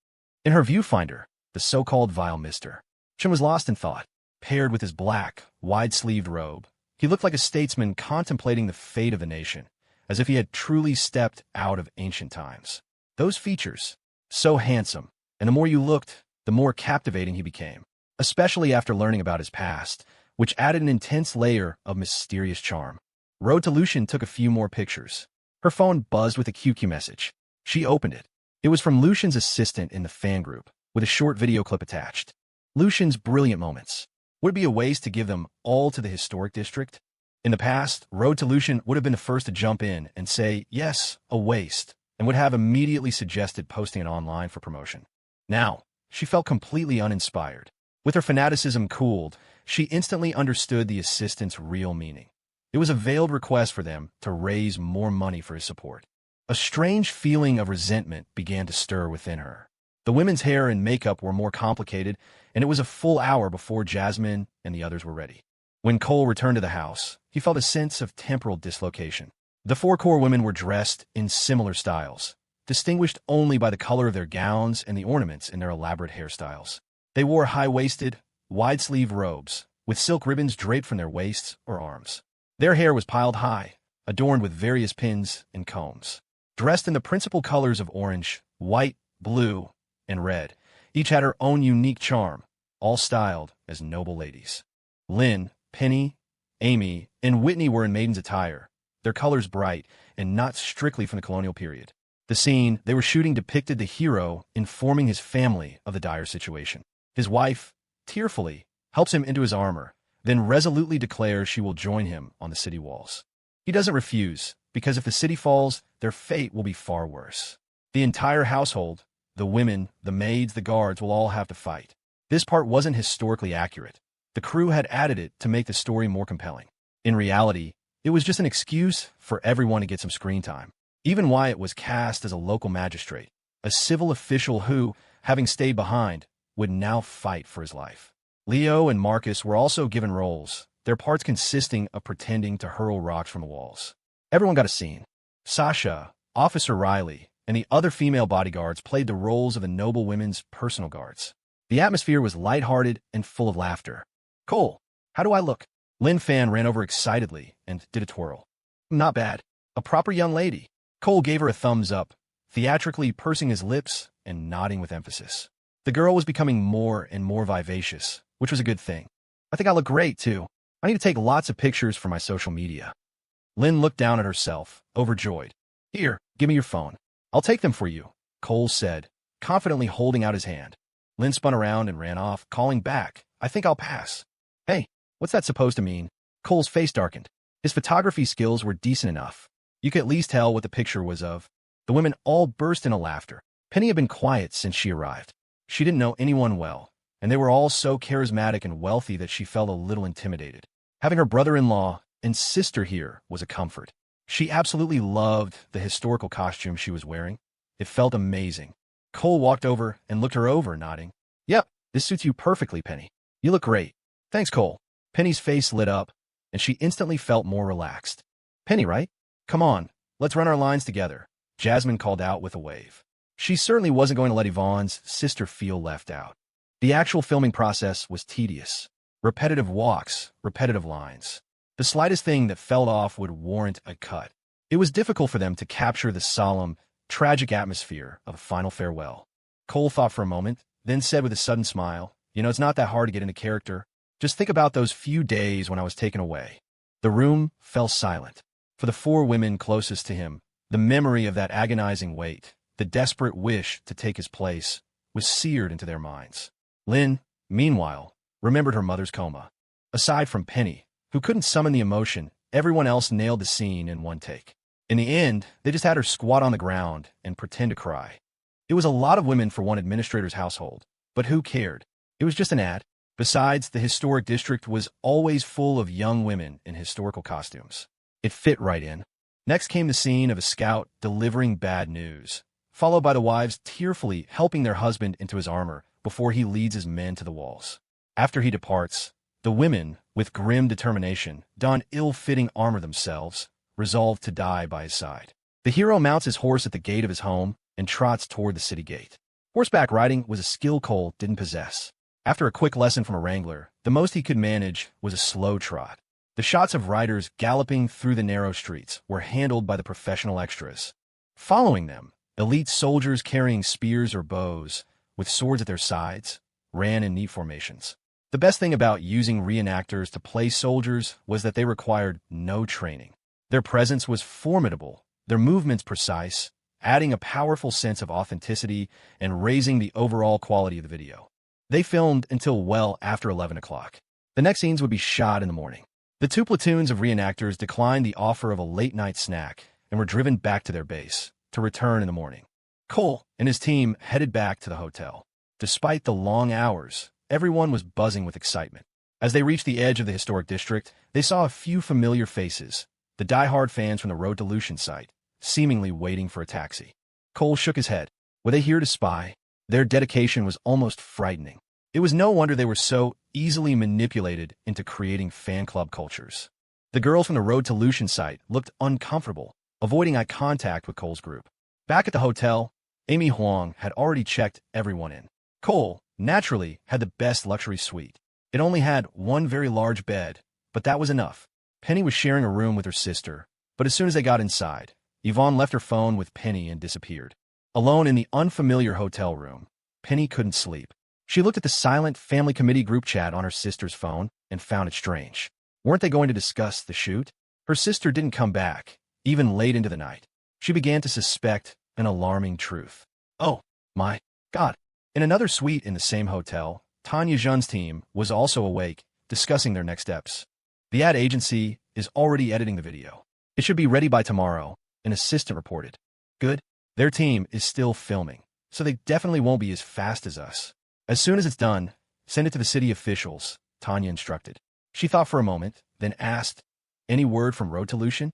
In her viewfinder, the so-called vile mister, Chun was lost in thought. Paired with his black, wide-sleeved robe, he looked like a statesman contemplating the fate of the nation, as if he had truly stepped out of ancient times. Those features, so handsome, and the more you looked, the more captivating he became, especially after learning about his past, which added an intense layer of mysterious charm. Road to Lucian took a few more pictures. Her phone buzzed with a QQ message. She opened it. It was from Lucian's assistant in the fan group, with a short video clip attached. Lucian's brilliant moments. Would it be a waste to give them all to the historic district? In the past, Road to Lucian would have been the first to jump in and say, yes, a waste, and would have immediately suggested posting it online for promotion. Now, she felt completely uninspired. With her fanaticism cooled, she instantly understood the assistant's real meaning. It was a veiled request for them to raise more money for his support. A strange feeling of resentment began to stir within her. The women's hair and makeup were more complicated, and it was a full hour before Jasmine and the others were ready. When Cole returned to the house, he felt a sense of temporal dislocation. The four core women were dressed in similar styles, distinguished only by the color of their gowns and the ornaments in their elaborate hairstyles. They wore high-waisted, wide-sleeve robes, with silk ribbons draped from their waists or arms. Their hair was piled high, adorned with various pins and combs. Dressed in the principal colors of orange, white, blue, and red, each had her own unique charm, all styled as noble ladies. Lynn, Penny, Amy, and Whitney were in maiden's attire, their colors bright and not strictly from the colonial period. The scene they were shooting depicted the hero informing his family of the dire situation. His wife, tearfully, helps him into his armor, then resolutely declares she will join him on the city walls. He doesn't refuse, because if the city falls, their fate will be far worse. The entire household, the women, the maids, the guards, will all have to fight. This part wasn't historically accurate. The crew had added it to make the story more compelling. In reality, it was just an excuse for everyone to get some screen time. Even Wyatt was cast as a local magistrate, a civil official who, having stayed behind, would now fight for his life. Leo and Marcus were also given roles, their parts consisting of pretending to hurl rocks from the walls. Everyone got a scene. Sasha, Officer Riley, and the other female bodyguards played the roles of the noble women's personal guards. The atmosphere was lighthearted and full of laughter. "Cole, how do I look?" Lynn Fan ran over excitedly and did a twirl. "Not bad. A proper young lady." Cole gave her a thumbs up, theatrically pursing his lips and nodding with emphasis. The girl was becoming more and more vivacious, which was a good thing. "I think I look great, too. I need to take lots of pictures for my social media." Lynn looked down at herself, overjoyed. "Here, give me your phone. I'll take them for you," Cole said, confidently holding out his hand. Lynn spun around and ran off, calling back, "I think I'll pass." "Hey, what's that supposed to mean?" Cole's face darkened. His photography skills were decent enough. You could at least tell what the picture was of. The women all burst into laughter. Penny had been quiet since she arrived. She didn't know anyone well, and they were all so charismatic and wealthy that she felt a little intimidated. Having her brother-in-law and sister here was a comfort. She absolutely loved the historical costume she was wearing. It felt amazing. Cole walked over and looked her over, nodding. "Yep, this suits you perfectly, Penny. You look great." "Thanks, Cole." Penny's face lit up, and she instantly felt more relaxed. "Penny, right? Come on, let's run our lines together," Jasmine called out with a wave. She certainly wasn't going to let Yvonne's sister feel left out. The actual filming process was tedious. Repetitive walks, repetitive lines. The slightest thing that fell off would warrant a cut. It was difficult for them to capture the solemn, tragic atmosphere of a final farewell. Cole thought for a moment, then said with a sudden smile, "It's not that hard to get into character. Just think about those few days when I was taken away." The room fell silent. For the four women closest to him, the memory of that agonizing wait, the desperate wish to take his place, was seared into their minds. Lynn, meanwhile, remembered her mother's coma. Aside from Penny, who couldn't summon the emotion, everyone else nailed the scene in one take. In the end, they just had her squat on the ground and pretend to cry. It was a lot of women for one administrator's household, but who cared? It was just an ad. Besides, the historic district was always full of young women in historical costumes. It fit right in. Next came the scene of a scout delivering bad news, followed by the wives tearfully helping their husband into his armor before he leads his men to the walls. After he departs, the women, with grim determination, don ill-fitting armor themselves, resolved to die by his side. The hero mounts his horse at the gate of his home and trots toward the city gate. Horseback riding was a skill Cole didn't possess. After a quick lesson from a wrangler, the most he could manage was a slow trot. The shots of riders galloping through the narrow streets were handled by the professional extras. Following them, elite soldiers carrying spears or bows, with swords at their sides, ran in neat formations. The best thing about using reenactors to play soldiers was that they required no training. Their presence was formidable, their movements precise, adding a powerful sense of authenticity and raising the overall quality of the video. They filmed until well after 11 o'clock. The next scenes would be shot in the morning. The two platoons of reenactors declined the offer of a late-night snack and were driven back to their base, to return in the morning. Cole and his team headed back to the hotel. Despite the long hours, everyone was buzzing with excitement. As they reached the edge of the historic district, they saw a few familiar faces, the die-hard fans from the Road to Lucian site, seemingly waiting for a taxi. Cole shook his head. Were they here to spy? Their dedication was almost frightening. It was no wonder they were so easily manipulated into creating fan club cultures. The girls from the Road to Lucian site looked uncomfortable, avoiding eye contact with Cole's group. Back at the hotel, Amy Huang had already checked everyone in. Cole, naturally, had the best luxury suite. It only had one very large bed, but that was enough. Penny was sharing a room with her sister, but as soon as they got inside, Yvonne left her phone with Penny and disappeared. Alone in the unfamiliar hotel room, Penny couldn't sleep. She looked at the silent family committee group chat on her sister's phone and found it strange. Weren't they going to discuss the shoot? Her sister didn't come back, even late into the night. She began to suspect an alarming truth. Oh, my God. In another suite in the same hotel, Tanya Zhun's team was also awake, discussing their next steps. The ad agency is already editing the video. It should be ready by tomorrow, an assistant reported. Good. Their team is still filming, so they definitely won't be as fast as us. As soon as it's done, send it to the city officials, Tanya instructed. She thought for a moment, then asked, any word from Road to Lucian?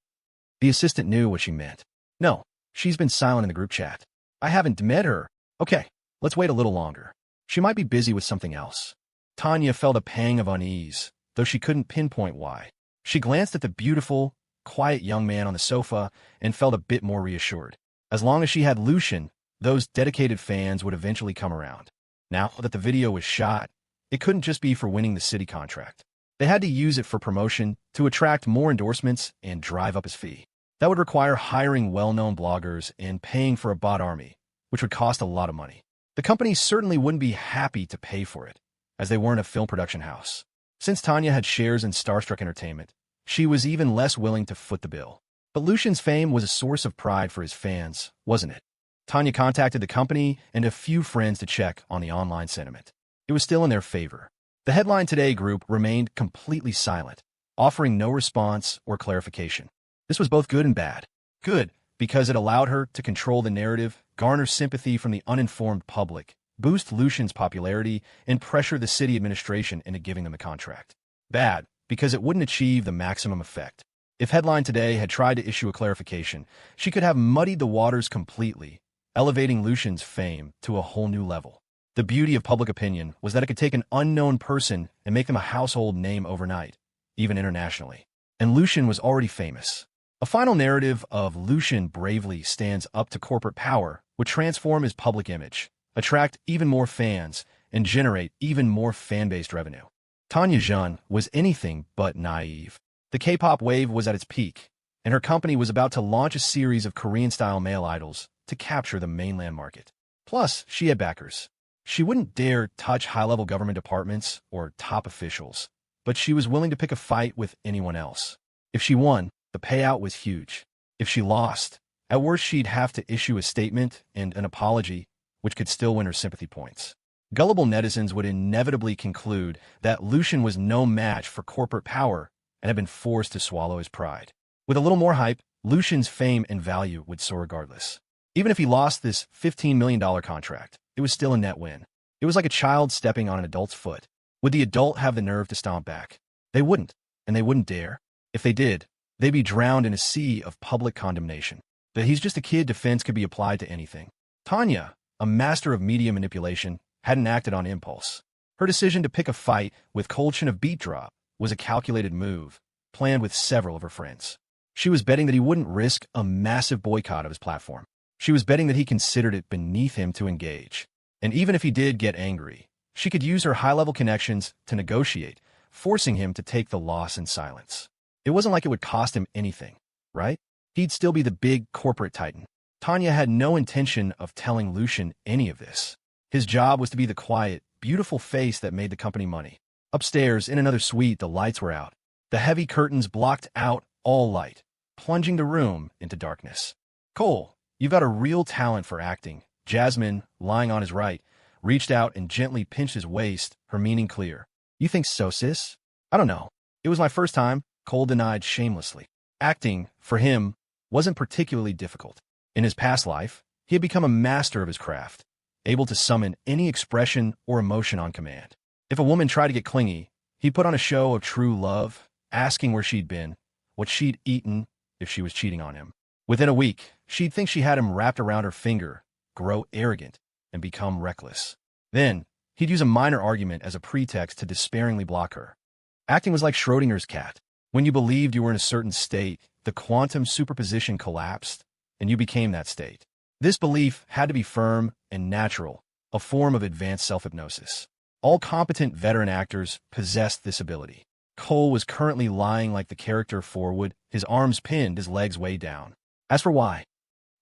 The assistant knew what she meant. No, she's been silent in the group chat. I haven't met her. Okay, let's wait a little longer. She might be busy with something else. Tanya felt a pang of unease, though she couldn't pinpoint why. She glanced at the beautiful, quiet young man on the sofa and felt a bit more reassured. As long as she had Lucian, those dedicated fans would eventually come around. Now that the video was shot, it couldn't just be for winning the city contract. They had to use it for promotion to attract more endorsements and drive up his fee. That would require hiring well-known bloggers and paying for a bot army, which would cost a lot of money. The company certainly wouldn't be happy to pay for it, as they weren't a film production house. Since Tanya had shares in Starstruck Entertainment, she was even less willing to foot the bill. But Lucian's fame was a source of pride for his fans, wasn't it? Tanya contacted the company and a few friends to check on the online sentiment. It was still in their favor. The Headline Today group remained completely silent, offering no response or clarification. This was both good and bad. Good, because it allowed her to control the narrative, garner sympathy from the uninformed public, boost Lucian's popularity, and pressure the city administration into giving them the contract. Bad, because it wouldn't achieve the maximum effect. If Headline Today had tried to issue a clarification, she could have muddied the waters completely, elevating Lucian's fame to a whole new level. The beauty of public opinion was that it could take an unknown person and make them a household name overnight, even internationally. And Lucian was already famous. A final narrative of Lucian bravely stands up to corporate power would transform his public image, attract even more fans, and generate even more fan-based revenue. Tanya Zhun was anything but naive. The K-pop wave was at its peak, and her company was about to launch a series of Korean-style male idols to capture the mainland market. Plus, she had backers. She wouldn't dare touch high-level government departments or top officials, but she was willing to pick a fight with anyone else. If she won, the payout was huge. If she lost, at worst she'd have to issue a statement and an apology, which could still win her sympathy points. Gullible netizens would inevitably conclude that Lucian was no match for corporate power and had been forced to swallow his pride. With a little more hype, Lucian's fame and value would soar regardless. Even if he lost this $15 million contract, it was still a net win. It was like a child stepping on an adult's foot. Would the adult have the nerve to stomp back? They wouldn't, and they wouldn't dare. If they did, they'd be drowned in a sea of public condemnation. That he's just a kid defense could be applied to anything. Tanya, a master of media manipulation, hadn't acted on impulse. Her decision to pick a fight with Kolchin of Beat Drop was a calculated move, planned with several of her friends. She was betting that he wouldn't risk a massive boycott of his platform. She was betting that he considered it beneath him to engage. And even if he did get angry, she could use her high-level connections to negotiate, forcing him to take the loss in silence. It wasn't like it would cost him anything, right? He'd still be the big corporate titan. Tanya had no intention of telling Lucian any of this. His job was to be the quiet, beautiful face that made the company money. Upstairs, in another suite, the lights were out. The heavy curtains blocked out all light, plunging the room into darkness. Cole, you've got a real talent for acting. Jasmine, lying on his right, reached out and gently pinched his waist, her meaning clear. You think so, sis? I don't know. It was my first time, Cole denied shamelessly. Acting, for him, wasn't particularly difficult. In his past life, he had become a master of his craft, able to summon any expression or emotion on command. If a woman tried to get clingy, he put on a show of true love, asking where she'd been, what she'd eaten, if she was cheating on him. Within a week, she'd think she had him wrapped around her finger, grow arrogant, and become reckless. Then, he'd use a minor argument as a pretext to despairingly block her. Acting was like Schrodinger's cat. When you believed you were in a certain state, the quantum superposition collapsed, and you became that state. This belief had to be firm and natural, a form of advanced self-hypnosis. All competent veteran actors possessed this ability. Cole was currently lying like the character forward, his arms pinned, his legs way down. As for why,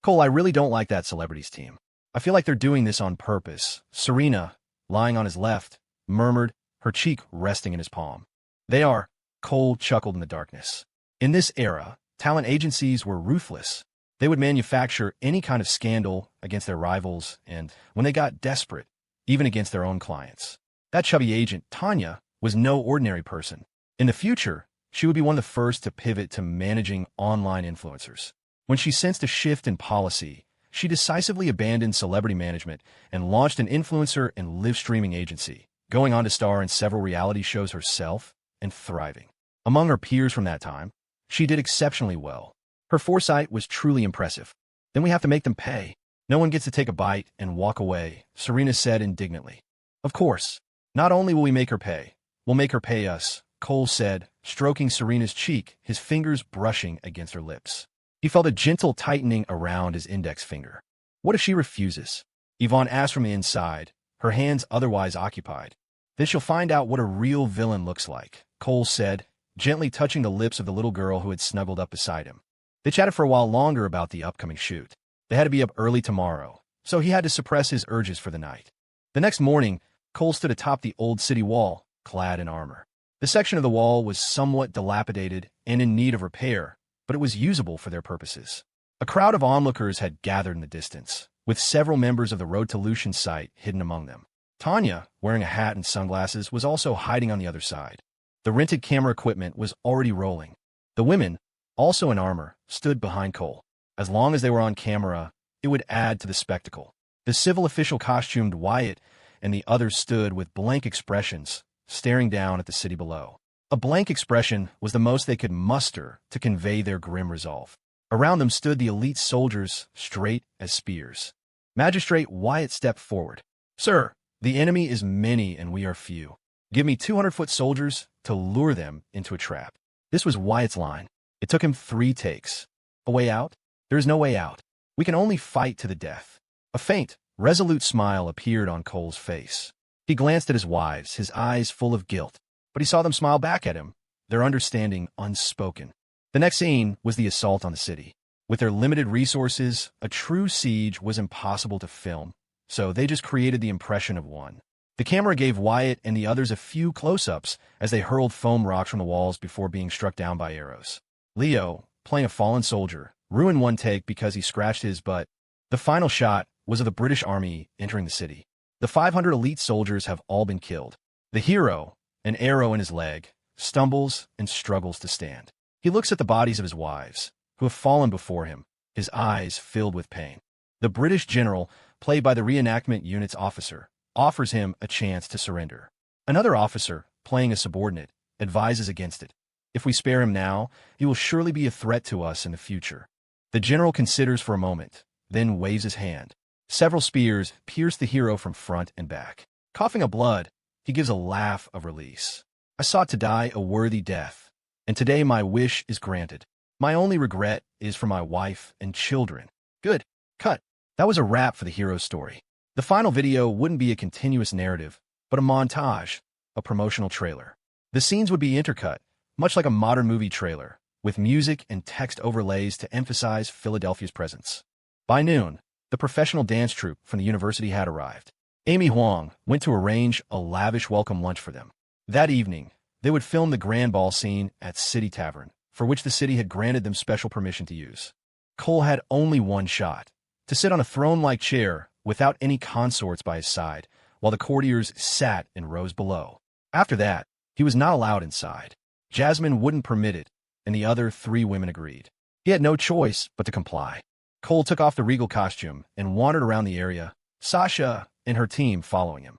Cole, I really don't like that celebrities team. I feel like they're doing this on purpose. Serena, lying on his left, murmured, her cheek resting in his palm. They are, Cole chuckled in the darkness. In this era, talent agencies were ruthless. They would manufacture any kind of scandal against their rivals and, when they got desperate, even against their own clients. That chubby agent, Tanya, was no ordinary person. In the future, she would be one of the first to pivot to managing online influencers. When she sensed a shift in policy, she decisively abandoned celebrity management and launched an influencer and live streaming agency, going on to star in several reality shows herself and thriving. Among her peers from that time, she did exceptionally well. Her foresight was truly impressive. Then we have to make them pay. No one gets to take a bite and walk away, Serena said indignantly. Of course. Not only will we make her pay, we'll make her pay us, Cole said, stroking Serena's cheek, his fingers brushing against her lips. He felt a gentle tightening around his index finger. What if she refuses? Yvonne asked from the inside, her hands otherwise occupied. Then she'll find out what a real villain looks like, Cole said, gently touching the lips of the little girl who had snuggled up beside him. They chatted for a while longer about the upcoming shoot. They had to be up early tomorrow, so he had to suppress his urges for the night. The next morning, Cole stood atop the old city wall, clad in armor. The section of the wall was somewhat dilapidated and in need of repair, but it was usable for their purposes. A crowd of onlookers had gathered in the distance, with several members of the Road to Lucian site hidden among them. Tanya, wearing a hat and sunglasses, was also hiding on the other side. The rented camera equipment was already rolling. The women, also in armor, stood behind Cole. As long as they were on camera, it would add to the spectacle. The civil official costumed Wyatt and the others stood with blank expressions, staring down at the city below. A blank expression was the most they could muster to convey their grim resolve. Around them stood the elite soldiers, straight as spears. Magistrate Wyatt stepped forward. Sir, the enemy is many and we are few. Give me 200-foot soldiers to lure them into a trap. This was Wyatt's line. It took him 3 takes. A way out? There is no way out. We can only fight to the death. A faint, resolute smile appeared on Cole's face. He glanced at his wives, his eyes full of guilt, but he saw them smile back at him, their understanding unspoken. The next scene was the assault on the city. With their limited resources, a true siege was impossible to film, so they just created the impression of one. The camera gave Wyatt and the others a few close-ups as they hurled foam rocks from the walls before being struck down by arrows. Leo, playing a fallen soldier, ruined one take because he scratched his butt. The final shot was of the British Army entering the city. The 500 elite soldiers have all been killed. The hero, an arrow in his leg, stumbles and struggles to stand. He looks at the bodies of his wives, who have fallen before him, his eyes filled with pain. The British general, played by the reenactment unit's officer, offers him a chance to surrender. Another officer, playing a subordinate, advises against it. If we spare him now, he will surely be a threat to us in the future. The general considers for a moment, then waves his hand. Several spears pierce the hero from front and back. Coughing up blood, he gives a laugh of release. I sought to die a worthy death, and today my wish is granted. My only regret is for my wife and children. Good. Cut. That was a wrap for the hero's story. The final video wouldn't be a continuous narrative, but a montage, a promotional trailer. The scenes would be intercut, much like a modern movie trailer, with music and text overlays to emphasize Philadelphia's presence. By noon, the professional dance troupe from the university had arrived. Amy Huang went to arrange a lavish welcome lunch for them. That evening, they would film the grand ball scene at City Tavern, for which the city had granted them special permission to use. Cole had only one shot, to sit on a throne-like chair without any consorts by his side, while the courtiers sat in rows below. After that, he was not allowed inside. Jasmine wouldn't permit it, and the other 3 women agreed. He had no choice but to comply. Cole took off the regal costume and wandered around the area, Sasha and her team following him.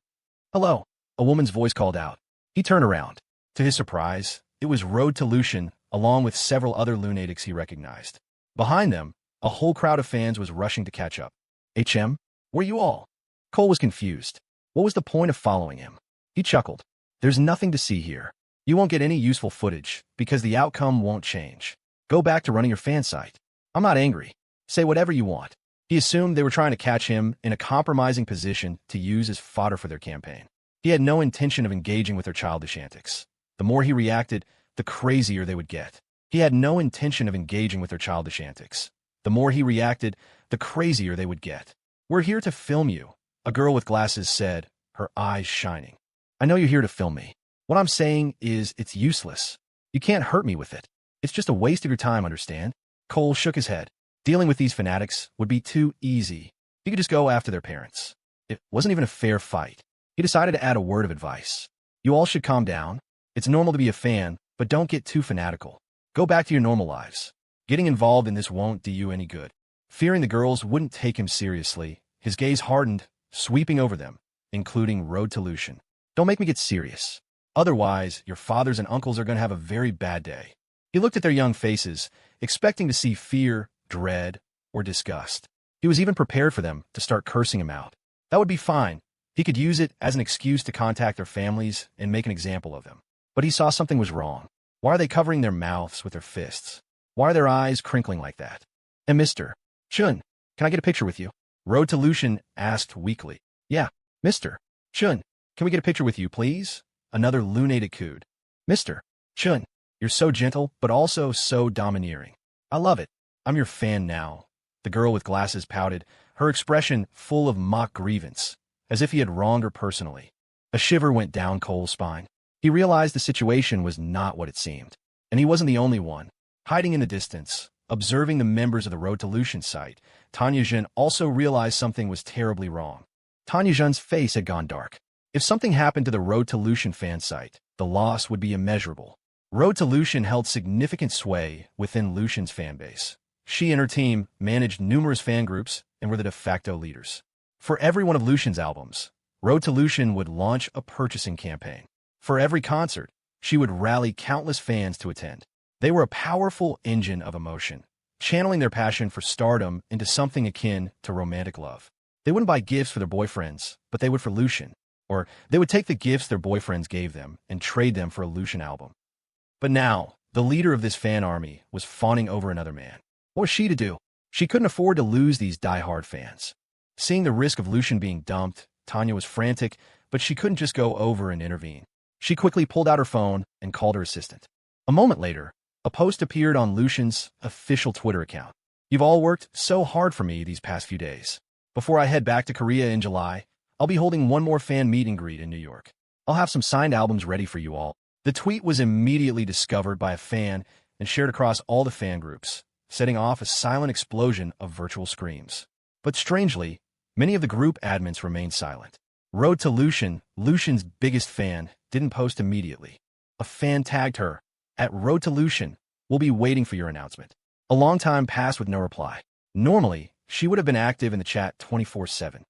Hello, a woman's voice called out. He turned around. To his surprise, it was Road to Lucian, along with several other lunatics he recognized. Behind them, A whole crowd of fans was rushing to catch up. HM? Were you all? Cole was confused. What was the point of following him? He chuckled. There's nothing to see here. You won't get any useful footage because the outcome won't change. Go back to running your fan site. I'm not angry. Say whatever you want. He assumed they were trying to catch him in a compromising position to use as fodder for their campaign. He had no intention of engaging with their childish antics. The more he reacted, the crazier they would get. He had no intention of engaging with their childish antics. The more he reacted, the crazier they would get. We're here to film you, a girl with glasses said, her eyes shining. I know you're here to film me. What I'm saying is it's useless. You can't hurt me with it. It's just a waste of your time, understand? Cole shook his head. Dealing with these fanatics would be too easy. He could just go after their parents. It wasn't even a fair fight. He decided to add a word of advice. You all should calm down. It's normal to be a fan, but don't get too fanatical. Go back to your normal lives. Getting involved in this won't do you any good. Fearing the girls wouldn't take him seriously, his gaze hardened, sweeping over them, including Road to Lucian. Don't make me get serious. Otherwise, your fathers and uncles are going to have a very bad day. He looked at their young faces, expecting to see fear, dread, or disgust. He was even prepared for them to start cursing him out. That would be fine. He could use it as an excuse to contact their families and make an example of them. But he saw something was wrong. Why are they covering their mouths with their fists? Why are their eyes crinkling like that? And Mr. Chun, can I get a picture with you? Road to Lucian asked weakly. Yeah, Mr. Chun, can we get a picture with you, please? Another lunatic cooed. Mr. Chun, you're so gentle, but also so domineering. I love it. I'm your fan now. The girl with glasses pouted, her expression full of mock grievance, as if he had wronged her personally. A shiver went down Cole's spine. He realized the situation was not what it seemed. And he wasn't the only one. Hiding in the distance, observing the members of the Road to Lucian site, Tanya Jin also realized something was terribly wrong. Tanya Jin's face had gone dark. If something happened to the Road to Lucian fan site, the loss would be immeasurable. Road to Lucian held significant sway within Lucian's fanbase. She and her team managed numerous fan groups and were the de facto leaders. For every one of Lucian's albums, Road to Lucian would launch a purchasing campaign. For every concert, she would rally countless fans to attend. They were a powerful engine of emotion, channeling their passion for stardom into something akin to romantic love. They wouldn't buy gifts for their boyfriends, but they would for Lucian. Or they would take the gifts their boyfriends gave them and trade them for a Lucian album. But now, the leader of this fan army was fawning over another man. What was she to do? She couldn't afford to lose these die-hard fans. Seeing the risk of Lucian being dumped, Tanya was frantic, but she couldn't just go over and intervene. She quickly pulled out her phone and called her assistant. A moment later, a post appeared on Lucian's official Twitter account. You've all worked so hard for me these past few days. Before I head back to Korea in July, I'll be holding one more fan meet and greet in New York. I'll have some signed albums ready for you all. The tweet was immediately discovered by a fan and shared across all the fan groups, setting off a silent explosion of virtual screams. But strangely, many of the group admins remained silent. Road to Lucian, Lucian's biggest fan, didn't post immediately. A fan tagged her, at Road to Lucian, we'll be waiting for your announcement. A long time passed with no reply. Normally, she would have been active in the chat 24/7.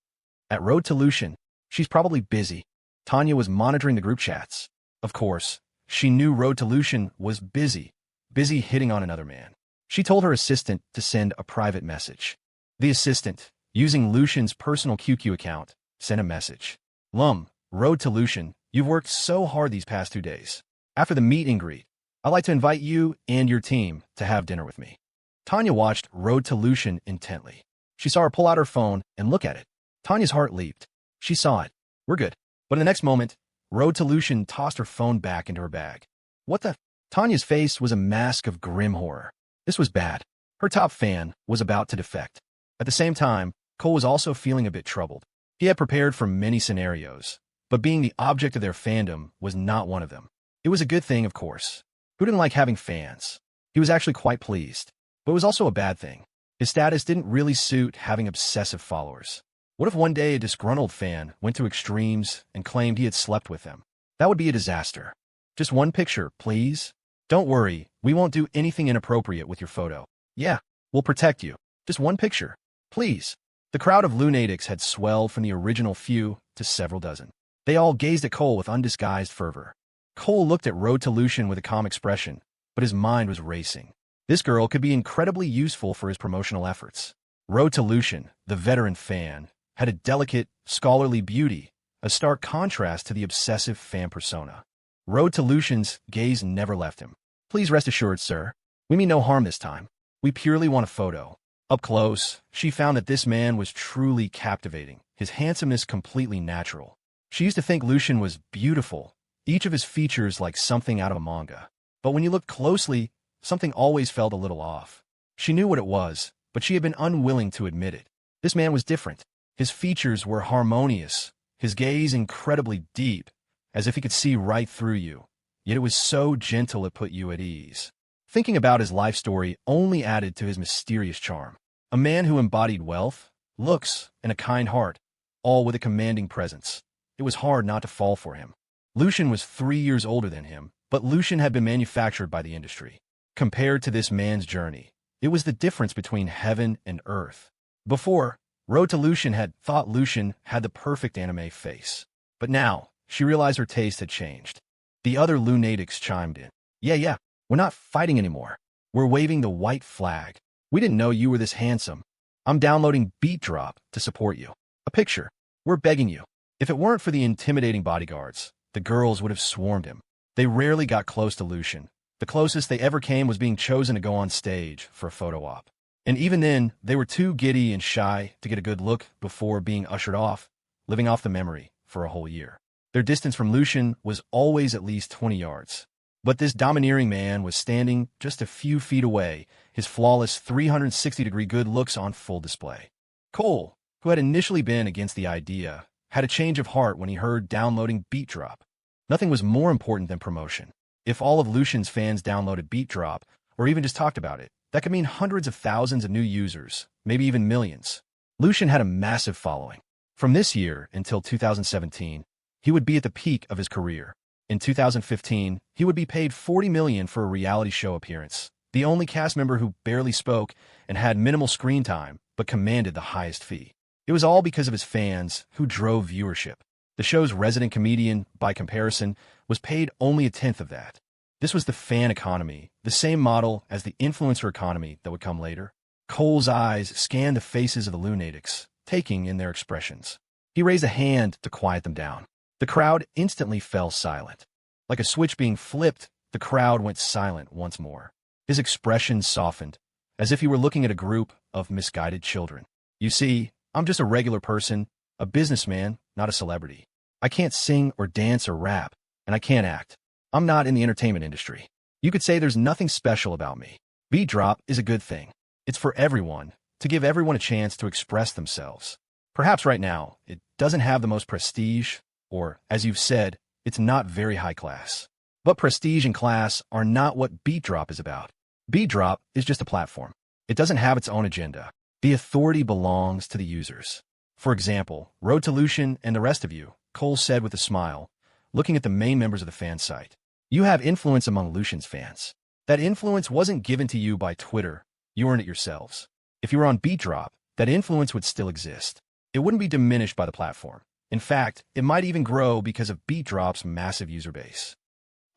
At Road to Lucian, she's probably busy. Tanya was monitoring the group chats. Of course, she knew Road to Lucian was busy hitting on another man. She told her assistant to send a private message. The assistant, using Lucian's personal QQ account, sent a message. Road to Lucian, you've worked so hard these past 2 days. After the meet and greet, I'd like to invite you and your team to have dinner with me. Tanya watched Road to Lucian intently. She saw her pull out her phone and look at it. Tanya's heart leaped. She saw it. We're good. But in the next moment, Road to Lucian tossed her phone back into her bag. What the? Tanya's face was a mask of grim horror. This was bad. Her top fan was about to defect. At the same time, Cole was also feeling a bit troubled. He had prepared for many scenarios, but being the object of their fandom was not one of them. It was a good thing, of course. Who didn't like having fans? He was actually quite pleased. But it was also a bad thing. His status didn't really suit having obsessive followers. What if one day a disgruntled fan went to extremes and claimed he had slept with them? That would be a disaster. Just one picture, please. Don't worry, we won't do anything inappropriate with your photo. Yeah, we'll protect you. Just one picture, please. The crowd of lunatics had swelled from the original few to several dozen. They all gazed at Cole with undisguised fervor. Cole looked at Road to Lucian with a calm expression, but his mind was racing. This girl could be incredibly useful for his promotional efforts. Road to Lucian, the veteran fan, had a delicate, scholarly beauty, a stark contrast to the obsessive fan persona. Road to Lucian's gaze never left him. Please rest assured, sir. We mean no harm this time. We purely want a photo. Up close, she found that this man was truly captivating, his handsomeness completely natural. She used to think Lucian was beautiful, each of his features like something out of a manga. But when you looked closely, something always felt a little off. She knew what it was, but she had been unwilling to admit it. This man was different. His features were harmonious, his gaze incredibly deep, as if he could see right through you. Yet it was so gentle it put you at ease. Thinking about his life story only added to his mysterious charm. A man who embodied wealth, looks, and a kind heart, all with a commanding presence. It was hard not to fall for him. Lucian was 3 years older than him, but Lucian had been manufactured by the industry. Compared to this man's journey, it was the difference between heaven and earth. Before, Road to Lucian had thought Lucian had the perfect anime face. But now, she realized her taste had changed. The other lunatics chimed in. Yeah, we're not fighting anymore. We're waving the white flag. We didn't know you were this handsome. I'm downloading Beat Drop to support you. A picture. We're begging you. If it weren't for the intimidating bodyguards, the girls would have swarmed him. They rarely got close to Lucian. The closest they ever came was being chosen to go on stage for a photo op. And even then, they were too giddy and shy to get a good look before being ushered off, living off the memory for a whole year. Their distance from Lucian was always at least 20 yards. But this domineering man was standing just a few feet away, his flawless 360-degree good looks on full display. Cole, who had initially been against the idea, had a change of heart when he heard downloading Beat Drop. Nothing was more important than promotion. If all of Lucian's fans downloaded Beat Drop, or even just talked about it, that could mean hundreds of thousands of new users, maybe even millions. Lucian had a massive following. From this year until 2017, he would be at the peak of his career. In 2015, he would be paid $40 million for a reality show appearance, the only cast member who barely spoke and had minimal screen time, but commanded the highest fee. It was all because of his fans, who drove viewership. The show's resident comedian, by comparison, was paid only a tenth of that. This was the fan economy, the same model as the influencer economy that would come later. Cole's eyes scanned the faces of the lunatics, taking in their expressions. He raised a hand to quiet them down. The crowd instantly fell silent. Like a switch being flipped, the crowd went silent once more. His expression softened, as if he were looking at a group of misguided children. You see, I'm just a regular person, a businessman, not a celebrity. I can't sing or dance or rap, and I can't act. I'm not in the entertainment industry. You could say there's nothing special about me. Beat Drop is a good thing. It's for everyone, to give everyone a chance to express themselves. Perhaps right now, it doesn't have the most prestige, or, as you've said, it's not very high class. But prestige and class are not what Beat Drop is about. Beat Drop is just a platform. It doesn't have its own agenda. The authority belongs to the users. For example, Road to Lucian and the rest of you, Cole said with a smile, looking at the main members of the fan site. You have influence among Lucian's fans. That influence wasn't given to you by Twitter. You earned it yourselves. If you were on Beat Drop, that influence would still exist. It wouldn't be diminished by the platform. In fact, it might even grow because of Beat Drop's massive user base.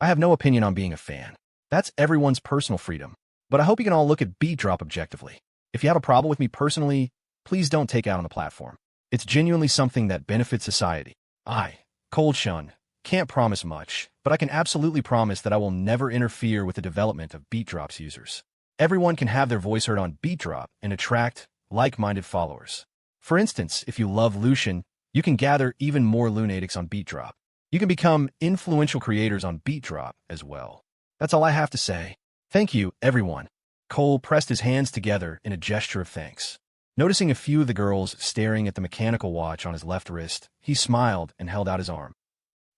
I have no opinion on being a fan. That's everyone's personal freedom. But I hope you can all look at Beat Drop objectively. If you have a problem with me personally, please don't take it out on the platform. It's genuinely something that benefits society. I, Cole Shun, can't promise much, but I can absolutely promise that I will never interfere with the development of Beat Drop's users. Everyone can have their voice heard on Beat Drop and attract like-minded followers. For instance, if you love Lucian, you can gather even more lunatics on Beat Drop. You can become influential creators on Beat Drop as well. That's all I have to say. Thank you, everyone. Cole pressed his hands together in a gesture of thanks. Noticing a few of the girls staring at the mechanical watch on his left wrist, he smiled and held out his arm.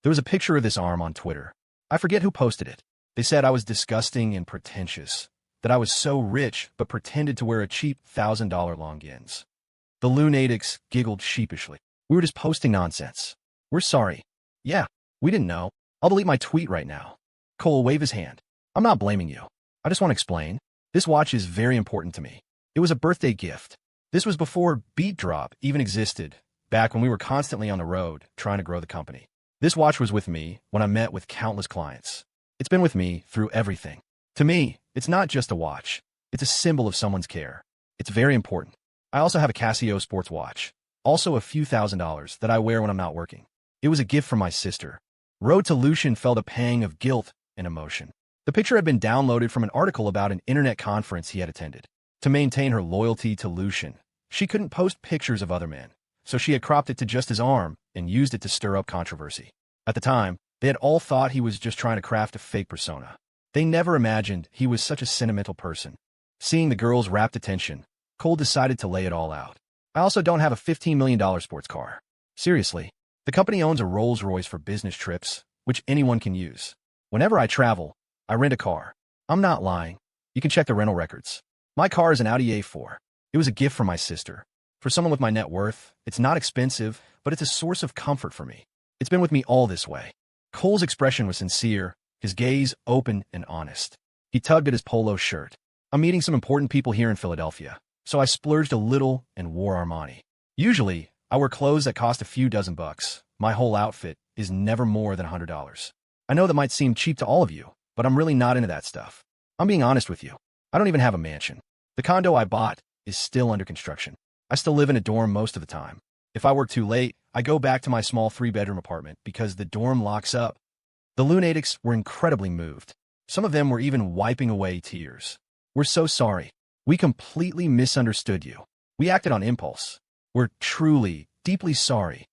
There was a picture of this arm on Twitter. I forget who posted it. They said I was disgusting and pretentious, that I was so rich but pretended to wear a cheap $1,000 Longines. The lunatics giggled sheepishly. We were just posting nonsense. We're sorry. Yeah, we didn't know. I'll delete my tweet right now. Cole waved his hand. I'm not blaming you. I just want to explain. This watch is very important to me. It was a birthday gift. This was before Beat Drop even existed, back when we were constantly on the road trying to grow the company. This watch was with me when I met with countless clients. It's been with me through everything. To me, it's It's not just a watch. It's a symbol of someone's care. It's very important. I also have a Casio sports watch, also a few $1,000s that I wear when I'm not working. It was a gift from my sister. Road to Lucian felt a pang of guilt and emotion. The picture had been downloaded from an article about an internet conference he had attended. To maintain her loyalty to Lucian, she couldn't post pictures of other men, so she had cropped it to just his arm and used it to stir up controversy. At the time, they had all thought he was just trying to craft a fake persona. They never imagined he was such a sentimental person. Seeing the girl's rapt attention, Cole decided to lay it all out. I also don't have a $15 million sports car. Seriously, the company owns a Rolls-Royce for business trips, which anyone can use. Whenever I travel, I rent a car. I'm not lying. You can check the rental records. My car is an Audi A4. It was a gift from my sister. For someone with my net worth, it's not expensive, but it's a source of comfort for me. It's been with me all this way. Cole's expression was sincere, his gaze open and honest. He tugged at his polo shirt. I'm meeting some important people here in Philadelphia, so I splurged a little and wore Armani. Usually, I wear clothes that cost a few dozen bucks. My whole outfit is never more than $100. I know that might seem cheap to all of you, but I'm really not into that stuff. I'm being honest with you. I don't even have a mansion. The condo I bought is still under construction. I still live in a dorm most of the time. If I work too late, I go back to my small 3-bedroom apartment because the dorm locks up. The lunatics were incredibly moved. Some of them were even wiping away tears. We're so sorry. We completely misunderstood you. We acted on impulse. We're truly, deeply sorry.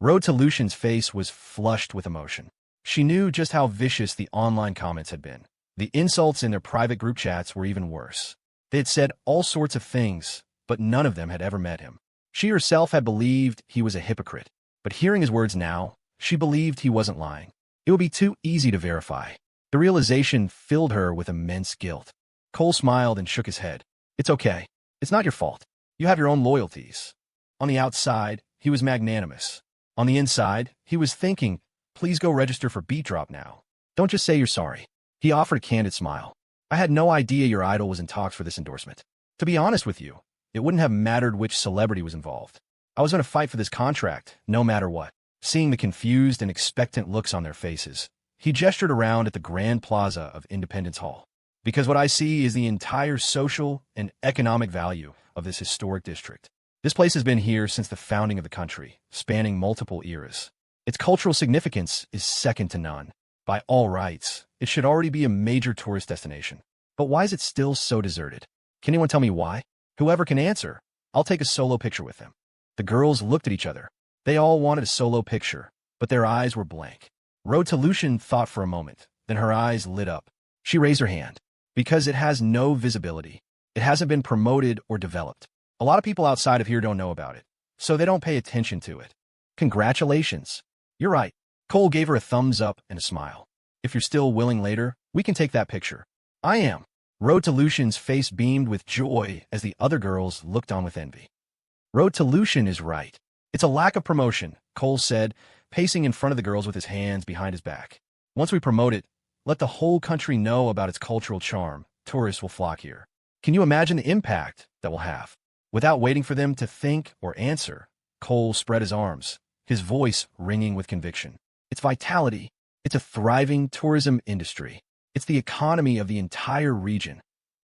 Road to Lucian's face was flushed with emotion. She knew just how vicious the online comments had been. The insults in their private group chats were even worse. They had said all sorts of things, but none of them had ever met him. She herself had believed he was a hypocrite, but hearing his words now, she believed he wasn't lying. It would be too easy to verify. The realization filled her with immense guilt. Cole smiled and shook his head. It's okay. It's not your fault. You have your own loyalties. On the outside, he was magnanimous. On the inside, he was thinking, please go register for Beat Drop now. Don't just say you're sorry. He offered a candid smile. I had no idea your idol was in talks for this endorsement. To be honest with you, it wouldn't have mattered which celebrity was involved. I was going to fight for this contract, no matter what. Seeing the confused and expectant looks on their faces, he gestured around at the Grand Plaza of Independence Hall. Because what I see is the entire social and economic value of this historic district. This place has been here since the founding of the country, spanning multiple eras. Its cultural significance is second to none. By all rights, it should already be a major tourist destination. But why is it still so deserted? Can anyone tell me why? Whoever can answer, I'll take a solo picture with them. The girls looked at each other. They all wanted a solo picture, but their eyes were blank. Road to Lucian thought for a moment, then her eyes lit up. She raised her hand. Because it has no visibility. It hasn't been promoted or developed. A lot of people outside of here don't know about it, so they don't pay attention to it. Congratulations. You're right. Cole gave her a thumbs up and a smile. If you're still willing later, we can take that picture. I am. Road to Lucian's face beamed with joy as the other girls looked on with envy. Road to Lucian is right. It's a lack of promotion, Cole said, pacing in front of the girls with his hands behind his back. Once we promote it, let the whole country know about its cultural charm. Tourists will flock here. Can you imagine the impact that will have? Without waiting for them to think or answer, Cole spread his arms, his voice ringing with conviction. It's vitality. It's a thriving tourism industry. It's the economy of the entire region.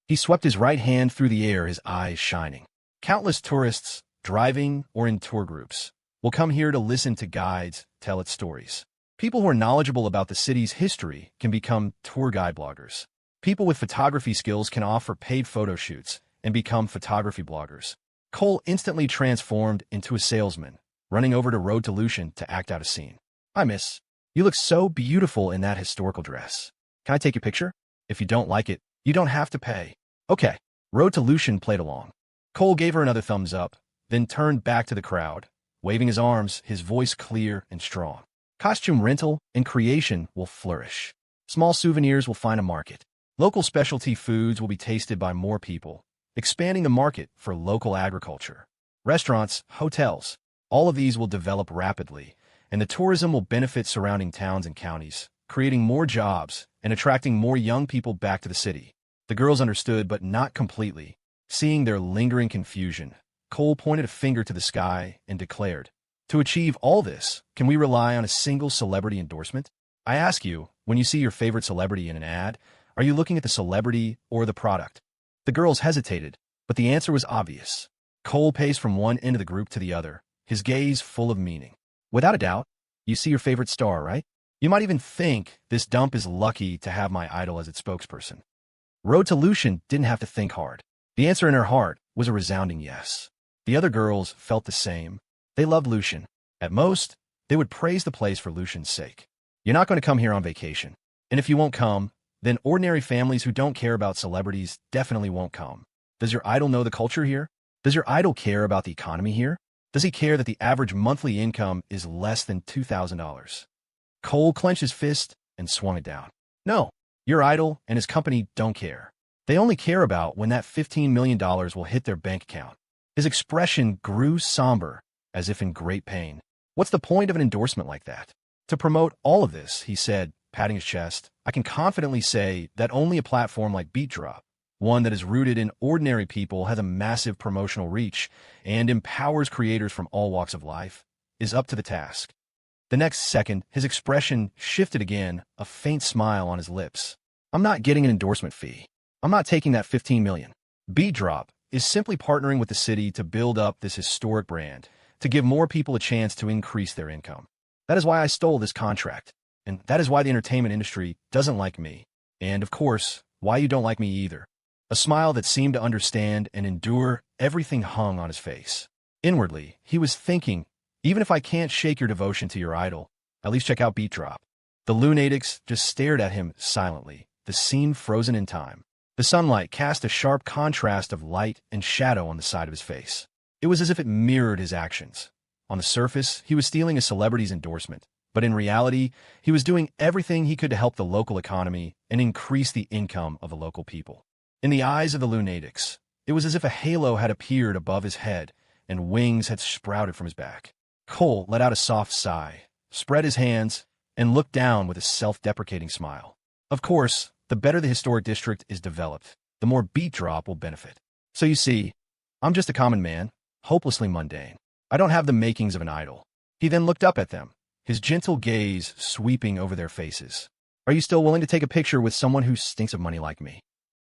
He swept his right hand through the air, his eyes shining. Countless tourists, driving or in tour groups, will come here to listen to guides tell its stories. People who are knowledgeable about the city's history can become tour guide bloggers. People with photography skills can offer paid photo shoots and become photography bloggers. Cole instantly transformed into a salesman, running over to Road to Lucian to act out a scene. Hi, miss. You look so beautiful in that historical dress. Can I take your picture? If you don't like it, you don't have to pay. Okay. Road to Lucian played along. Cole gave her another thumbs up, then turned back to the crowd, waving his arms, his voice clear and strong. Costume rental and creation will flourish. Small souvenirs will find a market. Local specialty foods will be tasted by more people, expanding the market for local agriculture. Restaurants, hotels, all of these will develop rapidly, and the tourism will benefit surrounding towns and counties, creating more jobs and attracting more young people back to the city. The girls understood, but not completely. Seeing their lingering confusion, Cole pointed a finger to the sky and declared, to achieve all this, can we rely on a single celebrity endorsement? I ask you, when you see your favorite celebrity in an ad, Are you looking at the celebrity or the product? The girls hesitated, but the answer was obvious. Cole paced from one end of the group to the other, his gaze full of meaning. Without a doubt, you see your favorite star, right? You might even think this dump is lucky to have my idol as its spokesperson. Road to Lucian didn't have to think hard. The answer in her heart was a resounding yes. The other girls felt the same. They loved Lucian. At most, they would praise the place for Lucian's sake. You're not going to come here on vacation. And if you won't come, then ordinary families who don't care about celebrities definitely won't come. Does your idol know the culture here? Does your idol care about the economy here? Does he care that the average monthly income is less than $2,000? Cole clenched his fist and swung it down. No, your idol and his company don't care. They only care about when that $15 million will hit their bank account. His expression grew somber, as if in great pain. What's the point of an endorsement like that? To promote all of this, he said, patting his chest, I can confidently say that only a platform like BeatDrop, one that is rooted in ordinary people, has a massive promotional reach, and empowers creators from all walks of life, is up to the task. The next second, his expression shifted again, a faint smile on his lips. I'm not getting an endorsement fee. I'm not taking that $15 million. BeatDrop is simply partnering with the city to build up this historic brand, to give more people a chance to increase their income. That is why I stole this contract, and that is why the entertainment industry doesn't like me, and of course, why you don't like me either. A smile that seemed to understand and endure everything hung on his face. Inwardly, he was thinking, even if I can't shake your devotion to your idol, at least check out BeatDrop. The lunatics just stared at him silently, the scene frozen in time. The sunlight cast a sharp contrast of light and shadow on the side of his face. It was as if it mirrored his actions. On the surface, he was stealing a celebrity's endorsement, but in reality, he was doing everything he could to help the local economy and increase the income of the local people. In the eyes of the lunatics, it was as if a halo had appeared above his head and wings had sprouted from his back. Cole let out a soft sigh, spread his hands, and looked down with a self-deprecating smile. Of course, the better the historic district is developed, the more BeatDrop will benefit. So you see, I'm just a common man, hopelessly mundane. I don't have the makings of an idol. He then looked up at them, his gentle gaze sweeping over their faces. Are you still willing to take a picture with someone who stinks of money like me?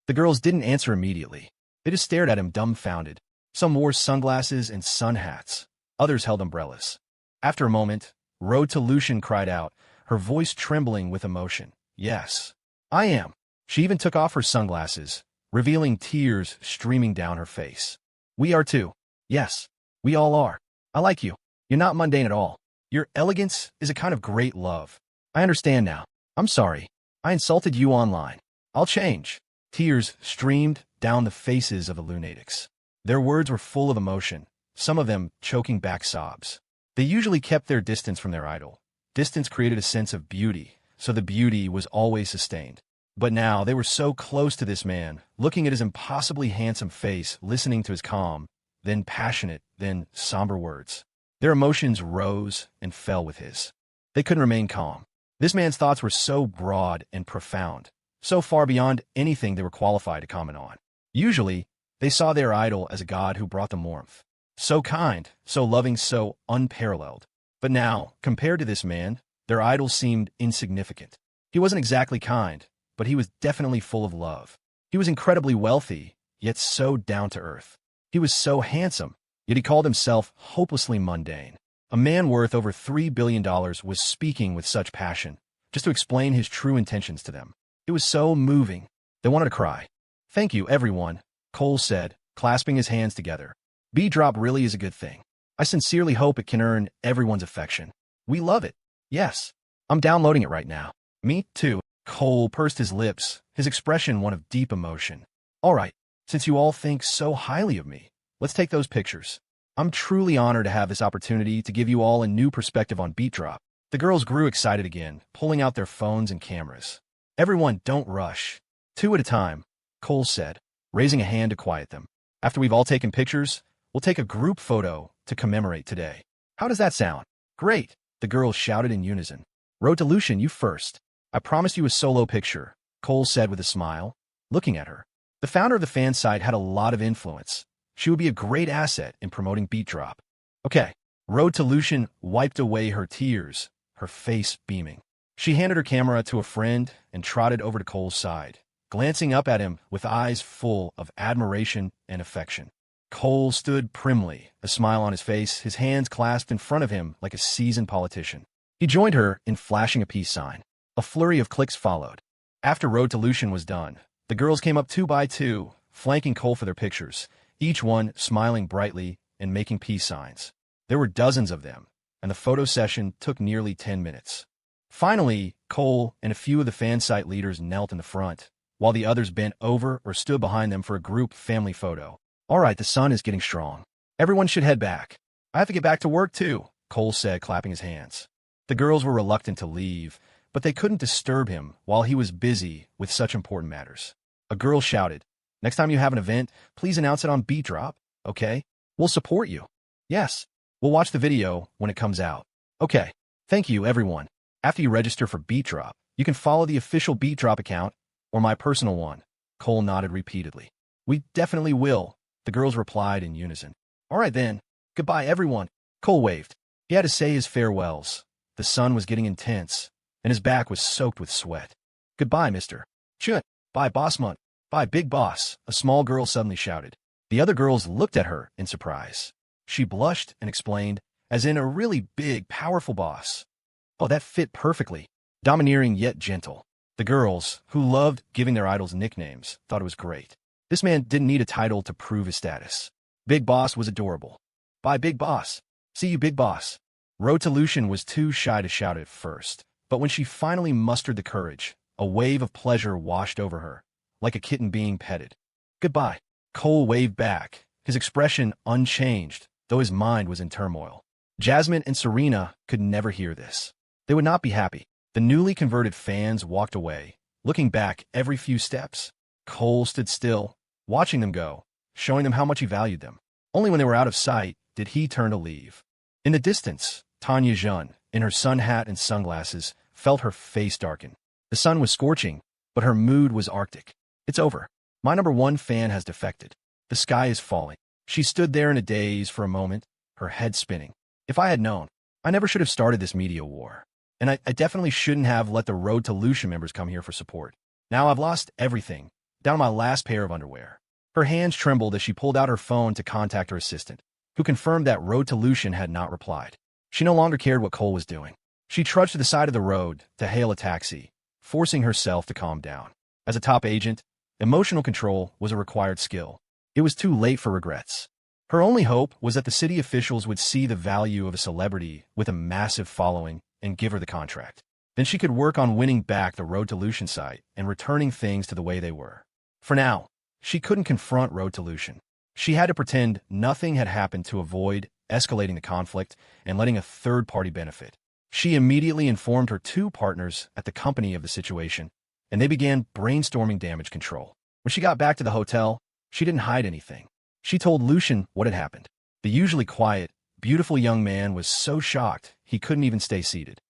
The girls didn't answer immediately. They just stared at him dumbfounded. Some wore sunglasses and sun hats. Others held umbrellas. After a moment, Road to Lucian cried out, her voice trembling with emotion. Yes, I am. She even took off her sunglasses, revealing tears streaming down her face. We are too. Yes, we all are. I like you. You're not mundane at all. Your elegance is a kind of great love. I understand now. I'm sorry. I insulted you online. I'll change. Tears streamed down the faces of the lunatics. Their words were full of emotion, some of them choking back sobs. They usually kept their distance from their idol. Distance created a sense of beauty, so the beauty was always sustained. But now they were so close to this man, looking at his impossibly handsome face, listening to his calm, then passionate, then somber words. Their emotions rose and fell with his. They couldn't remain calm. This man's thoughts were so broad and profound, so far beyond anything they were qualified to comment on. Usually, they saw their idol as a god who brought them warmth. So kind, so loving, so unparalleled. But now, compared to this man, their idol seemed insignificant. He wasn't exactly kind, but he was definitely full of love. He was incredibly wealthy, yet so down-to-earth. He was so handsome, yet he called himself hopelessly mundane. A man worth over $3 billion was speaking with such passion, just to explain his true intentions to them. It was so moving. They wanted to cry. Thank you, everyone, Cole said, clasping his hands together. BeatDrop really is a good thing. I sincerely hope it can earn everyone's affection. We love it. Yes. I'm downloading it right now. Me too. Cole pursed his lips, his expression one of deep emotion. All right, since you all think so highly of me, let's take those pictures. I'm truly honored to have this opportunity to give you all a new perspective on BeatDrop. The girls grew excited again, pulling out their phones and cameras. Everyone, don't rush. 2 at a time, Cole said, raising a hand to quiet them. After we've all taken pictures, we'll take a group photo to commemorate today. How does that sound? Great, the girls shouted in unison. Road to Lucian, you first. I promised you a solo picture, Cole said with a smile, looking at her. The founder of the fan site had a lot of influence. She would be a great asset in promoting BeatDrop. Okay. Road to Lucian wiped away her tears, her face beaming. She handed her camera to a friend and trotted over to Cole's side, glancing up at him with eyes full of admiration and affection. Cole stood primly, a smile on his face, his hands clasped in front of him like a seasoned politician. He joined her in flashing a peace sign. A flurry of clicks followed. After Road to Lucian was done, the girls came up 2 by 2, flanking Cole for their pictures, each one smiling brightly and making peace signs. There were dozens of them, and the photo session took nearly 10 minutes. Finally, Cole and a few of the fan site leaders knelt in the front, while the others bent over or stood behind them for a group family photo. All right, the sun is getting strong. Everyone should head back. I have to get back to work too, Cole said, clapping his hands. The girls were reluctant to leave, but they couldn't disturb him while he was busy with such important matters. A girl shouted, "Next time you have an event, please announce it on Beat Drop, okay? We'll support you." "Yes, we'll watch the video when it comes out." "Okay, thank you, everyone." After you register for Beat Drop, you can follow the official Beat Drop account or my personal one. Cole nodded repeatedly. "We definitely will," the girls replied in unison. "All right then, goodbye everyone." Cole waved. He had to say his farewells. The sun was getting intense, and his back was soaked with sweat. "Goodbye, Mr. Chut. Bye, Boss Munt. Bye, Big Boss," a small girl suddenly shouted. The other girls looked at her in surprise. She blushed and explained, as in a really big, powerful boss. Oh, that fit perfectly. Domineering yet gentle. The girls, who loved giving their idols nicknames, thought it was great. This man didn't need a title to prove his status. Big Boss was adorable. "Bye, Big Boss. See you, Big Boss." Road to Lucian was too shy to shout at first, but when she finally mustered the courage, a wave of pleasure washed over her, like a kitten being petted. "Goodbye." Cole waved back, his expression unchanged, though his mind was in turmoil. Jasmine and Serena could never hear this. They would not be happy. The newly converted fans walked away, looking back every few steps. Cole stood still, watching them go, showing them how much he valued them. Only when they were out of sight did he turn to leave. In the distance, Tanya Jun, in her sun hat and sunglasses, felt her face darken. The sun was scorching, but her mood was arctic. "It's over. My #1 fan has defected. The sky is falling." She stood there in a daze for a moment, her head spinning. "If I had known, I never should have started this media war. And I definitely shouldn't have let the Road to Lucian members come here for support. Now I've lost everything, down to my last pair of underwear." Her hands trembled as she pulled out her phone to contact her assistant, who confirmed that Road to Lucian had not replied. She no longer cared what Cole was doing. She trudged to the side of the road to hail a taxi, forcing herself to calm down. As a top agent, emotional control was a required skill. It was too late for regrets. Her only hope was that the city officials would see the value of a celebrity with a massive following and give her the contract. Then she could work on winning back the Road to Lucian site and returning things to the way they were. For now, she couldn't confront Road to Lucian. She had to pretend nothing had happened to avoid escalating the conflict and letting a third party benefit. She immediately informed her 2 partners at the company of the situation, and they began brainstorming damage control. When she got back to the hotel, she didn't hide anything. She told Lucian what had happened. The usually quiet, beautiful young man was so shocked he couldn't even stay seated.